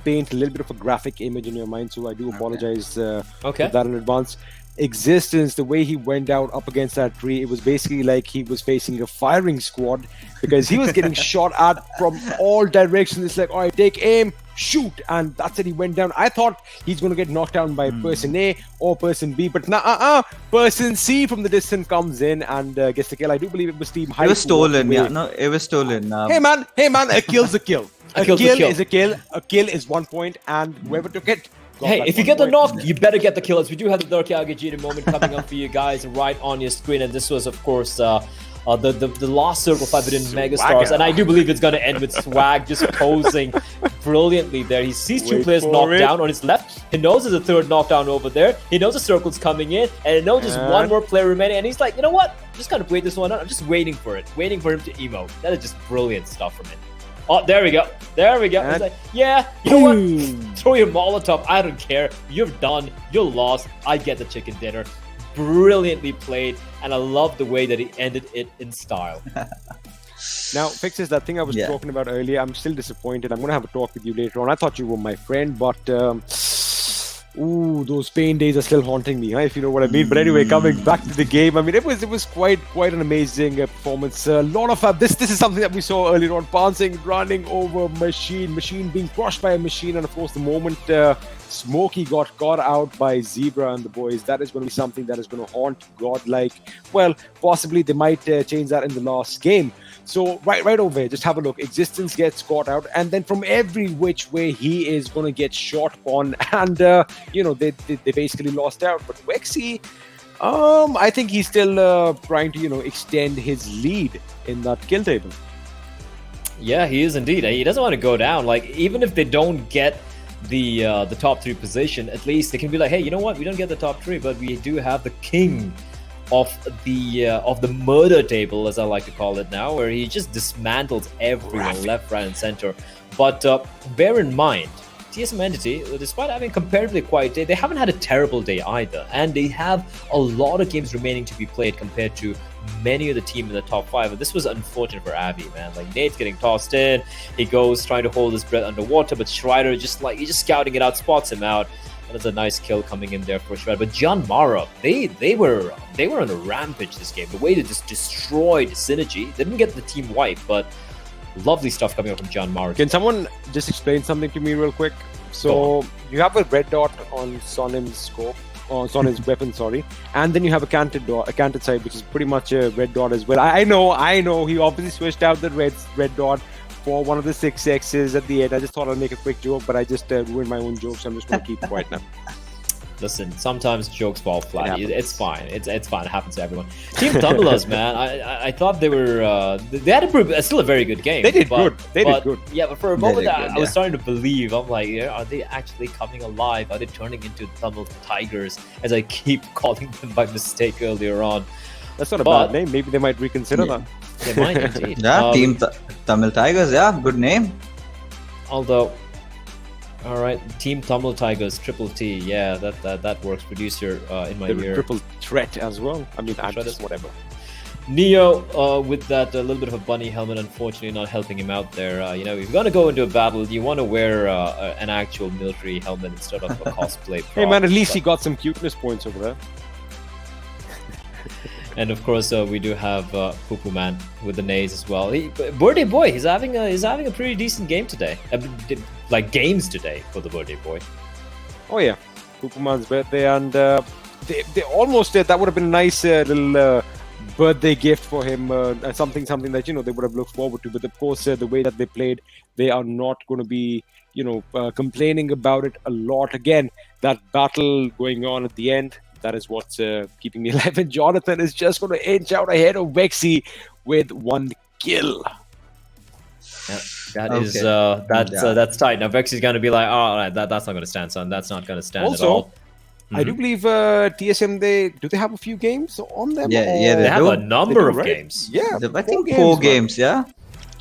Speaker 7: paint a little bit of a graphic image in your mind. So I do apologize for that in advance. Existence, the way he went out up against that tree, it was basically like he was facing a firing squad because he was getting shot at from all directions. It's like, all right, take aim, shoot, and that's it. He went down. I thought he's going to get knocked down by person A or person B, but person C from the distance comes in and gets the kill. I do believe it was Team Hype.
Speaker 9: It was stolen. Yeah, no, it was stolen.
Speaker 7: Hey man, a kill's a kill. A kill is a kill. A kill is 1 point, and whoever took it.
Speaker 8: Hey, if you get the knock, you better get the kills. We do have the Durkee Agajiri moment coming up for you guys right on your screen, and this was, of course, the last Circle 5 within Megastars, and I do believe it's going to end with Swag just posing brilliantly there. He sees two players knocked down on his left. He knows there's a third knockdown over there. He knows the circle's coming in, and he knows just one more player remaining, and he's like, you know what? I'm just going to wait this one out. I'm just waiting for it, waiting for him to emote. That is just brilliant stuff from him. Oh, there we go. He's like, yeah, you know what? Throw your Molotov. I don't care. You're done. You're lost. I get the chicken dinner. Brilliantly played, and I love the way that he ended it in style.
Speaker 7: Now, Fixes, that thing I was talking about earlier, I'm still disappointed. I'm going to have a talk with you later on. I thought you were my friend, but those pain days are still haunting me, if you know what I mean. But anyway, coming back to the game, I mean, it was quite an amazing performance. A lot of this is something that we saw earlier on: pouncing, running over machine being crushed by a machine, and of course, the moment Smokey got caught out by Zebra and the boys, that is going to be something that is going to haunt Godlike. Well, possibly they might change that in the last game. So right over here, just have a look. Existence gets caught out, and then from every which way he is going to get shot on, and they basically lost out. But Wexy, I think he's still trying to extend his lead in that kill table.
Speaker 8: Yeah, he is indeed. He doesn't want to go down. Like, even if they don't get the top 3 position, at least they can be like, hey, you know what? We don't get the top 3, but we do have the king of the murder table, as I like to call it now, where he just dismantles everyone left, right, and center. But bear in mind, TSM Entity, despite having comparatively quiet day, they haven't had a terrible day either, and they have a lot of games remaining to be played compared to many of the team in the top 5. And this was unfortunate for Abby, man. Like, Nate's getting tossed in, he goes trying to hold his breath underwater, but Strider he's just scouting it out, spots him out. That's a nice kill coming in there for Shred. But John Mara, they were on a rampage this game. The way they just destroyed Synergy. They didn't get the team wipe, but lovely stuff coming up from John Mara.
Speaker 7: Can someone just explain something to me real quick? So you have a red dot on Sonim's scope it's on his weapon, sorry. And then you have a canted sight, which is pretty much a red dot as well. I know. He obviously switched out the red dot for one of the 6Xs at the end. I just thought I'd make a quick joke, but I just ruined my own joke, so I'm just going to keep quiet now.
Speaker 8: Listen, sometimes jokes fall flat. It's fine. It's fine. It happens to everyone. Team Tumblers, man. I thought they were they had still a very good game.
Speaker 7: They did good. They did good.
Speaker 8: Yeah, but for a moment I was starting to believe. I'm like, are they actually coming alive? Are they turning into Tamil Tigers, as I keep calling them by mistake earlier on?
Speaker 7: That's not a bad name. Maybe they might reconsider that.
Speaker 8: They might indeed.
Speaker 9: Yeah, Team Tamil Tigers. Yeah, good name.
Speaker 8: Although. All right, Team Tamil Tigers, Triple T. Yeah, that works. Producer in my ear.
Speaker 7: Triple threat as well. I mean, I'm just whatever.
Speaker 8: Neo with that little bit of a bunny helmet, unfortunately not helping him out there. If you're going to go into a battle, you want to wear an actual military helmet instead of a cosplay prop.
Speaker 7: Hey man, at least he got some cuteness points over there.
Speaker 8: And of course, we do have Poo Man with the nays as well. Birthday Boy, he's having a pretty decent game today. Like games today for the Birthday Boy.
Speaker 7: Oh yeah, Poo Man's birthday, and they almost did. That would have been a nice little birthday gift for him. Something that they would have looked forward to. But of course, the way that they played, they are not going to be complaining about it a lot. Again, that battle going on at the end. That is what's keeping me alive. And Jonathan is just going to inch out ahead of Vexy with 1 kill.
Speaker 8: Yeah, that's tight. Now Vexy's going to be like, all right, that's not going to stand, son. That's not going to stand at all.
Speaker 7: I do believe TSM, do they have a few games on them?
Speaker 8: Yeah, they have a number of games.
Speaker 7: Yeah,
Speaker 9: I think 4 games, yeah.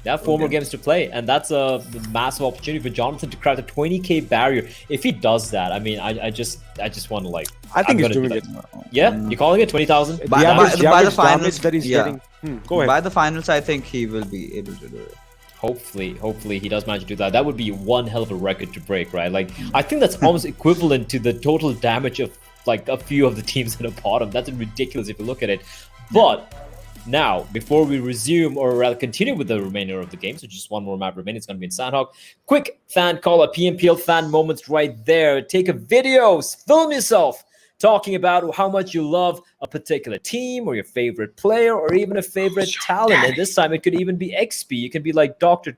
Speaker 8: They have 4 more games to play, and that's a massive opportunity for Jonathan to crack the 20k barrier. If he does that, I mean, I just want to
Speaker 7: I think he's doing it.
Speaker 8: Yeah, you're calling it 20,000?
Speaker 9: By the finals
Speaker 7: that he's getting. Go ahead.
Speaker 9: By the finals, I think he will be able to do it.
Speaker 8: Hopefully he does manage to do that. That would be one hell of a record to break, right? Like, I think that's almost equivalent to the total damage of like a few of the teams in the bottom. That's ridiculous if you look at it. But now, before we resume or rather continue with the remainder of the game, so just one more map remaining, it's going to be in Sanhok. Quick fan call, a PMPL fan moments right there. Take a video, film yourself talking about how much you love a particular team or your favorite player or even a favorite talent. And this time it could even be XP. You can be like, Doctor,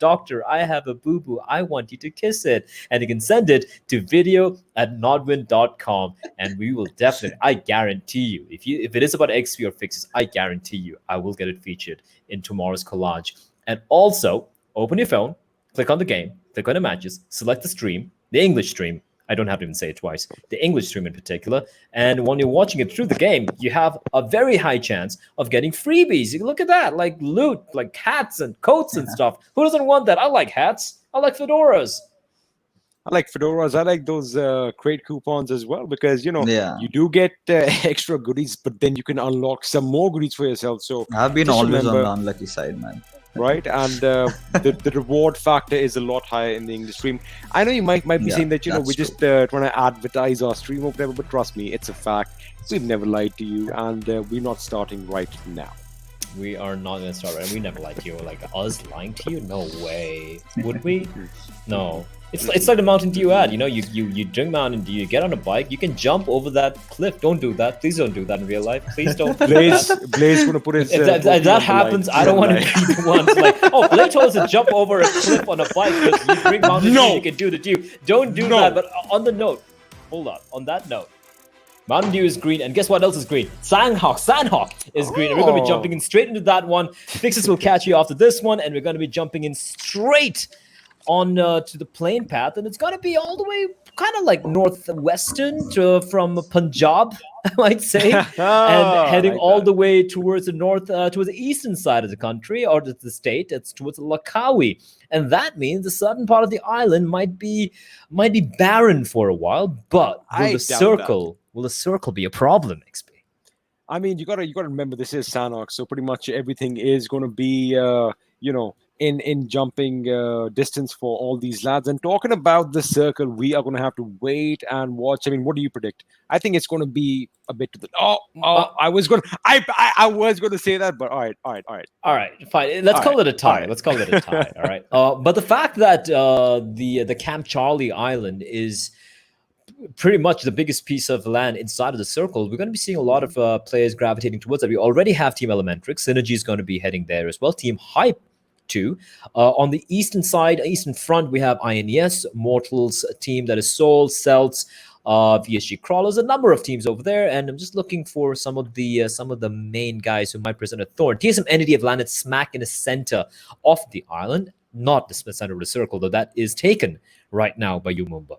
Speaker 8: I have a boo-boo. I want you to kiss it. And you can send it to video@nodwin.com. And we will definitely, I guarantee you, if it is about XP or fixes, I guarantee you I will get it featured in tomorrow's collage. And also, open your phone, click on the game, click on the matches, select the stream, the English stream. I don't have to even say it twice. The English stream in particular. And when you're watching it through the game, you have a very high chance of getting freebies. You look at that, like loot, like hats and coats and stuff. Who doesn't want that? I like hats. I like fedoras.
Speaker 7: I like those crate coupons as well because, you do get extra goodies, but then you can unlock some more goodies for yourself. So
Speaker 9: I've been always on the unlucky side, man.
Speaker 7: Right, and the reward factor is a lot higher in the English stream. I know you might be saying that we're just trying to advertise our stream or whatever, but trust me, it's a fact. We've never lied to you, and we're not starting right now.
Speaker 8: We are not going to start right. We never lied to you. Like us lying to you? No way. Would we? No. It's like the Mountain Dew ad. You drink Mountain Dew, you get on a bike, you can jump over that cliff. Don't do that. Please don't do that in real life. Please don't.
Speaker 7: Blaze gonna put his.
Speaker 8: If that happens, I don't want to be the one. Like, Blaze told us to jump over a cliff on a bike because you drink Mountain Dew, you can do the Dew. Don't do that. But on the note, hold on. On that note, Mountain Dew is green, and guess what else is green? Sanhok is green, and we're going to be jumping in straight into that one. Fixes will catch you after this one, and we're going to be jumping in straight on to the plane path, and it's going to be all the way kind of like northwestern from Punjab, I might say, and heading all the way towards the north, towards the eastern side of the country or the state. It's towards Lakawi, and that means the southern part of the island might be barren for a while. But will the circle be a problem, XP?
Speaker 7: I mean, you gotta remember this is Sanhok, so pretty much everything is going to be in jumping distance for all these lads. And talking about the circle, we are going to have to wait and watch. I mean, what do you predict? I think it's going to be a bit to the I was going to say that, but all right,
Speaker 8: fine. Let's call it a tie. Let's call it a tie. All right. But the fact that the Camp Charlie Island is pretty much the biggest piece of land inside of the circle, we're going to be seeing a lot of players gravitating towards that. We already have Team Elementrix. Synergy is going to be heading there as well. Team Hype too. On the eastern side, eastern front, we have INES, Mortals, a team that is Soul, Celts, VSG Crawlers, a number of teams over there, and I'm just looking for some of the main guys who might present a thorn. TSM Entity have landed smack in the center of the island, not the center of the circle, though that is taken right now by Umumba.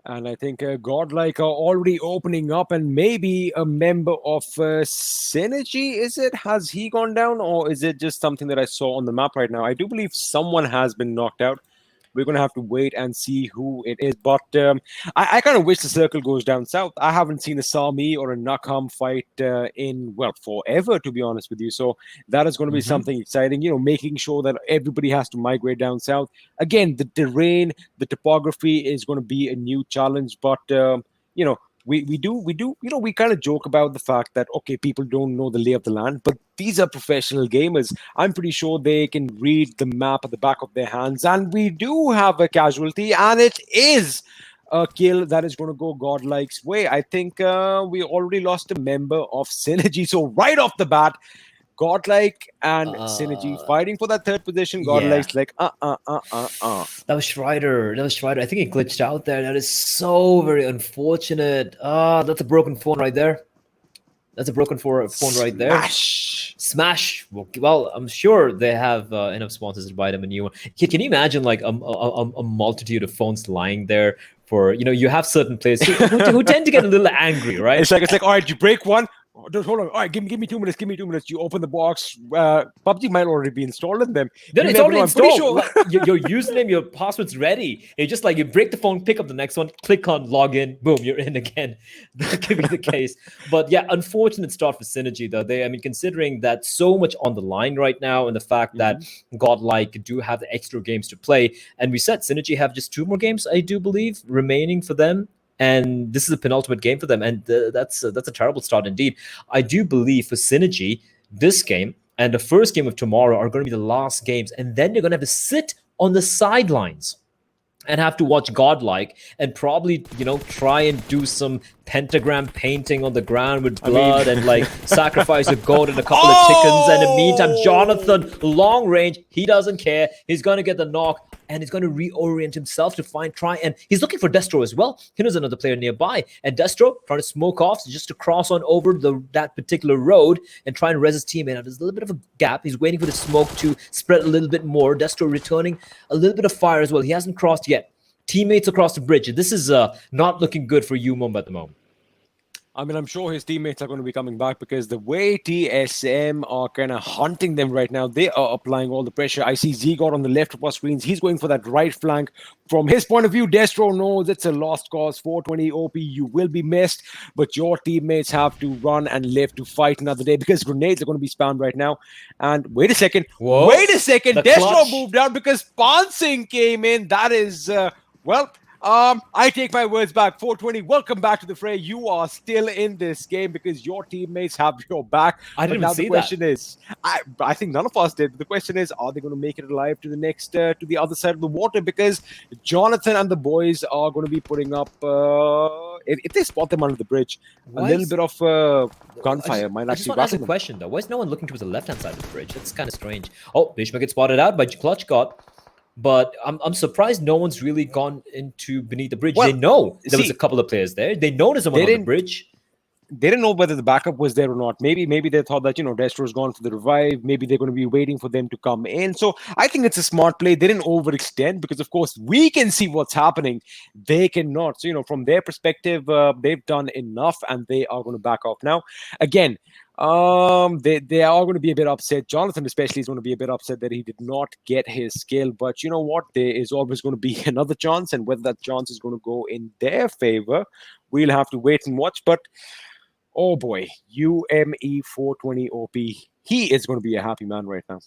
Speaker 7: And I think Godlike are already opening up, and maybe a member of Synergy, is it? Has he gone down, or is it just something that I saw on the map right now? I do believe someone has been knocked out. We're going to have to wait and see who it is. But I kind of wish the circle goes down south. I haven't seen a Sami or a Nakham fight in, well, forever, to be honest with you. So that is going to be something exciting, making sure that everybody has to migrate down south. Again, the terrain, the topography is going to be a new challenge. But, we kind of joke about the fact that, okay, people don't know the lay of the land, but these are professional gamers. I'm pretty sure they can read the map at the back of their hands, and we do have a casualty, and it is a kill that is going to go Godlike's way. I think we already lost a member of Synergy, so right off the bat, Godlike and Synergy fighting for that third position. Godlike's like,
Speaker 8: That was Strider. I think he glitched out there. That is so very unfortunate. That's a broken phone right there. Smash. Well, I'm sure they have enough sponsors to buy them a new one. Can you imagine like a multitude of phones lying there for, you have certain players who tend to get a little angry, right?
Speaker 7: It's like, all right, you break one. Hold on. All right, give me 2 minutes. You open the box. PUBG might already be installed in them.
Speaker 8: Then it's already installed. Sure. Your username, your password's ready. It's just like you break the phone, pick up the next one, click on login, boom, you're in again. That could be the case. But yeah, unfortunate start for Synergy though. Considering that so much on the line right now, and the fact that Godlike do have the extra games to play, and we said Synergy have just 2 more games, I do believe, remaining for them. And this is a penultimate game for them, and that's a terrible start indeed. I do believe for Synergy, this game and the first game of tomorrow are going to be the last games, and then they're going to have to sit on the sidelines and have to watch Godlike and probably, try and do some pentagram painting on the ground with blood and like sacrifice a goat and a couple of chickens. And in the meantime, Jonathan, long range, he doesn't care. He's going to get the knock, and he's going to reorient himself to try, and he's looking for Destro as well. He knows another player nearby, and Destro trying to smoke off just to cross on over that particular road and try and res his teammate. Now, there's a little bit of a gap. He's waiting for the smoke to spread a little bit more. Destro returning a little bit of fire as well. He hasn't crossed yet. Teammates across the bridge. This is not looking good for Umumba at the moment.
Speaker 7: I mean, I'm sure his teammates are going to be coming back, because the way TSM are kind of hunting them right now, they are applying all the pressure. I see Zygot on the left of our screens. He's going for that right flank. From his point of view, Destro knows it's a lost cause. 420 OP, you will be missed, but your teammates have to run and live to fight another day, because grenades are going to be spammed right now. And wait a second.
Speaker 8: Whoa.
Speaker 7: Destro moved out because Pansing came in. That is, I take my words back. 420, welcome back to the fray. You are still in this game because your teammates have your back.
Speaker 8: I didn't even see
Speaker 7: the question is, I think none of us did. But the question is, are they going to make it alive to the next, to the other side of the water? Because Jonathan and the boys are going to be putting up, if they spot them under the bridge, a little bit of gunfire might actually.
Speaker 8: I just want to ask a question though. Why is no one looking towards the left-hand side of the bridge? That's kind of strange. Oh, Bhishma gets spotted out by Clutch God. But I'm surprised no one's really gone into beneath the bridge. Well, they know there was a couple of players there. They know there's someone on the bridge.
Speaker 7: They didn't know whether the backup was there or not. Maybe they thought that, Destro's gone for the revive. Maybe they're going to be waiting for them to come in. So I think it's a smart play. They didn't overextend, because, of course, we can see what's happening. They cannot. So, from their perspective, they've done enough, and they are going to back off. Now, again, they are going to be a bit upset. Jonathan especially is going to be a bit upset that he did not get his skill. But you know what? There is always going to be another chance, and whether that chance is going to go in their favor, we'll have to wait and watch. But oh boy, UME 420 OP, he is going to be a happy man right now.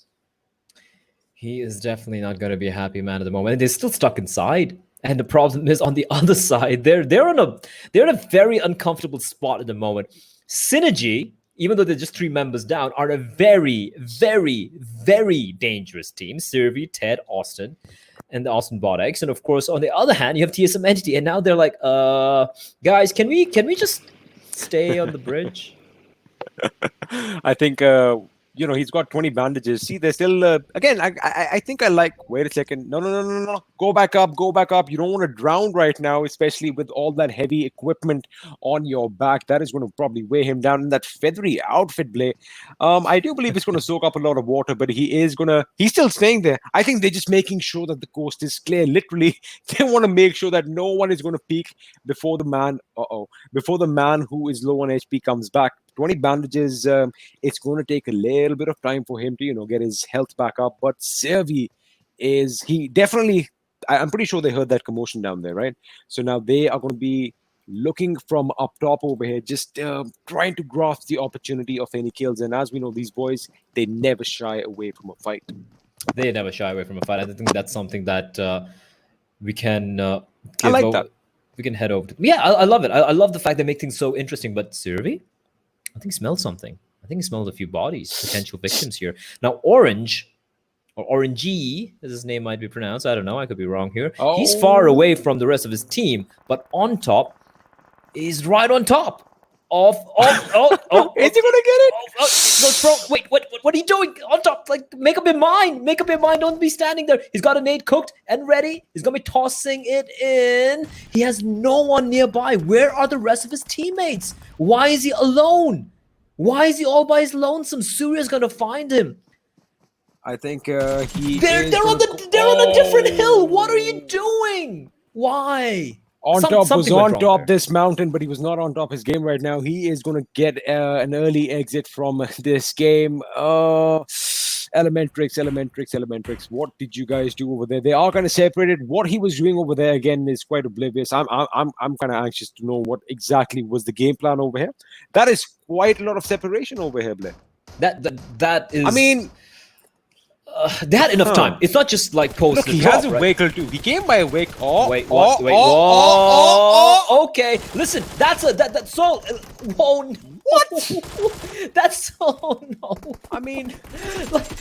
Speaker 8: He is definitely not going to be a happy man at the moment. They're still stuck inside. And the problem is on the other side, they're in a very uncomfortable spot at the moment. Synergy even though they're just 3 members down, are a very, very, very dangerous team. Sirvi, Ted, Austin, and the Austin Bodex. And of course, on the other hand, you have TSM Entity, and now they're like, guys, can we just stay on the bridge?
Speaker 7: I think he's got 20 bandages. See, they're still again. I think I like. Wait a second. No. Go back up. You don't want to drown right now, especially with all that heavy equipment on your back. That is going to probably weigh him down. And that feathery outfit, Blay. I do believe it's going to soak up a lot of water, but he's still staying there. I think they're just making sure that the coast is clear. Literally, they want to make sure that no one is going to peek before the man who is low on HP comes back. 20 bandages, it's going to take a little bit of time for him to, get his health back up. But Servi I'm pretty sure they heard that commotion down there, right? So now they are going to be looking from up top over here, just trying to grasp the opportunity of any kills. And as we know, these boys, they never shy away from a fight.
Speaker 8: They never shy away from a fight. I think that's something that we can
Speaker 7: I like that.
Speaker 8: We can head over to. Yeah, I love it. I love the fact they make things so interesting. But Servi, I think he smelled something. I think he smelled a few bodies, potential victims here. Now, Orange, or Orangey, as his name might be pronounced. I don't know. I could be wrong here.
Speaker 7: Oh.
Speaker 8: He's far away from the rest of his team, but on top, he's right on top of. Is he gonna
Speaker 7: get it?
Speaker 8: Wait, what are you doing on top? Like, make up your mind. Make up your mind. Don't be standing there. He's got a nade cooked and ready. He's gonna be tossing it in. He has no one nearby. Where are the rest of his teammates? Why is he alone? Why is he all by his lonesome? Surya's gonna find him.
Speaker 7: I think
Speaker 8: They're on a different hill. What are you doing? Why?
Speaker 7: On top this mountain, but he was not on top his game right now. He is going to get an early exit from this game. Elementrix. What did you guys do over there? They are kind of separated. What he was doing over there again is quite oblivious. I'm kind of anxious to know what exactly was the game plan over here. That is quite a lot of separation over here, Blair.
Speaker 8: That is.
Speaker 7: I mean.
Speaker 8: They had enough time. It's not just like post.
Speaker 7: Look, he has a vehicle too. He came by a vehicle.
Speaker 8: Wait. Okay, listen. That's so. What? That's so no. I mean,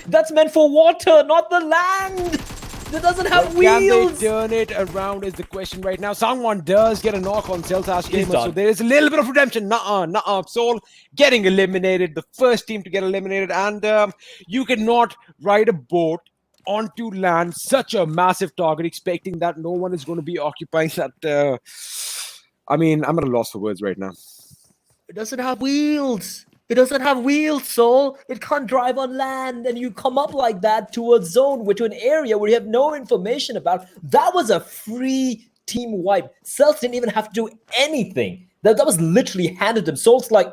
Speaker 8: that's meant for water, not the land. It doesn't have wheels.
Speaker 7: Can they turn it around is the question right now. Someone does get a knock on Celtas Gamer, so there is a little bit of redemption. Nuh-uh. Soul getting eliminated, the first team to get eliminated, and you cannot ride a boat onto land, such a massive target, expecting that no one is going to be occupying that. I'm at a loss for words right now.
Speaker 8: It doesn't have wheels. Soul. It can't drive on land, and you come up like that to a zone, to an area where you have no information about. That was a free team wipe. Celts didn't even have to do anything. That was literally handed them. Soul's like,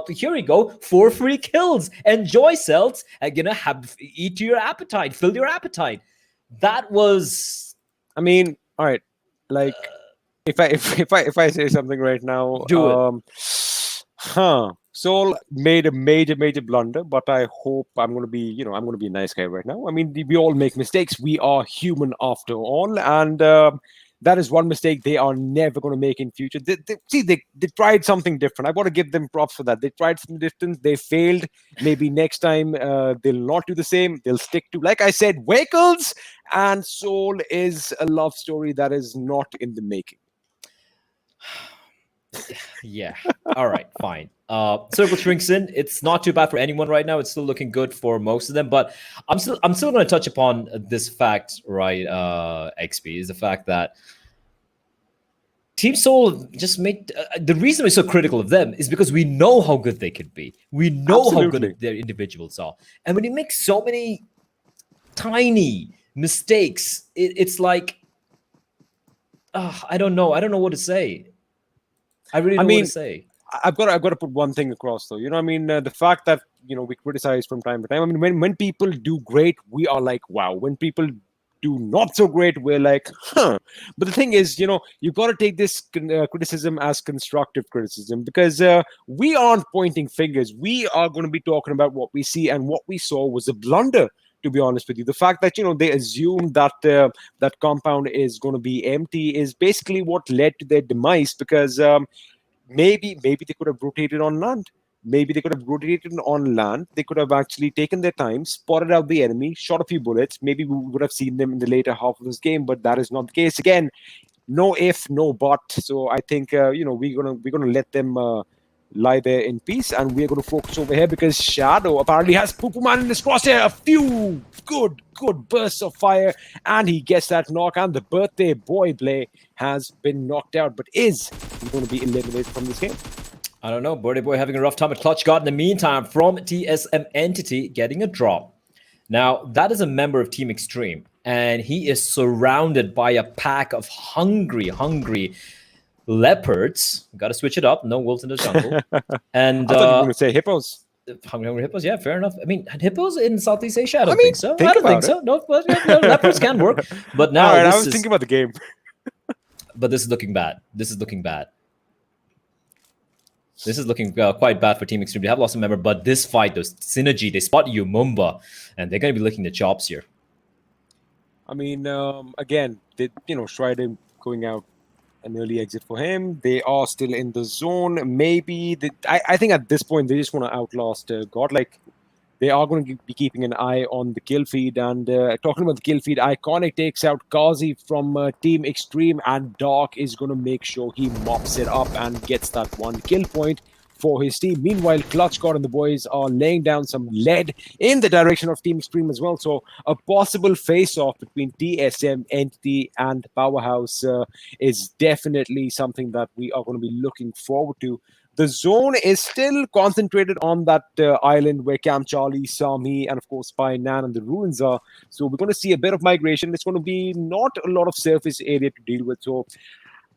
Speaker 8: here you go, 4 free kills. Enjoy, Celts. Eat your appetite, fill your appetite. That was.
Speaker 7: All right. Like, if I say something right now,
Speaker 8: do it.
Speaker 7: Soul made a major blunder, but I hope I'm going to be a nice guy right now. We all make mistakes. We are human after all, and that is one mistake they are never going to make in future. They tried something different. I got to give them props for that. They tried something different. They failed. Maybe next time they'll not do the same. They'll stick to, like I said, vehicles. And Soul is a love story that is not in the making.
Speaker 8: Yeah. All right. Fine. Circle shrinks in. It's not too bad for anyone right now. It's still looking good for most of them. But I'm still going to touch upon this fact, right? XP is the fact that Team Soul just made the reason we're so critical of them is because we know how good they could be. We know how good their individuals are, and when you make so many tiny mistakes, it's like I don't know what to say. I really don't know what to say.
Speaker 7: I've got to put one thing across, though. The fact that we criticize from time to time. When people do great, we are like, wow. When people do not so great, we're like, huh. But the thing is, you've got to take this criticism as constructive criticism, because we aren't pointing fingers. We are going to be talking about what we see, and what we saw was a blunder. To be honest with you, the fact that they assumed that that compound is going to be empty is basically what led to their demise, because maybe they could have rotated on land. maybe they could have rotated on land. They could have actually taken their time, spotted out the enemy, shot a few bullets. Maybe we would have seen them in the later half of this game, but that is not the case. Again, no if, no but. So I think we're gonna let them lie there in peace, and we're gonna focus over here because Shadow apparently has Poo Poo Man in his crosshair. A few good bursts of fire, and he gets that knock. And the birthday boy Blay has been knocked out, but is he going to be eliminated from this game?
Speaker 8: I don't know. Birthday boy having a rough time at Clutch God in the meantime from TSM Entity getting a drop. Now that is a member of Team Extreme, and he is surrounded by a pack of hungry leopards. Got to switch it up. No wolves in the jungle. And
Speaker 7: I thought you were going to say hippos.
Speaker 8: Hungry hippos, yeah, fair enough. I mean, hippos in Southeast Asia, I don't think so. I don't think so. No, but leopards can work. But now,
Speaker 7: all right, I was thinking about the game.
Speaker 8: But this is looking bad. This is looking quite bad for Team Extreme. They have lost a member, but this fight, those Synergy, they spot Mumba, and they're going to be licking the chops here.
Speaker 7: I mean, again, they Strider going out an early exit for him. They are still in the zone. Maybe I think at this point they just want to outlast God. Like, they are going to be keeping an eye on the kill feed. And talking about the kill feed, Iconic takes out Kazi from Team Extreme, and Dark is going to make sure he mops it up and gets that one kill point for his team. Meanwhile, Clutch God and the boys are laying down some lead in the direction of Team Extreme as well. So a possible face-off between TSM, Entity, and Powerhouse is definitely something that we are going to be looking forward to. The zone is still concentrated on that island where Cam Charlie, Sami, and of course Spy Nan and the ruins are. So we're going to see a bit of migration. It's going to be not a lot of surface area to deal with. So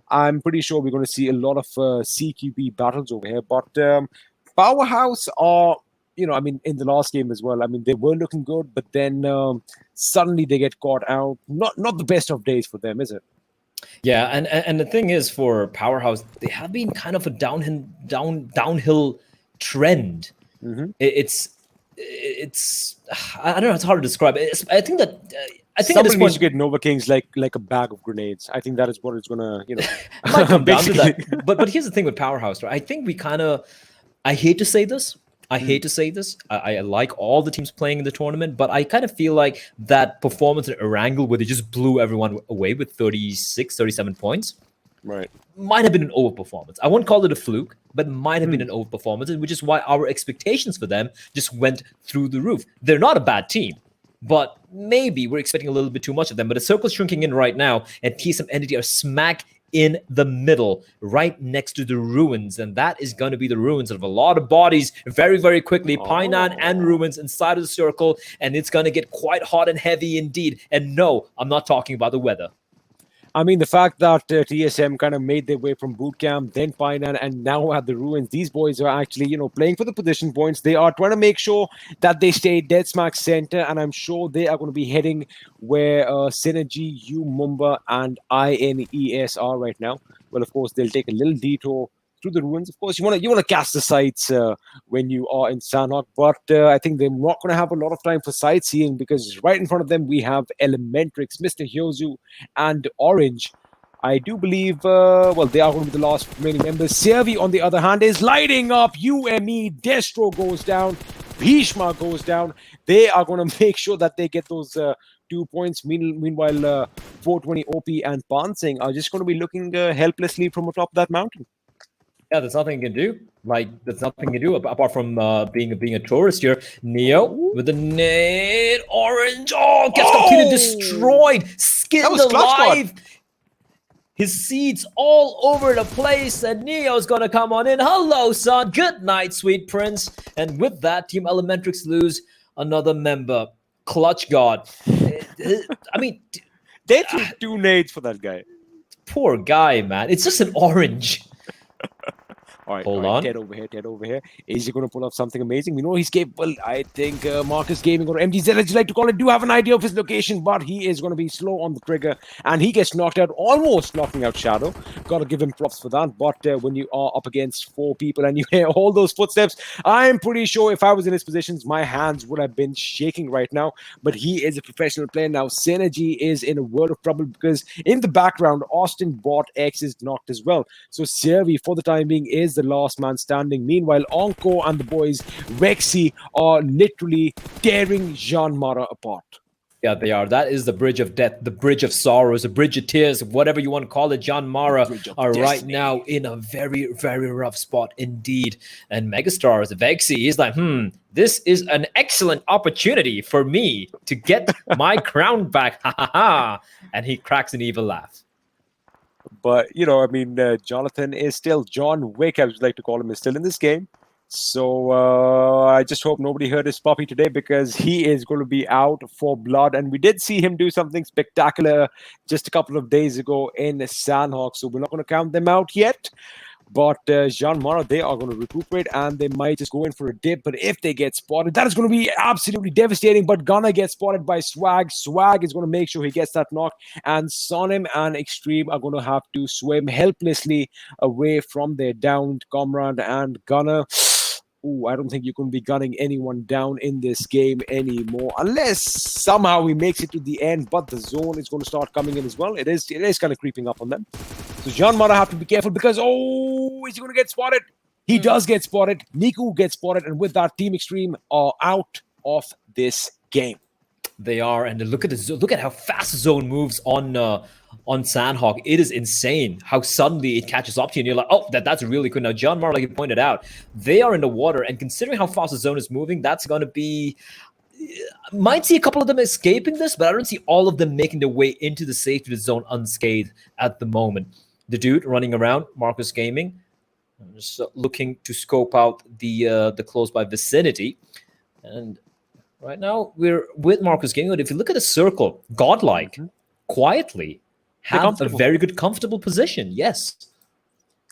Speaker 7: I'm pretty sure we're going to see a lot of CQB battles over here. But Powerhouse are, in the last game as well, they were looking good, but then suddenly they get caught out. Not the best of days for them, is it?
Speaker 8: Yeah, and the thing is, for Powerhouse, they have been kind of a downhill trend.
Speaker 7: Mm-hmm.
Speaker 8: It's I don't know. It's hard to describe. I think
Speaker 7: somebody needs to get Nova Kings like a bag of grenades. I think that is what it's gonna,
Speaker 8: might come down to that. But here's the thing with Powerhouse, right? I think we kind of. I hate to say this. I like all the teams playing in the tournament, but I kind of feel like that performance at Erangel, where they just blew everyone away with 36, 37 points,
Speaker 7: right,
Speaker 8: might have been an overperformance. I won't call it a fluke, but might have been an overperformance, which is why our expectations for them just went through the roof. They're not a bad team, but maybe we're expecting a little bit too much of them. But the circle's shrinking in right now, and TSM Entity are smack in the middle, right next to the ruins, and that is going to be the ruins of a lot of bodies very, very quickly. Painan and ruins inside of the circle, and it's going to get quite hot and heavy indeed. And no, I'm not talking about the weather.
Speaker 7: The fact that TSM kind of made their way from boot camp, then Painan, and now at the ruins, these boys are actually, playing for the position points. They are trying to make sure that they stay dead smack center, and I'm sure they are going to be heading where Synergy, Mumba, and INES are right now. Well, of course, they'll take a little detour through the ruins. Of course, you want to cast the sights when you are in Sanhok, but I think they're not going to have a lot of time for sightseeing, because right in front of them we have Elementrix, Mr. Hyozu, and Orange. I do believe, they are going to be the last remaining members. Servi, on the other hand, is lighting up. UME, Destro goes down, Bhishma goes down. They are going to make sure that they get those 2 points. Meanwhile, 420 OP and Pansing are just going to be looking helplessly from atop that mountain.
Speaker 8: Yeah, there's nothing you can do. There's nothing you can do apart from being a tourist here. Neo with the nade. Orange, gets completely destroyed. Skinned alive. His seeds all over the place, and Neo's gonna come on in. Hello, son. Good night, sweet prince. And with that, Team Elementrix lose another member. Clutch God.
Speaker 7: They threw 2 nades for that guy.
Speaker 8: Poor guy, man. It's just an orange.
Speaker 7: All right,
Speaker 8: Hold on.
Speaker 7: Ted over here. Is he going to pull off something amazing? We know he's capable. I think Marcus Gaming, or MDZ, as you like to call it, do have an idea of his location, but he is going to be slow on the trigger, and he gets knocked out, almost knocking out Shadow. Got to give him props for that. But when you are up against 4 people and you hear all those footsteps, I'm pretty sure if I was in his positions, my hands would have been shaking right now. But he is a professional player now. Synergy is in a world of trouble, because in the background, Austin Bot X is knocked as well. So Servi, for the time being, is the last man standing. Meanwhile, Onko and the boys, Vexy, are literally tearing Jean Mara apart.
Speaker 8: Yeah, they are. That is the bridge of death, the bridge of sorrows, the bridge of tears, whatever you want to call it. John Mara are right now in a very, very rough spot indeed. And Megastars, Vexy, he's like, this is an excellent opportunity for me to get my crown back. Ha ha ha. And he cracks an evil laugh.
Speaker 7: But, Jonathan is still, John Wick, I would like to call him, is still in this game. So I just hope nobody hurt his puppy today, because he is going to be out for blood. And we did see him do something spectacular just a couple of days ago in Sanhok. So we're not going to count them out yet. But Jean Mara, they are going to recuperate, and they might just go in for a dip. But if they get spotted, that is going to be absolutely devastating. But Gunna gets spotted by Swag. Swag is going to make sure he gets that knock. And Sonim and Extreme are going to have to swim helplessly away from their downed comrade. And Gunna, I don't think you can be gunning anyone down in this game anymore, unless somehow he makes it to the end. But the zone is going to start coming in as well. It is kind of creeping up on them. So Jean Mara have to be careful, because, is he going to get spotted? He does get spotted. Niku gets spotted. And with that, Team Extreme are out of this game.
Speaker 8: They are. And look at how fast the zone moves on Sanhok. It is insane how suddenly it catches up to you, and you're like, oh, that's really good. Now, John Mara, like you pointed out, they are in the water, and considering how fast the zone is moving, that's going to be... Might see a couple of them escaping this, but I don't see all of them making their way into the safety of the zone unscathed at the moment. The dude running around, Marcus Gaming, just looking to scope out the close by vicinity. And right now, we're with Marcus Gaming, but if you look at the circle, Godlike, quietly, have a very good, comfortable position. Yes.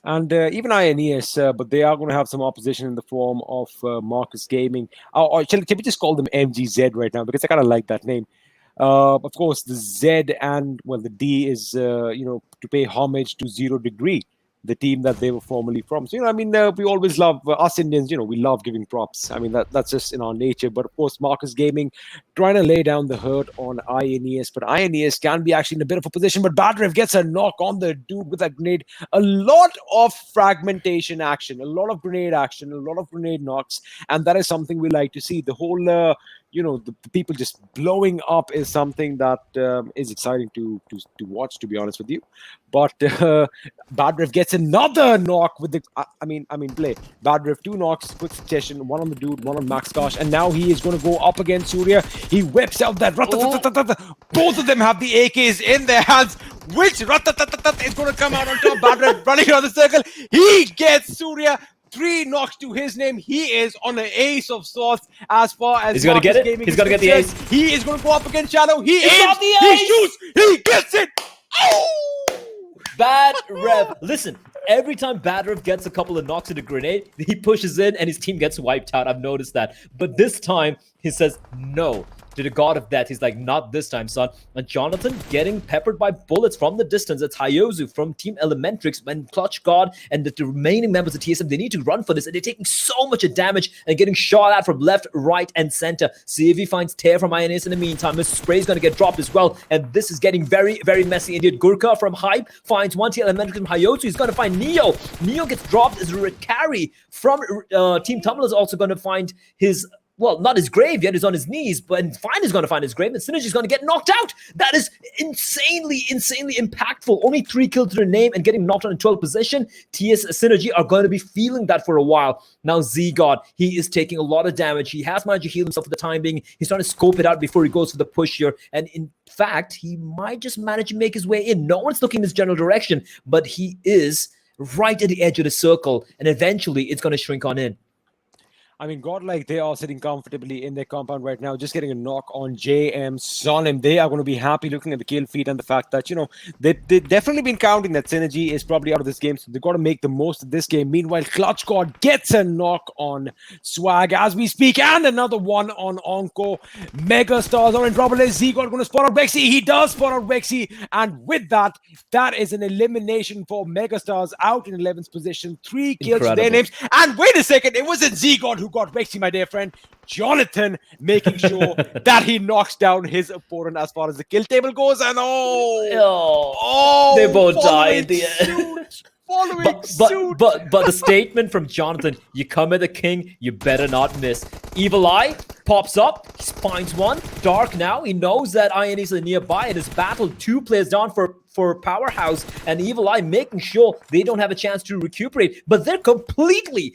Speaker 7: And even INES, but they are going to have some opposition in the form of Marcus Gaming. Or shall we just call them MGZ right now? Because I kind of like that name. Of course, the Z and, the D is, to pay homage to 0 Degree, the team that they were formerly from. So, we always love, us Indians, we love giving props. That's just in our nature. But of course, Marcus Gaming trying to lay down the hurt on INES. But INES can be actually in a bit of a position. But Badrev gets a knock on the dude with that grenade. A lot of fragmentation action, a lot of grenade action, a lot of grenade knocks. And that is something we like to see. The whole... the people just blowing up is something that is exciting to watch, to be honest with you. But Badrev gets another knock with the... play. Badrev, 2 knocks, quick succession, 1 on the dude, 1 on Max Kosh, and now he is going to go up against Surya. He whips out that... Both of them have the AKs in their hands. Which is going to come out on top? Badrev running around the circle. He gets Surya. 3 knocks to his name. He is on an ace of sorts as far as...
Speaker 8: He's going to get it. He's going to get the ace.
Speaker 7: He is going to go up against Shadow. He aims. He shoots. He gets it. Oh!
Speaker 8: Bad Rev. Listen, every time Bad Rev gets a couple of knocks in a grenade, he pushes in and his team gets wiped out. I've noticed that. But this time, he says no to the god of death. He's like, not this time, son. And Jonathan getting peppered by bullets from the distance. It's Hayozu from Team Elementrix, when Clutch God and the remaining members of TSM, they need to run for this, and they're taking so much damage and getting shot at from left, right, and center. See if he finds Tear from INS in the meantime. Mr. Spray's going to get dropped as well, and this is getting very, very messy indeed. Gurkha from Hype finds 1 Team Elementrix from Hayozu. He's going to find Neo. Neo gets dropped as a carry from Team Tumblr is also going to find his... Well, not his grave yet. He's on his knees, but Fine is going to find his grave, and Synergy is going to get knocked out. That is insanely impactful. Only 3 kills to their name and getting knocked out in 12th position. TS Synergy are going to be feeling that for a while. Now, Z-God, he is taking a lot of damage. He has managed to heal himself for the time being. He's trying to scope it out before he goes for the push here. And in fact, he might just manage to make his way in. No one's looking in his general direction, but he is right at the edge of the circle, and eventually it's going to shrink on in.
Speaker 7: Godlike, they are sitting comfortably in their compound right now, just getting a knock on JM Sonim. They are going to be happy looking at the kill feed and the fact that, they've definitely been counting that Synergy is probably out of this game, so they've got to make the most of this game. Meanwhile, Clutch God gets a knock on Swag as we speak, and another one on Onko. Megastars are in trouble. Is Z-God going to spot out Vexy? He does spot out Vexy, and with that, that is an elimination for Megastars out in 11th position. 3 kills to their names, and wait a second, it wasn't Z-God who got Vexy, my dear friend. Jonathan making sure that he knocks down his opponent as far as the kill table goes, and they both die at the end. following suit.
Speaker 8: But the statement from Jonathan, you come at the king, you better not miss. Evil Eye pops up, he finds one. Dark now, he knows that Iron is nearby and has battled 2 players down for Powerhouse, and Evil Eye making sure they don't have a chance to recuperate. But they're completely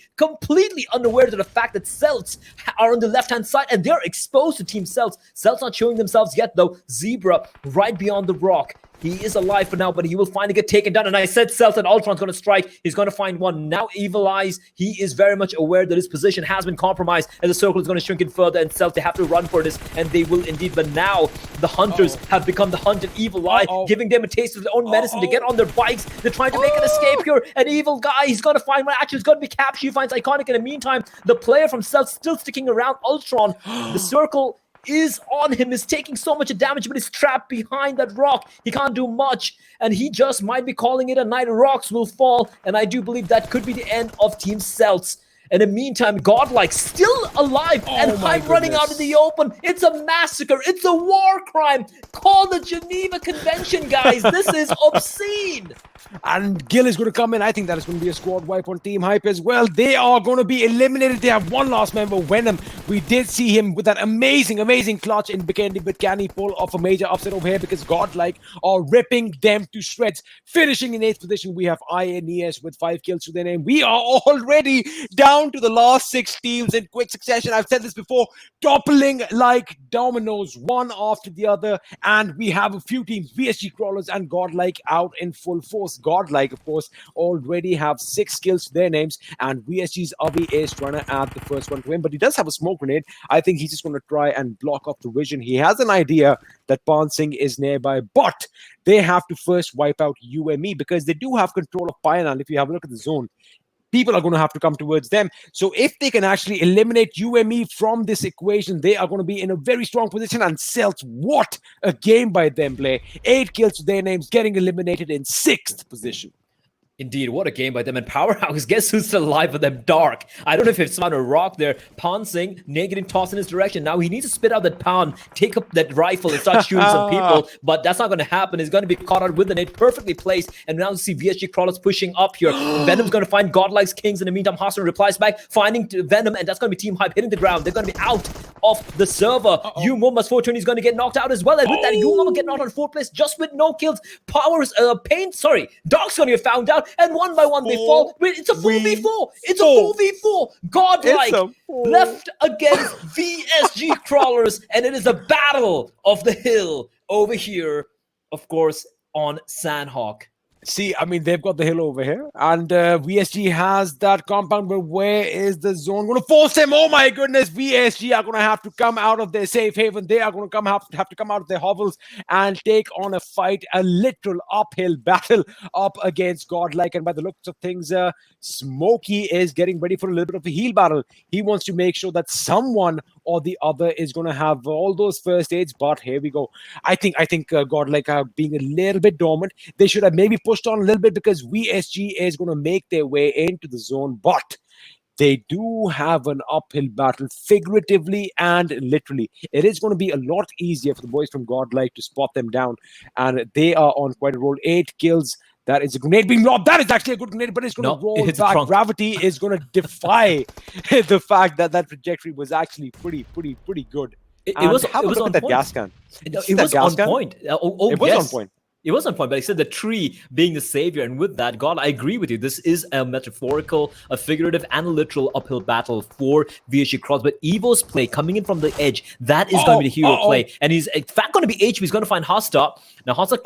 Speaker 8: unaware of the fact that Celts are on the left-hand side and they're exposed to Team Celts. Celts not showing themselves yet though. Zebra right beyond the rock. He is alive for now, but he will finally get taken down. And I said Celts and Ultron's going to strike. He's going to find one. Now Evil Eyes, he is very much aware that his position has been compromised and the circle is going to shrink in further, and Celts, they have to run for this, and they will indeed. But now the hunters have become the hunted. Evil Eye, giving them a taste of their own medicine. They get on their bikes. They're trying to make an escape here. An Evil Guy, he's going to find one. Actually, it's going to be captured. He finds Iconic. In the meantime, the player from Celts still sticking around. Ultron, the circle is on him, is taking so much damage, but he's trapped behind that rock. He can't do much, and he just might be calling it a night. Rocks will fall, and I do believe that could be the end of Team Celts. In the meantime, Godlike still alive, and Hype running out in the open. It's a massacre. It's a war crime. Call the Geneva Convention, guys. This is obscene.
Speaker 7: And Gil is going to come in. I think that is going to be a squad wipe on Team Hype as well. They are going to be eliminated. They have one last member, Venom. We did see him with that amazing clutch in Vikendi, but can he pull off a major upset over here? Because Godlike are ripping them to shreds. Finishing in 8th position, we have INES with 5 kills to their name. We are already down to the last 6 teams in quick succession. I've said this before, toppling like dominoes, one after the other. And we have a few teams, VSG Crawlers and Godlike, out in full force. Godlike, of course, already have 6 kills to their names, and VSG's Avi is trying to add the first one to him, but he does have a smoke grenade. I think he's just going to try and block off the vision. He has an idea that Pan Singh is nearby, but they have to first wipe out UME because they do have control of Pioneer. If you have a look at the zone, people are going to have to come towards them. So if they can actually eliminate UME from this equation, they are going to be in a very strong position. And Celts, what a game by them play. 8 kills to their names, getting eliminated in 6th position.
Speaker 8: Indeed, what a game by them. And Powerhouse, guess who's still alive with them? Dark. I don't know if it's on a rock there. Pan Singh, Nate getting tossed in his direction. Now he needs to spit out that Pan, take up that rifle and start shooting some people. But that's not going to happen. He's going to be caught out with the Nate, perfectly placed. And now you see VSG Crawlers pushing up here. Venom's going to find Godlike's Kings. In the meantime, Hassan replies back, finding Venom. And that's going to be Team Hype hitting the ground. They're going to be out of the server. Yumoma's 420 is going to get knocked out as well. And with that, Yumoma get knocked out in 4th place just with no kills. Dark's going to get found out. And one by one they fall. Wait, it's a 4v4. It's a 4v4. Godlike left against VSG Crawlers. And it is a battle of the hill over here, of course, on Sanhok.
Speaker 7: See, I mean, they've got the hill over here, and VSG has that compound, but where is the zone going to force them? Oh my goodness, VSG are going to have to come out of their safe haven. They are going to have to come out of their hovels and take on a fight, a literal uphill battle up against Godlike. And by the looks of things, Smokey is getting ready for a little bit of a heal battle. He wants to make sure that someone or the other is going to have all those first aids, but here we go. I think Godlike are being a little bit dormant. They should have maybe pushed on a little bit because VSG is going to make their way into the zone, but they do have an uphill battle, figuratively and literally. It is going to be a lot easier for the boys from Godlike to spot them down, and they are on quite a roll. 8 kills. That is a grenade being lobbed. That is actually a good grenade, but it's going to roll back. Gravity is going to defy the fact that that trajectory was actually pretty good.
Speaker 8: It was on
Speaker 7: that
Speaker 8: point.
Speaker 7: gas can.
Speaker 8: It was on point.
Speaker 7: It was on point.
Speaker 8: It was on point, but I said the tree being the savior, and with that, God, I agree with you. This is a metaphorical, a figurative, and a literal uphill battle for VSG Cross. But Evo's play coming in from the edge, that is going to be the hero play. And he's in fact going to be HB. He's going to find Hasta. Now, Hasta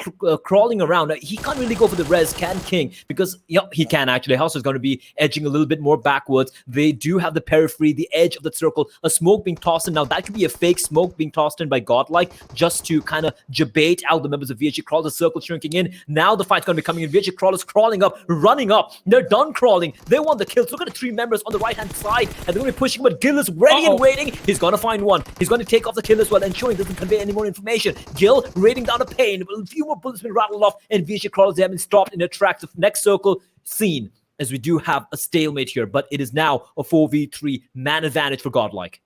Speaker 8: crawling around. He can't really go for the res, can King? Because, he can actually. Hasta is going to be edging a little bit more backwards. They do have the periphery, the edge of the circle, a smoke being tossed in. Now, that could be a fake smoke being tossed in by Godlike just to kind of debate out the members of VSG Cross. The circle shrinking in. Now the fight's going to be coming in. VSG Crawlers crawling up, running up. They're done crawling. They want the kills. Look at the 3 members on the right-hand side, and they're going to be pushing, but Gil is ready and waiting. He's going to find one. He's going to take off the kill as well, ensuring he doesn't convey any more information. Gil raiding down a pain. A few more bullets been rattled off, and VSG Crawlers, they have been stopped in their tracks. The next circle seen, as we do have a stalemate here, but it is now a 4v3 man advantage for Godlike.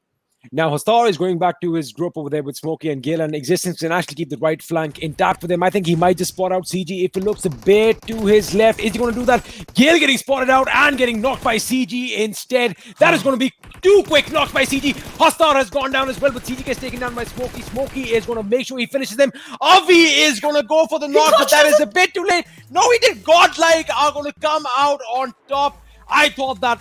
Speaker 7: Now Hastar is going back to his group over there with Smokey and Gil, and Existence can actually keep the right flank intact for them. I think he might just spot out CG if it looks a bit to his left. Is he going to do that? Gil getting spotted out and getting knocked by CG instead. That is going to be too quick, knocked by CG. Hastar has gone down as well, but CG gets taken down by Smokey. Smokey is going to make sure he finishes them. Avi is going to go for the knock, but that is a bit too late. No, he did. Godlike are going to come out on top. I thought that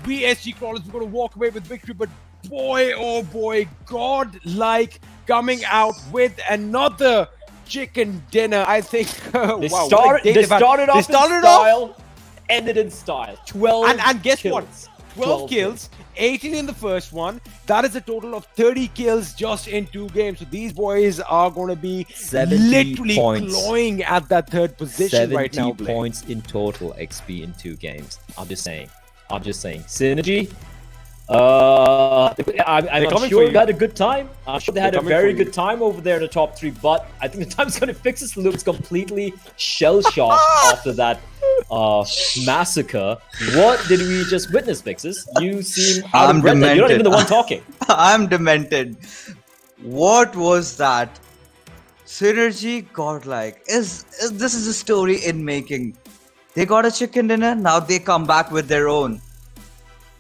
Speaker 7: VSG Crawlers were going to walk away with victory, but boy, oh boy, Godlike coming out with another chicken dinner. I think
Speaker 8: They
Speaker 7: wow,
Speaker 8: started off in style, ended in style. 12
Speaker 7: and guess
Speaker 8: kills.
Speaker 7: what? 12 kills, 18 in the first one. That is a total of 30 kills just in 2 games. So these boys are going to be
Speaker 8: 70
Speaker 7: literally
Speaker 8: points.
Speaker 7: clawing at that third position right now.
Speaker 8: 70 points in total XP in 2 games. I'm just saying. Synergy. I'm sure they had a good time. I'm sure they had a very good time over there in the top 3, but I think the time's going to fix this. Looks completely shell-shocked after that massacre. What did we just witness, Vixes? You seem out of breath. You're not even the one talking.
Speaker 9: I'm demented. What was that? Synergy Godlike. This is a story in making. They got a chicken dinner, now they come back with their own.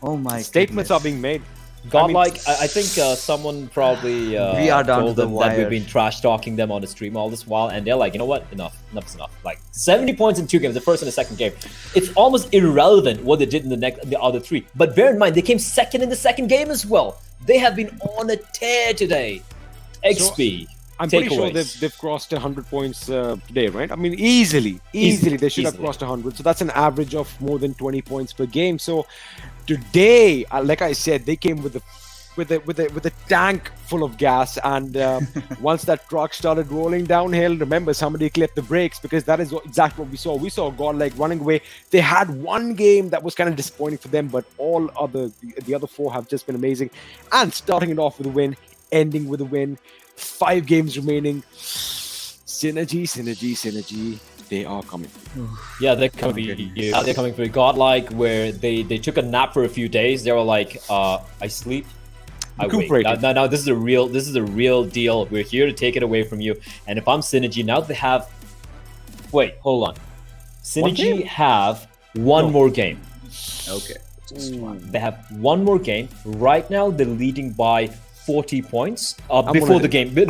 Speaker 9: Oh my
Speaker 7: Statements are being made.
Speaker 8: Godlike, I think someone probably
Speaker 9: we are down
Speaker 8: told
Speaker 9: to the
Speaker 8: them that
Speaker 9: wire.
Speaker 8: we've been trash talking them on the stream all this while, and they're like, you know what? Enough is enough. Like 70 points in 2 games, the first and the second game. It's almost irrelevant what they did in the other 3. But bear in mind, they came second in the second game as well. They have been on a tear today. XP.
Speaker 7: I'm pretty sure they've crossed 100 points today, right? I mean, easily they should have crossed 100. So that's an average of more than 20 points per game. So today, like I said, they came with a tank full of gas, and once that truck started rolling downhill, remember, somebody clipped the brakes, because that is exactly what we saw. We saw Godlike running away. They had one game that was kind of disappointing for them, but the other 4 have just been amazing. And starting it off with a win, ending with a win. 5 games remaining. Synergy. They are coming.
Speaker 8: Yeah, they're coming. They're coming for Godlike, where they took a nap for a few days. They were like, I sleep, I wake. Now this is a real deal. We're here to take it away from you. And if I'm Synergy, now they have. Wait, hold on. Synergy have one more game.
Speaker 9: Okay.
Speaker 8: They have one more game. Right now, they're leading by 40 points before the game.
Speaker 9: It's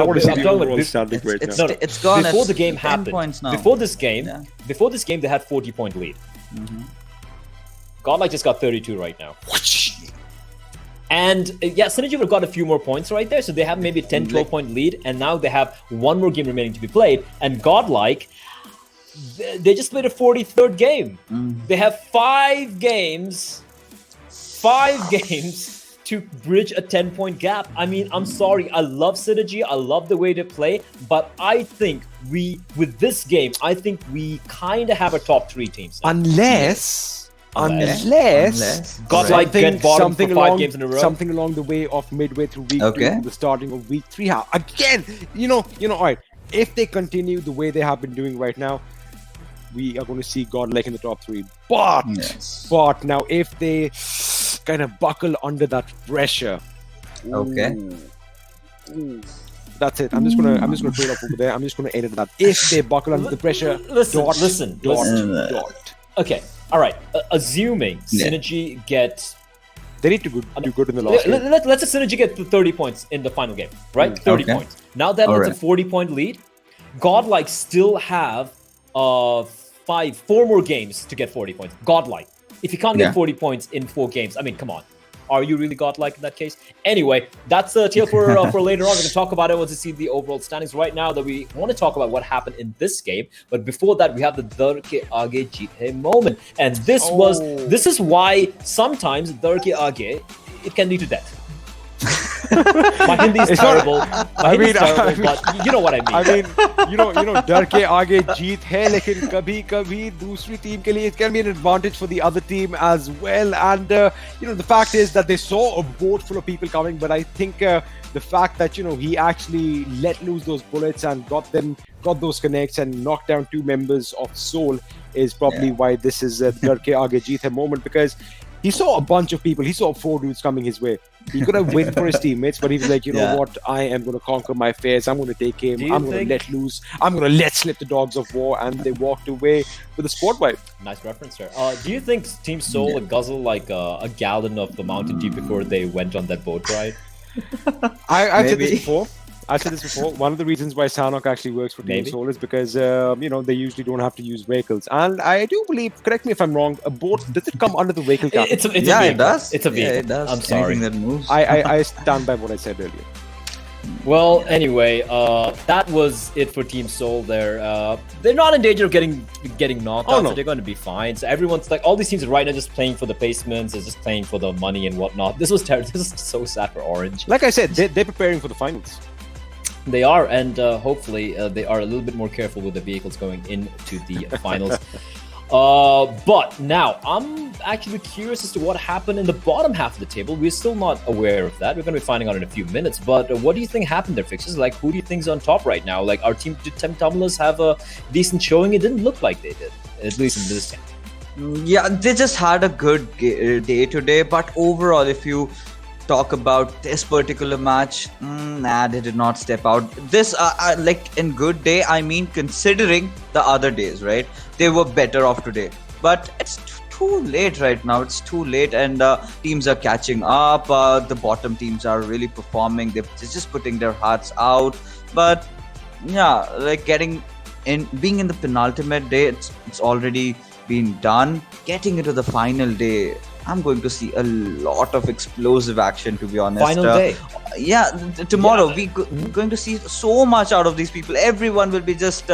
Speaker 9: gone.
Speaker 8: Before the game happened.
Speaker 9: Points now.
Speaker 8: Before this game, they had 40-point lead. Godlike just got 32 right now. And Synergy would have got a few more points right there, so they have maybe a 10-12 point lead, and now they have one more game remaining to be played. And Godlike, they just played a 43rd game. They have 5 games to bridge a 10-point gap. I mean, I'm sorry. I love Synergy. I love the way they play. But I think with this game, I think we kind of have a top 3 team.
Speaker 7: Unless
Speaker 8: Godlike get bottom for 5 games in a row.
Speaker 7: Something along the way of midway through week 2, the starting of week 3. Again, all right. If they continue the way they have been doing right now, we are going to see Godlike in the top 3. But now, if they kind of buckle under that pressure, that's it. I'm just gonna throw it up over there. I'm just gonna edit that. If they buckle under the pressure,
Speaker 8: listen.
Speaker 7: dot.
Speaker 8: Okay, all right. Assuming Synergy gets,
Speaker 7: they need to do good in the last game.
Speaker 8: Let's say Synergy get 30 points in the final game, right? 30 points. Now that it's a 40-point lead, Godlike still have 4 more games to get 40 points. Godlike. If you can't get 40 points in 4 games, I mean, come on. Are you really Godlike in that case? Anyway, that's a tale for later on. We can talk about it once we see the overall standings. Right now, that we want to talk about what happened in this game. But before that, we have the Dar ke aage jeet hai moment. And this is why sometimes Dar ke aage, it can lead to death. My Hindi is terrible. But you know what I mean.
Speaker 7: I mean, you know, डर के आगे जीत है, लेकिन कभी-कभी दूसरी team के लिए it can be an advantage for the other team as well. And the fact is that they saw a boat full of people coming, but I think the fact that he actually let loose those bullets and got those connects and knocked down 2 members of Soul is probably why this is डर के आगे जीत है moment, because He saw a bunch of people. He saw 4 dudes coming his way. He could have waited for his teammates, but he was like, you know what? I am going to conquer my fears. I'm going to take him. I'm going to let loose. I'm going to let slip the dogs of war. And they walked away with a squad wipe.
Speaker 8: Nice reference there. Do you think Team Seoul guzzle like a gallon of the Mountain Dew before they went on that boat ride?
Speaker 7: I've said this before. One of the reasons why Sanhok actually works for Team Seoul is because, they usually don't have to use vehicles. And I do believe, correct me if I'm wrong, a boat, does it come under the vehicle category?
Speaker 8: It's a vehicle.
Speaker 9: It does.
Speaker 8: It's a vehicle.
Speaker 9: It does.
Speaker 8: I'm sorry.
Speaker 9: Anything that moves.
Speaker 7: I stand by what I said earlier.
Speaker 8: Well, anyway, that was it for Team Seoul there. They're not in danger of getting knocked out, so they're going to be fine. So everyone's like, all these teams right now just playing for the placements, they're just playing for the money and whatnot. This was terrible. This is so sad for Orange.
Speaker 7: Like I said, they're preparing for the finals.
Speaker 8: They are, and hopefully they are a little bit more careful with the vehicles going into the finals. But now, I'm actually curious as to what happened in the bottom half of the table. We're still not aware of that. We're going to be finding out in a few minutes. But what do you think happened there, Fixers? Like, who do you think is on top right now? Like, our team, did Tamilas have a decent showing? It didn't look like they did, at least in this game.
Speaker 9: Yeah, they just had a good day today. But overall, if you talk about this particular match, they did not step out. This, like in good day, I mean considering the other days, right? They were better off today. But it's too late right now. It's too late, and teams are catching up. The bottom teams are really performing. They're just putting their hearts out. But yeah, like being in the penultimate day, it's already been done. Getting into the final day, I'm going to see a lot of explosive action, to be honest.
Speaker 8: Final day.
Speaker 9: Yeah, tomorrow we're going to see so much out of these people. Everyone will be just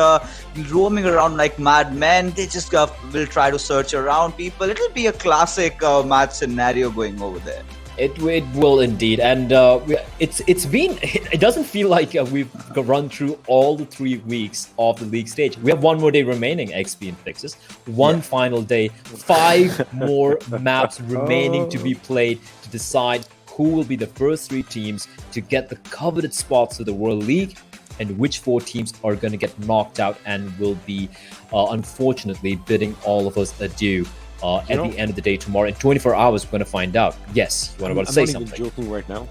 Speaker 9: roaming around like madmen. They just will try to search around people. It'll be a classic match scenario going over there.
Speaker 8: It will indeed, and it doesn't feel like we've run through all the 3 weeks of the league stage. We have one more day remaining, XP and Fixes. One final day, 5 more maps remaining to be played to decide who will be the first 3 teams to get the coveted spots to the World League, and which 4 teams are going to get knocked out and will be, unfortunately, bidding all of us adieu. At the end of the day tomorrow, in 24 hours, we're going to find out. Yes, you want to say something?
Speaker 7: I'm not even joking right now.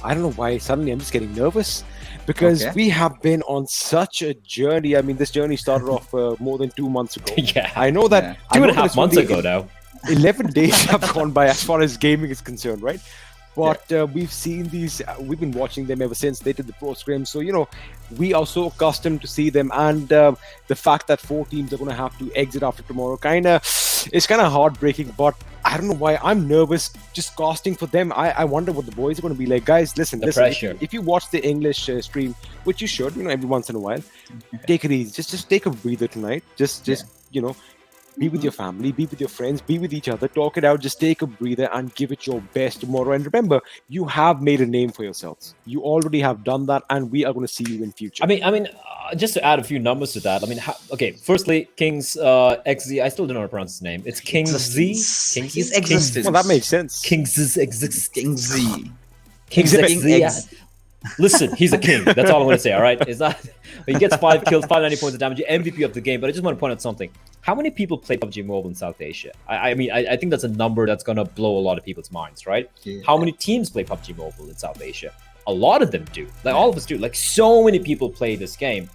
Speaker 7: I don't know why suddenly I'm just getting nervous because we have been on such a journey. I mean, this journey started off more than 2 months ago.
Speaker 8: Yeah,
Speaker 7: I know that.
Speaker 8: 2.5 months ago now.
Speaker 7: 11 days have gone by as far as gaming is concerned, right? But we've seen these, we've been watching them ever since they did the pro scrim. So, we are so accustomed to see them. And the fact that 4 teams are going to have to exit after tomorrow it's kind of heartbreaking. But I don't know why I'm nervous just casting for them. I wonder what the boys are going to be like. Guys, listen,
Speaker 8: pressure.
Speaker 7: If you watch the English stream, which you should, every once in a while, take it easy. Just take a breather tonight. Just be with your family, be with your friends, be with each other, talk it out, just take a breather and give it your best tomorrow. And remember, you have made a name for yourselves. You already have done that, and we are going to see you in future.
Speaker 8: I mean, just to add a few numbers to that, firstly, King's XZ, I still don't know how to pronounce his name. It's King Z?
Speaker 9: His existence.
Speaker 7: Well, that makes sense.
Speaker 8: King's existence.
Speaker 9: King Z.
Speaker 8: King's Listen, he's a king. That's all I'm going to say, all right? It's not, he gets 5 kills, 590 points of damage, MVP of the game. But I just want to point out something. How many people play PUBG Mobile in South Asia? I think that's a number that's going to blow a lot of people's minds, right? Yeah. How many teams play PUBG Mobile in South Asia? A lot of them do. Like, all of us do. Like, so many people play this game.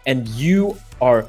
Speaker 8: And you are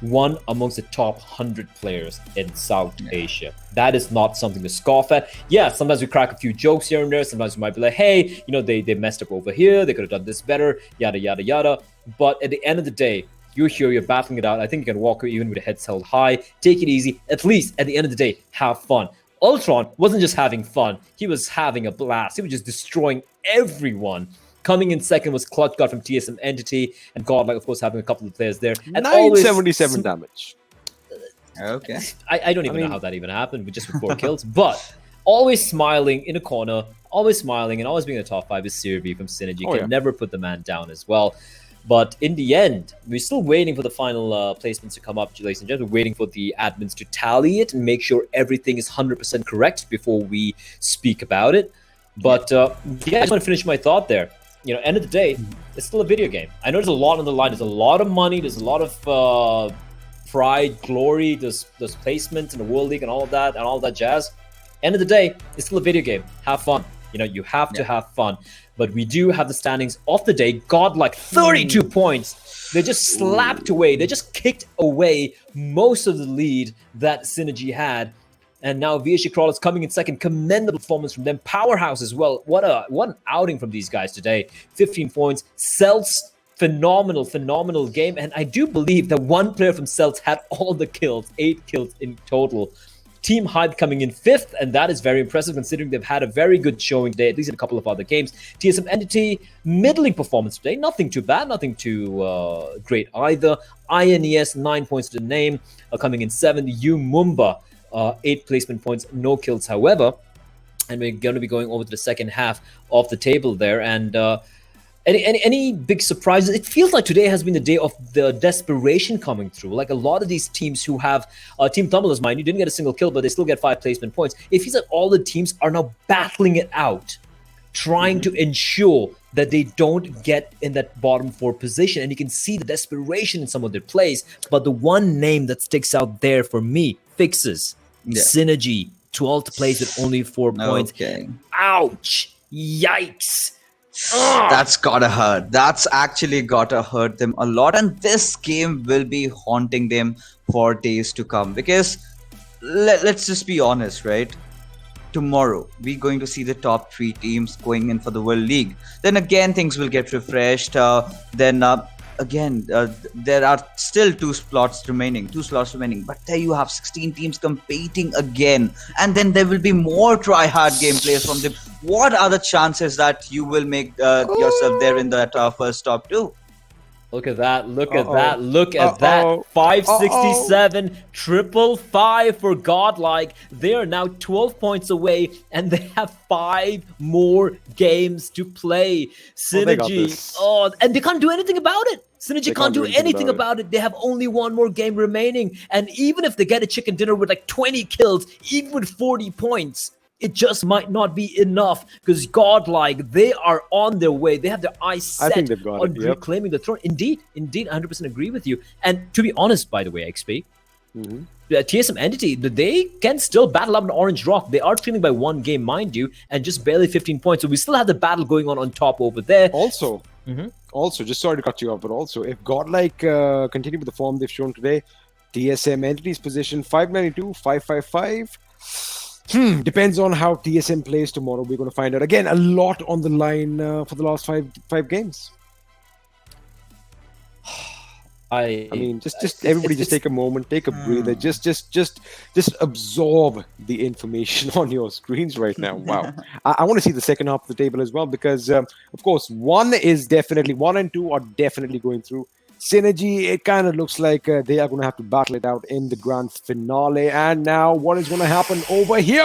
Speaker 8: one amongst the top 100 players in South Asia. That is not something to scoff at. Yeah, sometimes we crack a few jokes here and there. Sometimes we might be like, hey, they messed up over here. They could have done this better, yada, yada, yada. But at the end of the day, you're here, you're battling it out. I think you can walk even with the heads held high. Take it easy. At least at the end of the day, have fun. Ultron wasn't just having fun. He was having a blast. He was just destroying everyone. Coming in second was Clutch God from TSM Entity, and Godlike, of course, having a couple of players there. And
Speaker 7: 977 damage.
Speaker 9: Okay.
Speaker 8: I don't even know how that even happened, with just 4 kills. But always smiling in a corner, always smiling, and always being in the top 5 is Sirvi from Synergy. Can never put the man down as well. But in the end, we're still waiting for the final placements to come up, ladies and gentlemen. We're waiting for the admins to tally it and make sure everything is 100% correct before we speak about it. But I just want to finish my thought there. End of the day, it's still a video game. I know there's a lot on the line. There's a lot of money. There's a lot of pride, glory. There's placements in the World League and all of that jazz. End of the day, it's still a video game. Have fun. You know, you have to have fun. But we do have the standings of the day. Godlike 32 points. They just slapped away. They just kicked away most of the lead that Synergy had. And now VHC Crawl is coming in second. Commendable performance from them. Powerhouse as well. What an outing from these guys today. 15 points. Celts, phenomenal game. And I do believe that one player from Celts had all the kills. 8 kills in total. Team Hype coming in 5th, and that is very impressive considering they've had a very good showing today, at least in a couple of other games. TSM Entity, middling performance today. Nothing too bad, nothing too great either. INES, 9 points to the name, coming in 7th. U Mumba, 8 placement points, no kills, however. And we're going to be going over to the second half of the table there. And any big surprises? It feels like today has been the day of the desperation coming through. Like a lot of these teams who have Team Tumblers, mind you, didn't get a single kill, but they still get 5 placement points. It feels like all the teams are now battling it out, trying to ensure that they don't get in that bottom 4 position. And you can see the desperation in some of their plays. But the one name that sticks out there for me, Fixes, Synergy, 12th place with only 4 points. Ouch! Yikes!
Speaker 9: That's gotta hurt. That's actually gotta hurt them a lot, and this game will be haunting them for days to come. Because let's just be honest, right? Tomorrow we're going to see the top 3 teams going in for the World League. Then again, things will get refreshed. Again, there are still 2 slots remaining. But there you have 16 teams competing again, and then there will be more try-hard gameplays from them. What are the chances that you will make yourself there in that first top 2?
Speaker 8: Look at that, look at that. 567, 555 for Godlike. They are now 12 points away, and they have 5 more games to play. Synergy, and they can't do anything about it. Synergy can't do anything about it. They have only 1 more game remaining. And even if they get a chicken dinner with like 20 kills, even with 40 points, it just might not be enough, because Godlike, they are on their way. They have their eyes set on reclaiming the throne. Indeed, 100% agree with you. And to be honest, by the way, XP, TSM Entity, they can still battle up an Orange Rock. They are trailing by 1 game, mind you, and just barely 15 points. So we still have the battle going on top over there.
Speaker 7: Also, just sorry to cut you off, but also, if Godlike continue with the form they've shown today, TSM Entity's position 592, 555. Depends on how TSM plays tomorrow. We're going to find out. Again, a lot on the line for the last five games. I mean, just everybody just take a moment, take a breather, just absorb the information on your screens right now. Wow. I want to see the second half of the table as well, because of course, 1 and 2 are definitely going through. Synergy, it kind of looks like they are going to have to battle it out in the grand finale. And now, what is going to happen over here?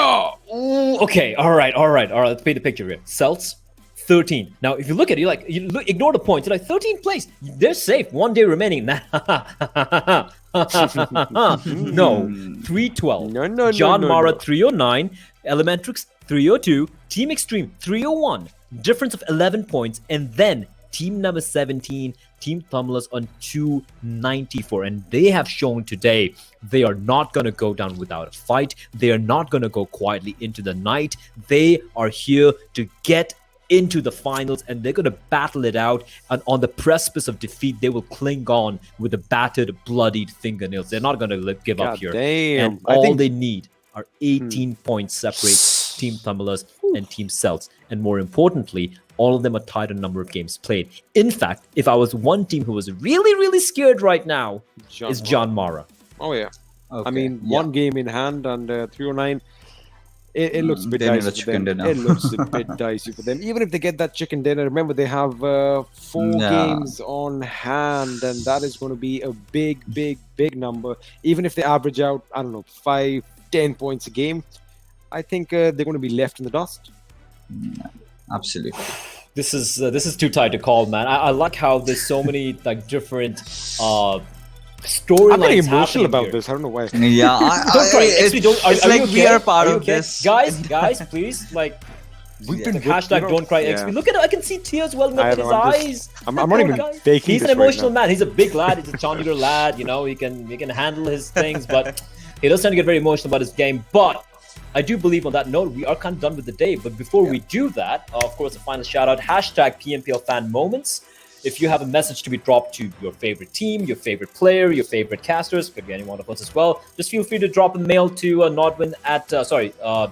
Speaker 8: Okay, all right. Let's paint the picture here. Celts, 13. Now, if you look at it, ignore the points. You're like, 13th place. They're safe. 1 day remaining. No, 312.
Speaker 7: No.
Speaker 8: John Mara, 309. Elementrix, 302. Team Extreme, 301. Difference of 11 points. And then team number 17, Team Tumblers, on 294. And they have shown today they are not going to go down without a fight. They are not going to go quietly into the night. They are here to get into the finals, and they're going to battle it out. And on the precipice of defeat, they will cling on with the battered, bloodied fingernails. They're not going to give up here.
Speaker 7: Damn.
Speaker 8: And all they need are 18 points separate Team Tumblers and Team Celts. And more importantly, all of them are tied on number of games played. In fact, if I was one team who was really, really scared right now, is John Mara.
Speaker 7: Oh, yeah. Okay. I mean, 1 game in hand, and 309. It looks a bit dicey for them. It looks a bit dicey for them. Even if they get that chicken dinner, remember they have 4 games on hand, and that is going to be a big, big, big number. Even if they average out, I don't know, 5-10 points a game, I think they're going to be left in the dust.
Speaker 9: Absolutely.
Speaker 8: This is too tight to call, man. I like how there's so many like different storylines.
Speaker 7: I'm getting emotional about this. I don't know why.
Speaker 9: Yeah,
Speaker 8: don't cry.
Speaker 9: It's like we are part of this.
Speaker 8: Guys, please, like. We've been hashtag don't cry XP. Look at it. I can see tears welling up in his eyes.
Speaker 7: I'm not even faking.
Speaker 8: He's an emotional man. He's a big lad. He's a Chandigarh lad. You know, he can handle his things, but he does tend to get very emotional about his game. But I do believe on that note, we are kind of done with the day. But before we do that, of course, a final shout out, hashtag PMPL fan moments. If you have a message to be dropped to your favorite team, your favorite player, your favorite casters, could be any one of us as well, just feel free to drop a mail to Nodwin at,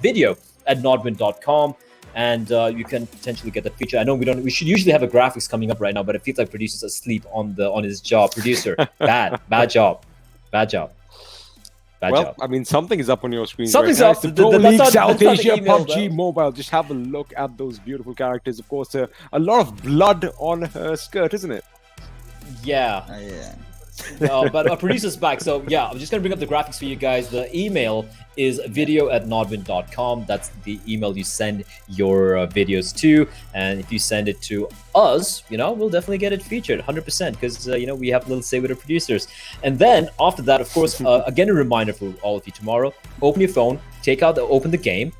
Speaker 8: video at nodwin.com. And you can potentially get that feature. I know we should usually have a graphics coming up right now, but it feels like producer's asleep on his job. Producer, bad job.
Speaker 7: Well, I mean, something is up on your screen.
Speaker 8: Something's
Speaker 7: right?
Speaker 8: up.
Speaker 7: The Pro League South Asia
Speaker 8: email,
Speaker 7: PUBG Mobile. Just have a look at those beautiful characters. Of course, a lot of blood on her skirt, isn't it?
Speaker 8: Yeah. But our producer's back. So yeah, I'm just going to bring up the graphics for you guys. The email is video@nodwin.com. That's the email you send your videos to. And if you send it to us, we'll definitely get it featured 100% because, we have a little say with our producers. And then after that, of course, again, a reminder for all of you tomorrow, open your phone, open the game,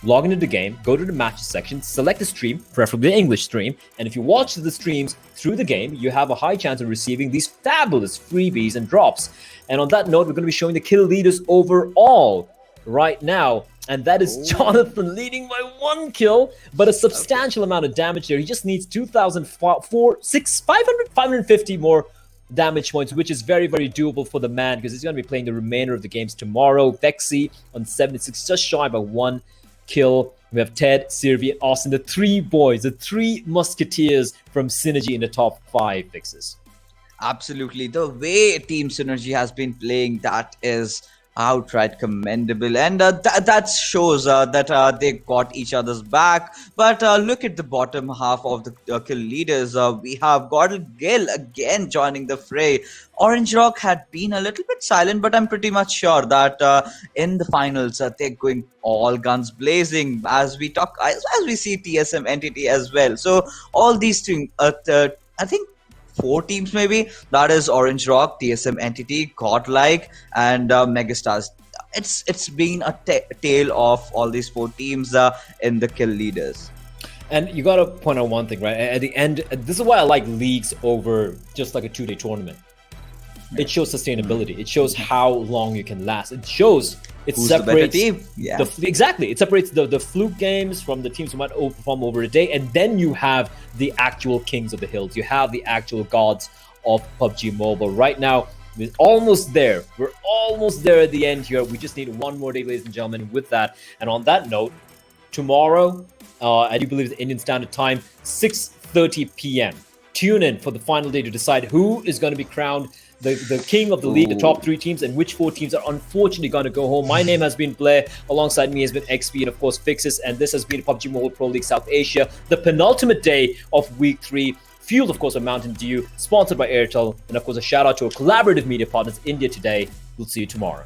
Speaker 8: log into the game, go to the matches section, select a stream, preferably an English stream, and if you watch the streams through the game, you have a high chance of receiving these fabulous freebies and drops. And on that note, we're going to be showing the kill leaders overall right now, and that is Jonathan leading by 1 kill, but a substantial amount of damage there. He just needs 550 more damage points, which is very, very doable for the man because he's going to be playing the remainder of the games tomorrow. Vexy on 76, just shy by 1 kill. We have Ted, Sirvi, and Austin, the 3 boys, the 3 musketeers from Synergy in the top 5 fixes.
Speaker 9: Absolutely. The way Team Synergy has been playing, that is outright commendable, and that shows that they got each other's back. But look at the bottom half of the kill leaders. We have Gordon Gill again joining the fray. Orange Rock had been a little bit silent, but I'm pretty much sure that in the finals they're going all guns blazing as we see TSM Entity as well. So all these things, I think 4 teams maybe, that is Orange Rock, TSM Entity, Godlike, and Megastars. It's been a tale of all these 4 teams in the kill leaders.
Speaker 8: And you got to point out one thing, right? At the end, this is why I like leagues over just like a 2-day tournament. It shows sustainability. It shows how long you can last. It shows
Speaker 9: Who's separates the better team? Yeah.
Speaker 8: Exactly. It separates the fluke games from the teams who might overperform over a day, and then you have the actual kings of the hills. You have the actual gods of PUBG Mobile. Right now, we're almost there. We're almost there at the end here. We just need 1 more day, ladies and gentlemen, with that. And on that note, tomorrow, I do believe the Indian Standard Time, 6:30 p.m. Tune in for the final day to decide who is going to be crowned the king of the league, the top 3 teams, and which 4 teams are unfortunately going to go home. My name has been Blair. Alongside me has been XP and, of course, Fixes. And this has been PUBG Mobile Pro League South Asia, the penultimate day of Week 3. Fueled, of course, by Mountain Dew, sponsored by Airtel. And, of course, a shout-out to our collaborative media partners, India Today. We'll see you tomorrow.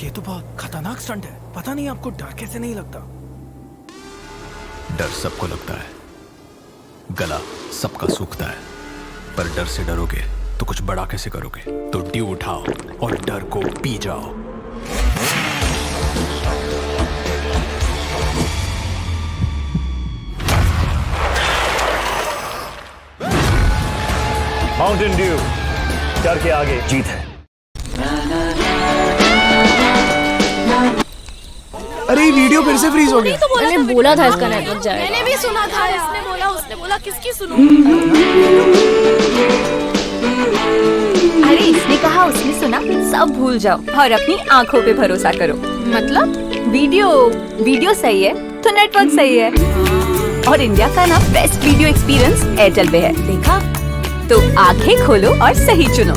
Speaker 1: ये तो बहुत खतरनाक stunt है। पता नहीं आपको डर कैसे नहीं लगता?
Speaker 2: डर सबको लगता है, गला सबका सूखता है, पर डर से डरोगे तो कुछ बड़ा कैसे करोगे? तो ड्यू उठाओ और डर को पी जाओ।
Speaker 3: माउंटेन ड्यू, डर के आगे जीत है।
Speaker 4: अरे वीडियो फिर से फ्रीज हो गया।
Speaker 5: मैंने
Speaker 4: बोला था इसका नेटवर्क जाएगा।
Speaker 5: मैंने भी सुना था, उसने बोला किसकी सुनूं?
Speaker 6: अरे इसने कहा, उसने सुना, सब भूल जाओ और अपनी आंखों पे भरोसा करो।
Speaker 5: मतलब
Speaker 6: वीडियो सही है तो नेटवर्क सही है, और इंडिया का ना बेस्ट वीडियो एक्सपीरियंस एयरटेल पे है। देखा? तो आंखें खोलो और सही चुनो।